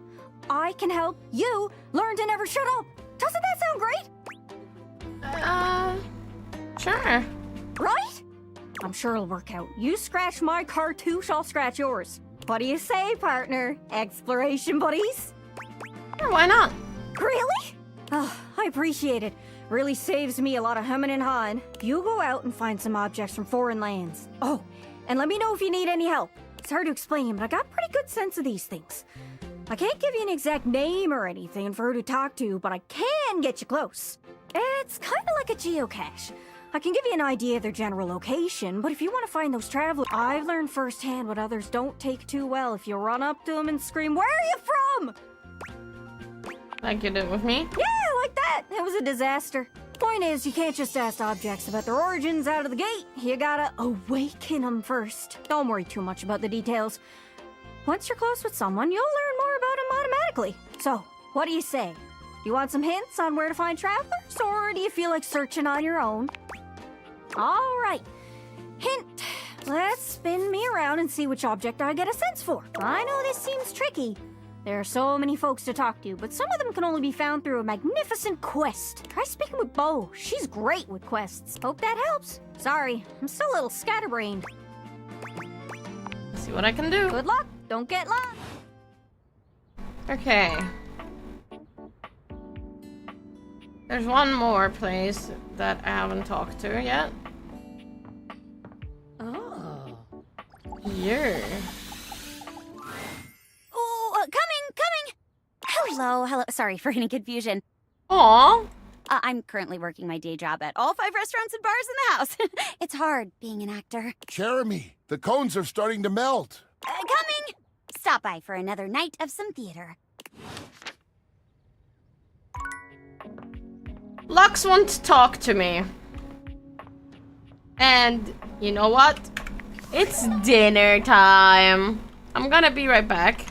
I can help you learn to never shut up. Doesn't that sound great? Sure. Right? I'm sure it'll work out. You scratch my cartouche, I'll scratch yours. What do you say, partner? Exploration buddies? Sure, why not? Really? Oh, I appreciate it. Really saves me a lot of humming and hawing. You go out and find some objects from foreign lands. Oh, and let me know if you need any help. It's hard to explain, but I got a pretty good sense of these things. I can't give you an exact name or anything for who to talk to, but I can get you close. It's kind of like a geocache. I can give you an idea of their general location, but if you want to find those travelers, I've learned firsthand what others don't take too well if you run up to them and scream, "Where are you from?" Like you did with me? Yeah, like that. It was a disaster. Point is, you can't just ask objects about their origins out of the gate. You gotta awaken them first. Don't worry too much about the details. Once you're close with someone, you'll learn more about them automatically. So, what do you say? Do you want some hints on where to find travelers, or do you feel like searching on your own? All right. Hint. Let's spin me around and see which object I get a sense for. I know this seems tricky. There are so many folks to talk to, but some of them can only be found through a magnificent quest. Try speaking with Bo. She's great with quests. Hope that helps. Sorry, I'm still a little scatterbrained. Let's see what I can do. Good luck. Don't get lost. Okay. There's one more place that I haven't talked to yet. Oh. Yeah. Oh, coming! Hello. Sorry for any confusion. Aww. I'm currently working my day job at all 5 restaurants and bars in the house. It's hard being an actor. Jeremy, the cones are starting to melt. Coming! Stop by for another night of some theater. Lux wants to talk to me. And you know what? It's dinner time. I'm gonna be right back.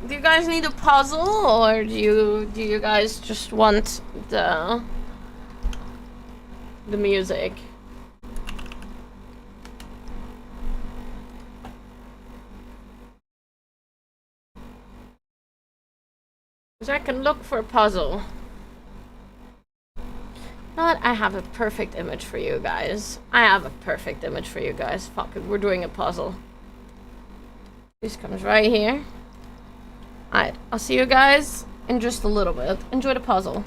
Do you guys need a puzzle, or do you guys just want the music? So I can look for a puzzle. Not, I have a perfect image for you guys. Fuck it, we're doing a puzzle. This comes right here. Alright, I'll see you guys in just a little bit. Enjoy the puzzle.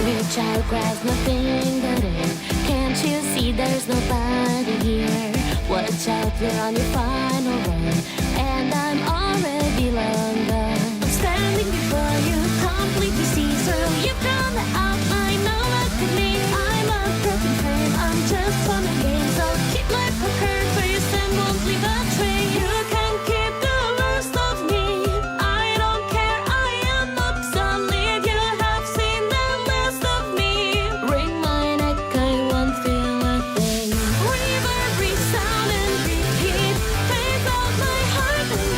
Real child cries nothing but air. Can't you see there's nobody here? Watch out, you're on your final run, and I'm already long gone. I'm standing before you, completely see through. You've drawn the outline, now look at me. I'm a broken frame, I'm just fun and games. So keep my poker face and won't leave a trace. You can keep the worst of me, I don't care, I am obsolete. You have seen the last of me. Ring my neck, I won't feel a thing. Reverb, resound and repeat. Fades out my heart and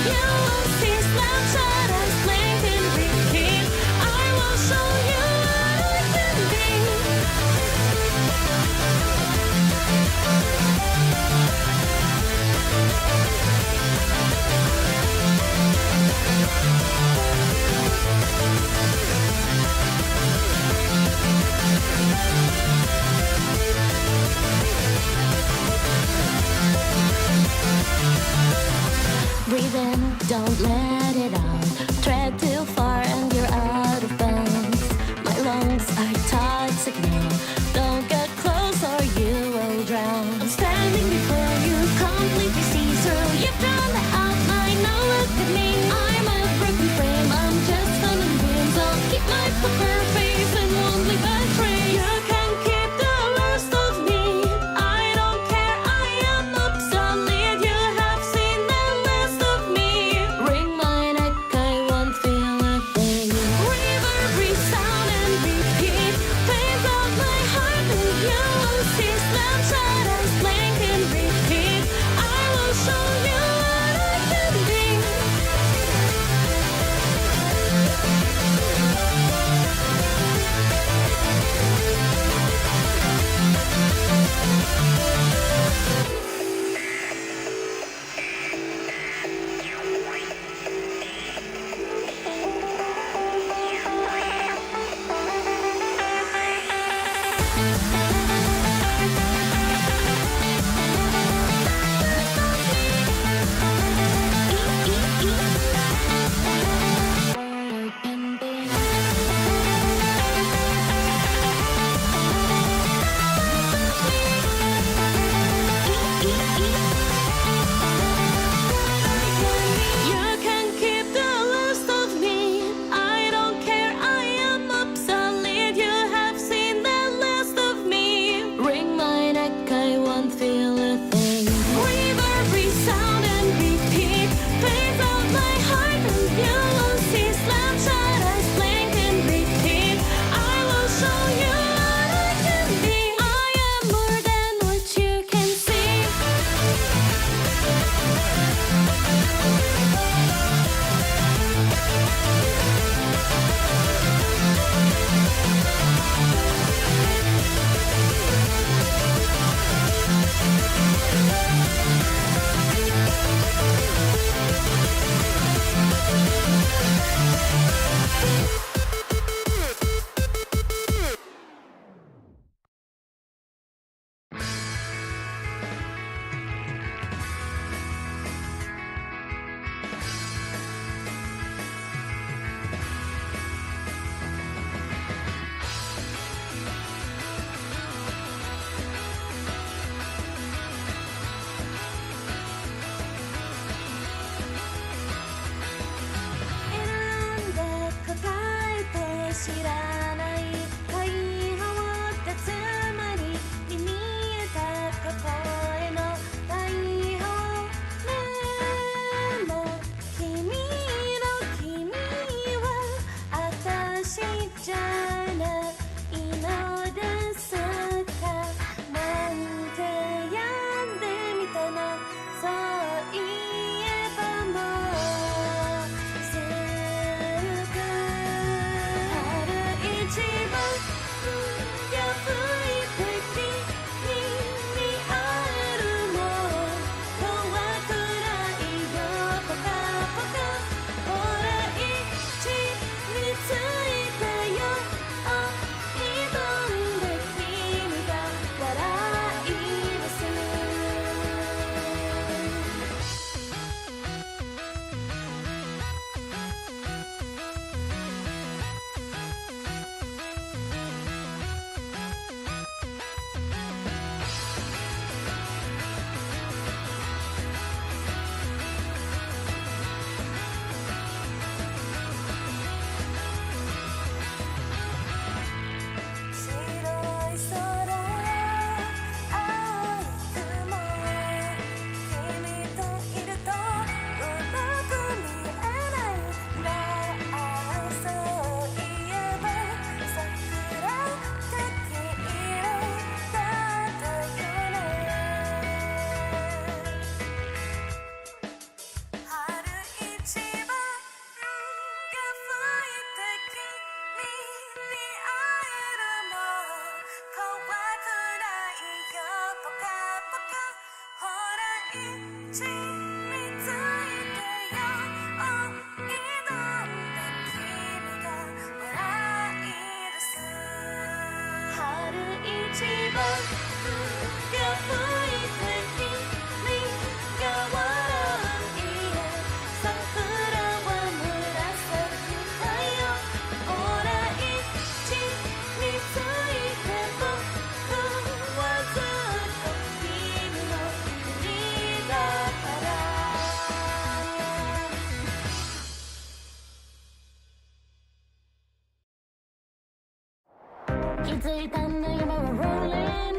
気づいたんだ今は rolling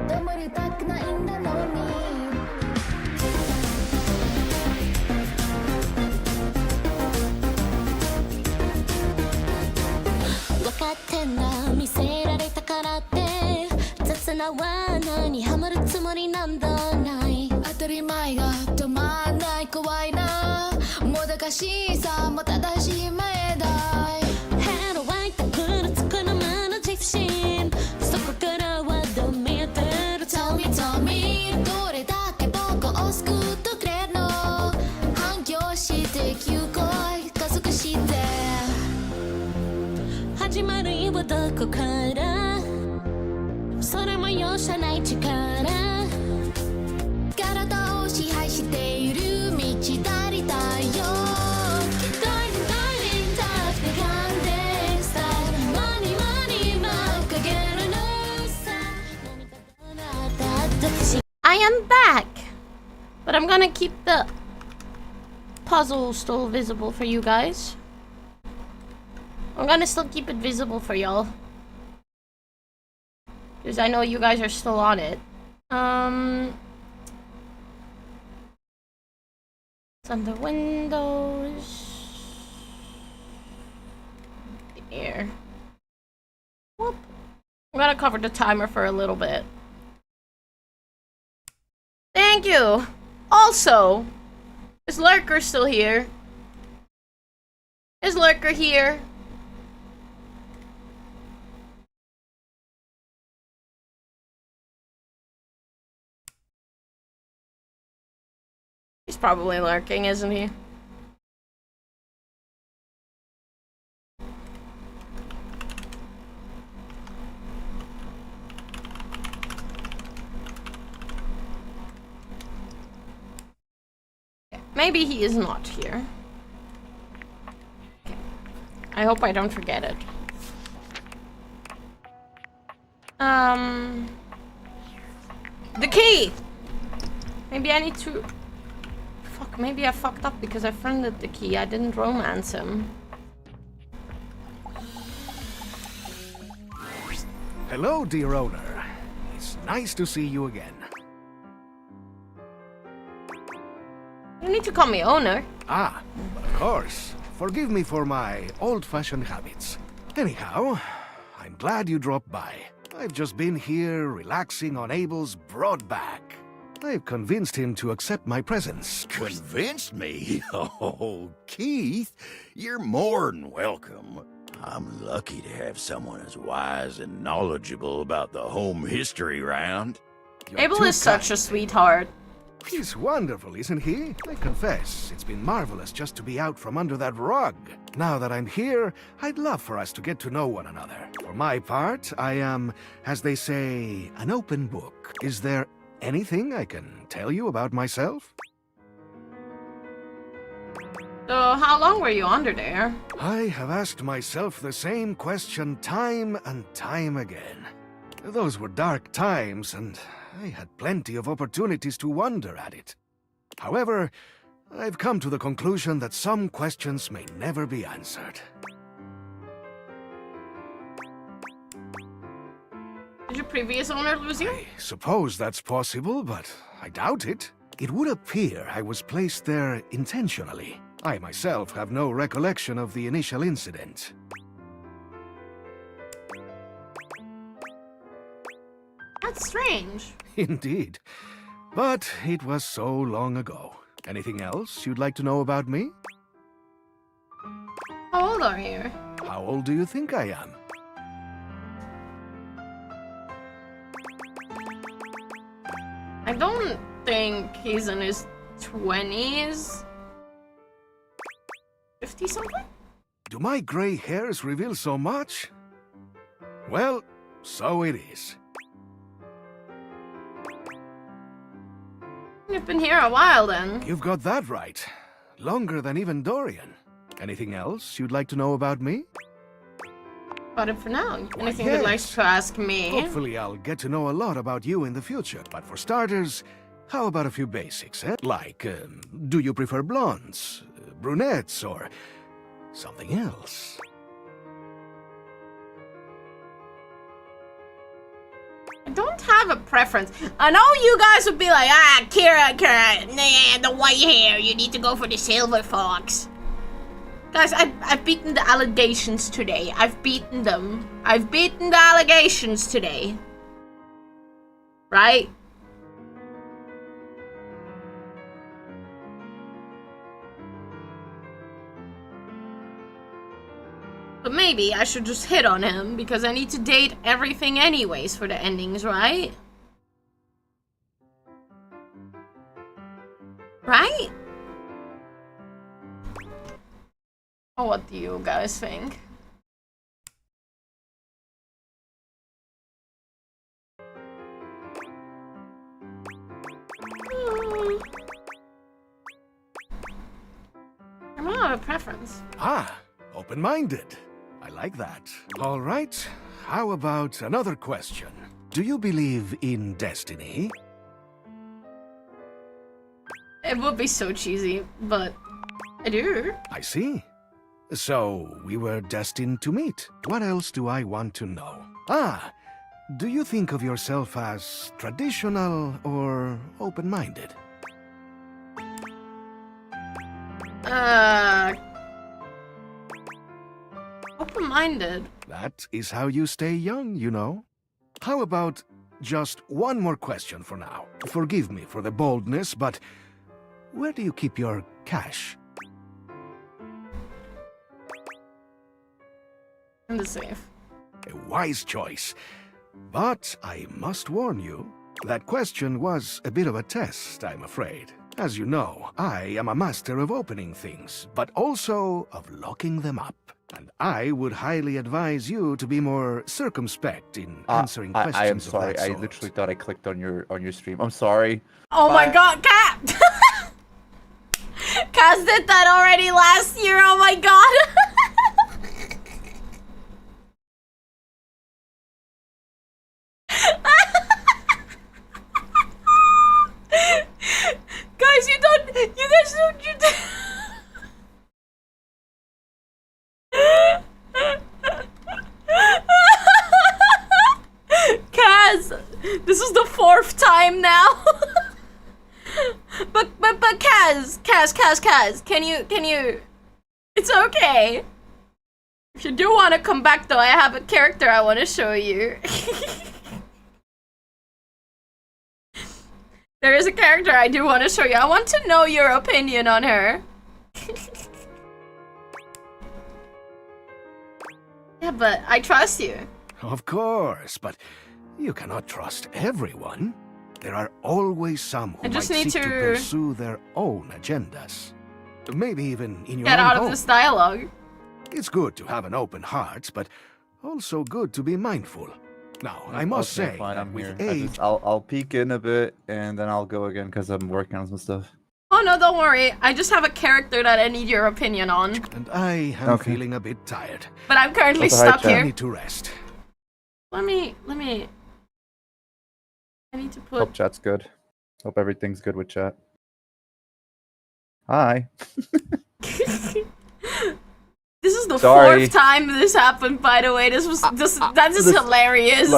どまりたくないんだのに分かってんだ見せられたからって雑な罠にはまるつもりなんだない当たり前が止まんない怖いなもどかしさも正しい前だヘロワイトくるつくのまの自信そこからはどう見えてる Tell me tell me どれだけ僕を救ってくれるの反響して急行加速して始まるよどこから容赦ない力体を支配している満ち足りたよ Darling, tough で感電スタイルマニマニ真っ陰るのさ何かとなったって不思議 I am back! But I'm gonna keep the puzzle still visible for you guys. I'm gonna still keep it visible for y'all. Because I know you guys are still on it. It's on the windows. There. Whoop. I'm gonna cover the timer for a little bit. Thank you! Also, is Lurker still here? Is Lurker here? He's probably lurking, isn't he? Maybe he is not here. Okay. I hope I don't forget it. The key! Maybe I need to... Fuck, maybe I fucked up because I friended the key. I didn't romance him. Hello, dear owner. It's nice to see you again. You need to call me owner. Ah, of course. Forgive me for my old-fashioned habits. Anyhow, I'm glad you dropped by. I've just been here relaxing on Abel's broad back. I've convinced him to accept my presence. Convinced me? Oh, Keith, you're more than welcome. I'm lucky to have someone as wise and knowledgeable about the home history round. Abel is such a sweetheart. He's wonderful, isn't he? I confess, it's been marvelous just to be out from under that rug. Now that I'm here, I'd love for us to get to know one another. For my part, I am, as they say, an open book. Is there anything I can tell you about myself? So, how long were you under there? I have asked myself the same question time and time again. Those were dark times, and I had plenty of opportunities to wonder at it. However, I've come to the conclusion that some questions may never be answered. Did your previous owner lose you? I suppose that's possible, but I doubt it. It would appear I was placed there intentionally. I myself have no recollection of the initial incident. That's strange. Indeed. But it was so long ago. Anything else you'd like to know about me? How old are you? How old do you think I am? I don't think he's in his 20s. 50-something? Do my gray hairs reveal so much? Well, so it is. You've been here a while then. You've got that right. Longer than even Dorian. Anything else you'd like to know about me? About it for now. Anything yes. you'd like to ask me? Hopefully I'll get to know a lot about you in the future. But for starters, how about a few basics, eh? Like, do you prefer blondes, brunettes, or something else? I don't have a preference. I know you guys would be like, Kira, nah, the white hair, you need to go for the silver fox. Guys, I've beaten the allegations today. I've beaten them. I've beaten the allegations today. Right? But maybe I should just hit on him, because I need to date everything anyways for the endings, right? Right? Oh, what do you guys think? have a preference. Ah, open-minded. I like that. All right, how about another question? Do you believe in destiny? It would be so cheesy, but I do. I see. So, we were destined to meet. What else do I want to know? Ah, do you think of yourself as traditional or open-minded? Open-minded. That is how you stay young, you know. How about just one more question for now? Forgive me for the boldness, but where do you keep your cash? In the safe. A wise choice. But I must warn you, that question was a bit of a test, I'm afraid. As you know, I am a master of opening things, but also of locking them up. And I would highly advise you to be more circumspect in answering questions I am sorry. of that I sort. literally thought I clicked on your stream. I'm sorry. Oh my god, Cat! Kaz did that already last year, oh my god! Guys, you guys don't, Kaz, this is the 4th time now. but Kaz, can you, it's okay. If you do want to come back though, I have a character I want to show you. There is a character I do want to show you. I want to know your opinion on her. Yeah, but I trust you. Of course, but you cannot trust everyone. There are always some who I just might need seek to to pursue their own agendas. Maybe even in your get own out home. of this dialogue. It's good to have an open heart, but also good to be mindful. Now, I must Okay, say, fine, that I'm with here. age... I'll peek in a bit and then I'll go again because I'm working on some stuff. Oh no, don't worry. I just have a character that I need your opinion on. And I am feeling a bit tired. But I'm currently That's all right, stuck here. I need to rest. Let me... I need to put... Hope chat's good. Hope everything's good with chat. Hi. This is the Sorry. 4th time this happened, by the way. That is hilarious.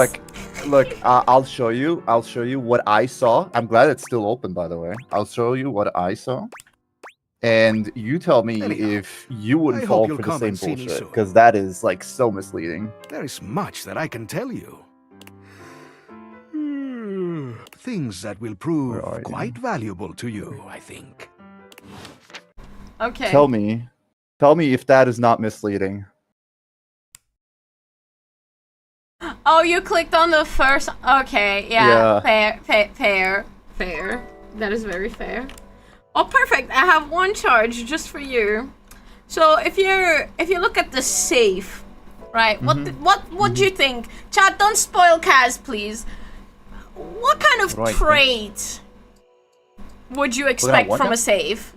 Look, I'll show you what I saw. I'm glad it's still open, by the way. I'll show you what I saw. And you tell me if you wouldn't I fall hope for you'll the come same and see me bullshit. soon. Because that is, like, so misleading. There is much that I can tell you. Things that will prove quite valuable to you, I think. Okay. Tell me if that is not misleading. Oh, you clicked on the first... Okay, yeah. Fair. That is very fair. Oh, perfect. I have one charge just for you. So if you look at the safe, right? What do you think? Chat, don't spoil Kaz, please. What kind of What do I trait would you expect from a safe?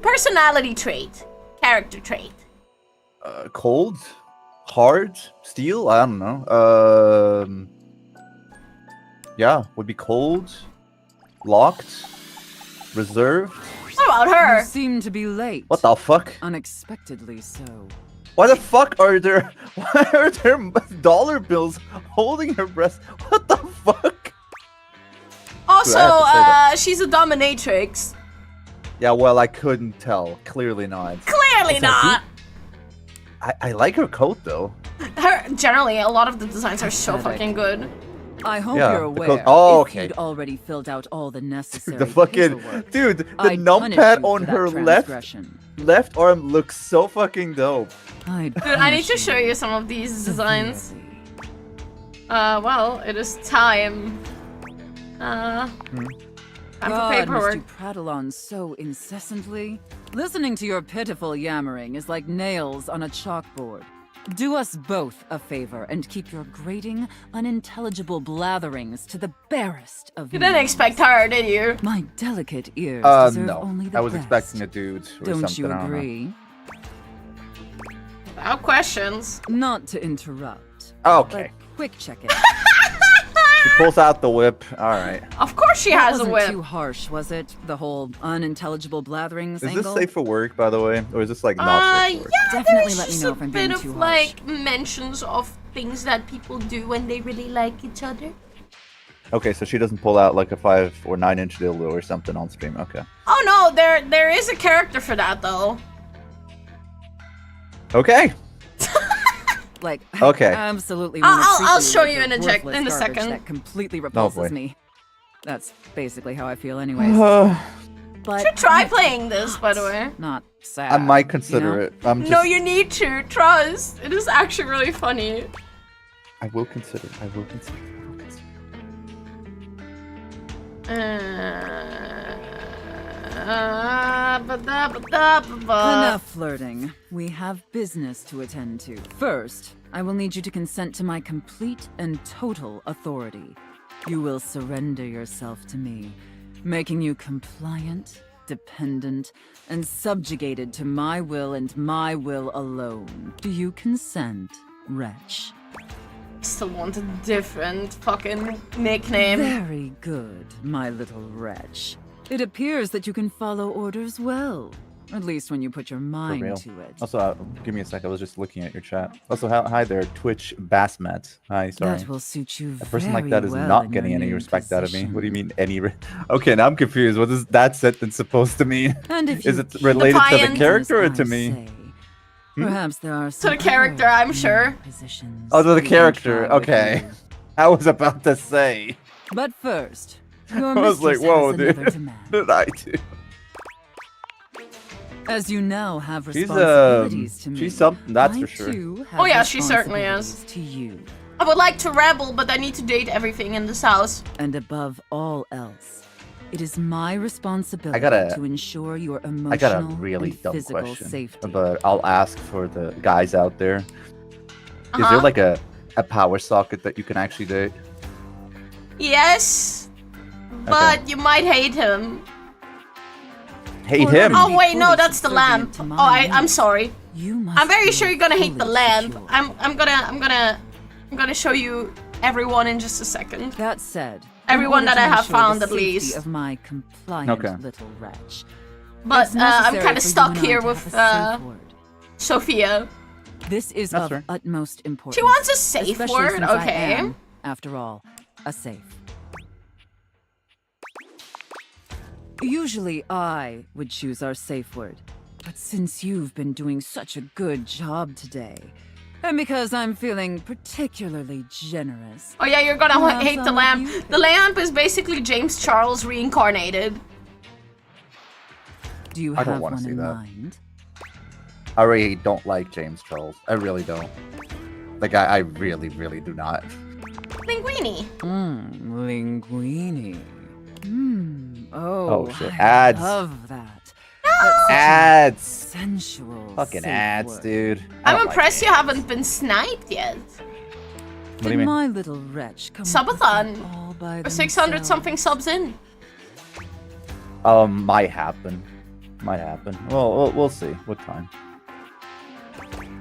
Personality trait, character trait. Cold? Hard? Steel? I don't know. Yeah, would be cold, locked, reserved. What about her? You seem to be late. What the fuck? Unexpectedly so. Why the fuck are there dollar bills holding her breast? What the fuck? Also, Dude, I have to say that. she's a dominatrix. Yeah, well, I couldn't tell. Clearly not. Clearly not. I like her coat though. Generally, a lot of the designs are so fucking good. I hope Yeah, you're the aware. code- oh, if okay. you'd already filled out all the necessary The fucking paperwork, dude, the I'd punish numpad you on for that her transgression. left arm looks so fucking dope. Dude, I need to show you some of these designs. Well, it is time. Time for God, must paperwork. you prattle on so incessantly? Listening to your pitiful yammering is like nails on a chalkboard. Do us both a favor and keep your grating, unintelligible blatherings to the barest of You didn't means. expect her, did you? My delicate ears deserve No. only the I was best. expecting a dude or Don't something. you I don't know. agree? Without questions. Not to interrupt. Okay. But quick check-in. She pulls out the whip. All right. Of course she has a Wasn't whip. too harsh, was it? The whole unintelligible blatherings Is angle? this safe for work, by the way, or is this like not safe for work? Yeah, Definitely there's let me just know a if I'm bit being of too harsh. like mentions of things that people do when they really like each other. Okay, so she doesn't pull out like a 5 or 9 inch dildo or something on stream. Okay. Oh no, there is a character for that though. Okay. Like, Okay. I absolutely I'll show you in a second. That completely repulses boy. me. That's basically how I feel anyways. But You should try playing this, by the way. Not sad. I might consider it. I'm just. No, you need to. Trust. It is actually really funny. I will consider. I will consider. Enough flirting. We have business to attend to. First, I will need you to consent to my complete and total authority. You will surrender yourself to me, making you compliant, dependent, and subjugated to my will and my will alone. Do you consent, wretch? Still want a different fucking nickname. Very good, my little wretch. It appears that you can follow orders well. At least when you put your For mind real. to it. Also, give me a sec. I was just looking at your chat. Also, hi there, Twitch Bassmet. Hi, sorry. That will suit you A person like very that is well not in getting your any new respect out of me. position. What do you mean any? Okay, now I'm confused. What is that sentence supposed to mean? And if Is you it related to the Defiant. character or as to I me? say, Perhaps there are To some the character, other I'm sure. positions Oh, to the we can character. try with Okay. you. I was about to say. But first, your I was like, mistress whoa, has dude. another demand. What did I do? As you now have She's responsibilities to me, she's something, that's I for sure. too have Oh yeah, she certainly responsibilities is. to you. I would like to rebel, but I need to date everything in this house. And above all else, it is my responsibility gotta- to ensure your emotional I got a really and dumb physical question, safety. but I'll ask for the guys out there. Is Uh-huh. there like a power socket that you can actually date? Yes, but you might hate him. Hate him? Oh wait, no, that's the lamp. Oh, I'm sorry. I'm very sure you're gonna hate the lamp. I'm gonna show you everyone in just a second. That said, Everyone in order that I to have ensure found the at safety least. of my compliant Okay. little wretch. But it's I'm necessary kind of for you stuck and I here to with have a safe word. Sophia. This is That's of fair. utmost importance. She wants a safe especially word? since I Okay. am, after all, a safe. Usually I would choose our safe word, but since you've been doing such a good job today, and because I'm feeling particularly generous. Oh yeah, you're gonna I'll hate the sum up lamp. you. The lamp is basically James Charles reincarnated. Do you I don't have wanna one see in that. mind? I really don't like James Charles. I really don't. Like, I really, really do not. Linguini. Linguini. Oh, Oh, shit. I Ads. love that. Ads. Sensual. Fucking safe ads, word. dude. I I'm don't like impressed you ads. haven't been sniped yet. What do you mean? My little wretch come up with Subathon. them all by Or 600 themselves. something subs in. Might happen. Might happen. Well, we'll see. What time?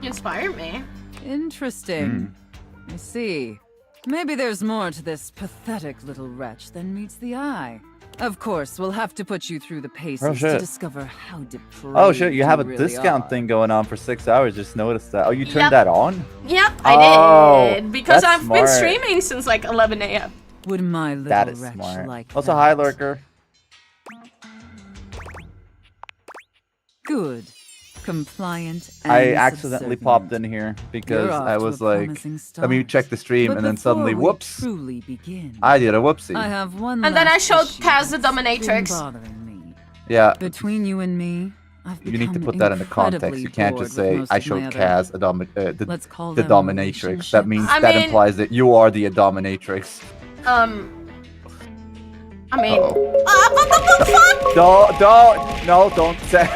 You inspired me. Interesting. I see. Maybe there's more to this pathetic little wretch than meets the eye. Of course, we'll have to put you through the paces Oh, to shit. discover how depraved Oh shit, you have a really discount are. thing going on for 6 hours. Just noticed that. Oh, you turned Yep. that on? Yep, I Oh, did. Because that's I've been smart. streaming since like 11 a.m. Would my little That is wretch smart. like Also, that? hi, Lurker. Good. Compliant and I accidentally subservient. popped in here because You're off I to was a like, promising let me start. check the stream, But and then before suddenly, we whoops, truly begin, I did a whoopsie. I have one And then I last showed issue Kaz the that's been dominatrix. bothering me. Yeah, Between you and me, I've you need to become put that into context. incredibly You can't just bored with say, most I of showed my other- Kaz Let's call the them dominatrix. That means I that mean- implies that you are the dominatrix. I mean, what the fuck? Don't say.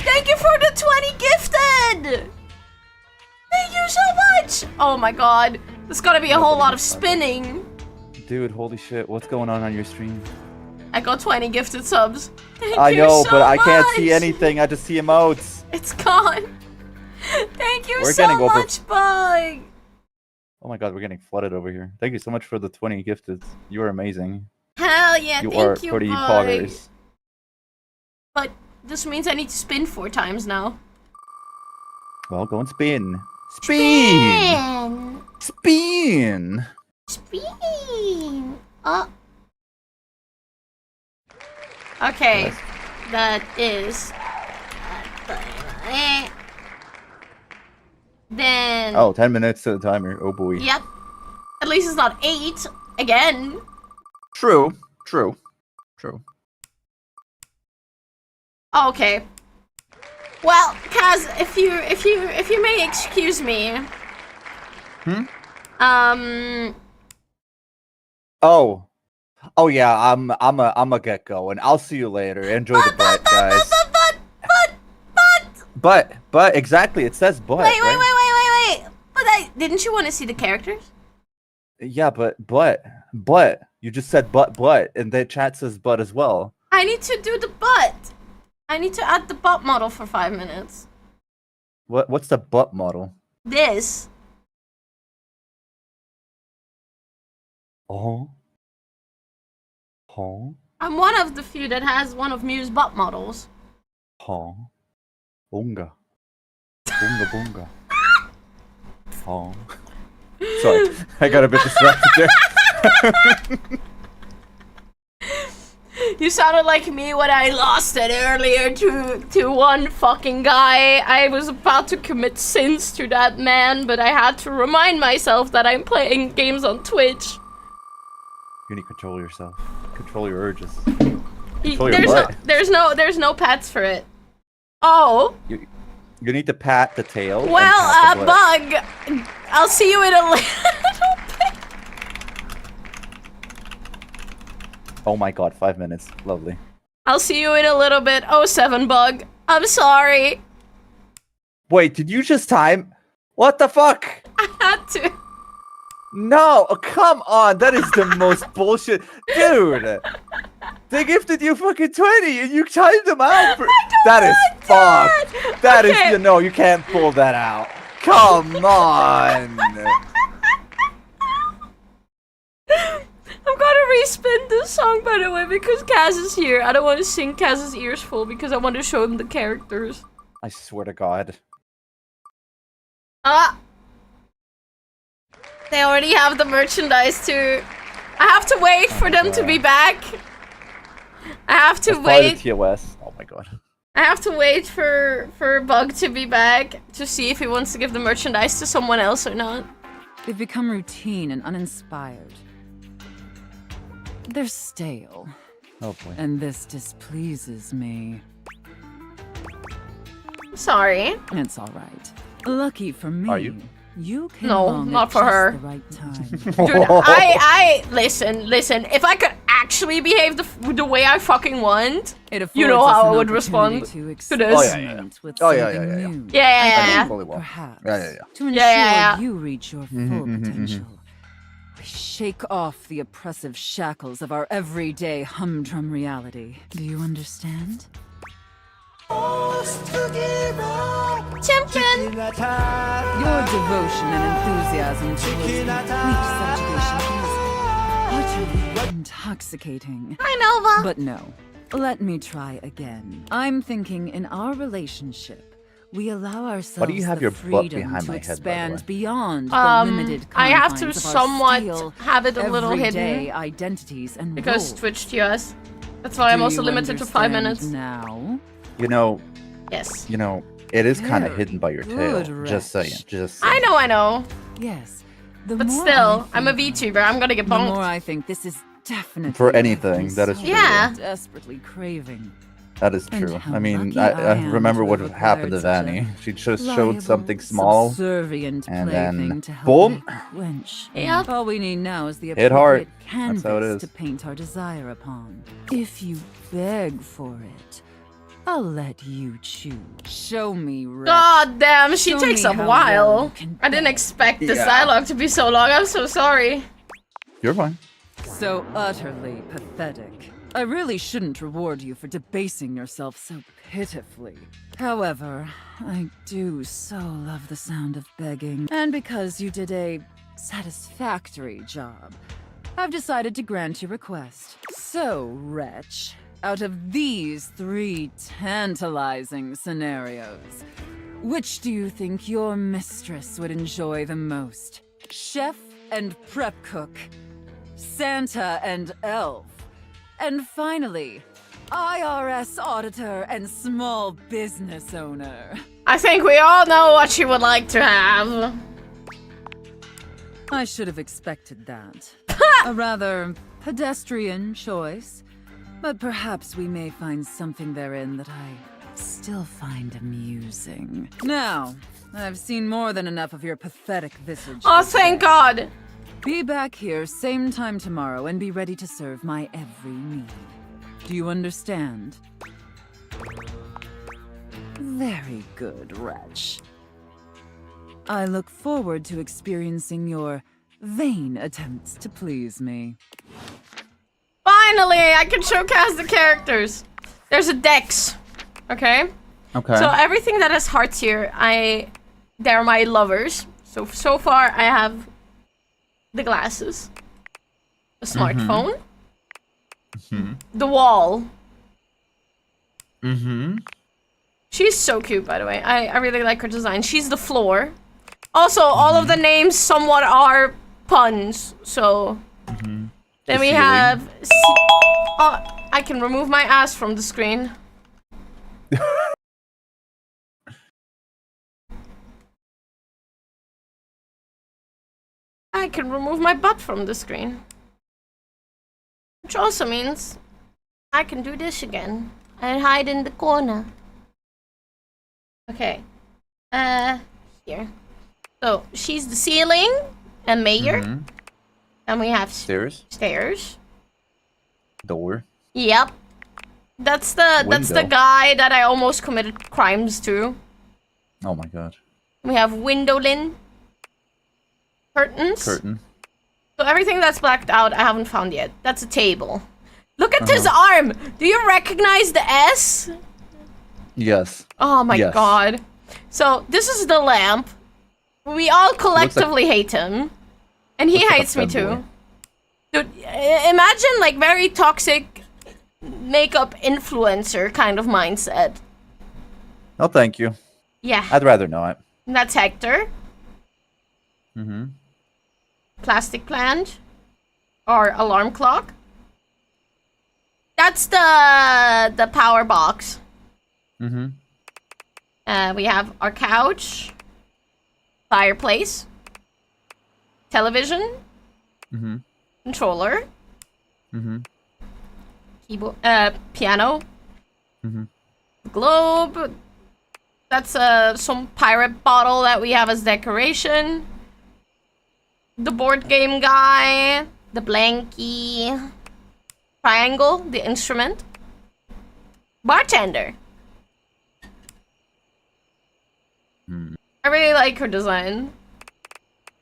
Thank you for the 20 gifted! Thank you so much! Oh my god. There's gotta be a whole lot of spinning. Dude, holy shit, what's going on your stream? I got 20 gifted subs. Thank I you know, so but I can't see much. anything. I just see emotes. It's gone. Thank you We're so getting over- much, Bug. Oh my god, we're getting flooded over here. Thank you so much for the 20 gifted. You are amazing. Hell yeah, You thank are you, pretty Bug. poggers. But this means I need to spin 4 times now. Well, go and spin. Spin! Spin! Spin! Oh. Okay, that is... Then... Oh, 10 minutes to the timer. Oh boy. Yep. At least it's not 8 again. True. True. True. Okay. Well, Kaz, if you may excuse me. Oh. Oh yeah, I'm a get going. I'll see you later. Enjoy the butt, guys. But exactly, it says butt. Wait. right? But didn't you want to see the characters? Yeah, but you just said but and the chat says but as well. I need to do the butt. I need to add the butt model for 5 minutes. What's the butt model? This. Oh. I'm one of the few that has one of Mew's butt models. Bunga. Bunga. Oh. Sorry, I got a bit distracted there. You sounded like me when I lost it earlier to one fucking guy. I was about to commit sins to that man, but I had to remind myself that I'm playing games on Twitch. You need to control yourself. Control your urges. Control your butt. There's no pets for it. Oh. You need to pat the tail. and Well, pat the butt. Bug, I'll see you in a little bit. Oh my god, 5 minutes. Lovely. I'll see you in a little bit. 07 Bug. I'm sorry. Wait, did you just time? What the fuck? I had to. No, oh, come on. That is the most bullshit. Dude. They gifted you fucking 20 and you timed them out. That is fucked. That is, you know, you can't pull that out. Come on. I'm gonna respin this song, by the way, because Kaz is here. I don't want to sing Kaz's ears full because I want to show him the characters. I swear to God. They already have the merchandise too. I have to wait for them to be back. I have to wait. TOS. Oh my god. I have to wait for Bug to be back to see if he wants to give the merchandise to someone else or not. They've become routine and uninspired. They're stale. Oh boy. And this displeases me. Sorry. It's all right. Lucky for me. Are you? You came No, along not at for just her. the right time. Dude, I listen. If I could actually behave the way I fucking want, you know how I would respond to this. Oh yeah. Yeah. Perhaps. Yeah. To ensure Yeah. you reach your full potential. We shake off the oppressive shackles of our everyday humdrum reality. Do you understand? Champion! Your devotion and enthusiasm towards complete subjugation is utterly intoxicating. Hi, Nova! But no. Let me try again. I'm thinking in our relationship, we allow ourselves Why do you have the your butt freedom behind to my head, by the expand way? beyond the limited I have to confines of our somewhat stale, have it a little everyday hidden identities and because roles. Twitch TOS. That's why I'm Do also you limited to 5 understand minutes. now? You know, Yes. It is kind of Very hidden by your tail. good, Just saying. wretch. Just saying. I know. Yes. The But more still, I I'm a think VTuber. I'm gonna get the more bonked. I think this is definitely For what I've anything, been that is so true. Yeah. desperately craving. That is And true. how I mean, lucky I am remember to what have happened to acquired such Vanny. a She just showed pliable, something small, subservient and plaything then to help boom. make wench. Yep. All we need now is the Hit hard. appropriate canvas That's how it is. to paint our desire upon. If you beg for it, I'll let you choose. Show me, Rich. God damn, she Show takes me a how well while. you can I didn't expect this Yeah. dialogue to be so long. I'm so sorry. You're fine. So utterly pathetic. I really shouldn't reward you for debasing yourself so pitifully. However, I do so love the sound of begging. And because you did a satisfactory job, I've decided to grant your request. So, wretch, out of these 3 tantalizing scenarios, which do you think your mistress would enjoy the most? Chef and prep cook, Santa and elf, and finally, IRS auditor and small business owner. I think we all know what she would like to have. I should have expected that. A rather pedestrian choice, but perhaps we may find something therein that I still find amusing. Now, I've seen more than enough of your pathetic visage. Oh, thank God. Be back here same time tomorrow and be ready to serve my every need. Do you understand? Very good, wretch. I look forward to experiencing your vain attempts to please me. Finally, I can showcase the characters. There's a dex. Okay? Okay. So everything that has hearts here, they're my lovers. So far I have the glasses, a smartphone, the wall. She's so cute, by the way. I really like her design. She's the floor. Also, all of the names somewhat are puns, so... Then we have... Oh, I can remove my ass from the screen. I can remove my butt from the screen. Which also means I can do this again and hide in the corner. Okay. Here. So, she's the ceiling and mayor. And we have Stairs. Stairs. Door. Yep. That's the guy that I almost committed crimes to. Oh my god. We have windowlin. Curtains. Curtain. So everything that's blacked out, I haven't found yet. That's a table. Look at this arm! Do you recognize the S? Yes. Oh my god. So, this is the lamp. We all collectively hate him. And he hates me too. Dude, imagine like very toxic makeup influencer kind of mindset. No, thank you. Yeah. I'd rather not. That's Hector. Plastic plant. Or alarm clock. That's the power box. We have our couch. Fireplace. Television. Controller. Keyboard. Piano. Globe. That's some pirate bottle that we have as decoration. The board game guy. The blankie. Triangle, the instrument. Bartender. I really like her design.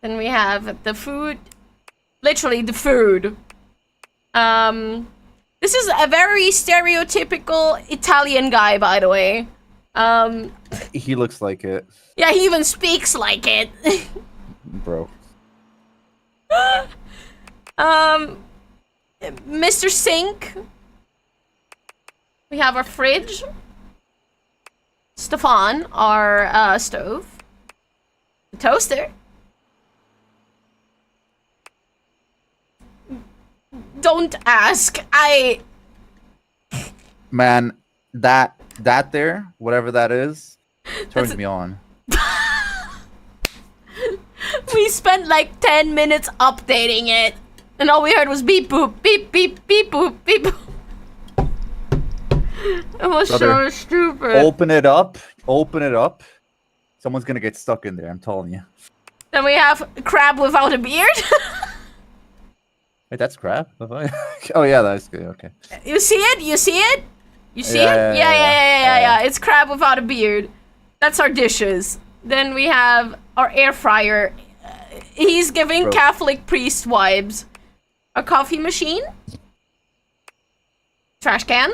Then we have the food. Literally the food. This is a very stereotypical Italian guy, by the way. He looks like it, Yeah, he even speaks like it. bro. Mr. Sink. We have our fridge. Stefan, our stove. The toaster. Don't ask. Man, that there, whatever that is, turns me on. We spent like 10 minutes updating it. And all we heard was beep boop, beep beep, beep boop, beep boop. It was Brother, so stupid. Open it up. Open it up. Someone's gonna get stuck in there, I'm telling you. Then we have Crab without a beard. Wait, that's crap? Oh yeah, that's good, okay. You see it? You see it? You see it? Yeah. It's crab without a beard. That's our dishes. Then we have our air fryer. He's giving Catholic priest vibes. A coffee machine. Trash can.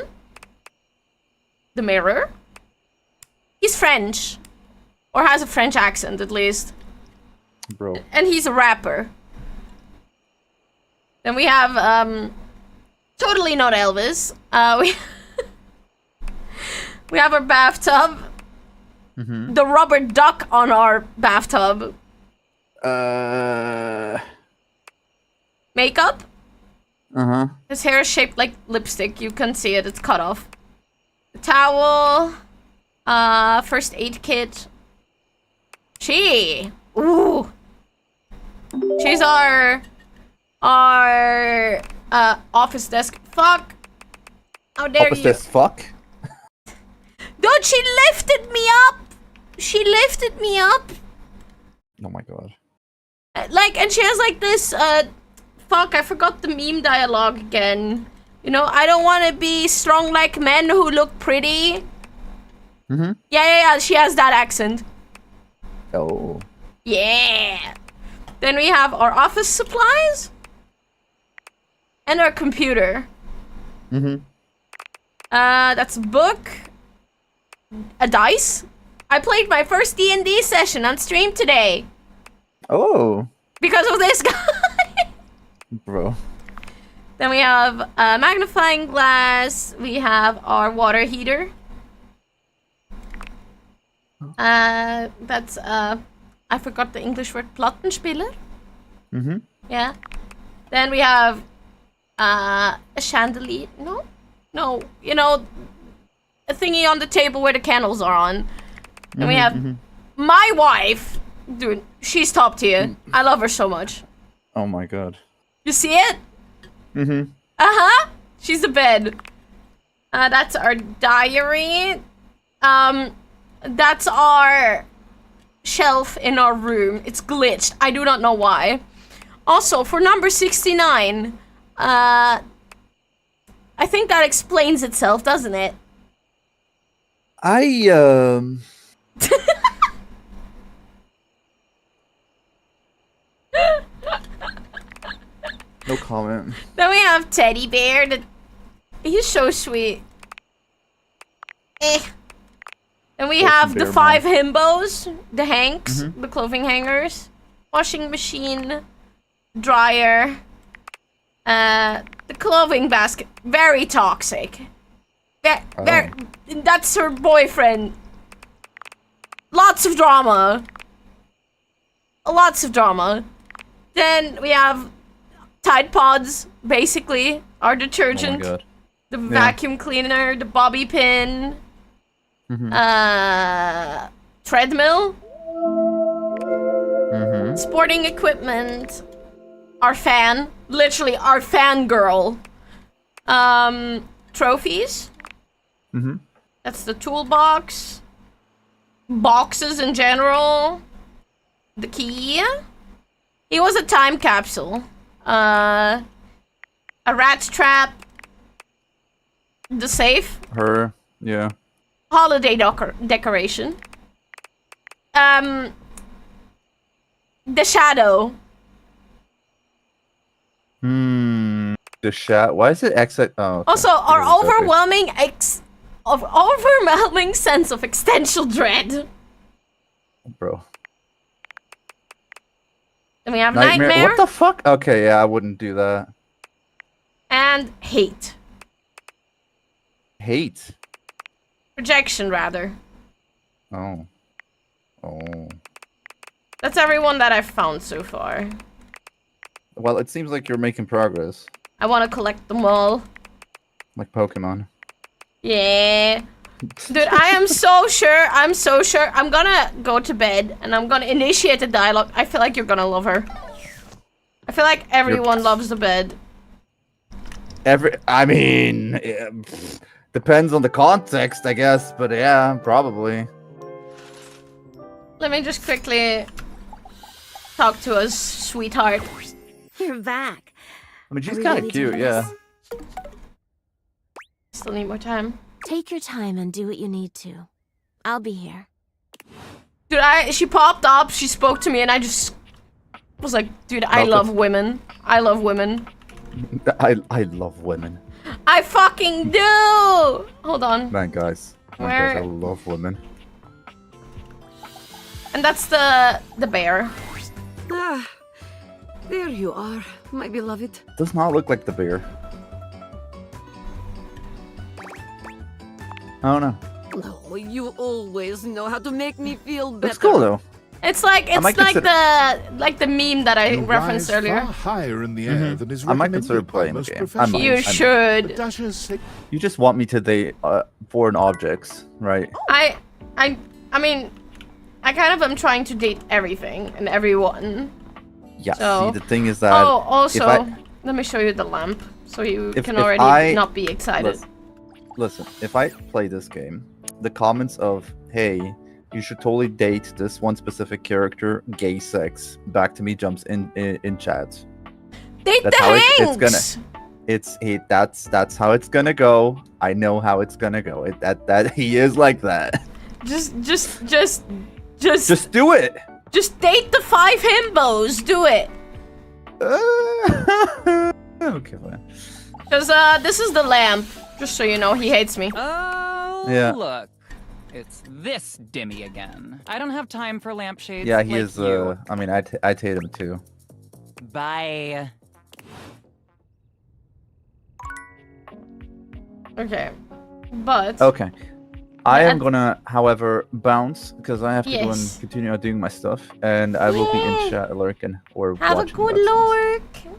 The mirror. He's French. Or has a French accent, at least. Bro. And he's a rapper. Then we have, totally not Elvis. We have our bathtub. The rubber duck on our bathtub. Makeup. His hair is shaped like lipstick. You can see it. It's cut off. The towel. First aid kit. Ooh. She's our office desk. Fuck. How dare you? Office desk fuck? Dude, she lifted me up. She lifted me up. Oh my god. And she has like this, fuck, I forgot the meme dialogue again. You know, I don't want to be strong like men who look pretty. Yeah, she has that accent. Oh. Yeah. Then we have our office supplies. And our computer. That's a book. A dice. I played my first D&D session on stream today. Oh. Because of this guy. Bro. Then we have a magnifying glass. We have our water heater. That's, I forgot the English word. Plattenspieler? Yeah. Then we have, a chandelier. No. You know, a thingy on the table where the candles are on. And we have my wife. Dude, she's top tier. I love her so much. Oh my god. You see it? She's the bed. That's our diary. That's our shelf in our room. It's glitched. I do not know why. Also, for number 69, I think that explains itself, doesn't it? No comment. Then we have Teddy Bear. He's so sweet. And we have the 5 himbos, the hanks, the clothing hangers, washing machine, dryer, the clothing basket. Very toxic. That's her boyfriend. Lots of drama. Then we have Tide Pods, basically, our detergent. Oh my god. The vacuum cleaner, the bobby pin. Treadmill. Sporting equipment. Our fan. Literally, our fangirl. Trophies. That's the toolbox. Boxes in general. The key. He was a time capsule. A rat trap. The safe. Her. Yeah. Holiday decoration. The shadow. The chat. Why is it X? Oh. Okay. Also, our overwhelming sense of existential dread. Bro. Then we have nightmare. What the fuck? Okay, yeah, I wouldn't do that. And hate. Hate. Rejection, rather. Oh. That's everyone that I've found so far. Well, it seems like you're making progress. I want to collect them all. Like Pokemon. Yeah. Dude, I am so sure. I'm gonna go to bed and I'm gonna initiate a dialogue. I feel like you're gonna love her. I feel like everyone loves the bed. I mean, depends on the context, I guess, but yeah, probably. Let me just quickly talk to us, sweetheart. You're back. I mean, she's kind of cute, yeah. Still need more time. Take your time and do what you need to. I'll be here. Dude, she popped up, she spoke to me, and I just was like, dude, I love women. I love women. I love women. I fucking do! Hold on. Man, guys. Where- I love women. And that's the bear. Ah, there you are, my beloved. Does not look like the bear. I don't know. Oh, you always know how to make me feel better. Looks cool though. It's like might consider- the meme that I You referenced rise earlier. far higher in the air than is I might recommended consider by playing the most game. professionals. You should. Dasher's sick. You just want me to date foreign objects, right? I mean, I kind of am trying to date everything and everyone. Yeah. So- See, the thing is that. Oh, also, if I- let me show you the lamp, so you if- can if already I- not be excited. Listen, if I play this game, the comments of "Hey, you should totally date this one specific character, gay sex," back to me jumps in chats. Date That's the how it's Hanks! gonna. That's how it's gonna go. I know how it's gonna go. That he is like that. Just Just do it. Just date the 5 himbos. Do it. Okay, fine. Cause this is the lamp. Just so you know, he hates me. Oh, Yeah. look. It's this Dimmy again. I don't have time for lampshades. Yeah, he like is. You. I mean, I hate him too. Bye. Okay, but Okay. I Yeah, am gonna, however, bounce because I have to go and Yes. continue doing my stuff, and I will be in chat lurking or have a watching. good that. lurk.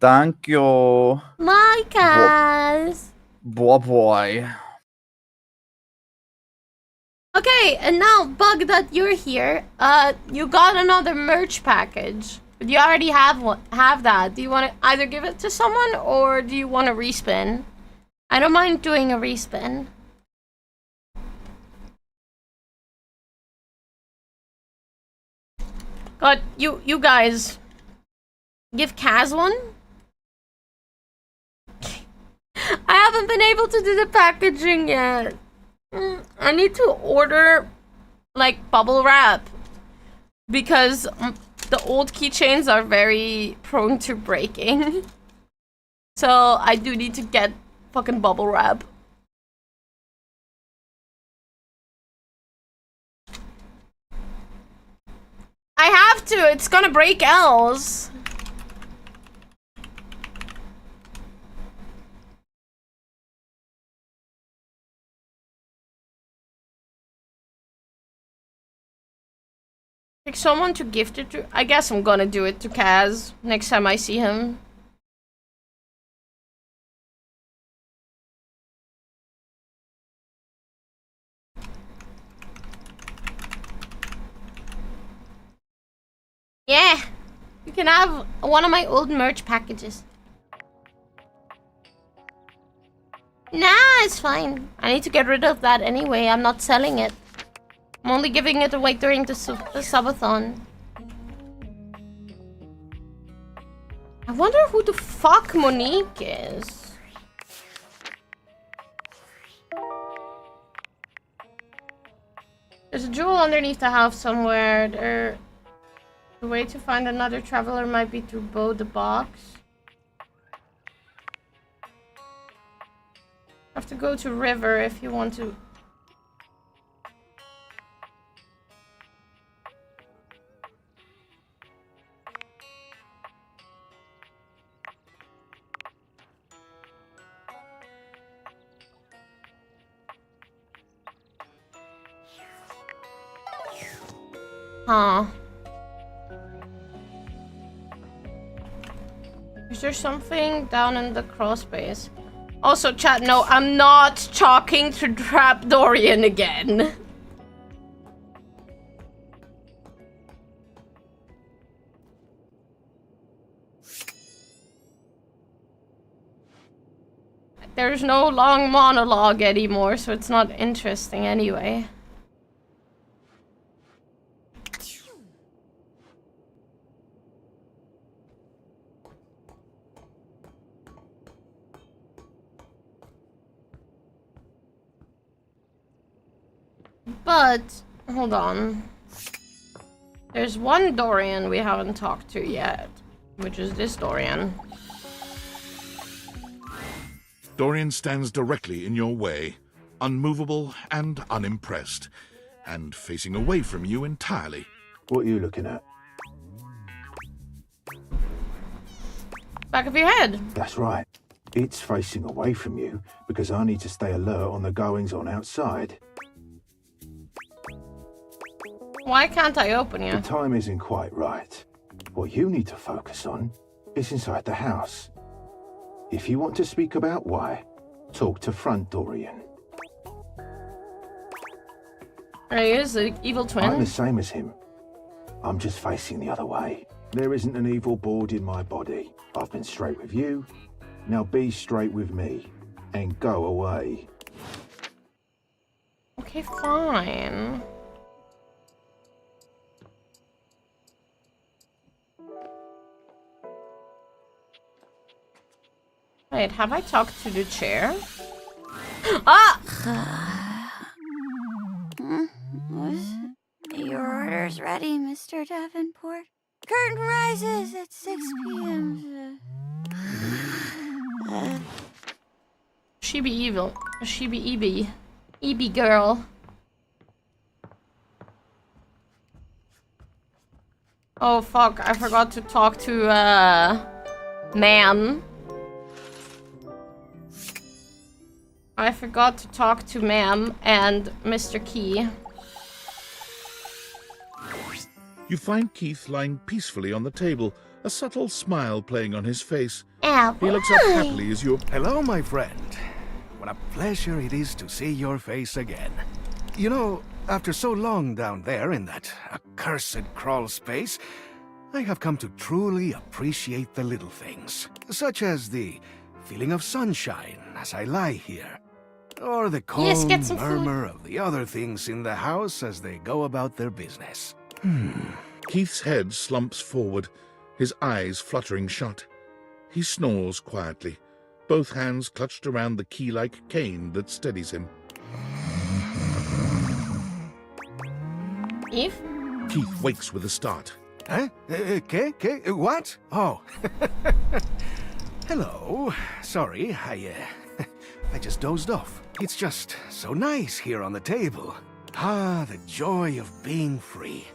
Thank you. My guys. Boy, boy. Okay, and now, Bug, that you're here, you got another merch package. But you already have that. Do you want to either give it to someone, or do you want to respin? I don't mind doing a respin. God, you guys, give Kaz one? I haven't been able to do the packaging yet. I need to order, like, bubble wrap. Because the old keychains are very prone to breaking. So I do need to get fucking bubble wrap. I have to, it's gonna break else. Pick someone to gift it to. I guess I'm gonna do it to Kaz next time I see him. Yeah, you can have one of my old merch packages. Nah, it's fine. I need to get rid of that anyway. I'm not selling it. I'm only giving it away during the subathon. I wonder who the fuck Monique is. There's a jewel underneath the house somewhere. The way to find another traveler might be to bow the box. Have to go to river if you want to. Huh. Is there something down in the crawl space? Also, chat, no, I'm not talking to Trap Dorian again. There's no long monologue anymore, so it's not interesting anyway. But, hold on. There's one Dorian we haven't talked to yet, which is this Dorian. Dorian stands directly in your way, unmovable and unimpressed, and facing away from you entirely. What are you looking at? Back of your head. That's right. It's facing away from you because I need to stay alert on the goings-on outside. Why can't I open you? The time isn't quite right. What you need to focus on is inside the house. If you want to speak about why, talk to Front Dorian. Are you the evil twin? I'm the same as him. I'm just facing the other way. There isn't an evil board in my body. I've been straight with you. Now be straight with me and go away. Okay, fine. Wait, have I talked to the chair? Ah! Your order's ready, Mr. Davenport. Curtain rises at 6 p.m. She be evil. She be EB. EB girl. Oh fuck, I forgot to talk to Ma'am. I forgot to talk to Ma'am and Mr. Key. You find Keith lying peacefully on the table, a subtle smile playing on his face. Ow. He looks up happily as you... Hello, my friend. What a pleasure it is to see your face again. You know, after so long down there in that accursed crawl space, I have come to truly appreciate the little things, such as the feeling of sunshine as I lie here, or the calm murmur of the other things in the house as they go about their business. Keith's head slumps forward, his eyes fluttering shut. He snores quietly, both hands clutched around the key-like cane that steadies him. Eve? Keith wakes with a start. Huh? What? Oh. Hello. Sorry, I just dozed off. It's just so nice here on the table. Ah, the joy of being free.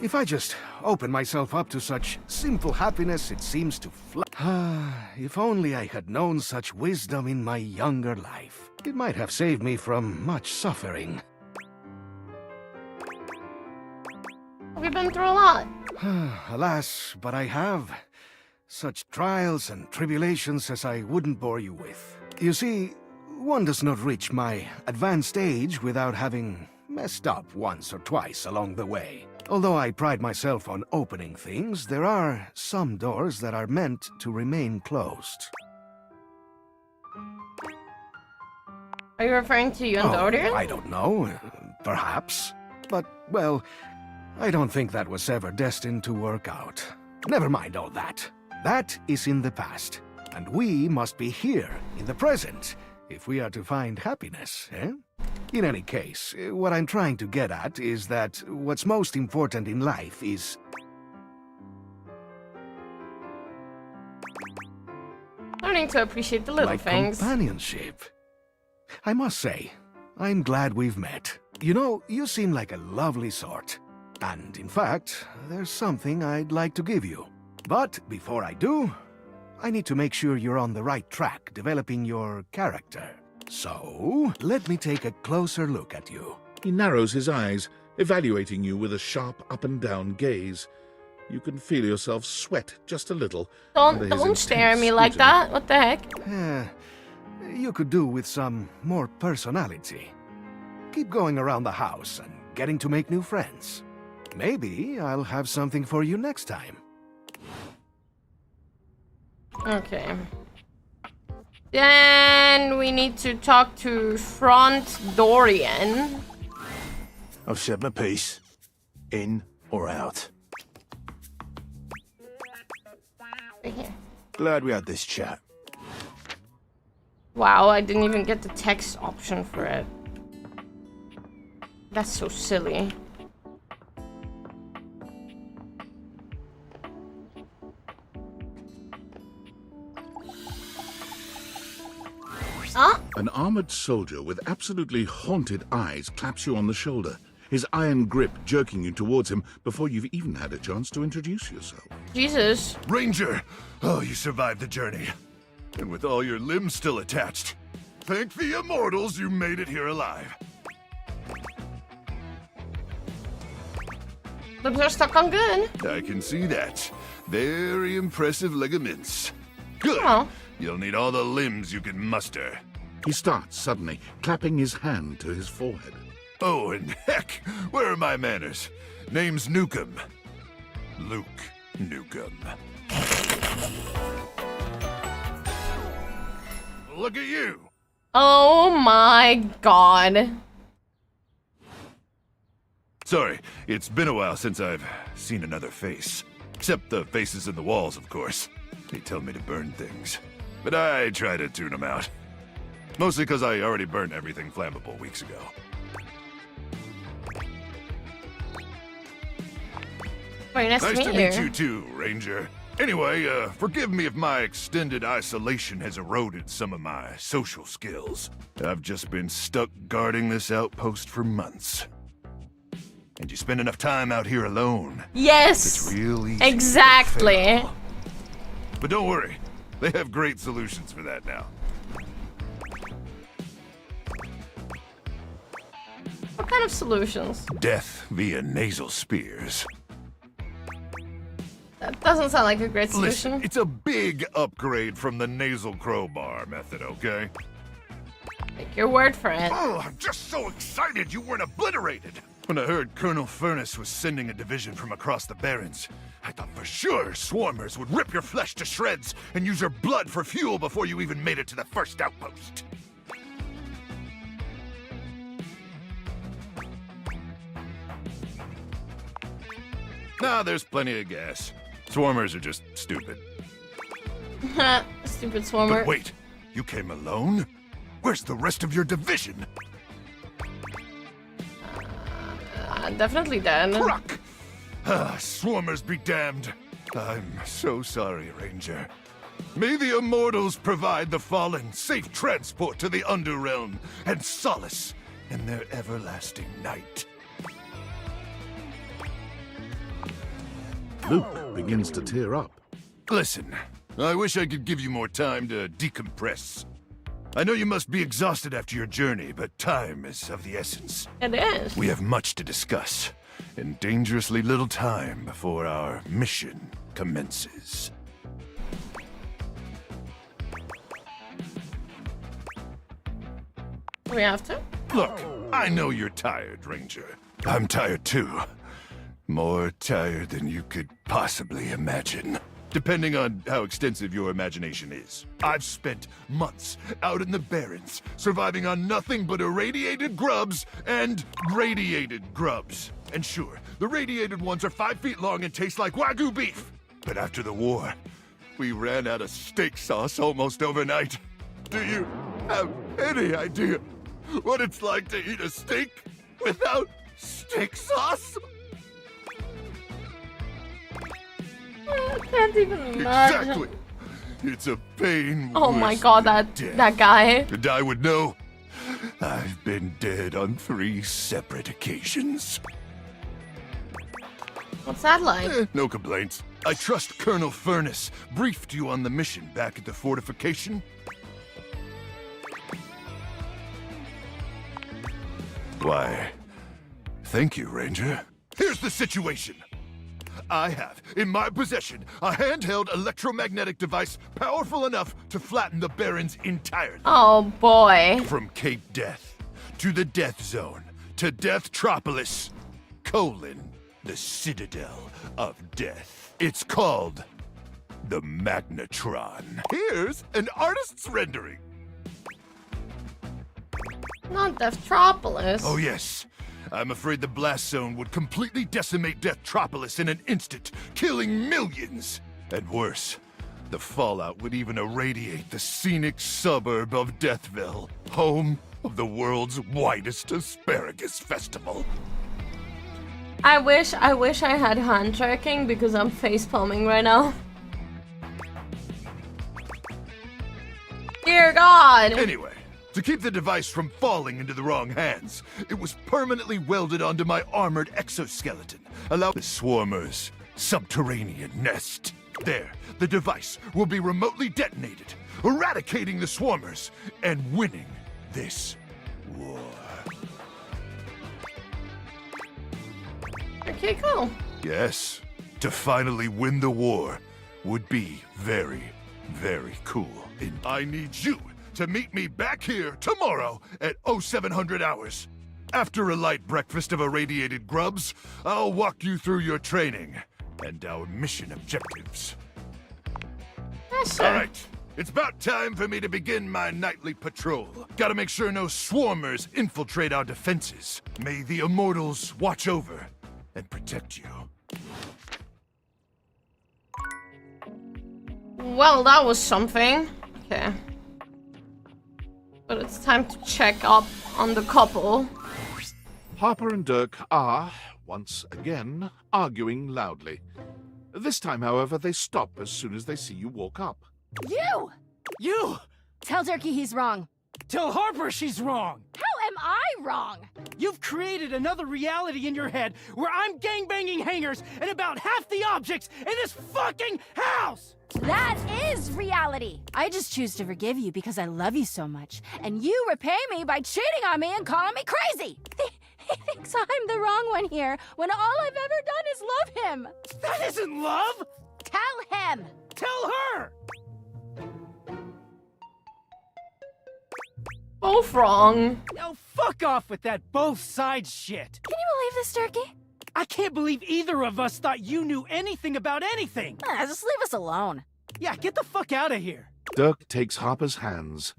If I just open myself up to such simple happiness, it seems to fly. Ah, if only I had known such wisdom in my younger life. It might have saved me from much suffering. We've been through a lot. Alas, but I have. Such trials and tribulations as I wouldn't bore you with. You see, one does not reach my advanced age without having messed up once or twice along the way. Although I pride myself on opening things, there are some doors that are meant to remain closed. Are you referring to you and Dorian? I don't know. Perhaps. But, well, I don't think that was ever destined to work out. Never mind all that. That is in the past. And we must be here, in the present, if we are to find happiness, eh? In any case, what I'm trying to get at is that what's most important in life is... Learning to appreciate the little things. Companionship. I must say, I'm glad we've met. You know, you seem like a lovely sort. And in fact, there's something I'd like to give you. But before I do, I need to make sure you're on the right track developing your character. So, let me take a closer look at you. He narrows his eyes, evaluating you with a sharp up-and-down gaze. You can feel yourself sweat just a little. Don't stare at me like that. What the heck? You could do with some more personality. Keep going around the house and getting to make new friends. Maybe I'll have something for you next time. Okay. Then we need to talk to Front Dorian. I've said my piece. In or out. Right here. Glad we had this chat. Wow, I didn't even get the text option for it. That's so silly. Huh? An armored soldier with absolutely haunted eyes claps you on the shoulder, his iron grip jerking you towards him before you've even had a chance to introduce yourself. Jesus. Ranger! Oh, you survived the journey. And with all your limbs still attached. Thank the immortals you made it here alive. Limbs are stuck on good. I can see that. Very impressive ligaments. Good. Oh. You'll need all the limbs you can muster. He starts suddenly, clapping his hand to his forehead. Oh, and heck, where are my manners? Name's Nukem. Luke Nukem. Look at you. Oh my god. Sorry, it's been a while since I've seen another face. Except the faces in the walls, of course. They tell me to burn things. But I try to tune them out. Mostly because I already burned everything flammable weeks ago. Very nice to to meet you too, Ranger. Anyway, forgive me if my extended isolation has eroded some of my social skills. I've just been stuck guarding this outpost for months. And you spend enough time out here alone. Yes. It's real easy. Exactly. But don't worry, they have great solutions for that now. What kind of solutions? Death via nasal spears. That doesn't sound like a great solution. Listen, it's a big upgrade from the nasal crowbar method, okay? Take your word for it. Oh, I'm just so excited you weren't obliterated. When I heard Colonel Furnace was sending a division from across the Barrens, I thought for sure swarmers would rip your flesh to shreds and use your blood for fuel before you even made it to the first outpost. Nah, there's plenty of gas. Swarmers are just stupid. Stupid swarmer. But wait, you came alone? Where's the rest of your division? Definitely dead. Truck! Swarmers be damned. I'm so sorry, Ranger. May the immortals provide the fallen safe transport to the Underrealm and solace in their everlasting night. Luke begins to tear up. Listen, I wish I could give you more time to decompress. I know you must be exhausted after your journey, but time is of the essence. It is. We have much to discuss, and dangerously little time before our mission commences. We have to? Look, I know you're tired, Ranger. I'm tired too. More tired than you could possibly imagine. Depending on how extensive your imagination is. I've spent months out in the Barrens, surviving on nothing but irradiated grubs and radiated grubs. And sure, the radiated ones are 5 feet long and taste like Wagyu beef. But after the war, we ran out of steak sauce almost overnight. Do you have any idea what it's like to eat a steak without steak sauce? I can't even imagine. Exactly. It's a pain. Oh my worse god, than that guy. And I would know. I've been dead on 3 separate occasions. What's that like? No complaints. I trust Colonel Furnace briefed you on the mission back at the fortification. Why, thank you, Ranger. Here's the situation. I have, in my possession, a handheld electromagnetic device powerful enough to flatten the Barrens entirely. Oh, boy. From Cape Death, to the Death Zone, to Deathtropolis, the Citadel of Death. It's called the Magnetron. Here's an artist's rendering. Not Deathtropolis. Oh, yes. I'm afraid the blast zone would completely decimate Deathtropolis in an instant, killing millions. And worse, The fallout would even irradiate the scenic suburb of Deathville, home of the world's widest asparagus festival. I wish I had hand tracking because I'm facepalming right now. Dear God! Anyway, to keep the device from falling into the wrong hands, it was permanently welded onto my armored exoskeleton, allowing the swarmer's subterranean nest. There, the device will be remotely detonated, eradicating the swarmers and winning this war. Okay, cool. Yes, to finally win the war would be very, very cool. And I need you to meet me back here tomorrow at 0700 hours. After a light breakfast of irradiated grubs, I'll walk you through your training and our mission objectives. Yes, all right, it's about time for me to begin my nightly patrol. Gotta make sure no swarmers infiltrate our defenses. May the immortals watch over and protect you. Well, that was something. Okay. But it's time to check up on the couple. Harper and Dirk are, once again, arguing loudly. This time, however, they stop as soon as they see you walk up. You! You! Tell Durkee he's wrong. Tell Harper she's wrong. How am I wrong? You've created another reality in your head where I'm gangbanging hangers and about half the objects in this fucking house! That is reality. I just choose to forgive you because I love you so much. And you repay me by cheating on me and calling me crazy. He thinks I'm the wrong one here when all I've ever done is love him. That isn't love! Tell him. Tell her! Both wrong. Now fuck off with that both sides shit. Can you believe this, Durkee? I can't believe either of us thought you knew anything about anything. Just leave us alone. Yeah, get the fuck out of here. Dirk takes Harper's hands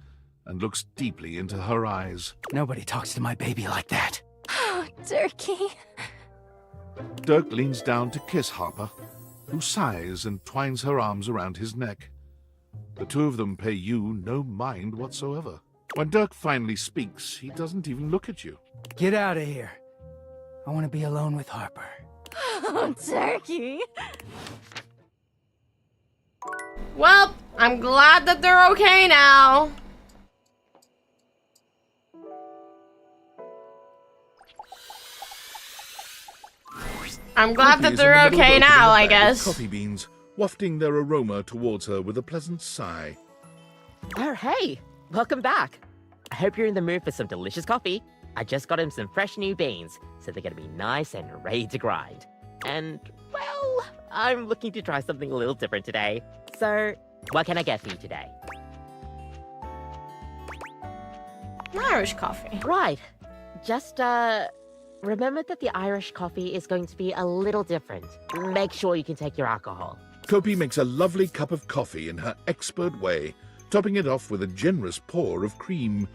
and looks deeply into her eyes. Nobody talks to my baby like that. Oh, Durkee. Dirk leans down to kiss Harper, who sighs and twines her arms around his neck. The two of them pay you no mind whatsoever. When Dirk finally speaks, he doesn't even look at you. Get out of here. I want to be alone with Harper. Oh, Durkee. Well, I'm glad that they're okay now. I'm glad that they're okay now, I guess. Coffee beans, wafting their aroma towards her with a pleasant sigh. Oh, hey! Welcome back. I hope you're in the mood for some delicious coffee. I just got him some fresh new beans, so they're gonna be nice and ready to grind. And, well, I'm looking to try something a little different today. So, what can I get for you today? Irish coffee. Right. Just, remember that the Irish coffee is going to be a little different. Make sure you can take your alcohol. Kopi makes a lovely cup of coffee in her expert way, topping it off with a generous pour of cream.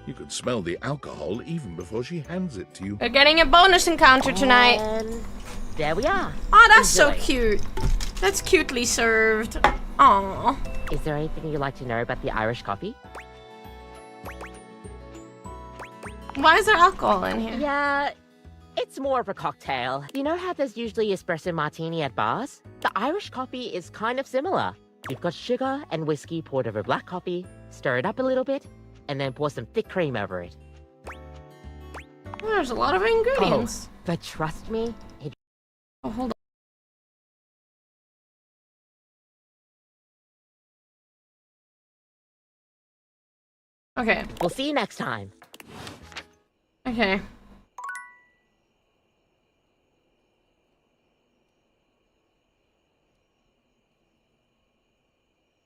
You could smell the alcohol even before she hands it to you. We're getting a bonus encounter tonight. And there we are. Oh, that's Enjoy. so cute. That's cutely served. Aww. Is there anything you'd like to know about the Irish coffee? Why is there alcohol in here? Yeah, it's more of a cocktail. You know how there's usually espresso martini at bars? The Irish coffee is kind of similar. You've got sugar and whiskey poured over black coffee, stir it up a little bit, and then pour some thick cream over it. There's a lot of ingredients. Oh, but trust me, it... Oh, hold on. Okay. We'll see you next time. Okay.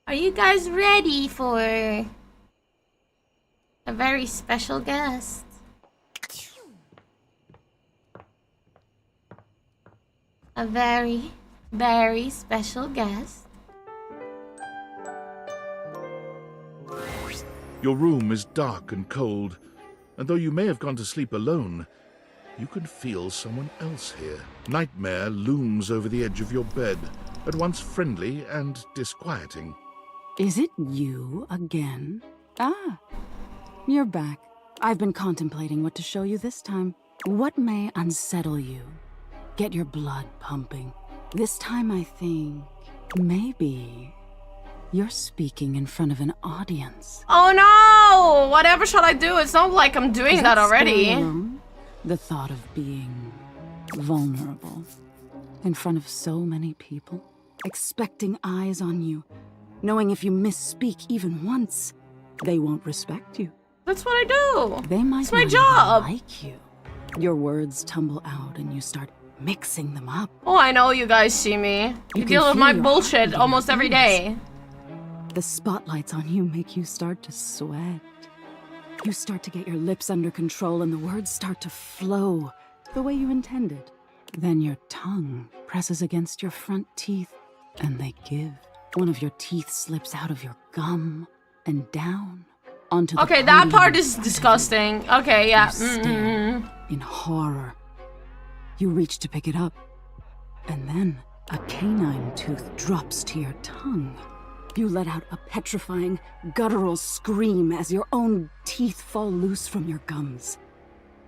Are you guys ready for a very special guest? A very, very special guest. Your room is dark and cold, and though you may have gone to sleep alone, you can feel someone else here. Nightmare looms over the edge of your bed, at once friendly and disquieting. Is it you again? Ah, you're back. I've been contemplating what to show you this time. What may unsettle you? Get your blood pumping. This time I think maybe you're speaking in front of an audience. Oh no! Whatever shall I do? It's not like I'm doing that already. The thought of being vulnerable in front of so many people, expecting eyes on you, knowing if you misspeak even once, they won't respect you. That's what I do. They might It's my not job. even like you. Your words tumble out and you start mixing them up. Oh, I know you guys see me. You can deal with feel my your bullshit heart almost beating every fast. day. The spotlights on you make you start to sweat. You start to get your lips under control and the words start to flow the way you intended. Then your tongue presses against your front teeth and they give. One of your teeth slips out of your gum and down onto the Okay, that podium part is in front of disgusting. Okay, yeah. you. Stare in horror. You reach to pick it up, and then a canine tooth drops to your tongue. You let out a petrifying, guttural scream as your own teeth fall loose from your gums.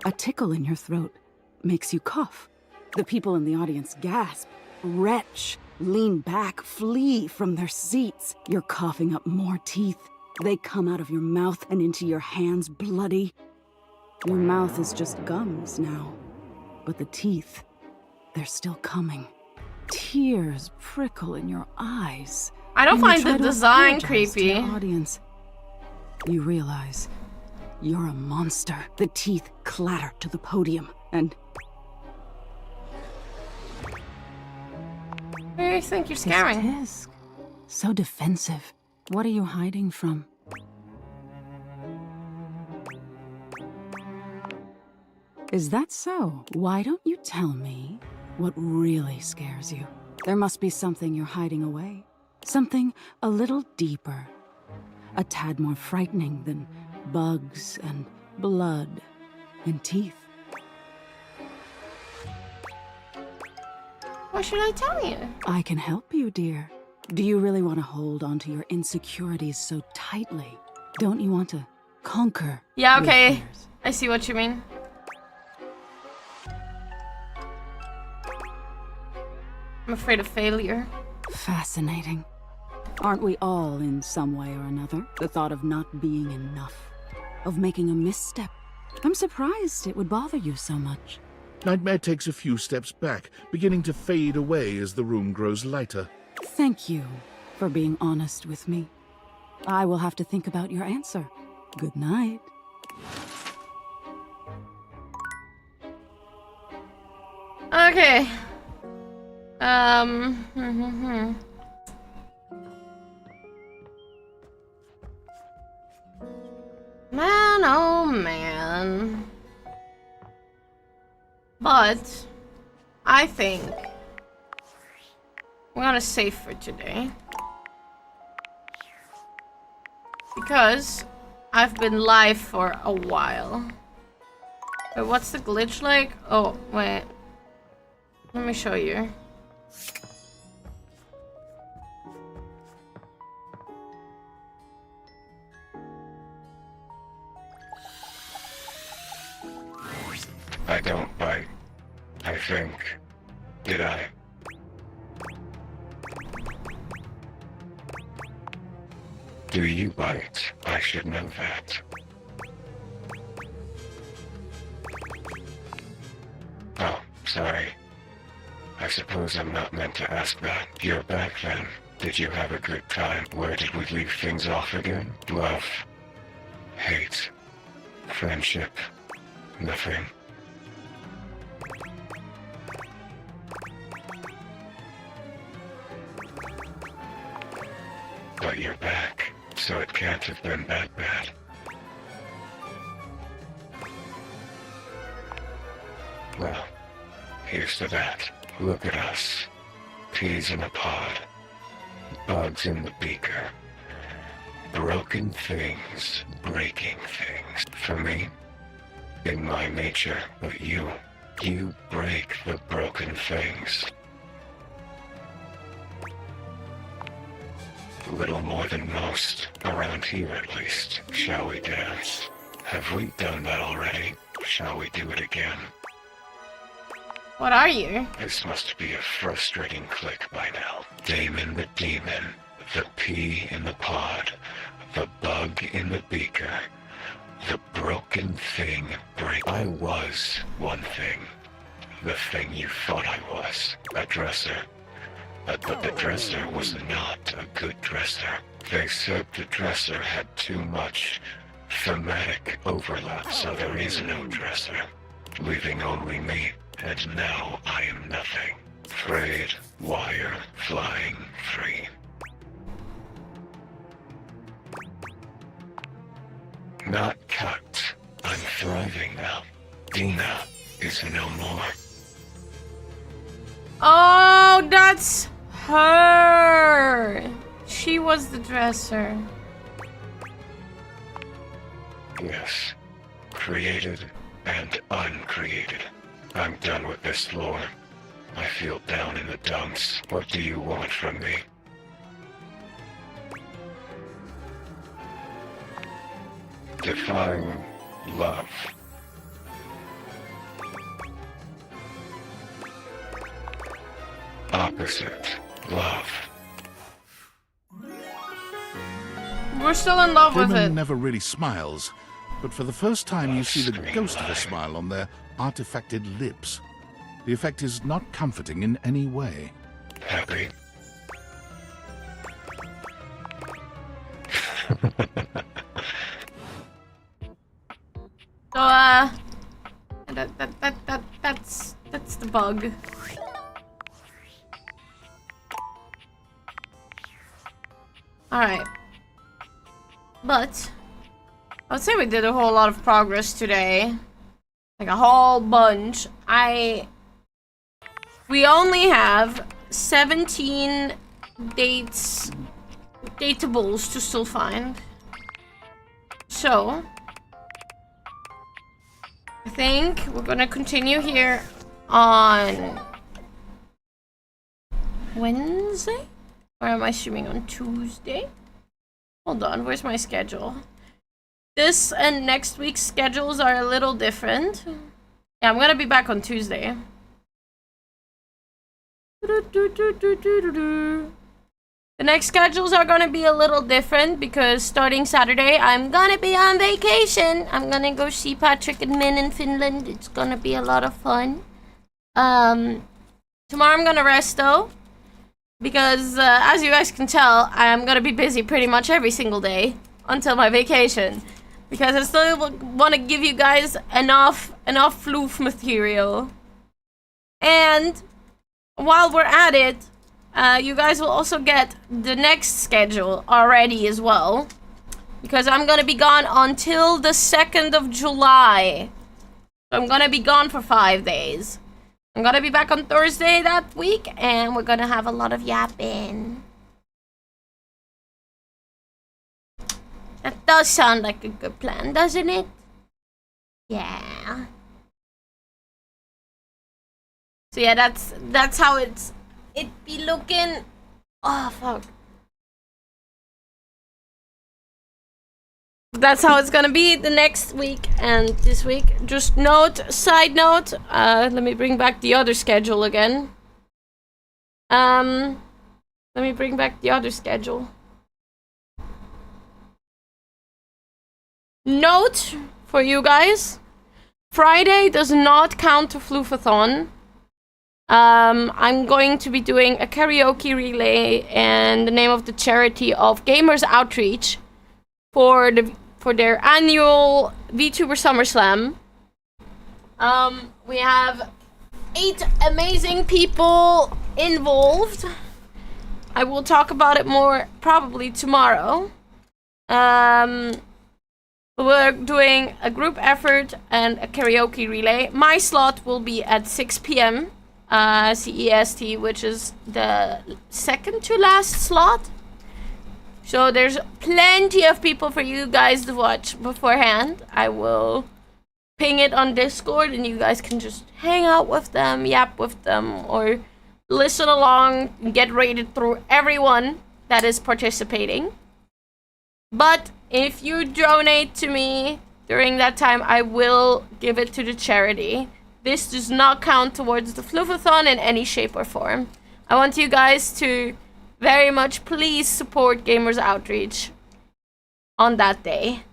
A tickle in your throat makes you cough. The people in the audience gasp, retch, lean back, flee from their seats. You're coughing up more teeth. They come out of your mouth and into your hands bloody. Your mouth is just gums now, but the teeth, they're still coming. Tears prickle in your eyes. I don't And you find try the to design apologize to your creepy. audience. You realize you're a monster. The teeth clatter to the podium, and Who do you think you're scaring? Tisk, so defensive. What are you hiding from? Is that so? Why don't you tell me what really scares you? There must be something you're hiding away. Something a little deeper. A tad more frightening than bugs and blood and teeth. What should I tell you? I can help you, dear. Do you really want to hold onto your insecurities so tightly? Don't you want to conquer? Yeah, your okay. fears? I see what you mean. I'm afraid of failure. Fascinating. Aren't we all in some way or another? The thought of not being enough, of making a misstep. I'm surprised it would bother you so much. Nightmare takes a few steps back, beginning to fade away as the room grows lighter. Thank you for being honest with me. I will have to think about your answer. Good night. Okay. Man, oh man. But I think we're gonna save for today. Because I've been live for a while. Wait, what's the glitch like? Oh, wait. Let me show you. I don't bite. I think. Did I? Do you bite? I should know that. Oh, sorry. I suppose I'm not meant to ask that. You're back then. Did you have a good time? Where did we leave things off again? Love. Hate. Friendship. Nothing. But you're back, so it can't have been that bad. Well, here's to that. Look at us. Peas in a pod. Bugs in the beaker. Broken things, breaking things. For me, in my nature, but you break the broken things. Little more than most, around here at least. Shall we dance? Have we done that already? Shall we do it again? What are you? This must be a frustrating click by now. Damon the demon, the pea in the pod, the bug in the beaker, the broken thing I was one thing. The thing you thought I was. A dresser. But the dresser was not a good dresser. They said the dresser had too much thematic overlap, so there is no dresser. Leaving only me, and now I am nothing. Frayed wire flying free. Not cut. I'm thriving now. Dina is no more. Oh, that's her. She was the dresser. Yes. Created and uncreated. I'm done with this floor. I feel down in the dumps. What do you want from me? Define love. Opposite love. We're still in love with Damon it. never really smiles, but for the first time you see the ghost of a smile on their artifacted lips. The effect is not comforting in any way. Happy. So, that's the bug. Alright. But I would say we did a whole lot of progress today. Like a whole bunch. We only have 17 dateables to still find. So I think we're gonna continue here on Wednesday? Or am I streaming on Tuesday? Hold on, where's my schedule? This and next week's schedules are a little different. Yeah, I'm gonna be back on Tuesday. The next schedules are gonna be a little different because starting Saturday, I'm gonna be on vacation. I'm gonna go see Patrick and Min in Finland. It's gonna be a lot of fun. Tomorrow I'm gonna rest though. Because, as you guys can tell, I'm gonna be busy pretty much every single day until my vacation. Because I still want to give you guys enough floof material. And while we're at it, you guys will also get the next schedule already as well. Because I'm gonna be gone until the 2nd of July. I'm gonna be gone for 5 days. I'm gonna be back on Thursday that week, and we're gonna have a lot of yapping. That does sound like a good plan, doesn't it? Yeah. So yeah, that's how it be looking. Oh fuck. That's how it's gonna be the next week and this week. Just side note, let me bring back the other schedule again. Let me bring back the other schedule. Note for you guys, Friday does not count to Floofathon. I'm going to be doing a karaoke relay in the name of the charity of Gamers Outreach for their annual VTuber SummerSlam. We have 8 amazing people involved. I will talk about it more probably tomorrow. We're doing a group effort and a karaoke relay. My slot will be at 6 p.m. CEST, which is the second to last slot. So there's plenty of people for you guys to watch beforehand. I will ping it on Discord and you guys can just hang out with them, yap with them, or listen along and get rated through everyone. that is participating. But if you donate to me during that time, I will give it to the charity. This does not count towards the Floofathon in any shape or form. I want you guys to very much please support Gamers Outreach on that day.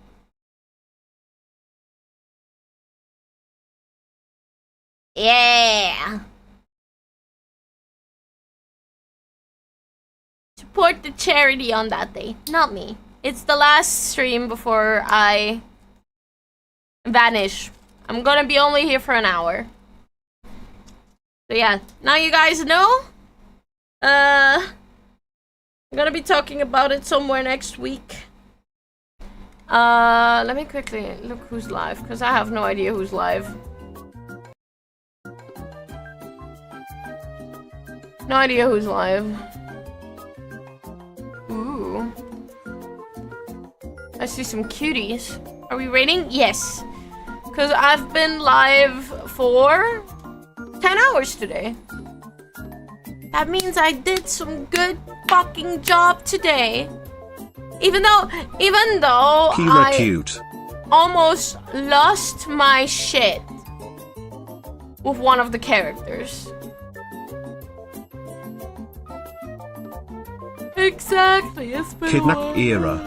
Yeah! Support the charity on that day, not me. It's the last stream before I vanish. I'm gonna be only here for an hour. So yeah, now you guys know. I'm gonna be talking about it somewhere next week. Let me quickly look who's live, because I have no idea who's live. No idea who's live. Ooh. I see some cuties. Are we rating? Yes. Because I've been live for 10 hours today. That means I did some good fucking job today. Even though I cute. almost lost my shit with one of the characters. Exactly, it's been Kidnap era.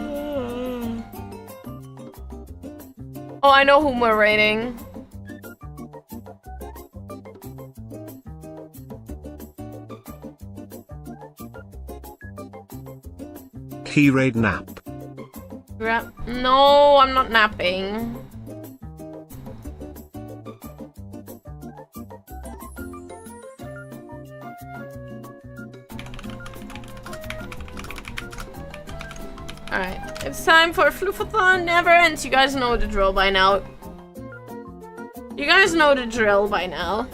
Oh, I know whom we're rating. Key raid nap. No, I'm not napping. Alright, it's time for Floofathon Never Ends. You guys know the drill by now. You guys know the drill by now.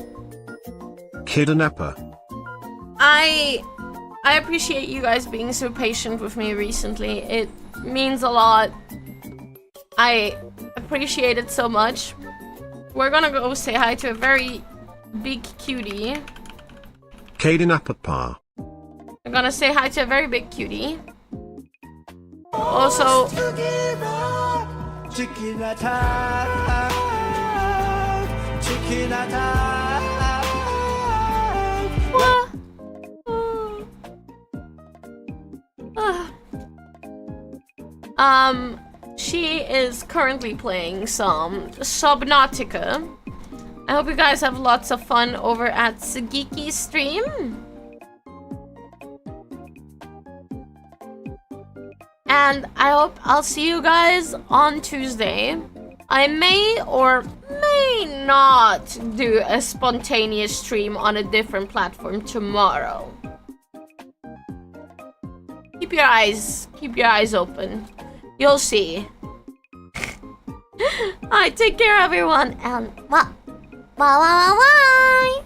Kidnapper. I appreciate you guys being so patient with me recently. It means a lot. I appreciate it so much. We're gonna go say hi to a very big cutie. Kidnapper pa. I'm gonna say hi to a very big cutie. Also, Chicken attack, chicken attack. What? She is currently playing some Subnautica. I hope you guys have lots of fun over at Sagiki's stream. And I hope I'll see you guys on Tuesday. I may or may not do a spontaneous stream on a different platform tomorrow. Keep your eyes open. You'll see. Alright, take care everyone, and bye. Bye.